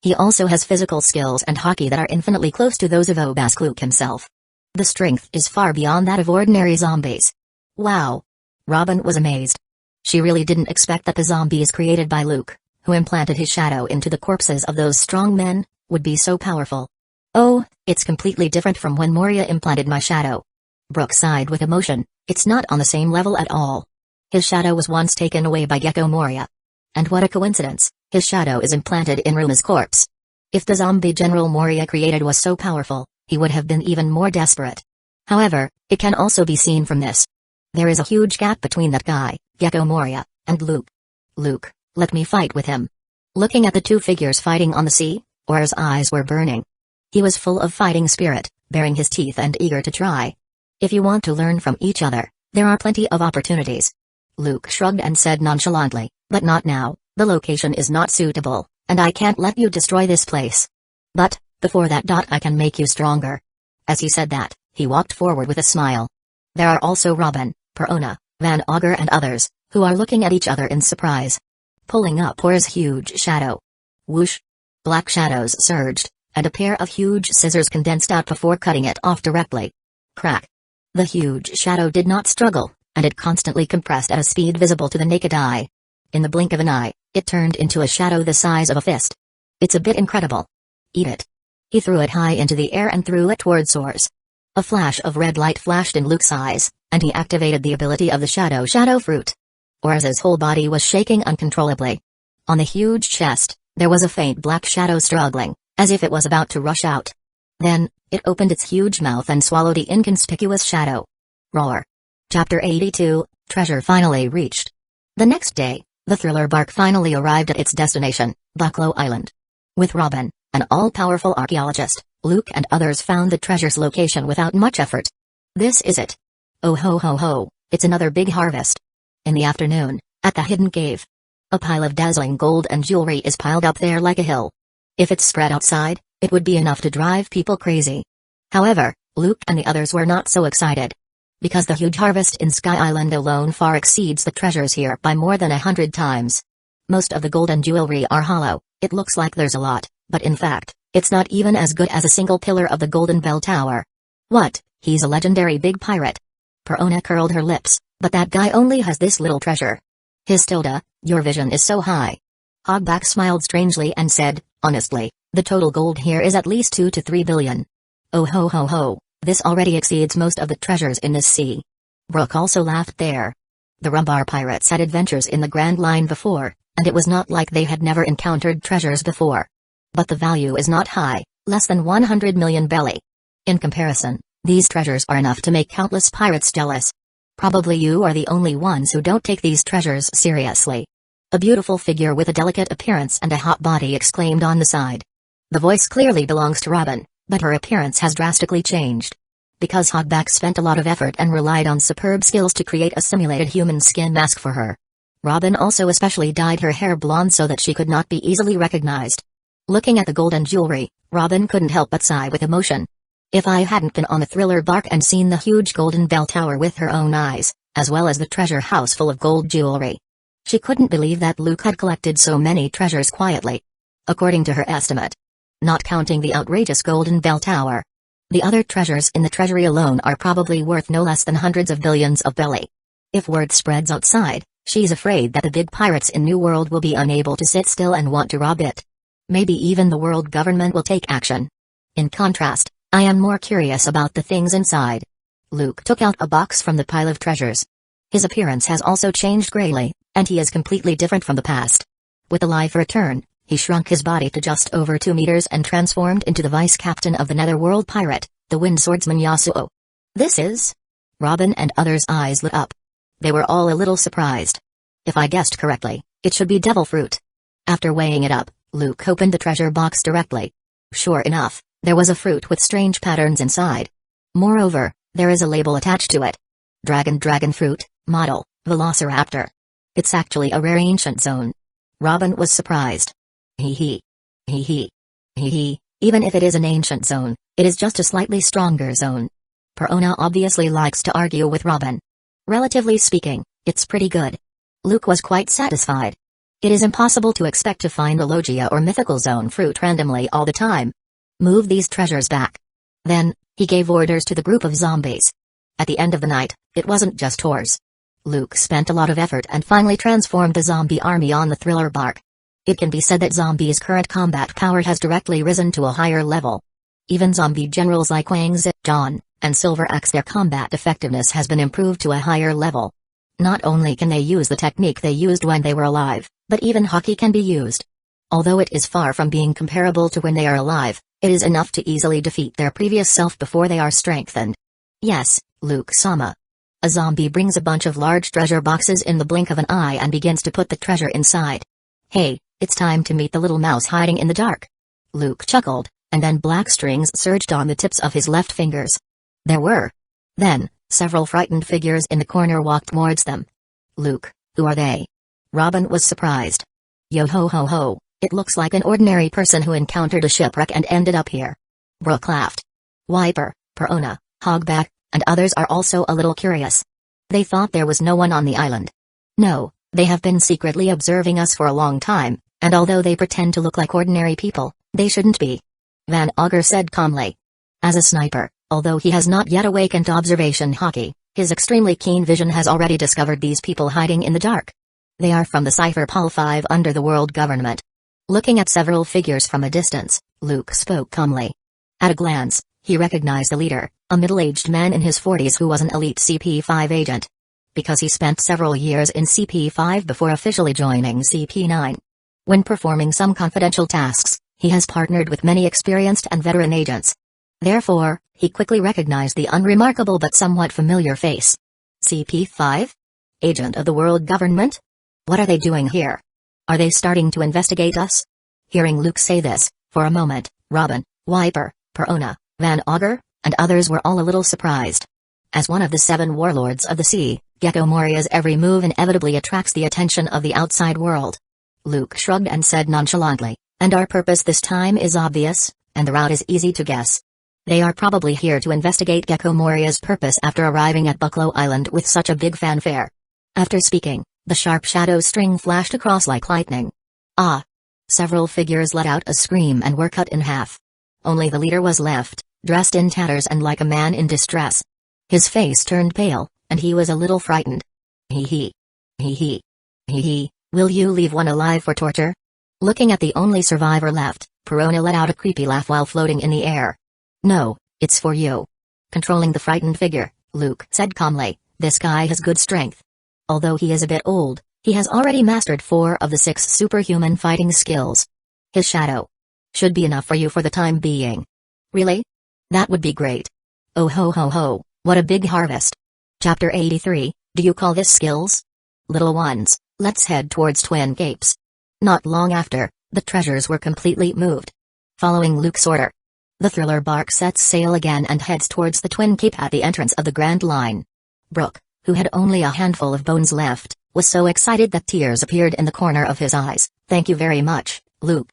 He also has physical skills and haki that are infinitely close to those of Obaskluk himself. The strength is far beyond that of ordinary zombies. Wow! Robin was amazed. She really didn't expect that the zombies created by Luke, who implanted his shadow into the corpses of those strong men, would be so powerful. Oh, it's completely different from when Moria implanted my shadow. Brooke sighed with emotion. It's not on the same level at all. His shadow was once taken away by Gecko Moria. And what a coincidence, his shadow is implanted in Ruma's corpse. If the zombie General Moria created was so powerful, he would have been even more desperate. However, it can also be seen from this. There is a huge gap between that guy, Gecko Moria, and Luke. Luke, let me fight with him. Looking at the two figures fighting on the sea, Aura's eyes were burning. He was full of fighting spirit, baring his teeth and eager to try. If you want to learn from each other, there are plenty of opportunities. Luke shrugged and said nonchalantly, but not now, the location is not suitable, and I can't let you destroy this place. But, before that I can make you stronger. As he said that, he walked forward with a smile. There are also Robin, Perona, Van Augur and others, who are looking at each other in surprise. Pulling up Aura's huge shadow. Whoosh! Black shadows surged, and a pair of huge scissors condensed out before cutting it off directly. Crack! The huge shadow did not struggle, and it constantly compressed at a speed visible to the naked eye. In the blink of an eye, it turned into a shadow the size of a fist. It's a bit incredible. Eat it. He threw it high into the air and threw it towards Source. A flash of red light flashed in Luke's eyes, and he activated the ability of the shadow fruit. Aura's whole body was shaking uncontrollably. On the huge chest, there was a faint black shadow struggling, as if it was about to rush out. Then, it opened its huge mouth and swallowed the inconspicuous shadow. Roar. Chapter 82, Treasure finally reached. The next day, the thriller bark finally arrived at its destination, Bucklow Island. With Robin, an all-powerful archaeologist, Luke and others found the treasure's location without much effort. This is it. Oh ho ho ho, it's another big harvest. In the afternoon, at the hidden cave. A pile of dazzling gold and jewelry is piled up there like a hill. If it's spread outside, it would be enough to drive people crazy. However, Luke and the others were not so excited. Because the huge harvest in Sky Island alone far exceeds the treasures here by more than 100 times. Most of the gold and jewelry are hollow, it looks like there's a lot, but in fact, it's not even as good as a single pillar of the Golden Bell Tower. What, he's a legendary big pirate. Perona curled her lips, but that guy only has this little treasure. Histilda, your vision is so high. Hogback smiled strangely and said, honestly, the total gold here is at least 2 to 3 billion. Oh ho ho ho, this already exceeds most of the treasures in this sea. Brooke also laughed there. The Rumbar pirates had adventures in the Grand Line before, and it was not like they had never encountered treasures before. But the value is not high, less than 100 million belly. In comparison, these treasures are enough to make countless pirates jealous. Probably you are the only ones who don't take these treasures seriously. A beautiful figure with a delicate appearance and a hot body exclaimed on the side. The voice clearly belongs to Robin, but her appearance has drastically changed. Because Hogback spent a lot of effort and relied on superb skills to create a simulated human skin mask for her. Robin also especially dyed her hair blonde so that she could not be easily recognized. Looking at the gold and jewelry, Robin couldn't help but sigh with emotion. If I hadn't been on the thriller bark and seen the huge Golden Bell Tower with her own eyes, as well as the treasure house full of gold jewelry. She couldn't believe that Luke had collected so many treasures quietly. According to her estimate. Not counting the outrageous Golden Bell Tower. The other treasures in the treasury alone are probably worth no less than hundreds of billions of belly. If word spreads outside, she's afraid that the big pirates in New World will be unable to sit still and want to rob it. Maybe even the world government will take action. In contrast, I am more curious about the things inside. Luke took out a box from the pile of treasures. His appearance has also changed greatly, and he is completely different from the past. With a life return, he shrunk his body to just over 2 meters and transformed into the vice-captain of the Netherworld pirate, the Wind Swordsman Yasuo. This is? Robin and others' eyes lit up. They were all a little surprised. If I guessed correctly, it should be devil fruit. After weighing it up, Luke opened the treasure box directly. Sure enough, there was a fruit with strange patterns inside. Moreover, there is a label attached to it. Dragon fruit, model, Velociraptor. It's actually a rare ancient zone. Robin was surprised. Hee hee. Hee hee. Hee hee, Even if it is an ancient zone, it is just a slightly stronger zone. Perona obviously likes to argue with Robin. Relatively speaking, it's pretty good. Luke was quite satisfied. It is impossible to expect to find a Logia or mythical zone fruit randomly all the time. Move these treasures back. Then, he gave orders to the group of zombies. At the end of the night, it wasn't just tours. Luke spent a lot of effort and finally transformed the zombie army on the thriller bark. It can be said that zombies' current combat power has directly risen to a higher level. Even zombie generals like Wang Zedong and Silver Axe, their combat effectiveness has been improved to a higher level. Not only can they use the technique they used when they were alive, but even hockey can be used. Although it is far from being comparable to when they are alive, it is enough to easily defeat their previous self before they are strengthened. Yes, Luke-sama. A zombie brings a bunch of large treasure boxes in the blink of an eye and begins to put the treasure inside. Hey, it's time to meet the little mouse hiding in the dark. Luke chuckled, and then black strings surged on the tips of his left fingers. There were. Then, several frightened figures in the corner walked towards them. Luke, who are they? Robin was surprised. Yo ho ho ho, it looks like an ordinary person who encountered a shipwreck and ended up here. Brooke laughed. Wiper, Perona, Hogback, and others are also a little curious. They thought there was no one on the island. No, they have been secretly observing us for a long time, and although they pretend to look like ordinary people, they shouldn't be. Van Augur said calmly. As a sniper, although he has not yet awakened observation hockey, his extremely keen vision has already discovered these people hiding in the dark. They are from the Cypher Pol 5 under the world government. Looking at several figures from a distance, Luke spoke calmly. At a glance, he recognized the leader, a middle-aged man in his 40s who was an elite CP5 agent. Because he spent several years in CP5 before officially joining CP9. When performing some confidential tasks, he has partnered with many experienced and veteran agents. Therefore, he quickly recognized the unremarkable but somewhat familiar face. CP5? Agent of the world government? What are they doing here? Are they starting to investigate us? Hearing Luke say this, for a moment, Robin, Wiper, Perona, Van Augur, and others were all a little surprised. As one of the 7 warlords of the sea, Gecko Moria's every move inevitably attracts the attention of the outside world. Luke shrugged and said nonchalantly, and our purpose this time is obvious, and the route is easy to guess. They are probably here to investigate Gecko Moria's purpose after arriving at Bucklow Island with such a big fanfare. After speaking, the sharp shadow string flashed across like lightning. Ah! Several figures let out a scream and were cut in half. Only the leader was left, dressed in tatters and like a man in distress. His face turned pale, and he was a little frightened. Hee hee. Hee hee. Hee hee, will you leave one alive for torture? Looking at the only survivor left, Perona let out a creepy laugh while floating in the air. No, it's for you. Controlling the frightened figure, Luke said calmly, this guy has good strength. Although he is a bit old, he has already mastered 4 of the 6 superhuman fighting skills. His shadow should be enough for you for the time being. Really? That would be great. Oh ho ho ho, what a big harvest. Chapter 83, do you call this skills? Little ones, let's head towards Twin Capes. Not long after, the treasures were completely moved. Following Luke's order, the thriller bark sets sail again and heads towards the Twin Cape at the entrance of the Grand Line. Brooke, who had only a handful of bones left, was so excited that tears appeared in the corner of his eyes. Thank you very much, Luke.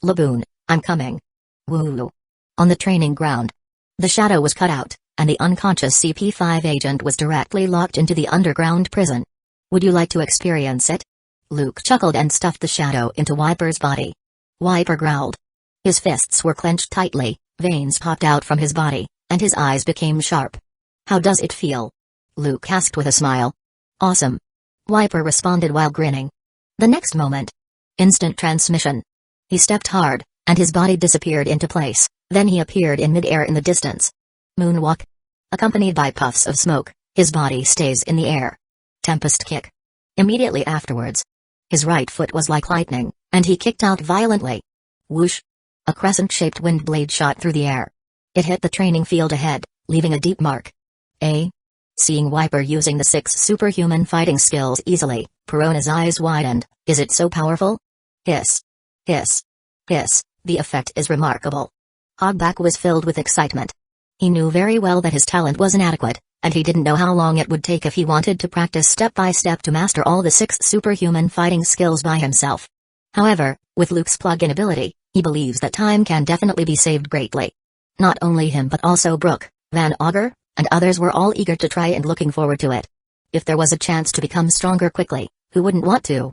Laboon, I'm coming. Woo. On the training ground, the shadow was cut out, and the unconscious CP5 agent was directly locked into the underground prison. Would you like to experience it? Luke chuckled and stuffed the shadow into Wiper's body. Wiper growled. His fists were clenched tightly, veins popped out from his body, and his eyes became sharp. How does it feel? Luke asked with a smile. Awesome. Wiper responded while grinning. The next moment. Instant transmission. He stepped hard, and his body disappeared into place, then he appeared in midair in the distance. Moonwalk. Accompanied by puffs of smoke, his body stays in the air. Tempest kick. Immediately afterwards, his right foot was like lightning, and he kicked out violently. Whoosh. A crescent-shaped wind blade shot through the air. It hit the training field ahead, leaving a deep mark. Seeing Wiper using the 6 superhuman fighting skills easily, Perona's eyes widened. Is it so powerful? Hiss. Hiss. Hiss, the effect is remarkable. Hogback was filled with excitement. He knew very well that his talent was inadequate, and he didn't know how long it would take if he wanted to practice step by step to master all the 6 superhuman fighting skills by himself. However, with Luke's plug-in ability, He believes that time can definitely be saved greatly. Not only him but also Brook, Van Augur, and others were all eager to try and looking forward to it. If there was a chance to become stronger quickly, who wouldn't want to?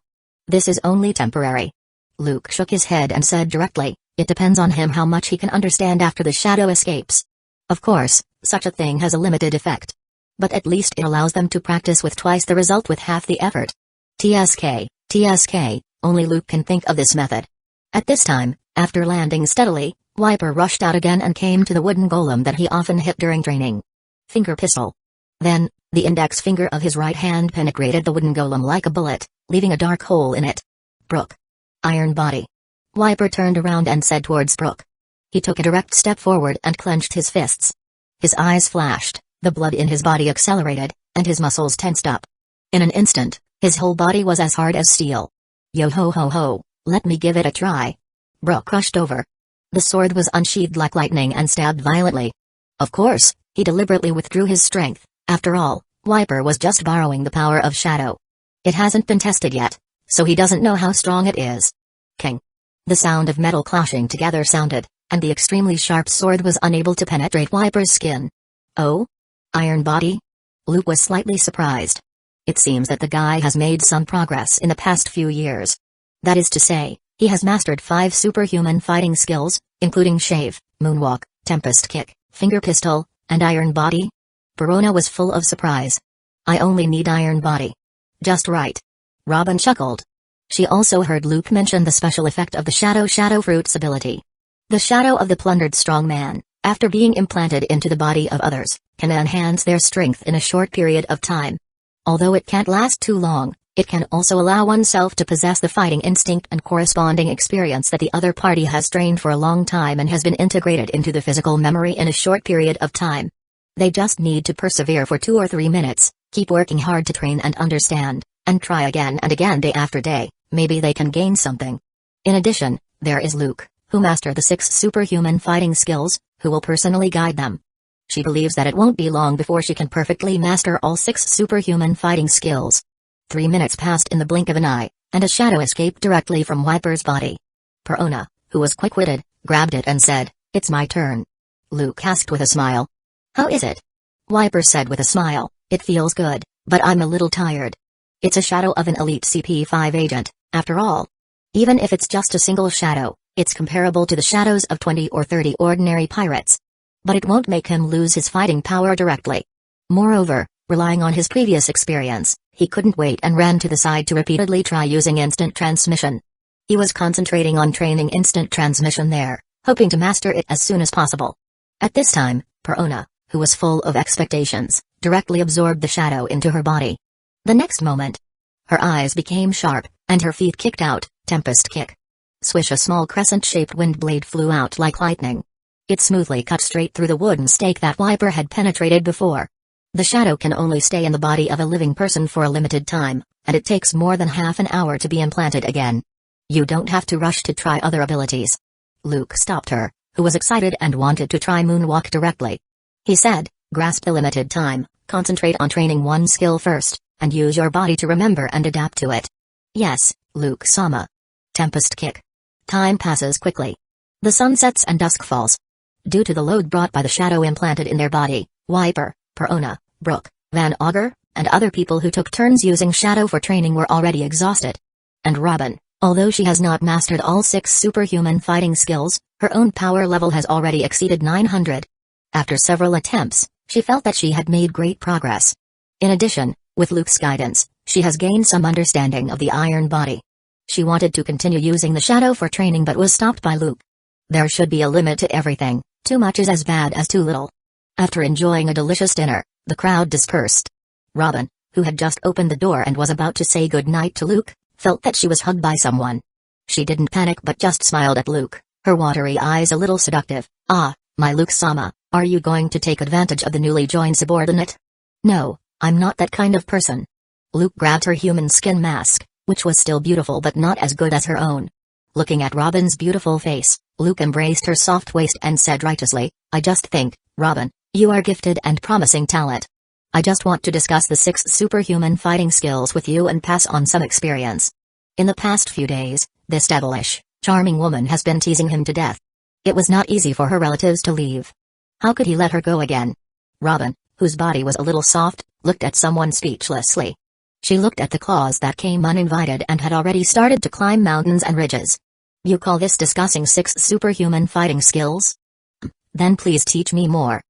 This is only temporary. Luke shook his head and said directly, it depends on him how much he can understand after the shadow escapes. Of course, such a thing has a limited effect. But at least it allows them to practice with twice the result with half the effort. TSK, only Luke can think of this method. At this time, after landing steadily, Wiper rushed out again and came to the wooden golem that he often hit during training. Finger pistol. Then, the index finger of his right hand penetrated the wooden golem like a bullet, leaving a dark hole in it. Brook. Iron body. Wiper turned around and said towards Brook. He took a direct step forward and clenched his fists. His eyes flashed, the blood in his body accelerated, and his muscles tensed up. In an instant, his whole body was as hard as steel. Yo ho ho ho, let me give it a try. Brook rushed over. The sword was unsheathed like lightning and stabbed violently. Of course, he deliberately withdrew his strength. After all, Wiper was just borrowing the power of shadow. It hasn't been tested yet, so he doesn't know how strong it is. King. The sound of metal clashing together sounded, and the extremely sharp sword was unable to penetrate Wiper's skin. Oh? Iron body? Luke was slightly surprised. It seems that the guy has made some progress in the past few years. That is to say, he has mastered 5 superhuman fighting skills, including shave, moonwalk, tempest kick, finger pistol, and iron body. Perona was full of surprise. I only need iron body. Just right. Robin chuckled. She also heard Luke mention the special effect of the shadow fruit's ability. The shadow of the plundered strong man, after being implanted into the body of others, can enhance their strength in a short period of time. Although it can't last too long, it can also allow oneself to possess the fighting instinct and corresponding experience that the other party has trained for a long time and has been integrated into the physical memory in a short period of time. They just need to persevere for 2 or 3 minutes, keep working hard to train and understand, and try again and again day after day. Maybe they can gain something. In addition, there is Luke, who mastered the 6 superhuman fighting skills, who will personally guide them. She believes that it won't be long before she can perfectly master all 6 superhuman fighting skills. 3 minutes passed in the blink of an eye, and a shadow escaped directly from Wiper's body. Perona, who was quick-witted, grabbed it and said, "It's my turn." Luke asked with a smile. "How is it?" Wiper said with a smile, "It feels good, but I'm a little tired. It's a shadow of an elite CP5 agent, after all. Even if it's just a single shadow, it's comparable to the shadows of 20 or 30 ordinary pirates. But it won't make him lose his fighting power directly. Moreover, relying on his previous experience, he couldn't wait and ran to the side to repeatedly try using instant transmission. He was concentrating on training instant transmission there, hoping to master it as soon as possible. At this time, Perona, who was full of expectations, directly absorbed the shadow into her body. The next moment, her eyes became sharp, and her feet kicked out, tempest kick. Swish, a small crescent-shaped wind blade flew out like lightning. It smoothly cut straight through the wooden stake that Wiper had penetrated before. The shadow can only stay in the body of a living person for a limited time, and it takes more than half an hour to be implanted again. You don't have to rush to try other abilities. Luke stopped her, who was excited and wanted to try moonwalk directly. He said, "Grasp the limited time, concentrate on training one skill first, and use your body to remember and adapt to it." "Yes, Luke-sama." Tempest kick. Time passes quickly. The sun sets and dusk falls. Due to the load brought by the shadow implanted in their body, Wiper, Perona, Brook, Van Augur, and other people who took turns using shadow for training were already exhausted. And Robin, although she has not mastered all 6 superhuman fighting skills, her own power level has already exceeded 900. After several attempts, she felt that she had made great progress. In addition, with Luke's guidance, she has gained some understanding of the iron body. She wanted to continue using the shadow for training but was stopped by Luke. There should be a limit to everything, too much is as bad as too little. After enjoying a delicious dinner, the crowd dispersed. Robin, who had just opened the door and was about to say goodnight to Luke, felt that she was hugged by someone. She didn't panic but just smiled at Luke, her watery eyes a little seductive. "Ah, my Luke-sama, are you going to take advantage of the newly joined subordinate?" "No, I'm not that kind of person." Luke grabbed her human skin mask, which was still beautiful but not as good as her own. Looking at Robin's beautiful face, Luke embraced her soft waist and said righteously, "I just think, Robin, you are gifted and promising talent. I just want to discuss the 6 superhuman fighting skills with you and pass on some experience." In the past few days, this devilish, charming woman has been teasing him to death. It was not easy for her relatives to leave. How could he let her go again? Robin, whose body was a little soft, looked at someone speechlessly. She looked at the claws that came uninvited and had already started to climb mountains and ridges. You call this discussing 6 superhuman fighting skills? Then please teach me more.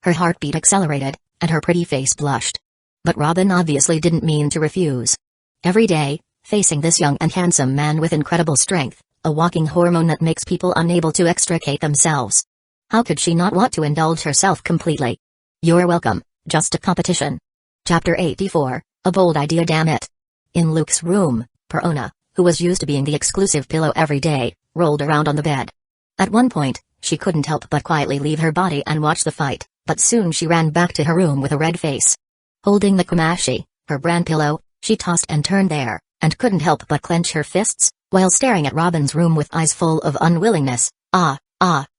Her heartbeat accelerated, and her pretty face blushed. But Robin obviously didn't mean to refuse. Every day, facing this young and handsome man with incredible strength, a walking hormone that makes people unable to extricate themselves. How could she not want to indulge herself completely? You're welcome, just a competition. Chapter 84, A Bold Idea, damn it. In Luke's room, Perona, who was used to being the exclusive pillow every day, rolled around on the bed. At one point, she couldn't help but quietly leave her body and watch the fight, but soon she ran back to her room with a red face. Holding the kumashi, her brand pillow, she tossed and turned there, and couldn't help but clench her fists, while staring at Robin's room with eyes full of unwillingness.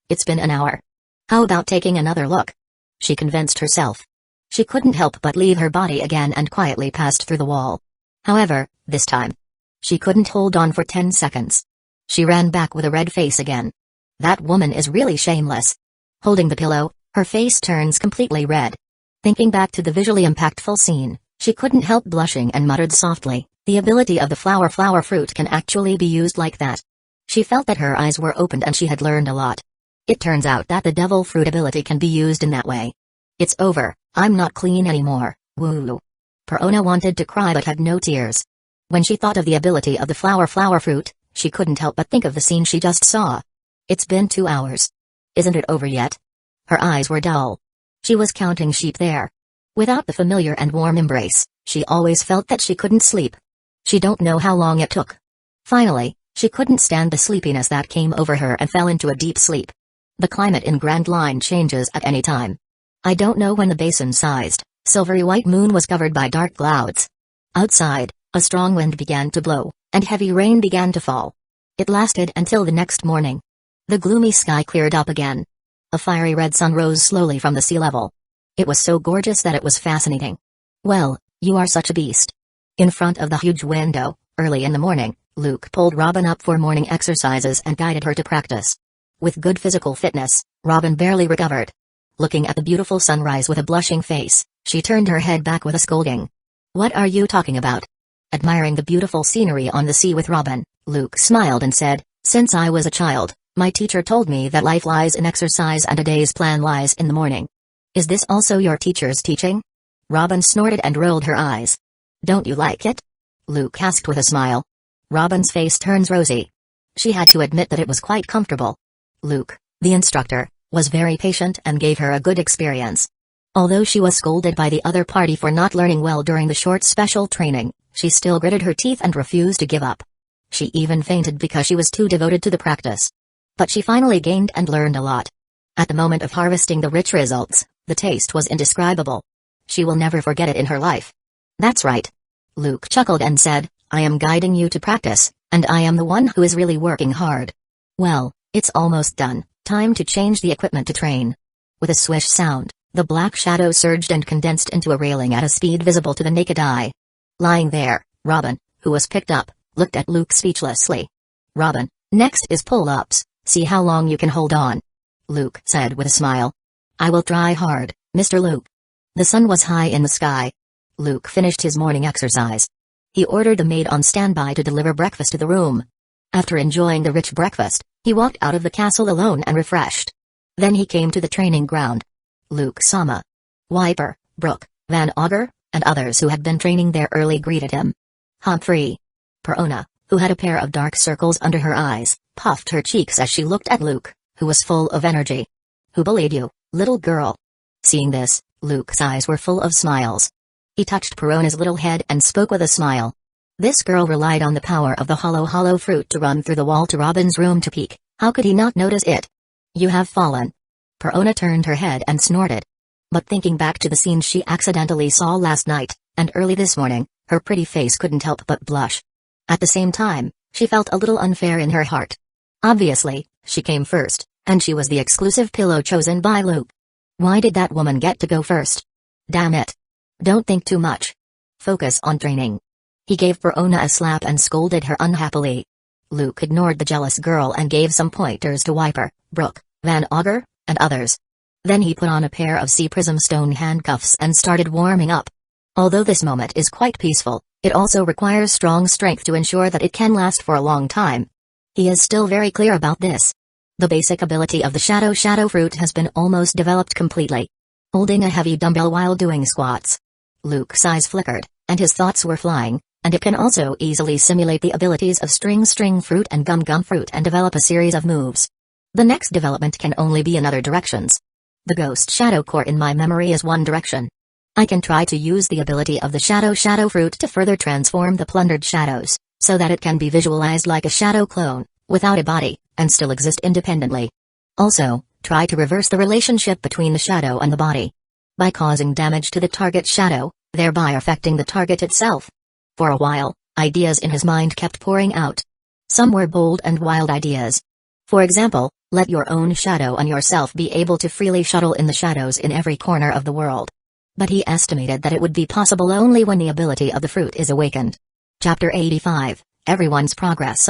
It's been an hour. How about taking another look? She convinced herself. She couldn't help but leave her body again and quietly passed through the wall. However, this time, she couldn't hold on for 10 seconds. She ran back with a red face again. That woman is really shameless. Holding the pillow, her face turns completely red. Thinking back to the visually impactful scene, she couldn't help blushing and muttered softly, the ability of the flower fruit can actually be used like that. She felt that her eyes were opened and she had learned a lot. It turns out that the devil fruit ability can be used in that way. It's over, I'm not clean anymore, woo. Perona wanted to cry but had no tears. When she thought of the ability of the flower fruit, she couldn't help but think of the scene she just saw. It's been 2 hours. Isn't it over yet? Her eyes were dull. She was counting sheep there. Without the familiar and warm embrace, she always felt that she couldn't sleep. She don't know how long it took. Finally, she couldn't stand the sleepiness that came over her and fell into a deep sleep. The climate in Grand Line changes at any time. I don't know when the basin-sized, silvery white moon was covered by dark clouds. Outside, a strong wind began to blow, and heavy rain began to fall. It lasted until the next morning. The gloomy sky cleared up again. A fiery red sun rose slowly from the sea level. It was so gorgeous that it was fascinating. Well, you are such a beast. In front of the huge window, early in the morning, Luke pulled Robin up for morning exercises and guided her to practice. With good physical fitness, Robin barely recovered. Looking at the beautiful sunrise with a blushing face, she turned her head back with a scolding. What are you talking about? Admiring the beautiful scenery on the sea with Robin, Luke smiled and said, since I was a child, my teacher told me that life lies in exercise and a day's plan lies in the morning. Is this also your teacher's teaching? Robin snorted and rolled her eyes. Don't you like it? Luke asked with a smile. Robin's face turns rosy. She had to admit that it was quite comfortable. Luke, the instructor, was very patient and gave her a good experience. Although she was scolded by the other party for not learning well during the short special training, she still gritted her teeth and refused to give up. She even fainted because she was too devoted to the practice. But she finally gained and learned a lot. At the moment of harvesting the rich results, the taste was indescribable. She will never forget it in her life. That's right. Luke chuckled and said, I am guiding you to practice, and I am the one who is really working hard. Well, it's almost done, time to change the equipment to train. With a swish sound, the black shadow surged and condensed into a railing at a speed visible to the naked eye. Lying there, Robin, who was picked up, looked at Luke speechlessly. Robin, next is pull-ups, see how long you can hold on. Luke said with a smile. I will try hard, Mr. Luke. The sun was high in the sky. Luke finished his morning exercise. He ordered the maid on standby to deliver breakfast to the room. After enjoying the rich breakfast, he walked out of the castle alone and refreshed. Then he came to the training ground. Luke Sama, Wiper, Brooke, Van Auger, and others who had been training there early greeted him. Humphrey. Perona, who had a pair of dark circles under her eyes, puffed her cheeks as she looked at Luke, who was full of energy. Who bullied you, little girl? Seeing this, Luke's eyes were full of smiles. He touched Perona's little head and spoke with a smile. This girl relied on the power of the hollow fruit to run through the wall to Robin's room to peek. How could he not notice it? You have fallen. Perona turned her head and snorted. But thinking back to the scene she accidentally saw last night, and early this morning, her pretty face couldn't help but blush. At the same time, she felt a little unfair in her heart. Obviously, she came first, and she was the exclusive pillow chosen by Luke. Why did that woman get to go first? Damn it. Don't think too much. Focus on training. He gave Perona a slap and scolded her unhappily. Luke ignored the jealous girl and gave some pointers to Wiper, Brook, Van Augur, and others. Then he put on a pair of sea prism stone handcuffs and started warming up. Although this moment is quite peaceful, it also requires strong strength to ensure that it can last for a long time. He is still very clear about this. The basic ability of the shadow fruit has been almost developed completely. Holding a heavy dumbbell while doing squats. Luke's eyes flickered, and his thoughts were flying, and it can also easily simulate the abilities of string fruit and gum fruit and develop a series of moves. The next development can only be in other directions. The ghost shadow core in my memory is one direction. I can try to use the ability of the shadow fruit to further transform the plundered shadows, so that it can be visualized like a shadow clone, without a body, and still exist independently. Also, try to reverse the relationship between the shadow and the body. By causing damage to the target shadow, thereby affecting the target itself. For a while, ideas in his mind kept pouring out. Some were bold and wild ideas. For example, let your own shadow and yourself be able to freely shuttle in the shadows in every corner of the world. But he estimated that it would be possible only when the ability of the fruit is awakened. Chapter 85, Everyone's Progress.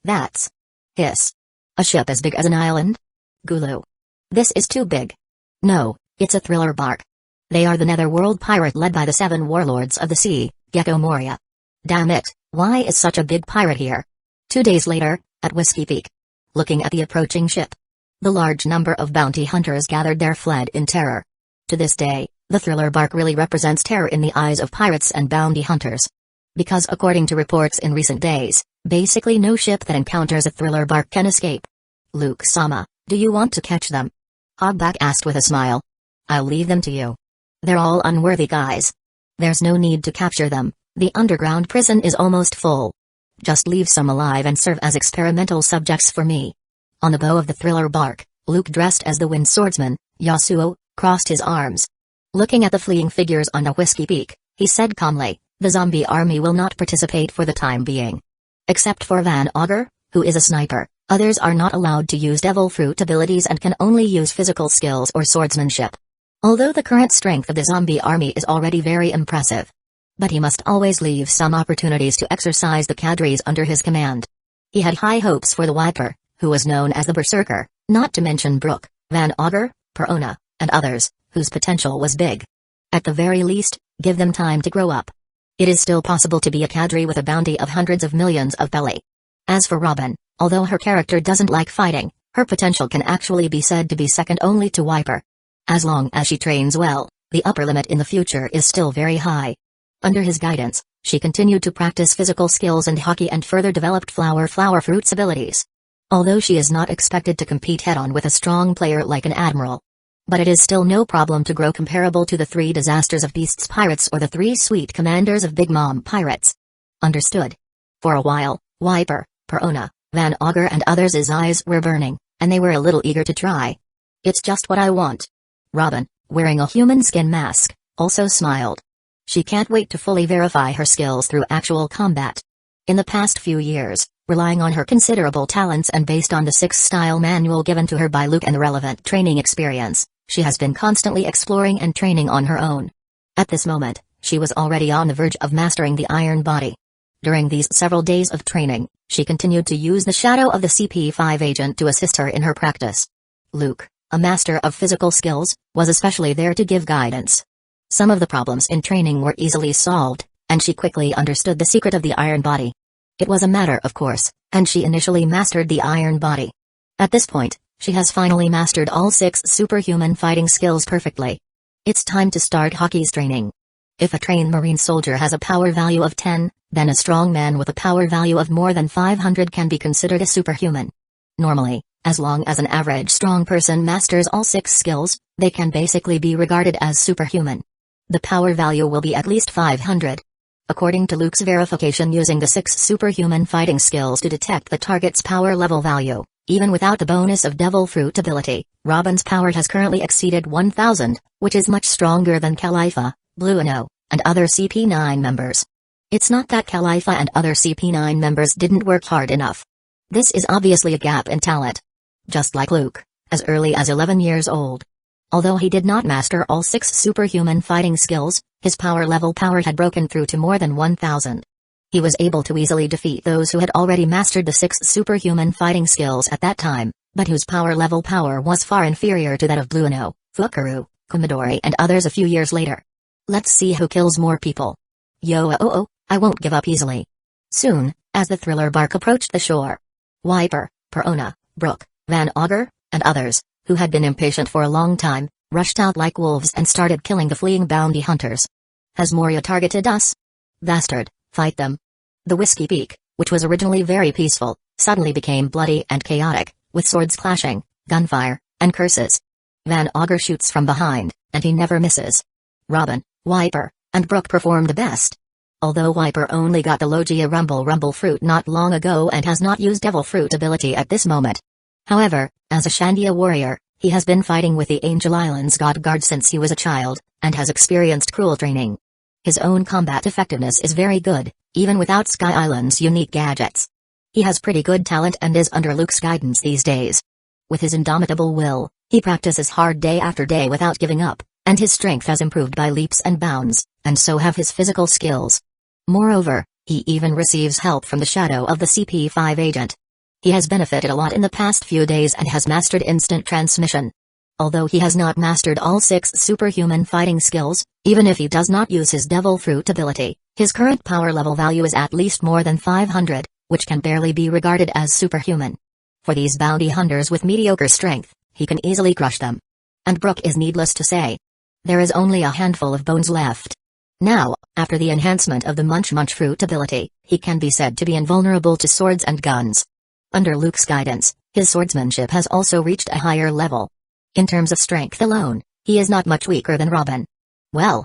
That's. Hiss. A ship as big as an island? Gulu. This is too big. No, it's a thriller bark. They are the netherworld pirate led by the 7 warlords of the sea, Gecko Moria. Damn it, why is such a big pirate here? 2 days later, at Whiskey Peak. Looking at the approaching ship. The large number of bounty hunters gathered there fled in terror. To this day, the thriller bark really represents terror in the eyes of pirates and bounty hunters. Because according to reports in recent days, basically no ship that encounters a thriller bark can escape. Luke-sama, do you want to catch them? Hogback asked with a smile. I'll leave them to you. They're all unworthy guys. There's no need to capture them, the underground prison is almost full. Just leave some alive and serve as experimental subjects for me. On the bow of the thriller bark, Luke, dressed as the wind swordsman, Yasuo, crossed his arms. Looking at the fleeing figures on the Whiskey Peak, he said calmly, the zombie army will not participate for the time being. Except for Van Augur, who is a sniper, others are not allowed to use devil fruit abilities and can only use physical skills or swordsmanship. Although the current strength of the zombie army is already very impressive. But he must always leave some opportunities to exercise the cadres under his command. He had high hopes for the Wiper, who was known as the Berserker, not to mention Brook, Van Augur, Perona, and others, whose potential was big. At the very least, give them time to grow up. It is still possible to be a cadre with a bounty of hundreds of millions of belly. As for Robin, although her character doesn't like fighting, her potential can actually be said to be second only to Wiper. As long as she trains well, the upper limit in the future is still very high. Under his guidance, she continued to practice physical skills and hockey and further developed flower fruits abilities. Although she is not expected to compete head-on with a strong player like an admiral. But it is still no problem to grow comparable to the 3 disasters of beasts pirates or the 3 sweet commanders of Big Mom pirates. Understood. For a while, Wiper, Perona, Van Augur and others' eyes were burning, and they were a little eager to try. It's just what I want. Robin, wearing a human skin mask, also smiled. She can't wait to fully verify her skills through actual combat. In the past few years, relying on her considerable talents and based on the 6-style manual given to her by Luke and the relevant training experience, she has been constantly exploring and training on her own. At this moment, she was already on the verge of mastering the iron body. During these several days of training, she continued to use the shadow of the CP5 agent to assist her in her practice. Luke, a master of physical skills, was especially there to give guidance. Some of the problems in training were easily solved, and she quickly understood the secret of the iron body. It was a matter of course, and she initially mastered the iron body. At this point, she has finally mastered all 6 superhuman fighting skills perfectly. It's time to start hockey's training. If a trained marine soldier has a power value of 10, then a strong man with a power value of more than 500 can be considered a superhuman. Normally, as long as an average strong person masters all 6 skills, they can basically be regarded as superhuman. The power value will be at least 500. According to Luke's verification using the 6 superhuman fighting skills to detect the target's power level value, even without the bonus of devil fruit ability, Robin's power has currently exceeded 1000, which is much stronger than Khalifa, Blueno, and other CP9 members. It's not that Khalifa and other CP9 members didn't work hard enough. This is obviously a gap in talent. Just like Luke, as early as 11 years old. Although he did not master all 6 superhuman fighting skills, his power had broken through to more than 1000. He was able to easily defeat those who had already mastered the 6 superhuman fighting skills at that time, but whose power was far inferior to that of Blueno, Fukaru, Komodori and others a few years later. Let's see who kills more people. Yo, I won't give up easily. Soon, as the thriller bark approached the shore, Wiper, Perona, Brook, Van Auger, and others, who had been impatient for a long time, rushed out like wolves and started killing the fleeing bounty hunters. Has Moria targeted us? Bastard, fight them. The Whiskey Peak, which was originally very peaceful, suddenly became bloody and chaotic, with swords clashing, gunfire, and curses. Van Auger shoots from behind, and he never misses. Robin, Wiper, and Brook perform the best. Although Wiper only got the Logia Rumble fruit not long ago and has not used Devil Fruit ability at this moment. However, as a Shandia warrior, he has been fighting with the Angel Island's God Guard since he was a child, and has experienced cruel training. His own combat effectiveness is very good, even without Sky Island's unique gadgets. He has pretty good talent and is under Luke's guidance these days. With his indomitable will, he practices hard day after day without giving up, and his strength has improved by leaps and bounds, and so have his physical skills. Moreover, he even receives help from the shadow of the CP5 agent. He has benefited a lot in the past few days and has mastered instant transmission. Although he has not mastered all 6 superhuman fighting skills, even if he does not use his Devil Fruit ability, his current power level value is at least more than 500, which can barely be regarded as superhuman. For these bounty hunters with mediocre strength, he can easily crush them. And Brook is needless to say. There is only a handful of bones left. Now, after the enhancement of the Munch fruit ability, he can be said to be invulnerable to swords and guns. Under Luke's guidance, his swordsmanship has also reached a higher level. In terms of strength alone, he is not much weaker than Robin. Well,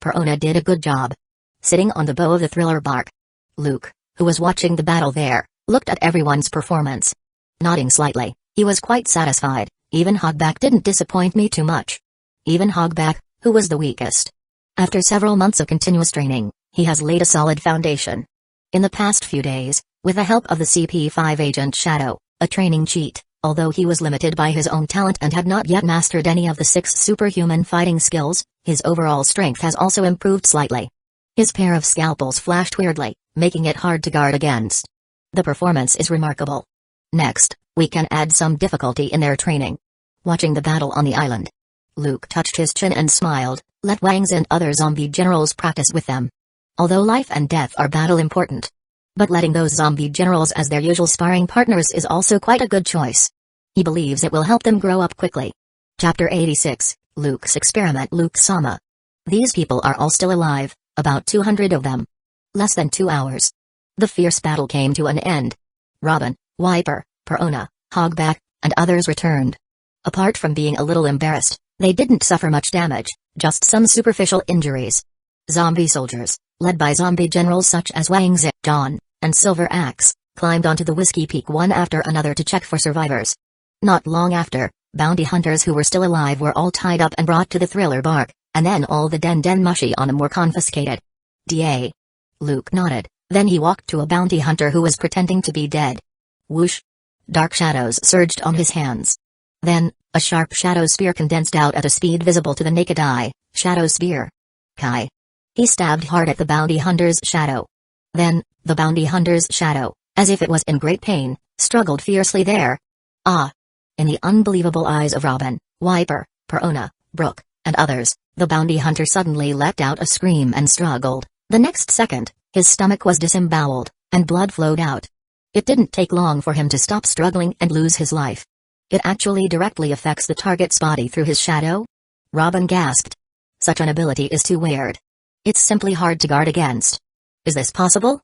Perona did a good job. Sitting on the bow of the thriller bark, Luke, who was watching the battle there, looked at everyone's performance. Nodding slightly, he was quite satisfied. Even Hogback didn't disappoint me too much. Even Hogback, who was the weakest. After several months of continuous training, he has laid a solid foundation. In the past few days, with the help of the CP5 agent Shadow, a training cheat, although he was limited by his own talent and had not yet mastered any of the 6 superhuman fighting skills, his overall strength has also improved slightly. His pair of scalpels flashed weirdly, making it hard to guard against. The performance is remarkable. Next, we can add some difficulty in their training. Watching the battle on the island, Luke touched his chin and smiled. Let Wangs and other zombie generals practice with them. Although life and death are battle important. But letting those zombie generals as their usual sparring partners is also quite a good choice. He believes it will help them grow up quickly. Chapter 86, Luke's Experiment. Luke-sama. These people are all still alive, about 200 of them. Less than 2 hours. The fierce battle came to an end. Robin, Wiper, Perona, Hogback, and others returned. Apart from being a little embarrassed, they didn't suffer much damage, just some superficial injuries. Zombie soldiers, led by zombie generals such as Wang Zi, John, and Silver Axe, climbed onto the Whiskey Peak one after another to check for survivors. Not long after, bounty hunters who were still alive were all tied up and brought to the thriller bark, and then all the den mushi on them were confiscated. Da. Luke nodded, then he walked to a bounty hunter who was pretending to be dead. Whoosh. Dark shadows surged on his hands. Then, a sharp shadow spear condensed out at a speed visible to the naked eye. Shadow spear. Kai. He stabbed hard at the bounty hunter's shadow. Then, the bounty hunter's shadow, as if it was in great pain, struggled fiercely there. Ah! In the unbelievable eyes of Robin, Wiper, Perona, Brook, and others, the bounty hunter suddenly let out a scream and struggled. The next second, his stomach was disemboweled, and blood flowed out. It didn't take long for him to stop struggling and lose his life. It actually directly affects the target's body through his shadow? Robin gasped. Such an ability is too weird. It's simply hard to guard against. Is this possible?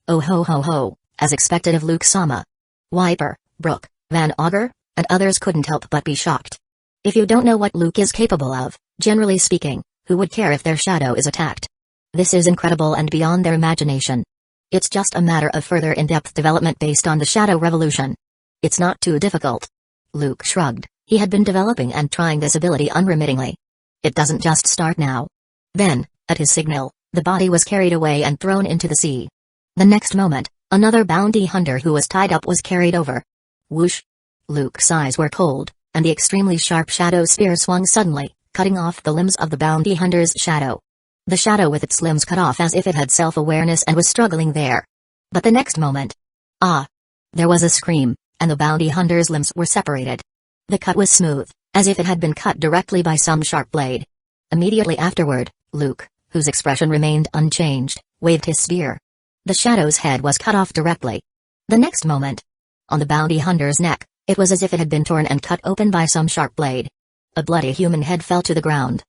Oh ho ho ho, as expected of Luke-sama. Wiper, Brook, Van Auger, and others couldn't help but be shocked. If you don't know what Luke is capable of, generally speaking, who would care if their shadow is attacked? This is incredible and beyond their imagination. It's just a matter of further in-depth development based on the Shadow Revolution. It's not too difficult. Luke shrugged. He had been developing and trying this ability unremittingly. It doesn't just start now. Then, at his signal, the body was carried away and thrown into the sea. The next moment, another bounty hunter who was tied up was carried over. Whoosh! Luke's eyes were cold, and the extremely sharp shadow spear swung suddenly, cutting off the limbs of the bounty hunter's shadow. The shadow with its limbs cut off as if it had self-awareness and was struggling there. But the next moment... there was a scream, and the bounty hunter's limbs were separated. The cut was smooth, as if it had been cut directly by some sharp blade. Immediately afterward, Luke, whose expression remained unchanged, waved his spear. The shadow's head was cut off directly. The next moment, on the bounty hunter's neck, it was as if it had been torn and cut open by some sharp blade. A bloody human head fell to the ground.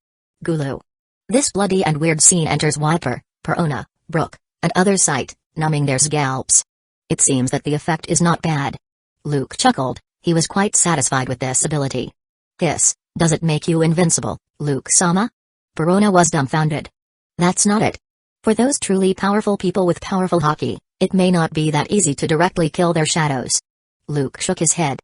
Gulu. This bloody and weird scene enters Wiper, Perona, Brook, and others' sight, numbing their scalps. It seems that the effect is not bad. Luke chuckled, he was quite satisfied with this ability. Does it make you invincible, Luke-sama? Perona was dumbfounded. That's not it. For those truly powerful people with powerful haki, it may not be that easy to directly kill their shadows. Luke shook his head.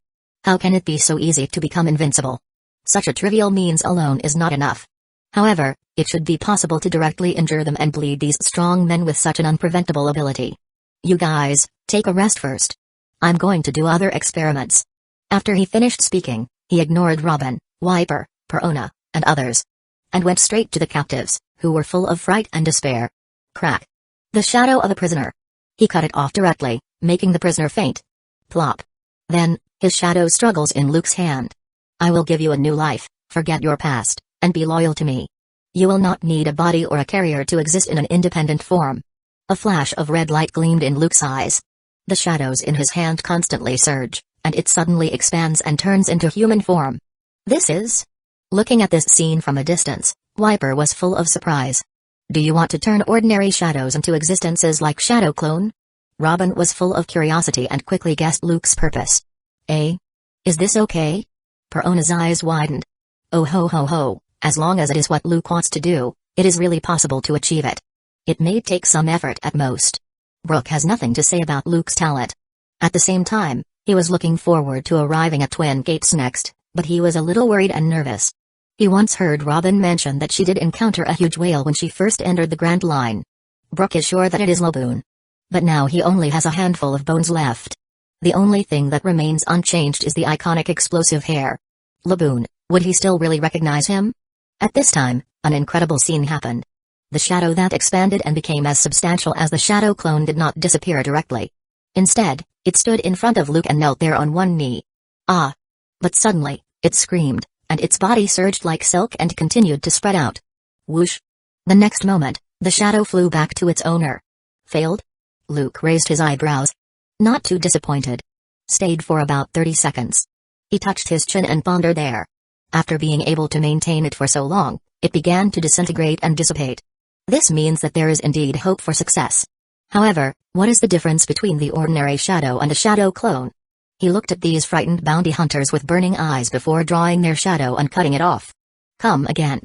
How can it be so easy to become invincible? Such a trivial means alone is not enough. However, it should be possible to directly injure them and bleed these strong men with such an unpreventable ability. You guys, take a rest first. I'm going to do other experiments. After he finished speaking, he ignored Robin, Wiper, Perona, and others, and went straight to the captives, who were full of fright and despair. Crack. The shadow of a prisoner. He cut it off directly, making the prisoner faint. Plop. Then, his shadow struggles in Luke's hand. I will give you a new life, forget your past, and be loyal to me. You will not need a body or a carrier to exist in an independent form. A flash of red light gleamed in Luke's eyes. The shadows in his hand constantly surge, and it suddenly expands and turns into human form. This is... Looking at this scene from a distance, Wiper was full of surprise. Do you want to turn ordinary shadows into existences like Shadow Clone? Robin was full of curiosity and quickly guessed Luke's purpose. Is this okay? Perona's eyes widened. Oh ho ho ho, as long as it is what Luke wants to do, it is really possible to achieve it. It may take some effort at most. Brook has nothing to say about Luke's talent. At the same time, he was looking forward to arriving at Twin Gates next, but he was a little worried and nervous. He once heard Robin mention that she did encounter a huge whale when she first entered the Grand Line. Brook is sure that it is Laboon. But now he only has a handful of bones left. The only thing that remains unchanged is the iconic explosive hair. Laboon, would he still really recognize him? At this time, an incredible scene happened. The shadow that expanded and became as substantial as the shadow clone did not disappear directly. Instead, it stood in front of Luke and knelt there on one knee. But suddenly, it screamed, and its body surged like silk and continued to spread out. Whoosh! The next moment, the shadow flew back to its owner. Failed? Luke raised his eyebrows. Not too disappointed. Stayed for about 30 seconds. He touched his chin and pondered there. After being able to maintain it for so long, it began to disintegrate and dissipate. This means that there is indeed hope for success. However, what is the difference between the ordinary shadow and a shadow clone? He looked at these frightened bounty hunters with burning eyes before drawing their shadow and cutting it off. Come again.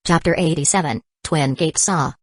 Chapter 87, Twin Gates Saw.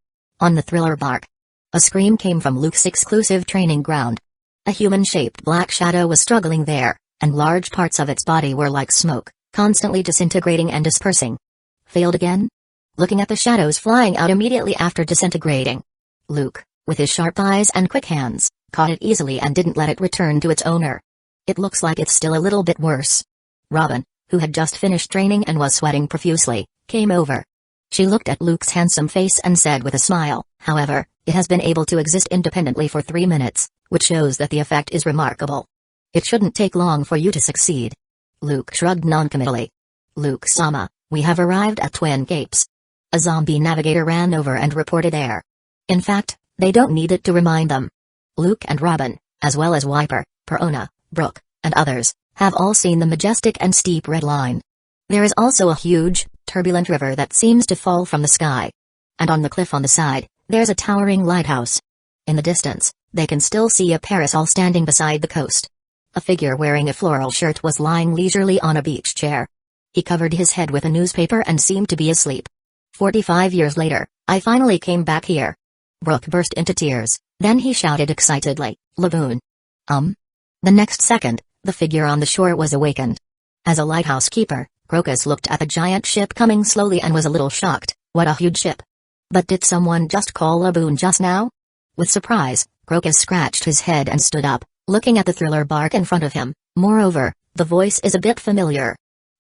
On the thriller bark. A scream came from Luke's exclusive training ground. A human-shaped black shadow was struggling there, and large parts of its body were like smoke, constantly disintegrating and dispersing. Failed again? Looking at the shadows flying out immediately after disintegrating. Luke, with his sharp eyes and quick hands, caught it easily and didn't let it return to its owner. It looks like it's still a little bit worse. Robin, who had just finished training and was sweating profusely, came over. She looked at Luke's handsome face and said with a smile, however, it has been able to exist independently for 3 minutes, which shows that the effect is remarkable. It shouldn't take long for you to succeed. Luke shrugged noncommittally. Luke-sama, we have arrived at Twin Gates. A zombie navigator ran over and reported there. In fact, they don't need it to remind them. Luke and Robin, as well as Wiper, Perona, Brook, and others, have all seen the majestic and steep red line. There is also a huge, turbulent river that seems to fall from the sky. And on the cliff on the side, there's a towering lighthouse. In the distance, they can still see a parasol standing beside the coast. A figure wearing a floral shirt was lying leisurely on a beach chair. He covered his head with a newspaper and seemed to be asleep. 45 years later, I finally came back here. Brook burst into tears, then he shouted excitedly, Laboon. The next second, the figure on the shore was awakened. As a lighthouse keeper, Crocus looked at the giant ship coming slowly and was a little shocked. What a huge ship. But did someone just call Laboon just now? With surprise, Crocus scratched his head and stood up, looking at the thriller bark in front of him. Moreover, the voice is a bit familiar.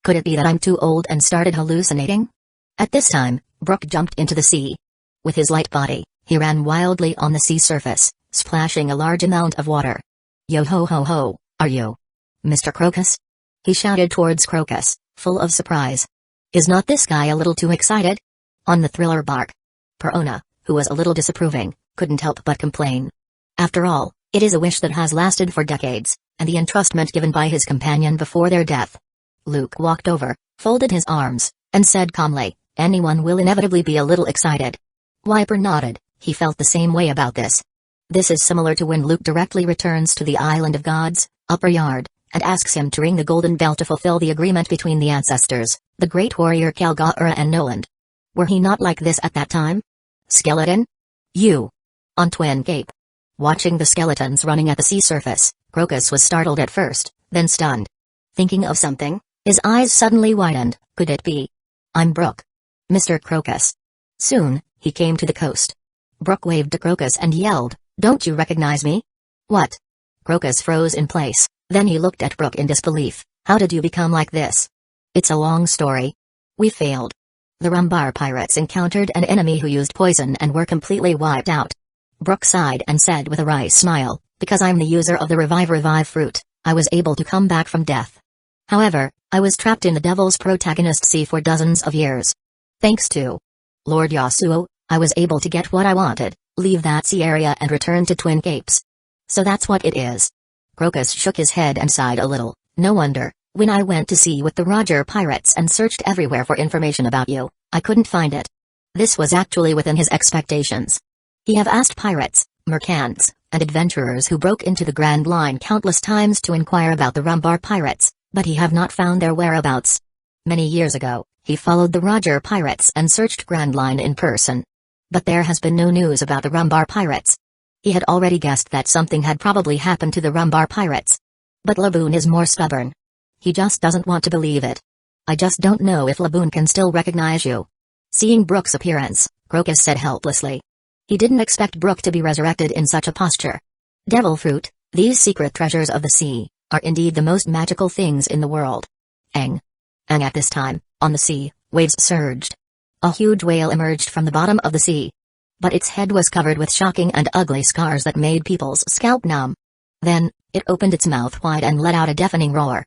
Could it be that I'm too old and started hallucinating? At this time, Brook jumped into the sea. With his light body, he ran wildly on the sea surface, splashing a large amount of water. Yo ho ho ho, are you Mr. Crocus? He shouted towards Crocus, full of surprise. Is not this guy a little too excited? On the thriller bark. Perona, who was a little disapproving, couldn't help but complain. After all, it is a wish that has lasted for decades, and the entrustment given by his companion before their death. Luke walked over, folded his arms, and said calmly, anyone will inevitably be a little excited. Wiper nodded, he felt the same way about this. This is similar to when Luke directly returns to the Island of Gods, Upper Yard, and asks him to ring the Golden Bell to fulfill the agreement between the ancestors, the great warrior Kalga'ura and Noland. Were he not like this at that time? Skeleton? You. On Twin Cape. Watching the skeletons running at the sea surface, Crocus was startled at first, then stunned. Thinking of something, his eyes suddenly widened. Could it be? I'm Brook. Mr. Crocus. Soon, he came to the coast. Brook waved to Crocus and yelled, don't you recognize me? What? Crocus froze in place, then he looked at Brook in disbelief. How did you become like this? It's a long story. We failed. The Rumbar pirates encountered an enemy who used poison and were completely wiped out. Brook sighed and said with a wry smile, because I'm the user of the Revive fruit, I was able to come back from death. However, I was trapped in the Devil's Protagonist Sea for dozens of years. Thanks to Lord Yasuo, I was able to get what I wanted, leave that sea area and return to Twin Capes. So that's what it is. Crocus shook his head and sighed a little. No wonder, when I went to sea with the Roger pirates and searched everywhere for information about you, I couldn't find it. This was actually within his expectations. He have asked pirates, merchants, and adventurers who broke into the Grand Line countless times to inquire about the Rumbar pirates, but he have not found their whereabouts. Many years ago, he followed the Roger pirates and searched Grand Line in person. But there has been no news about the Rumbar pirates. He had already guessed that something had probably happened to the Rumbar pirates. But Laboon is more stubborn. He just doesn't want to believe it. I just don't know if Laboon can still recognize you. Seeing Brook's appearance, Crocus said helplessly. He didn't expect Brook to be resurrected in such a posture. Devil fruit, these secret treasures of the sea, are indeed the most magical things in the world. Ang. And at this time, on the sea, waves surged. A huge whale emerged from the bottom of the sea. But its head was covered with shocking and ugly scars that made people's scalp numb. Then, it opened its mouth wide and let out a deafening roar.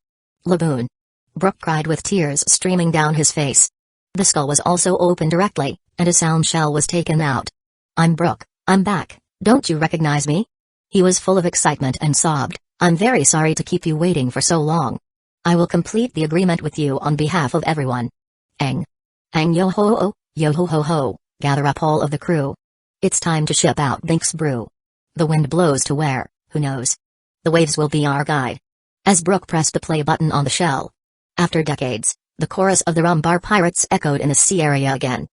Laboon. Brook cried with tears streaming down his face. The skull was also opened directly, and a sound shell was taken out. I'm Brook, I'm back, don't you recognize me? He was full of excitement and sobbed, I'm very sorry to keep you waiting for so long. I will complete the agreement with you on behalf of everyone. Ang. Ang yo ho ho, gather up all of the crew. It's time to ship out Binks Brew. The wind blows to where, who knows? The waves will be our guide. As Brook pressed the play button on the shell. After decades, the chorus of the Rumbar pirates echoed in the sea area again.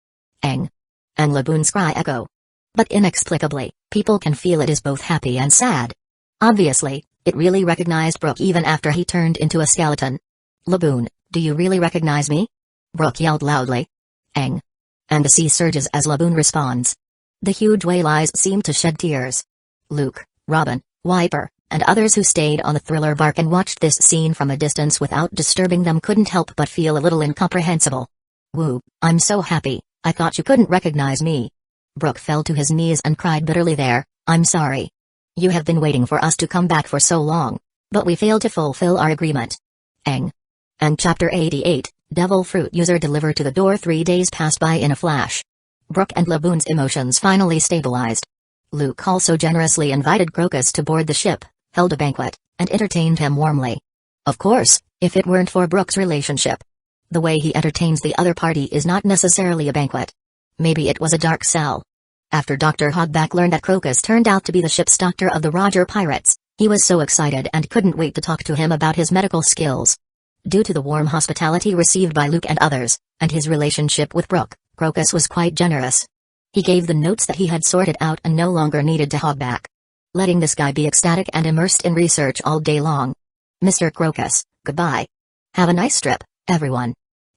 Ang. And Laboon's cry echo. But inexplicably, people can feel it is both happy and sad. Obviously, it really recognized Brook even after he turned into a skeleton. Laboon, do you really recognize me? Brook yelled loudly. Ang. And the sea surges as Laboon responds. The huge whale eyes seemed to shed tears. Luke, Robin, Wiper, and others who stayed on the thriller bark and watched this scene from a distance without disturbing them couldn't help but feel a little incomprehensible. Woo, I'm so happy, I thought you couldn't recognize me. Brook fell to his knees and cried bitterly there, I'm sorry. You have been waiting for us to come back for so long, but we failed to fulfill our agreement. Ang. And Chapter 88, Devil Fruit User delivered to the door. 3 days passed by in a flash. Brook and Laboon's emotions finally stabilized. Luke also generously invited Crocus to board the ship, held a banquet, and entertained him warmly. Of course, if it weren't for Brook's relationship. The way he entertains the other party is not necessarily a banquet. Maybe it was a dark cell. After Dr. Hogback learned that Crocus turned out to be the ship's doctor of the Roger pirates, he was so excited and couldn't wait to talk to him about his medical skills. Due to the warm hospitality received by Luke and others, and his relationship with Brook, Crocus was quite generous. He gave the notes that he had sorted out and no longer needed to Hogback. Letting this guy be ecstatic and immersed in research all day long. Mr. Crocus, goodbye. Have a nice trip, everyone.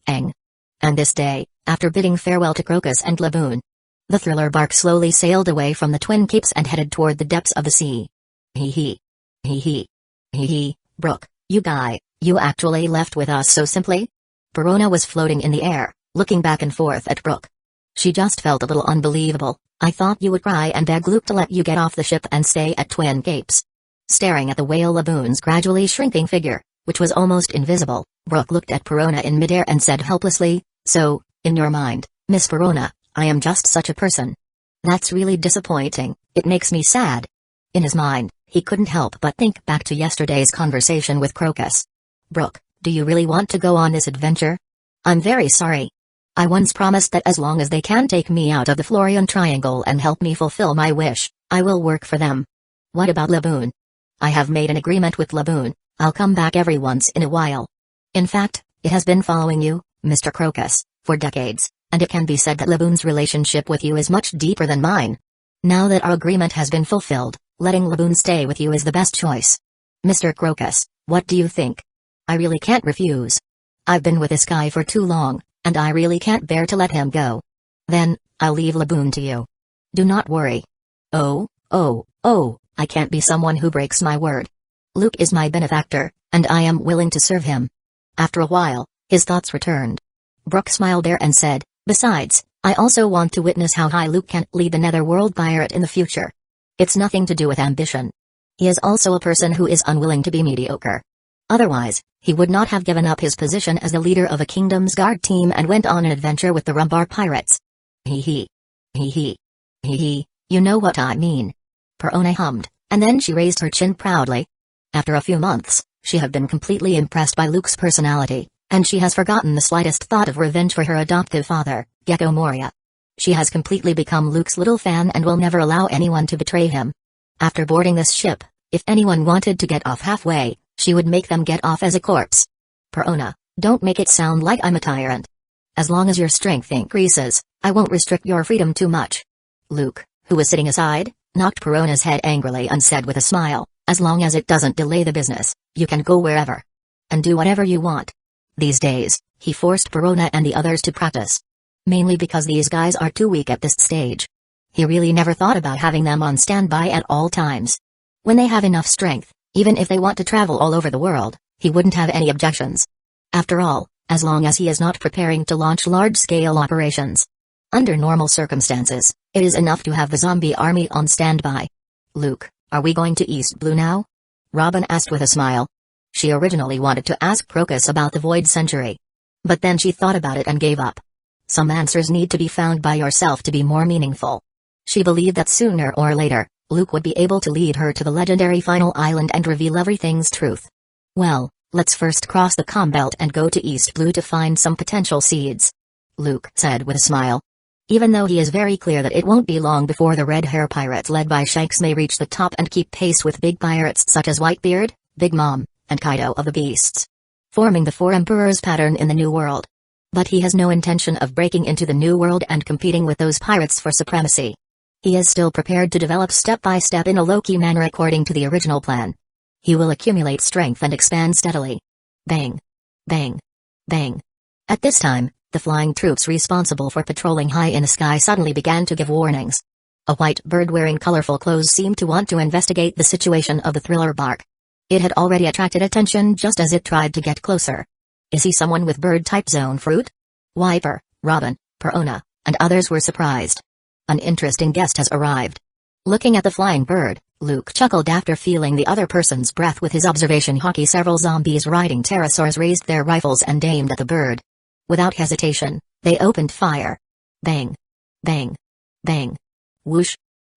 Ang. And this day, after bidding farewell to Crocus and Laboon, the thriller bark slowly sailed away from the Twin Capes and headed toward the depths of the sea. Hee hee. Hee hee. Hee hee, Brook, you guy, you actually left with us so simply? Perona was floating in the air, looking back and forth at Brook. She just felt a little unbelievable. I thought you would cry and beg Luke to let you get off the ship and stay at Twin Capes. Staring at the whale laboon's gradually shrinking figure, which was almost invisible, Brooke looked at Perona in midair and said helplessly, "So, in your mind, Miss Perona, I am just such a person." "That's really disappointing, it makes me sad." In his mind, he couldn't help but think back to yesterday's conversation with Crocus. "Brooke, do you really want to go on this adventure?" "I'm very sorry. I once promised that as long as they can take me out of the Florian Triangle and help me fulfill my wish, I will work for them." "What about Laboon?" "I have made an agreement with Laboon. I'll come back every once in a while. In fact, it has been following you, Mr. Crocus, for decades, and it can be said that Laboon's relationship with you is much deeper than mine. Now that our agreement has been fulfilled, letting Laboon stay with you is the best choice. Mr. Crocus, what do you think?" "I really can't refuse. I've been with this guy for too long, and I really can't bear to let him go." "Then, I'll leave Laboon to you. Do not worry." Oh, I can't be someone who breaks my word. Luke is my benefactor, and I am willing to serve him." After a while, his thoughts returned. Brooke smiled there and said, "Besides, I also want to witness how high Luke can lead the Netherworld pirate in the future. It's nothing to do with ambition. He is also a person who is unwilling to be mediocre. Otherwise, he would not have given up his position as the leader of a Kingdom's Guard team and went on an adventure with the Rumbar pirates." Hee hee. Hee hee. Hee hee, you know what I mean." Perona hummed, and then she raised her chin proudly. After a few months, she had been completely impressed by Luke's personality, and she has forgotten the slightest thought of revenge for her adoptive father, Gecko Moria. She has completely become Luke's little fan and will never allow anyone to betray him. After boarding this ship, if anyone wanted to get off halfway, she would make them get off as a corpse. "Perona, don't make it sound like I'm a tyrant. As long as your strength increases, I won't restrict your freedom too much." Luke, who was sitting aside, knocked Perona's head angrily and said with a smile, "As long as it doesn't delay the business, you can go wherever. And do whatever you want." These days, he forced Perona and the others to practice. Mainly because these guys are too weak at this stage. He really never thought about having them on standby at all times. When they have enough strength, even if they want to travel all over the world, he wouldn't have any objections. After all, as long as he is not preparing to launch large-scale operations. Under normal circumstances, it is enough to have the zombie army on standby. "Luke, are we going to East Blue now?" Robin asked with a smile. She originally wanted to ask Crocus about the Void Century. But then she thought about it and gave up. Some answers need to be found by yourself to be more meaningful. She believed that sooner or later, Luke would be able to lead her to the legendary final island and reveal everything's truth. "Well, let's first cross the Combelt and go to East Blue to find some potential seeds," Luke said with a smile. Even though he is very clear that it won't be long before the red hair pirates led by Shanks may reach the top and keep pace with big pirates such as Whitebeard, Big Mom, and Kaido of the Beasts, forming the Four Emperors pattern in the New World. But he has no intention of breaking into the New World and competing with those pirates for supremacy. He is still prepared to develop step by step in a low-key manner according to the original plan. He will accumulate strength and expand steadily. Bang. Bang. Bang. At this time, the flying troops responsible for patrolling high in the sky suddenly began to give warnings. A white bird wearing colorful clothes seemed to want to investigate the situation of the thriller bark. It had already attracted attention just as it tried to get closer. Is he someone with bird-type zone fruit? Wiper, Robin, Perona, and others were surprised. An interesting guest has arrived. Looking at the flying bird, Luke chuckled after feeling the other person's breath with his observation hockey. Several zombies riding pterosaurs raised their rifles and aimed at the bird. Without hesitation, they opened fire. Bang. Bang. Bang. Whoosh.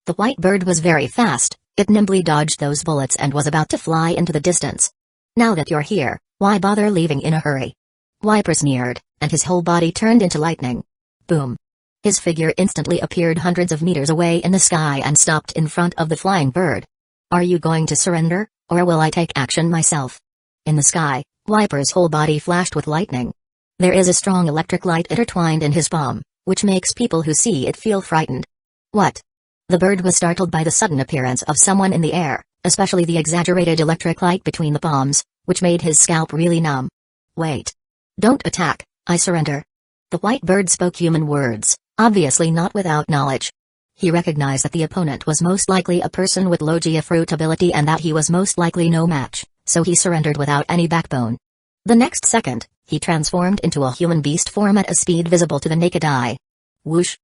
The white bird was very fast, it nimbly dodged those bullets and was about to fly into the distance. "Now that you're here, why bother leaving in a hurry?" Wiper sneered, and his whole body turned into lightning. Boom. His figure instantly appeared hundreds of meters away in the sky and stopped in front of the flying bird. "Are you going to surrender, or will I take action myself?" In the sky, Wiper's whole body flashed with lightning. There is a strong electric light intertwined in his palm, which makes people who see it feel frightened. "What?" The bird was startled by the sudden appearance of someone in the air, especially the exaggerated electric light between the palms, which made his scalp really numb. "Wait. Don't attack, I surrender." The white bird spoke human words, obviously not without knowledge. He recognized that the opponent was most likely a person with low Fruit ability and that he was most likely no match, so he surrendered without any backbone. The next second, he transformed into a human beast form at a speed visible to the naked eye. Whoosh!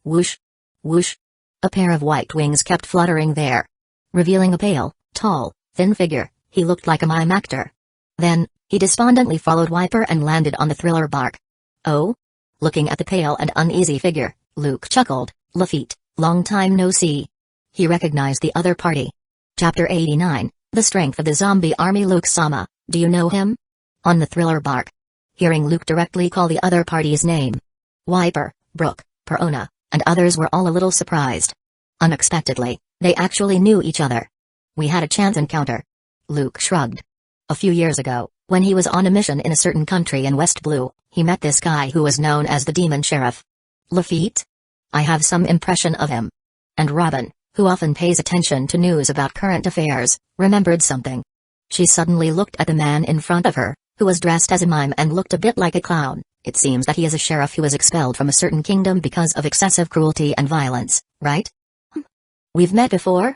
Whoosh! Whoosh! A pair of white wings kept fluttering there. Revealing a pale, tall, thin figure, he looked like a mime actor. Then, he despondently followed Wiper and landed on the thriller bark. Oh? Looking at the pale and uneasy figure, Luke chuckled. Lafitte, long time no see. He recognized the other party. Chapter 89, The Strength of the Zombie Army. Luke-sama, do you know him? On the thriller bark. Hearing Luke directly call the other party's name. Wiper, Brooke, Perona, and others were all a little surprised. Unexpectedly, they actually knew each other. We had a chance encounter. Luke shrugged. A few years ago, when he was on a mission in a certain country in West Blue, he met this guy who was known as the Demon Sheriff. Lafitte? I have some impression of him. And Robin, who often pays attention to news about current affairs, remembered something. She suddenly looked at the man in front of her, who was dressed as a mime and looked a bit like a clown. It seems that he is a sheriff who was expelled from a certain kingdom because of excessive cruelty and violence, right? We've met before?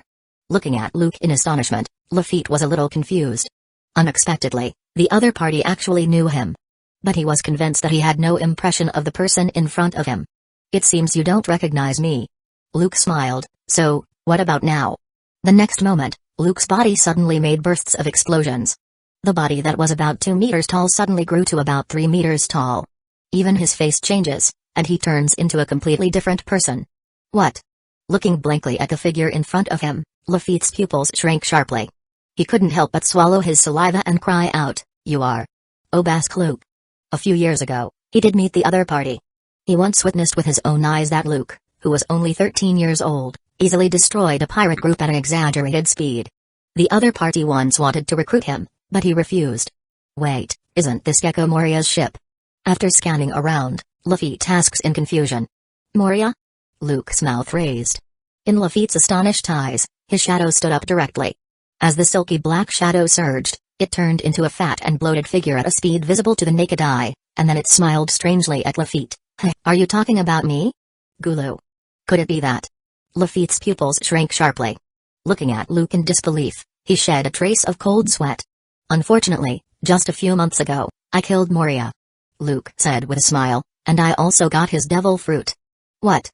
Looking at Luke in astonishment, Lafitte was a little confused. Unexpectedly, the other party actually knew him. But he was convinced that he had no impression of the person in front of him. It seems you don't recognize me. Luke smiled. So, what about now? The next moment, Luke's body suddenly made bursts of explosions. The body that was about 2 meters tall suddenly grew to about 3 meters tall. Even his face changes, and he turns into a completely different person. What? Looking blankly at the figure in front of him, Lafitte's pupils shrank sharply. He couldn't help but swallow his saliva and cry out, "You are Obask Luke." A few years ago, he did meet the other party. He once witnessed with his own eyes that Luke, who was only 13 years old, easily destroyed a pirate group at an exaggerated speed. The other party once wanted to recruit him, but he refused. Wait, isn't this Gecko Moria's ship? After scanning around, Lafitte asks in confusion. Moria? Luke's mouth raised. In Lafitte's astonished eyes, his shadow stood up directly. As the silky black shadow surged, it turned into a fat and bloated figure at a speed visible to the naked eye, and then it smiled strangely at Lafitte. Hey, are you talking about me? Gulu. Could it be that? Lafitte's pupils shrank sharply. Looking at Luke in disbelief, he shed a trace of cold sweat. Unfortunately, just a few months ago, I killed Moria. Luke said with a smile, and I also got his devil fruit. What?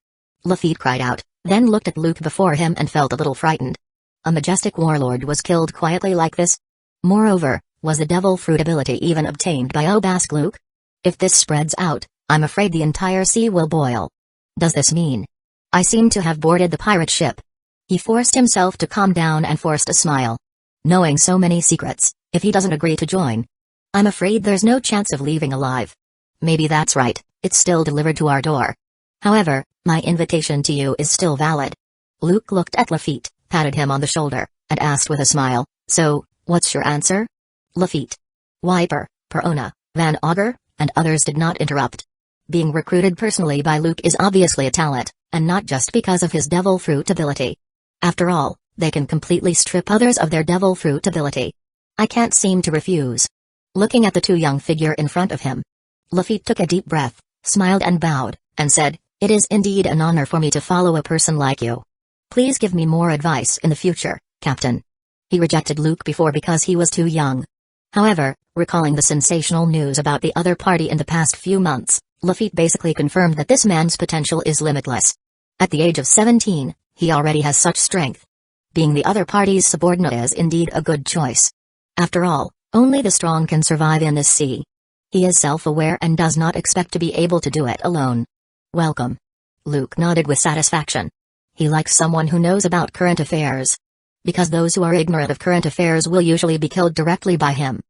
Lafitte cried out, then looked at Luke before him and felt a little frightened. A majestic warlord was killed quietly like this? Moreover, was the devil fruit ability even obtained by Obask Luke? If this spreads out, I'm afraid the entire sea will boil. Does this mean I seem to have boarded the pirate ship? He forced himself to calm down and forced a smile. Knowing so many secrets, if he doesn't agree to join, I'm afraid there's no chance of leaving alive. Maybe that's right, it's still delivered to our door. However, my invitation to you is still valid. Luke looked at Lafitte, patted him on the shoulder, and asked with a smile, so, what's your answer? Lafitte. Wiper, Perona, Van Augur, and others did not interrupt. Being recruited personally by Luke is obviously a talent, and not just because of his devil fruit ability. After all, they can completely strip others of their devil fruit ability. I can't seem to refuse. Looking at the too young figure in front of him, Lafitte took a deep breath, smiled and bowed, and said, "It is indeed an honor for me to follow a person like you. Please give me more advice in the future, Captain." He rejected Luke before because he was too young. However, recalling the sensational news about the other party in the past few months, Lafitte basically confirmed that this man's potential is limitless. At the age of 17, he already has such strength. Being the other party's subordinate is indeed a good choice. After all, only the strong can survive in this sea. He is self-aware and does not expect to be able to do it alone. Welcome. Luke nodded with satisfaction. He likes someone who knows about current affairs. Because those who are ignorant of current affairs will usually be killed directly by him.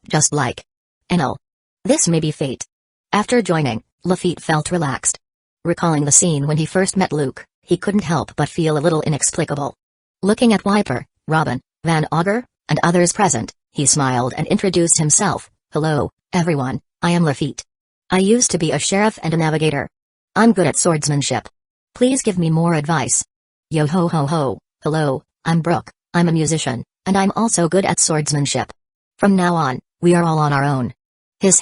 Just like Enel. This may be fate. After joining, Lafitte felt relaxed. Recalling the scene when he first met Luke, he couldn't help but feel a little inexplicable. Looking at Wiper, Robin, Van Augur, and others present, he smiled and introduced himself. Hello, everyone, I am Lafitte. I used to be a sheriff and a navigator. I'm good at swordsmanship. Please give me more advice. Yo ho ho ho, hello, I'm Brooke, I'm a musician, and I'm also good at swordsmanship. From now on, we are all on our own. Hiss,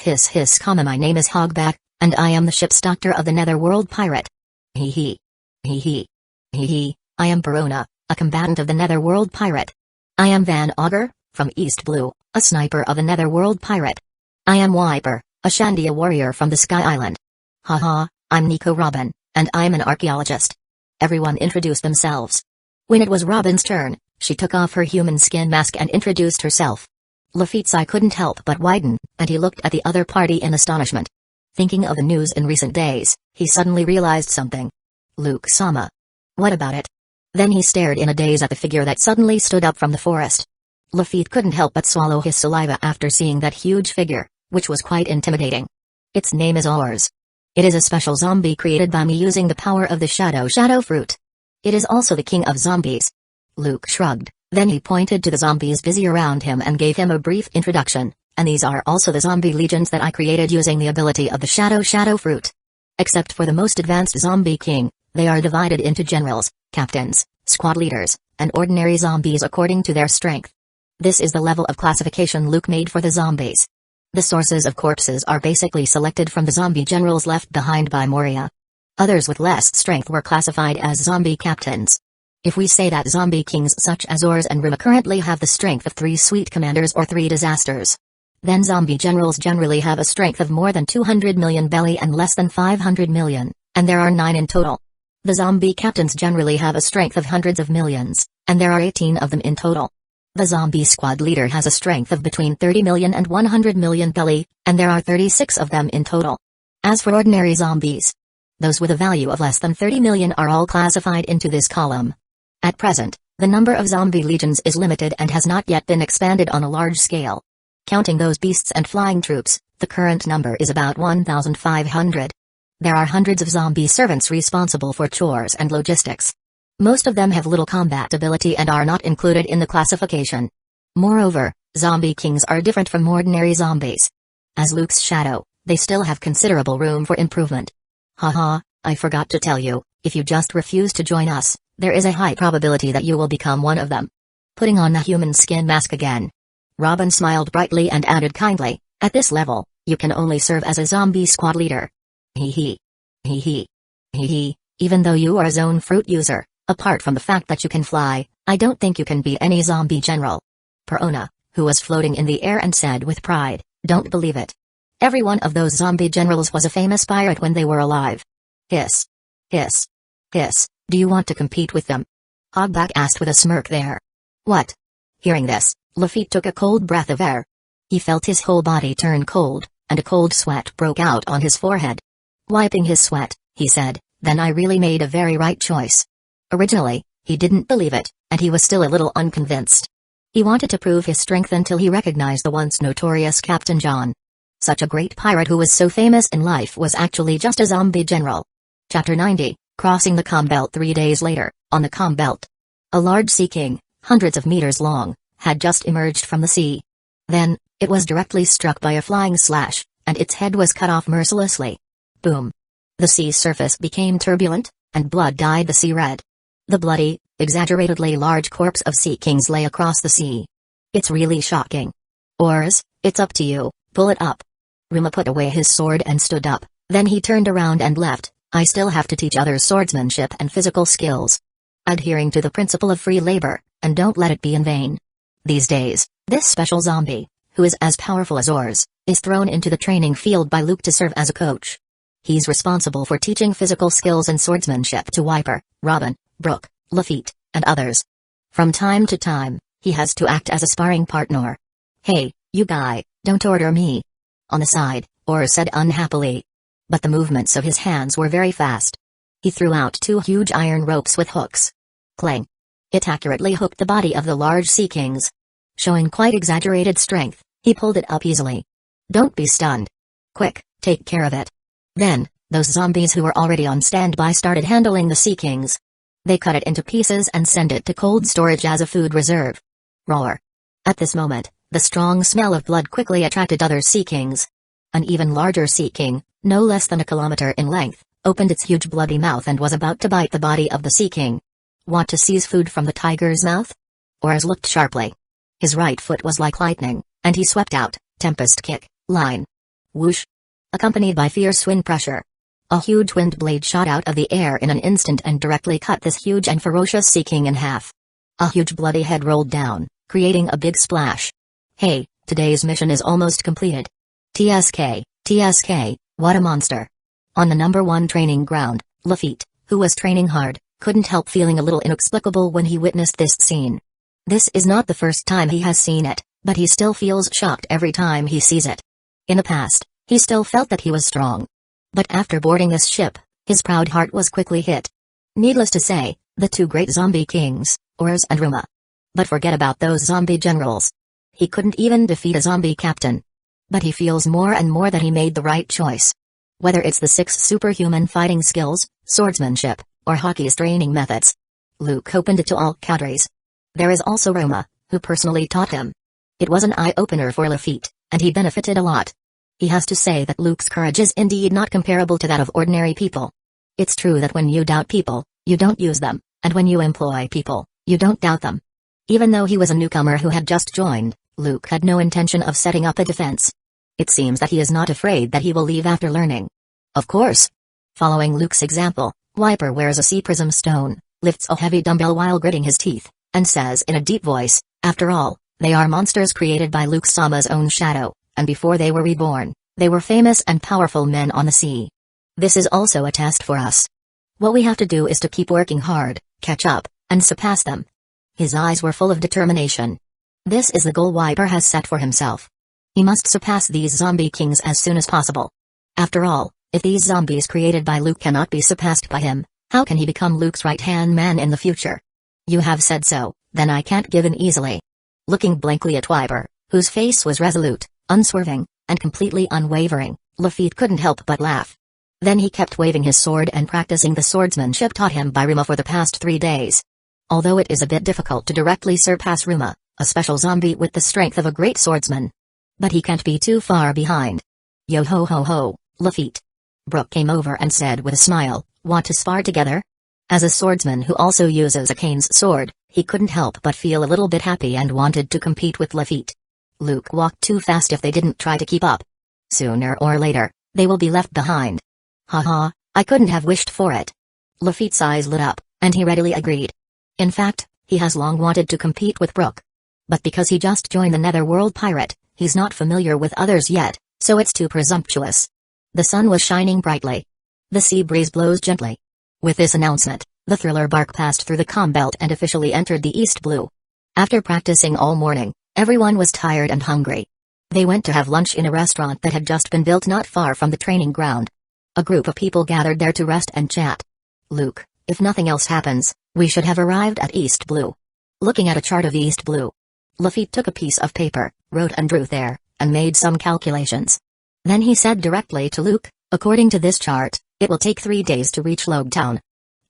my name is Hogback, and I am the ship's doctor of the Netherworld pirate. Hee hee. Hee hee. Hee hee, I am Perona, a combatant of the Netherworld pirate. I am Van Augur, from East Blue, a sniper of the Netherworld pirate. I am Wiper, a Shandia warrior from the Sky Island. Haha, I'm Nico Robin, And I'm an archaeologist. Everyone introduced themselves. When it was Robin's turn, she took off her human skin mask and introduced herself. Lafitte's eye couldn't help but widen, and he looked at the other party in astonishment. Thinking of the news in recent days, he suddenly realized something. Luke-sama. What about it? Then he stared in a daze at the figure that suddenly stood up from the forest. Lafitte couldn't help but swallow his saliva after seeing that huge figure, which was quite intimidating. Its name is Ors. It is a special zombie created by me using the power of the shadow fruit. It is also the king of zombies. Luke shrugged, then he pointed to the zombies busy around him and gave him a brief introduction, and these are also the zombie legions that I created using the ability of the shadow fruit. Except for the most advanced zombie king, they are divided into generals, captains, squad leaders, and ordinary zombies according to their strength. This is the level of classification Luke made for the zombies. The sources of corpses are basically selected from the zombie generals left behind by Moria. Others with less strength were classified as zombie captains. If we say that zombie kings such as Ors and Rima currently have the strength of 3 sweet commanders or 3 disasters, then zombie generals generally have a strength of more than 200 million belly and less than 500 million, and there are 9 in total. The zombie captains generally have a strength of hundreds of millions, and there are 18 of them in total. The zombie squad leader has a strength of between 30 million and 100 million belly, and there are 36 of them in total. As for ordinary zombies, those with a value of less than 30 million are all classified into this column. At present, the number of zombie legions is limited and has not yet been expanded on a large scale. Counting those beasts and flying troops, the current number is about 1,500. There are hundreds of zombie servants responsible for chores and logistics. Most of them have little combat ability and are not included in the classification. Moreover, zombie kings are different from ordinary zombies. As Luke's shadow, they still have considerable room for improvement. Haha, I forgot to tell you, if you just refuse to join us, there is a high probability that you will become one of them. Putting on the human skin mask again, Robin smiled brightly and added kindly, at this level, you can only serve as a zombie squad leader. Hee hee. Hee hee. Hee hee, even though you are a zone fruit user, apart from the fact that you can fly, I don't think you can be any zombie general. Perona, who was floating in the air and said with pride, don't believe it. Every one of those zombie generals was a famous pirate when they were alive. Hiss. Hiss. Hiss, do you want to compete with them? Hogbak asked with a smirk there. What? Hearing this, Lafitte took a cold breath of air. He felt his whole body turn cold, and a cold sweat broke out on his forehead. Wiping his sweat, he said, then I really made a very right choice. Originally, he didn't believe it, and he was still a little unconvinced. He wanted to prove his strength until he recognized the once notorious Captain John. Such a great pirate who was so famous in life was actually just a zombie general. Chapter 90, Crossing the Calm Belt 3 days later, on the Calm Belt. A large sea king, hundreds of meters long, had just emerged from the sea. Then, it was directly struck by a flying slash, and its head was cut off mercilessly. Boom. The sea surface became turbulent, and blood dyed the sea red. The bloody, exaggeratedly large corpse of sea kings lay across the sea. It's really shocking. Ors, it's up to you, pull it up. Rima put away his sword and stood up, then he turned around and left. I still have to teach others swordsmanship and physical skills. Adhering to the principle of free labor, and don't let it be in vain. These days, this special zombie, who is as powerful as Ors, is thrown into the training field by Luke to serve as a coach. He's responsible for teaching physical skills and swordsmanship to Wiper, Robin, Brooke, Lafitte, and others. From time to time, he has to act as a sparring partner. Hey, you guy, don't order me. On the side, Ors said unhappily. But the movements of his hands were very fast. He threw out 2 huge iron ropes with hooks. Clang. It accurately hooked the body of the large sea kings. Showing quite exaggerated strength, he pulled it up easily. Don't be stunned. Quick, take care of it. Then, those zombies who were already on standby started handling the sea kings. They cut it into pieces and sent it to cold storage as a food reserve. Roar. At this moment, the strong smell of blood quickly attracted other sea kings. An even larger sea king, no less than a kilometer in length, opened its huge bloody mouth and was about to bite the body of the sea king. Want to seize food from the tiger's mouth? Ors looked sharply. His right foot was like lightning, and he swept out, tempest kick, line. Whoosh. Accompanied by fierce wind pressure. A huge wind blade shot out of the air in an instant and directly cut this huge and ferocious sea king in half. A huge bloody head rolled down, creating a big splash. Hey, today's mission is almost completed. TSK, what a monster. On the number 1 training ground, Lafitte, who was training hard, couldn't help feeling a little inexplicable when he witnessed this scene. This is not the first time he has seen it, but he still feels shocked every time he sees it. In the past, he still felt that he was strong. But after boarding this ship, his proud heart was quickly hit. Needless to say, the two great zombie kings, Ors and Ruma. But forget about those zombie generals. He couldn't even defeat a zombie captain. But he feels more and more that he made the right choice. Whether it's the 6 superhuman fighting skills, swordsmanship, or hockey's training methods. Luke opened it to all cadres. There is also Roma, who personally taught him. It was an eye-opener for Lafitte, and he benefited a lot. He has to say that Luke's courage is indeed not comparable to that of ordinary people. It's true that when you doubt people, you don't use them, and when you employ people, you don't doubt them. Even though he was a newcomer who had just joined, Luke had no intention of setting up a defense. It seems that he is not afraid that he will leave after learning. Of course. Following Luke's example, Wiper wears a sea prism stone, lifts a heavy dumbbell while gritting his teeth, and says in a deep voice, after all, they are monsters created by Luke Sama's own shadow, and before they were reborn, they were famous and powerful men on the sea. This is also a test for us. What we have to do is to keep working hard, catch up, and surpass them. His eyes were full of determination. This is the goal Wiper has set for himself. He must surpass these zombie kings as soon as possible. After all, if these zombies created by Luke cannot be surpassed by him, how can he become Luke's right-hand man in the future? You have said so, then I can't give in easily. Looking blankly at Wiper, whose face was resolute, unswerving, and completely unwavering, Lafitte couldn't help but laugh. Then he kept waving his sword and practicing the swordsmanship taught him by Ruma for the past 3 days. Although it is a bit difficult to directly surpass Ruma, a special zombie with the strength of a great swordsman. But he can't be too far behind. Yo ho ho ho, Lafitte. Brooke came over and said with a smile, want to spar together? As a swordsman who also uses a Kane's sword, he couldn't help but feel a little bit happy and wanted to compete with Lafitte. Luke walked too fast if they didn't try to keep up. Sooner or later, they will be left behind. Haha, I couldn't have wished for it. Lafitte's eyes lit up, and he readily agreed. In fact, he has long wanted to compete with Brooke. But because he just joined the Netherworld Pirate, he's not familiar with others yet, so it's too presumptuous. The sun was shining brightly. The sea breeze blows gently. With this announcement, the thriller bark passed through the comm belt and officially entered the East Blue. After practicing all morning, everyone was tired and hungry. They went to have lunch in a restaurant that had just been built not far from the training ground. A group of people gathered there to rest and chat. Luke, if nothing else happens, we should have arrived at East Blue. Looking at a chart of East Blue, Lafitte took a piece of paper, wrote and drew there, and made some calculations. Then he said directly to Luke, according to this chart, it will take 3 days to reach Logetown.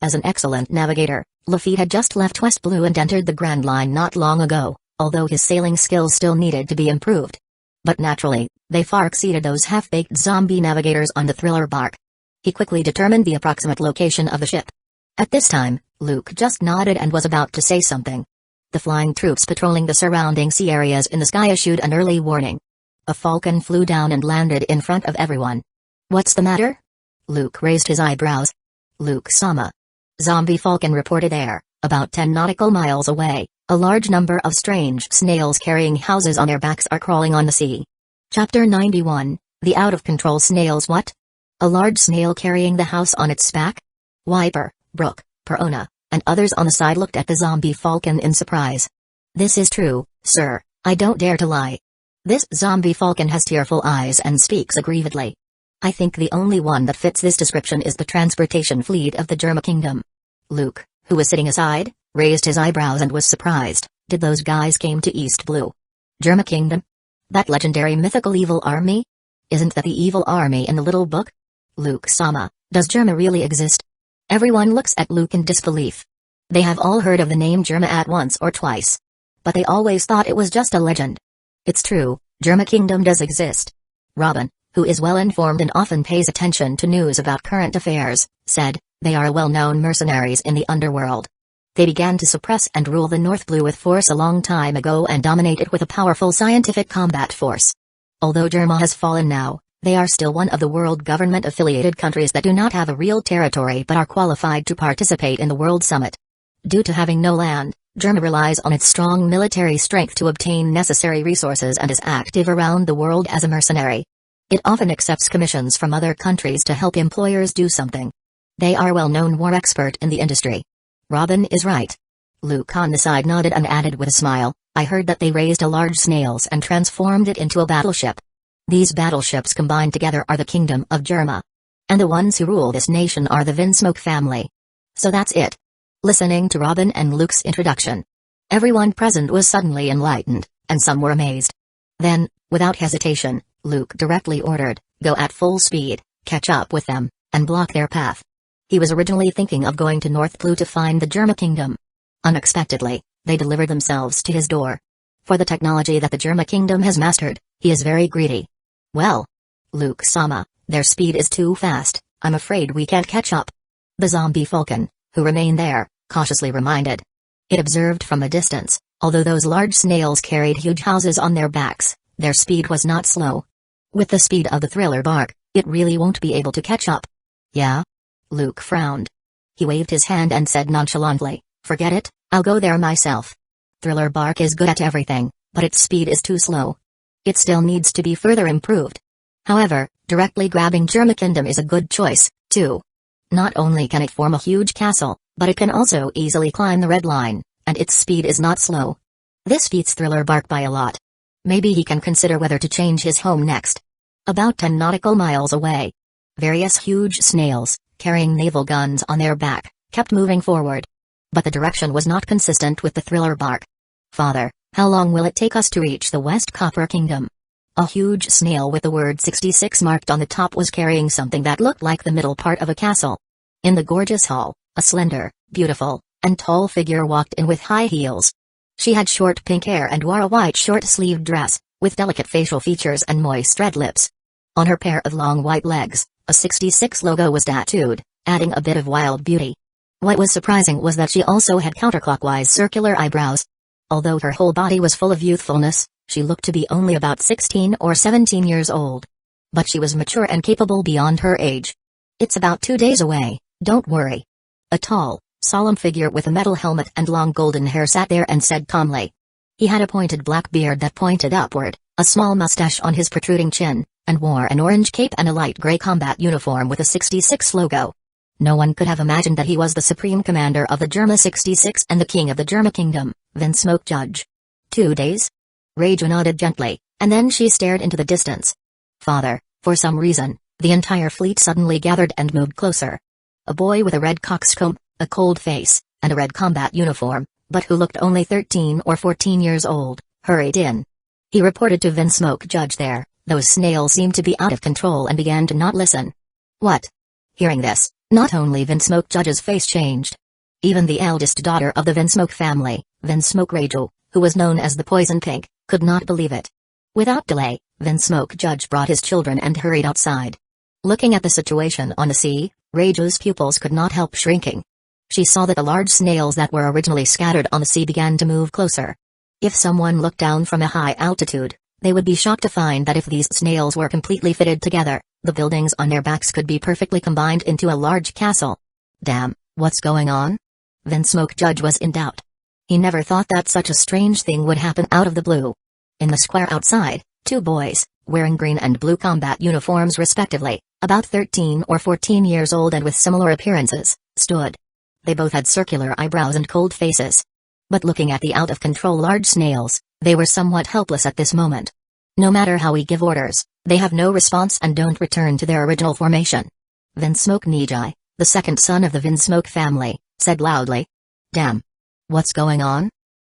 As an excellent navigator, Lafitte had just left West Blue and entered the Grand Line not long ago, although his sailing skills still needed to be improved. But naturally, they far exceeded those half-baked zombie navigators on the thriller bark. He quickly determined the approximate location of the ship. At this time, Luke just nodded and was about to say something. The flying troops patrolling the surrounding sea areas in the sky issued an early warning. A falcon flew down and landed in front of everyone. What's the matter? Luke raised his eyebrows. Luke-sama. Zombie falcon reported there, about 10 nautical miles away. A large number of strange snails carrying houses on their backs are crawling on the sea. Chapter 91, The Out-of-Control Snails. What? A large snail carrying the house on its back? Wiper, Brooke, Perona, and others on the side looked at the zombie falcon in surprise. This is true, sir, I don't dare to lie. This zombie falcon has tearful eyes and speaks aggrievedly. I think the only one that fits this description is the transportation fleet of the Germa Kingdom. Luke, who was sitting aside, raised his eyebrows and was surprised. Did those guys came to East Blue? Germa Kingdom? That legendary mythical evil army? Isn't that the evil army in the little book? Luke-sama, does Germa really exist? Everyone looks at Luke in disbelief. They have all heard of the name Germa at once or twice. But they always thought it was just a legend. It's true, Germa Kingdom does exist. Robin, who is well informed and often pays attention to news about current affairs, said, they are well-known mercenaries in the underworld. They began to suppress and rule the North Blue with force a long time ago and dominate it with a powerful scientific combat force. Although Germa has fallen now, they are still one of the world government-affiliated countries that do not have a real territory but are qualified to participate in the World Summit. Due to having no land, Germa relies on its strong military strength to obtain necessary resources and is active around the world as a mercenary. It often accepts commissions from other countries to help employers do something. They are well-known war expert in the industry. Robin is right. Luke on the side nodded and added with a smile, I heard that they raised a large snails and transformed it into a battleship. These battleships combined together are the Kingdom of Germa. And the ones who rule this nation are the Vinsmoke family. So that's it. Listening to Robin and Luke's introduction, everyone present was suddenly enlightened, and some were amazed. Then, without hesitation, Luke directly ordered, go at full speed, catch up with them, and block their path. He was originally thinking of going to North Blue to find the Germa Kingdom. Unexpectedly, they delivered themselves to his door. For the technology that the Germa Kingdom has mastered, he is very greedy. Well, Luke-sama, their speed is too fast, I'm afraid we can't catch up. The zombie falcon, who remained there, cautiously reminded. It observed from a distance, although those large snails carried huge houses on their backs, their speed was not slow. With the speed of the thriller bark, it really won't be able to catch up. Yeah? Luke frowned. He waved his hand and said nonchalantly, forget it, I'll go there myself. Thriller bark is good at everything, but its speed is too slow. It still needs to be further improved. However, directly grabbing Germa Kingdom is a good choice, too. Not only can it form a huge castle, but it can also easily climb the red line, and its speed is not slow. This beats Thriller bark by a lot. Maybe he can consider whether to change his home next. About 10 nautical miles away, various huge snails, carrying naval guns on their back, kept moving forward. But the direction was not consistent with the Thriller bark. Father, how long will it take us to reach the West Copper Kingdom? A huge snail with the word 66 marked on the top was carrying something that looked like the middle part of a castle. In the gorgeous hall, a slender, beautiful, and tall figure walked in with high heels. She had short pink hair and wore a white short-sleeved dress, with delicate facial features and moist red lips. On her pair of long white legs, a 66 logo was tattooed, adding a bit of wild beauty. What was surprising was that she also had counterclockwise circular eyebrows. Although her whole body was full of youthfulness, she looked to be only about 16 or 17 years old. But she was mature and capable beyond her age. It's about 2 days away, don't worry. A tall, solemn figure with a metal helmet and long golden hair sat there and said calmly. He had a pointed black beard that pointed upward, a small mustache on his protruding chin, and wore an orange cape and a light gray combat uniform with a 66 logo. No one could have imagined that he was the supreme commander of the Germa 66 and the king of the Germa Kingdom, Vinsmoke Judge. 2 days? Reiju nodded gently, and then she stared into the distance. Father, for some reason, the entire fleet suddenly gathered and moved closer. A boy with a red coxcomb, a cold face, and a red combat uniform, but who looked only 13 or 14 years old, hurried in. He reported to Vinsmoke Judge there, those snails seemed to be out of control and began to not listen. What? Hearing this, not only Vinsmoke Judge's face changed. Even the eldest daughter of the Vinsmoke family, Vinsmoke Reiju, who was known as the Poison Pink, could not believe it. Without delay, Vinsmoke Judge brought his children and hurried outside. Looking at the situation on the sea, Reiju's pupils could not help shrinking. She saw that the large snails that were originally scattered on the sea began to move closer. If someone looked down from a high altitude, they would be shocked to find that if these snails were completely fitted together, the buildings on their backs could be perfectly combined into a large castle. Damn, what's going on? Vinsmoke Judge was in doubt. He never thought that such a strange thing would happen out of the blue. In the square outside, 2 boys, wearing green and blue combat uniforms respectively, about 13 or 14 years old and with similar appearances, stood. They both had circular eyebrows and cold faces. But looking at the out-of-control large snails, they were somewhat helpless at this moment. No matter how we give orders, they have no response and don't return to their original formation. Vinsmoke Nijai, the second son of the Vinsmoke family, said loudly. Damn. What's going on?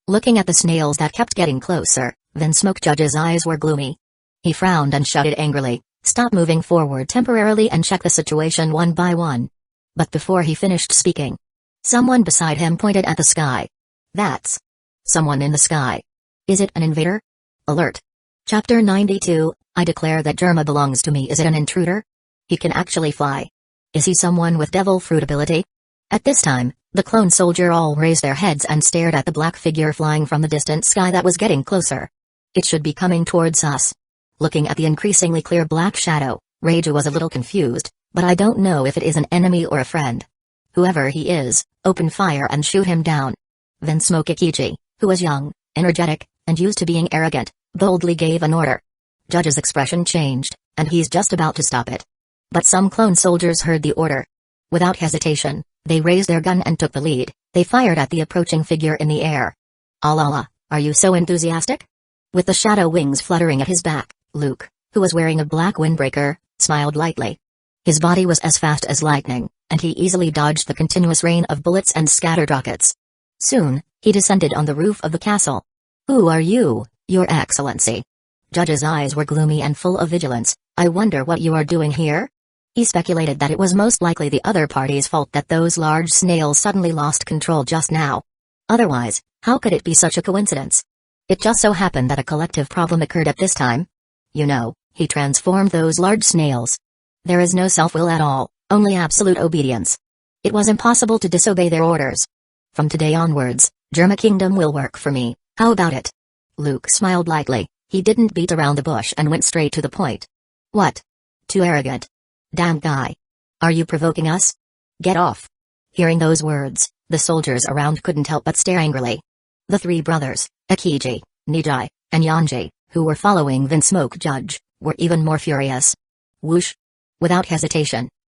Looking at the snails that kept getting closer, Vinsmoke Judge's eyes were gloomy. He frowned and shouted angrily, stop moving forward temporarily and check the situation one by one. But before he finished speaking, someone beside him pointed at the sky. That's someone in the sky. Is it an invader? Alert. Chapter 92, I declare that Germa belongs to me. Is it an intruder? He can actually fly. Is he someone with devil fruit ability? At this time, the clone soldier all raised their heads and stared at the black figure flying from the distant sky that was getting closer. It should be coming towards us. Looking at the increasingly clear black shadow, Reiju was a little confused, but I don't know if it is an enemy or a friend. Whoever he is, open fire and shoot him down. Vinsmoke Ikiji, who was young, energetic, and used to being arrogant, boldly gave an order. Judge's expression changed, and he's just about to stop it. But some clone soldiers heard the order. Without hesitation, they raised their gun and took the lead. They fired at the approaching figure in the air. "Alala, are you so enthusiastic?" With the shadow wings fluttering at his back, Luke, who was wearing a black windbreaker, smiled lightly. His body was as fast as lightning, and he easily dodged the continuous rain of bullets and scattered rockets. Soon, he descended on the roof of the castle. "Who are you, Your Excellency?" Judge's eyes were gloomy and full of vigilance. "I wonder what you are doing here?" He speculated that it was most likely the other party's fault that those large snails suddenly lost control just now. Otherwise, how could it be such a coincidence? It just so happened that a collective problem occurred at this time. You know, he transformed those large snails. There is no self-will at all, only absolute obedience. It was impossible to disobey their orders. From today onwards, Germa Kingdom will work for me, how about it? Luke smiled lightly. He didn't beat around the bush and went straight to the point. What? Too arrogant. Damn guy. Are you provoking us? Get off. Hearing those words, the soldiers around couldn't help but stare angrily. The three brothers, Akiji, Nijai, and Yanji, who were following Vinsmoke Judge, were even more furious. Whoosh. Without hesitation,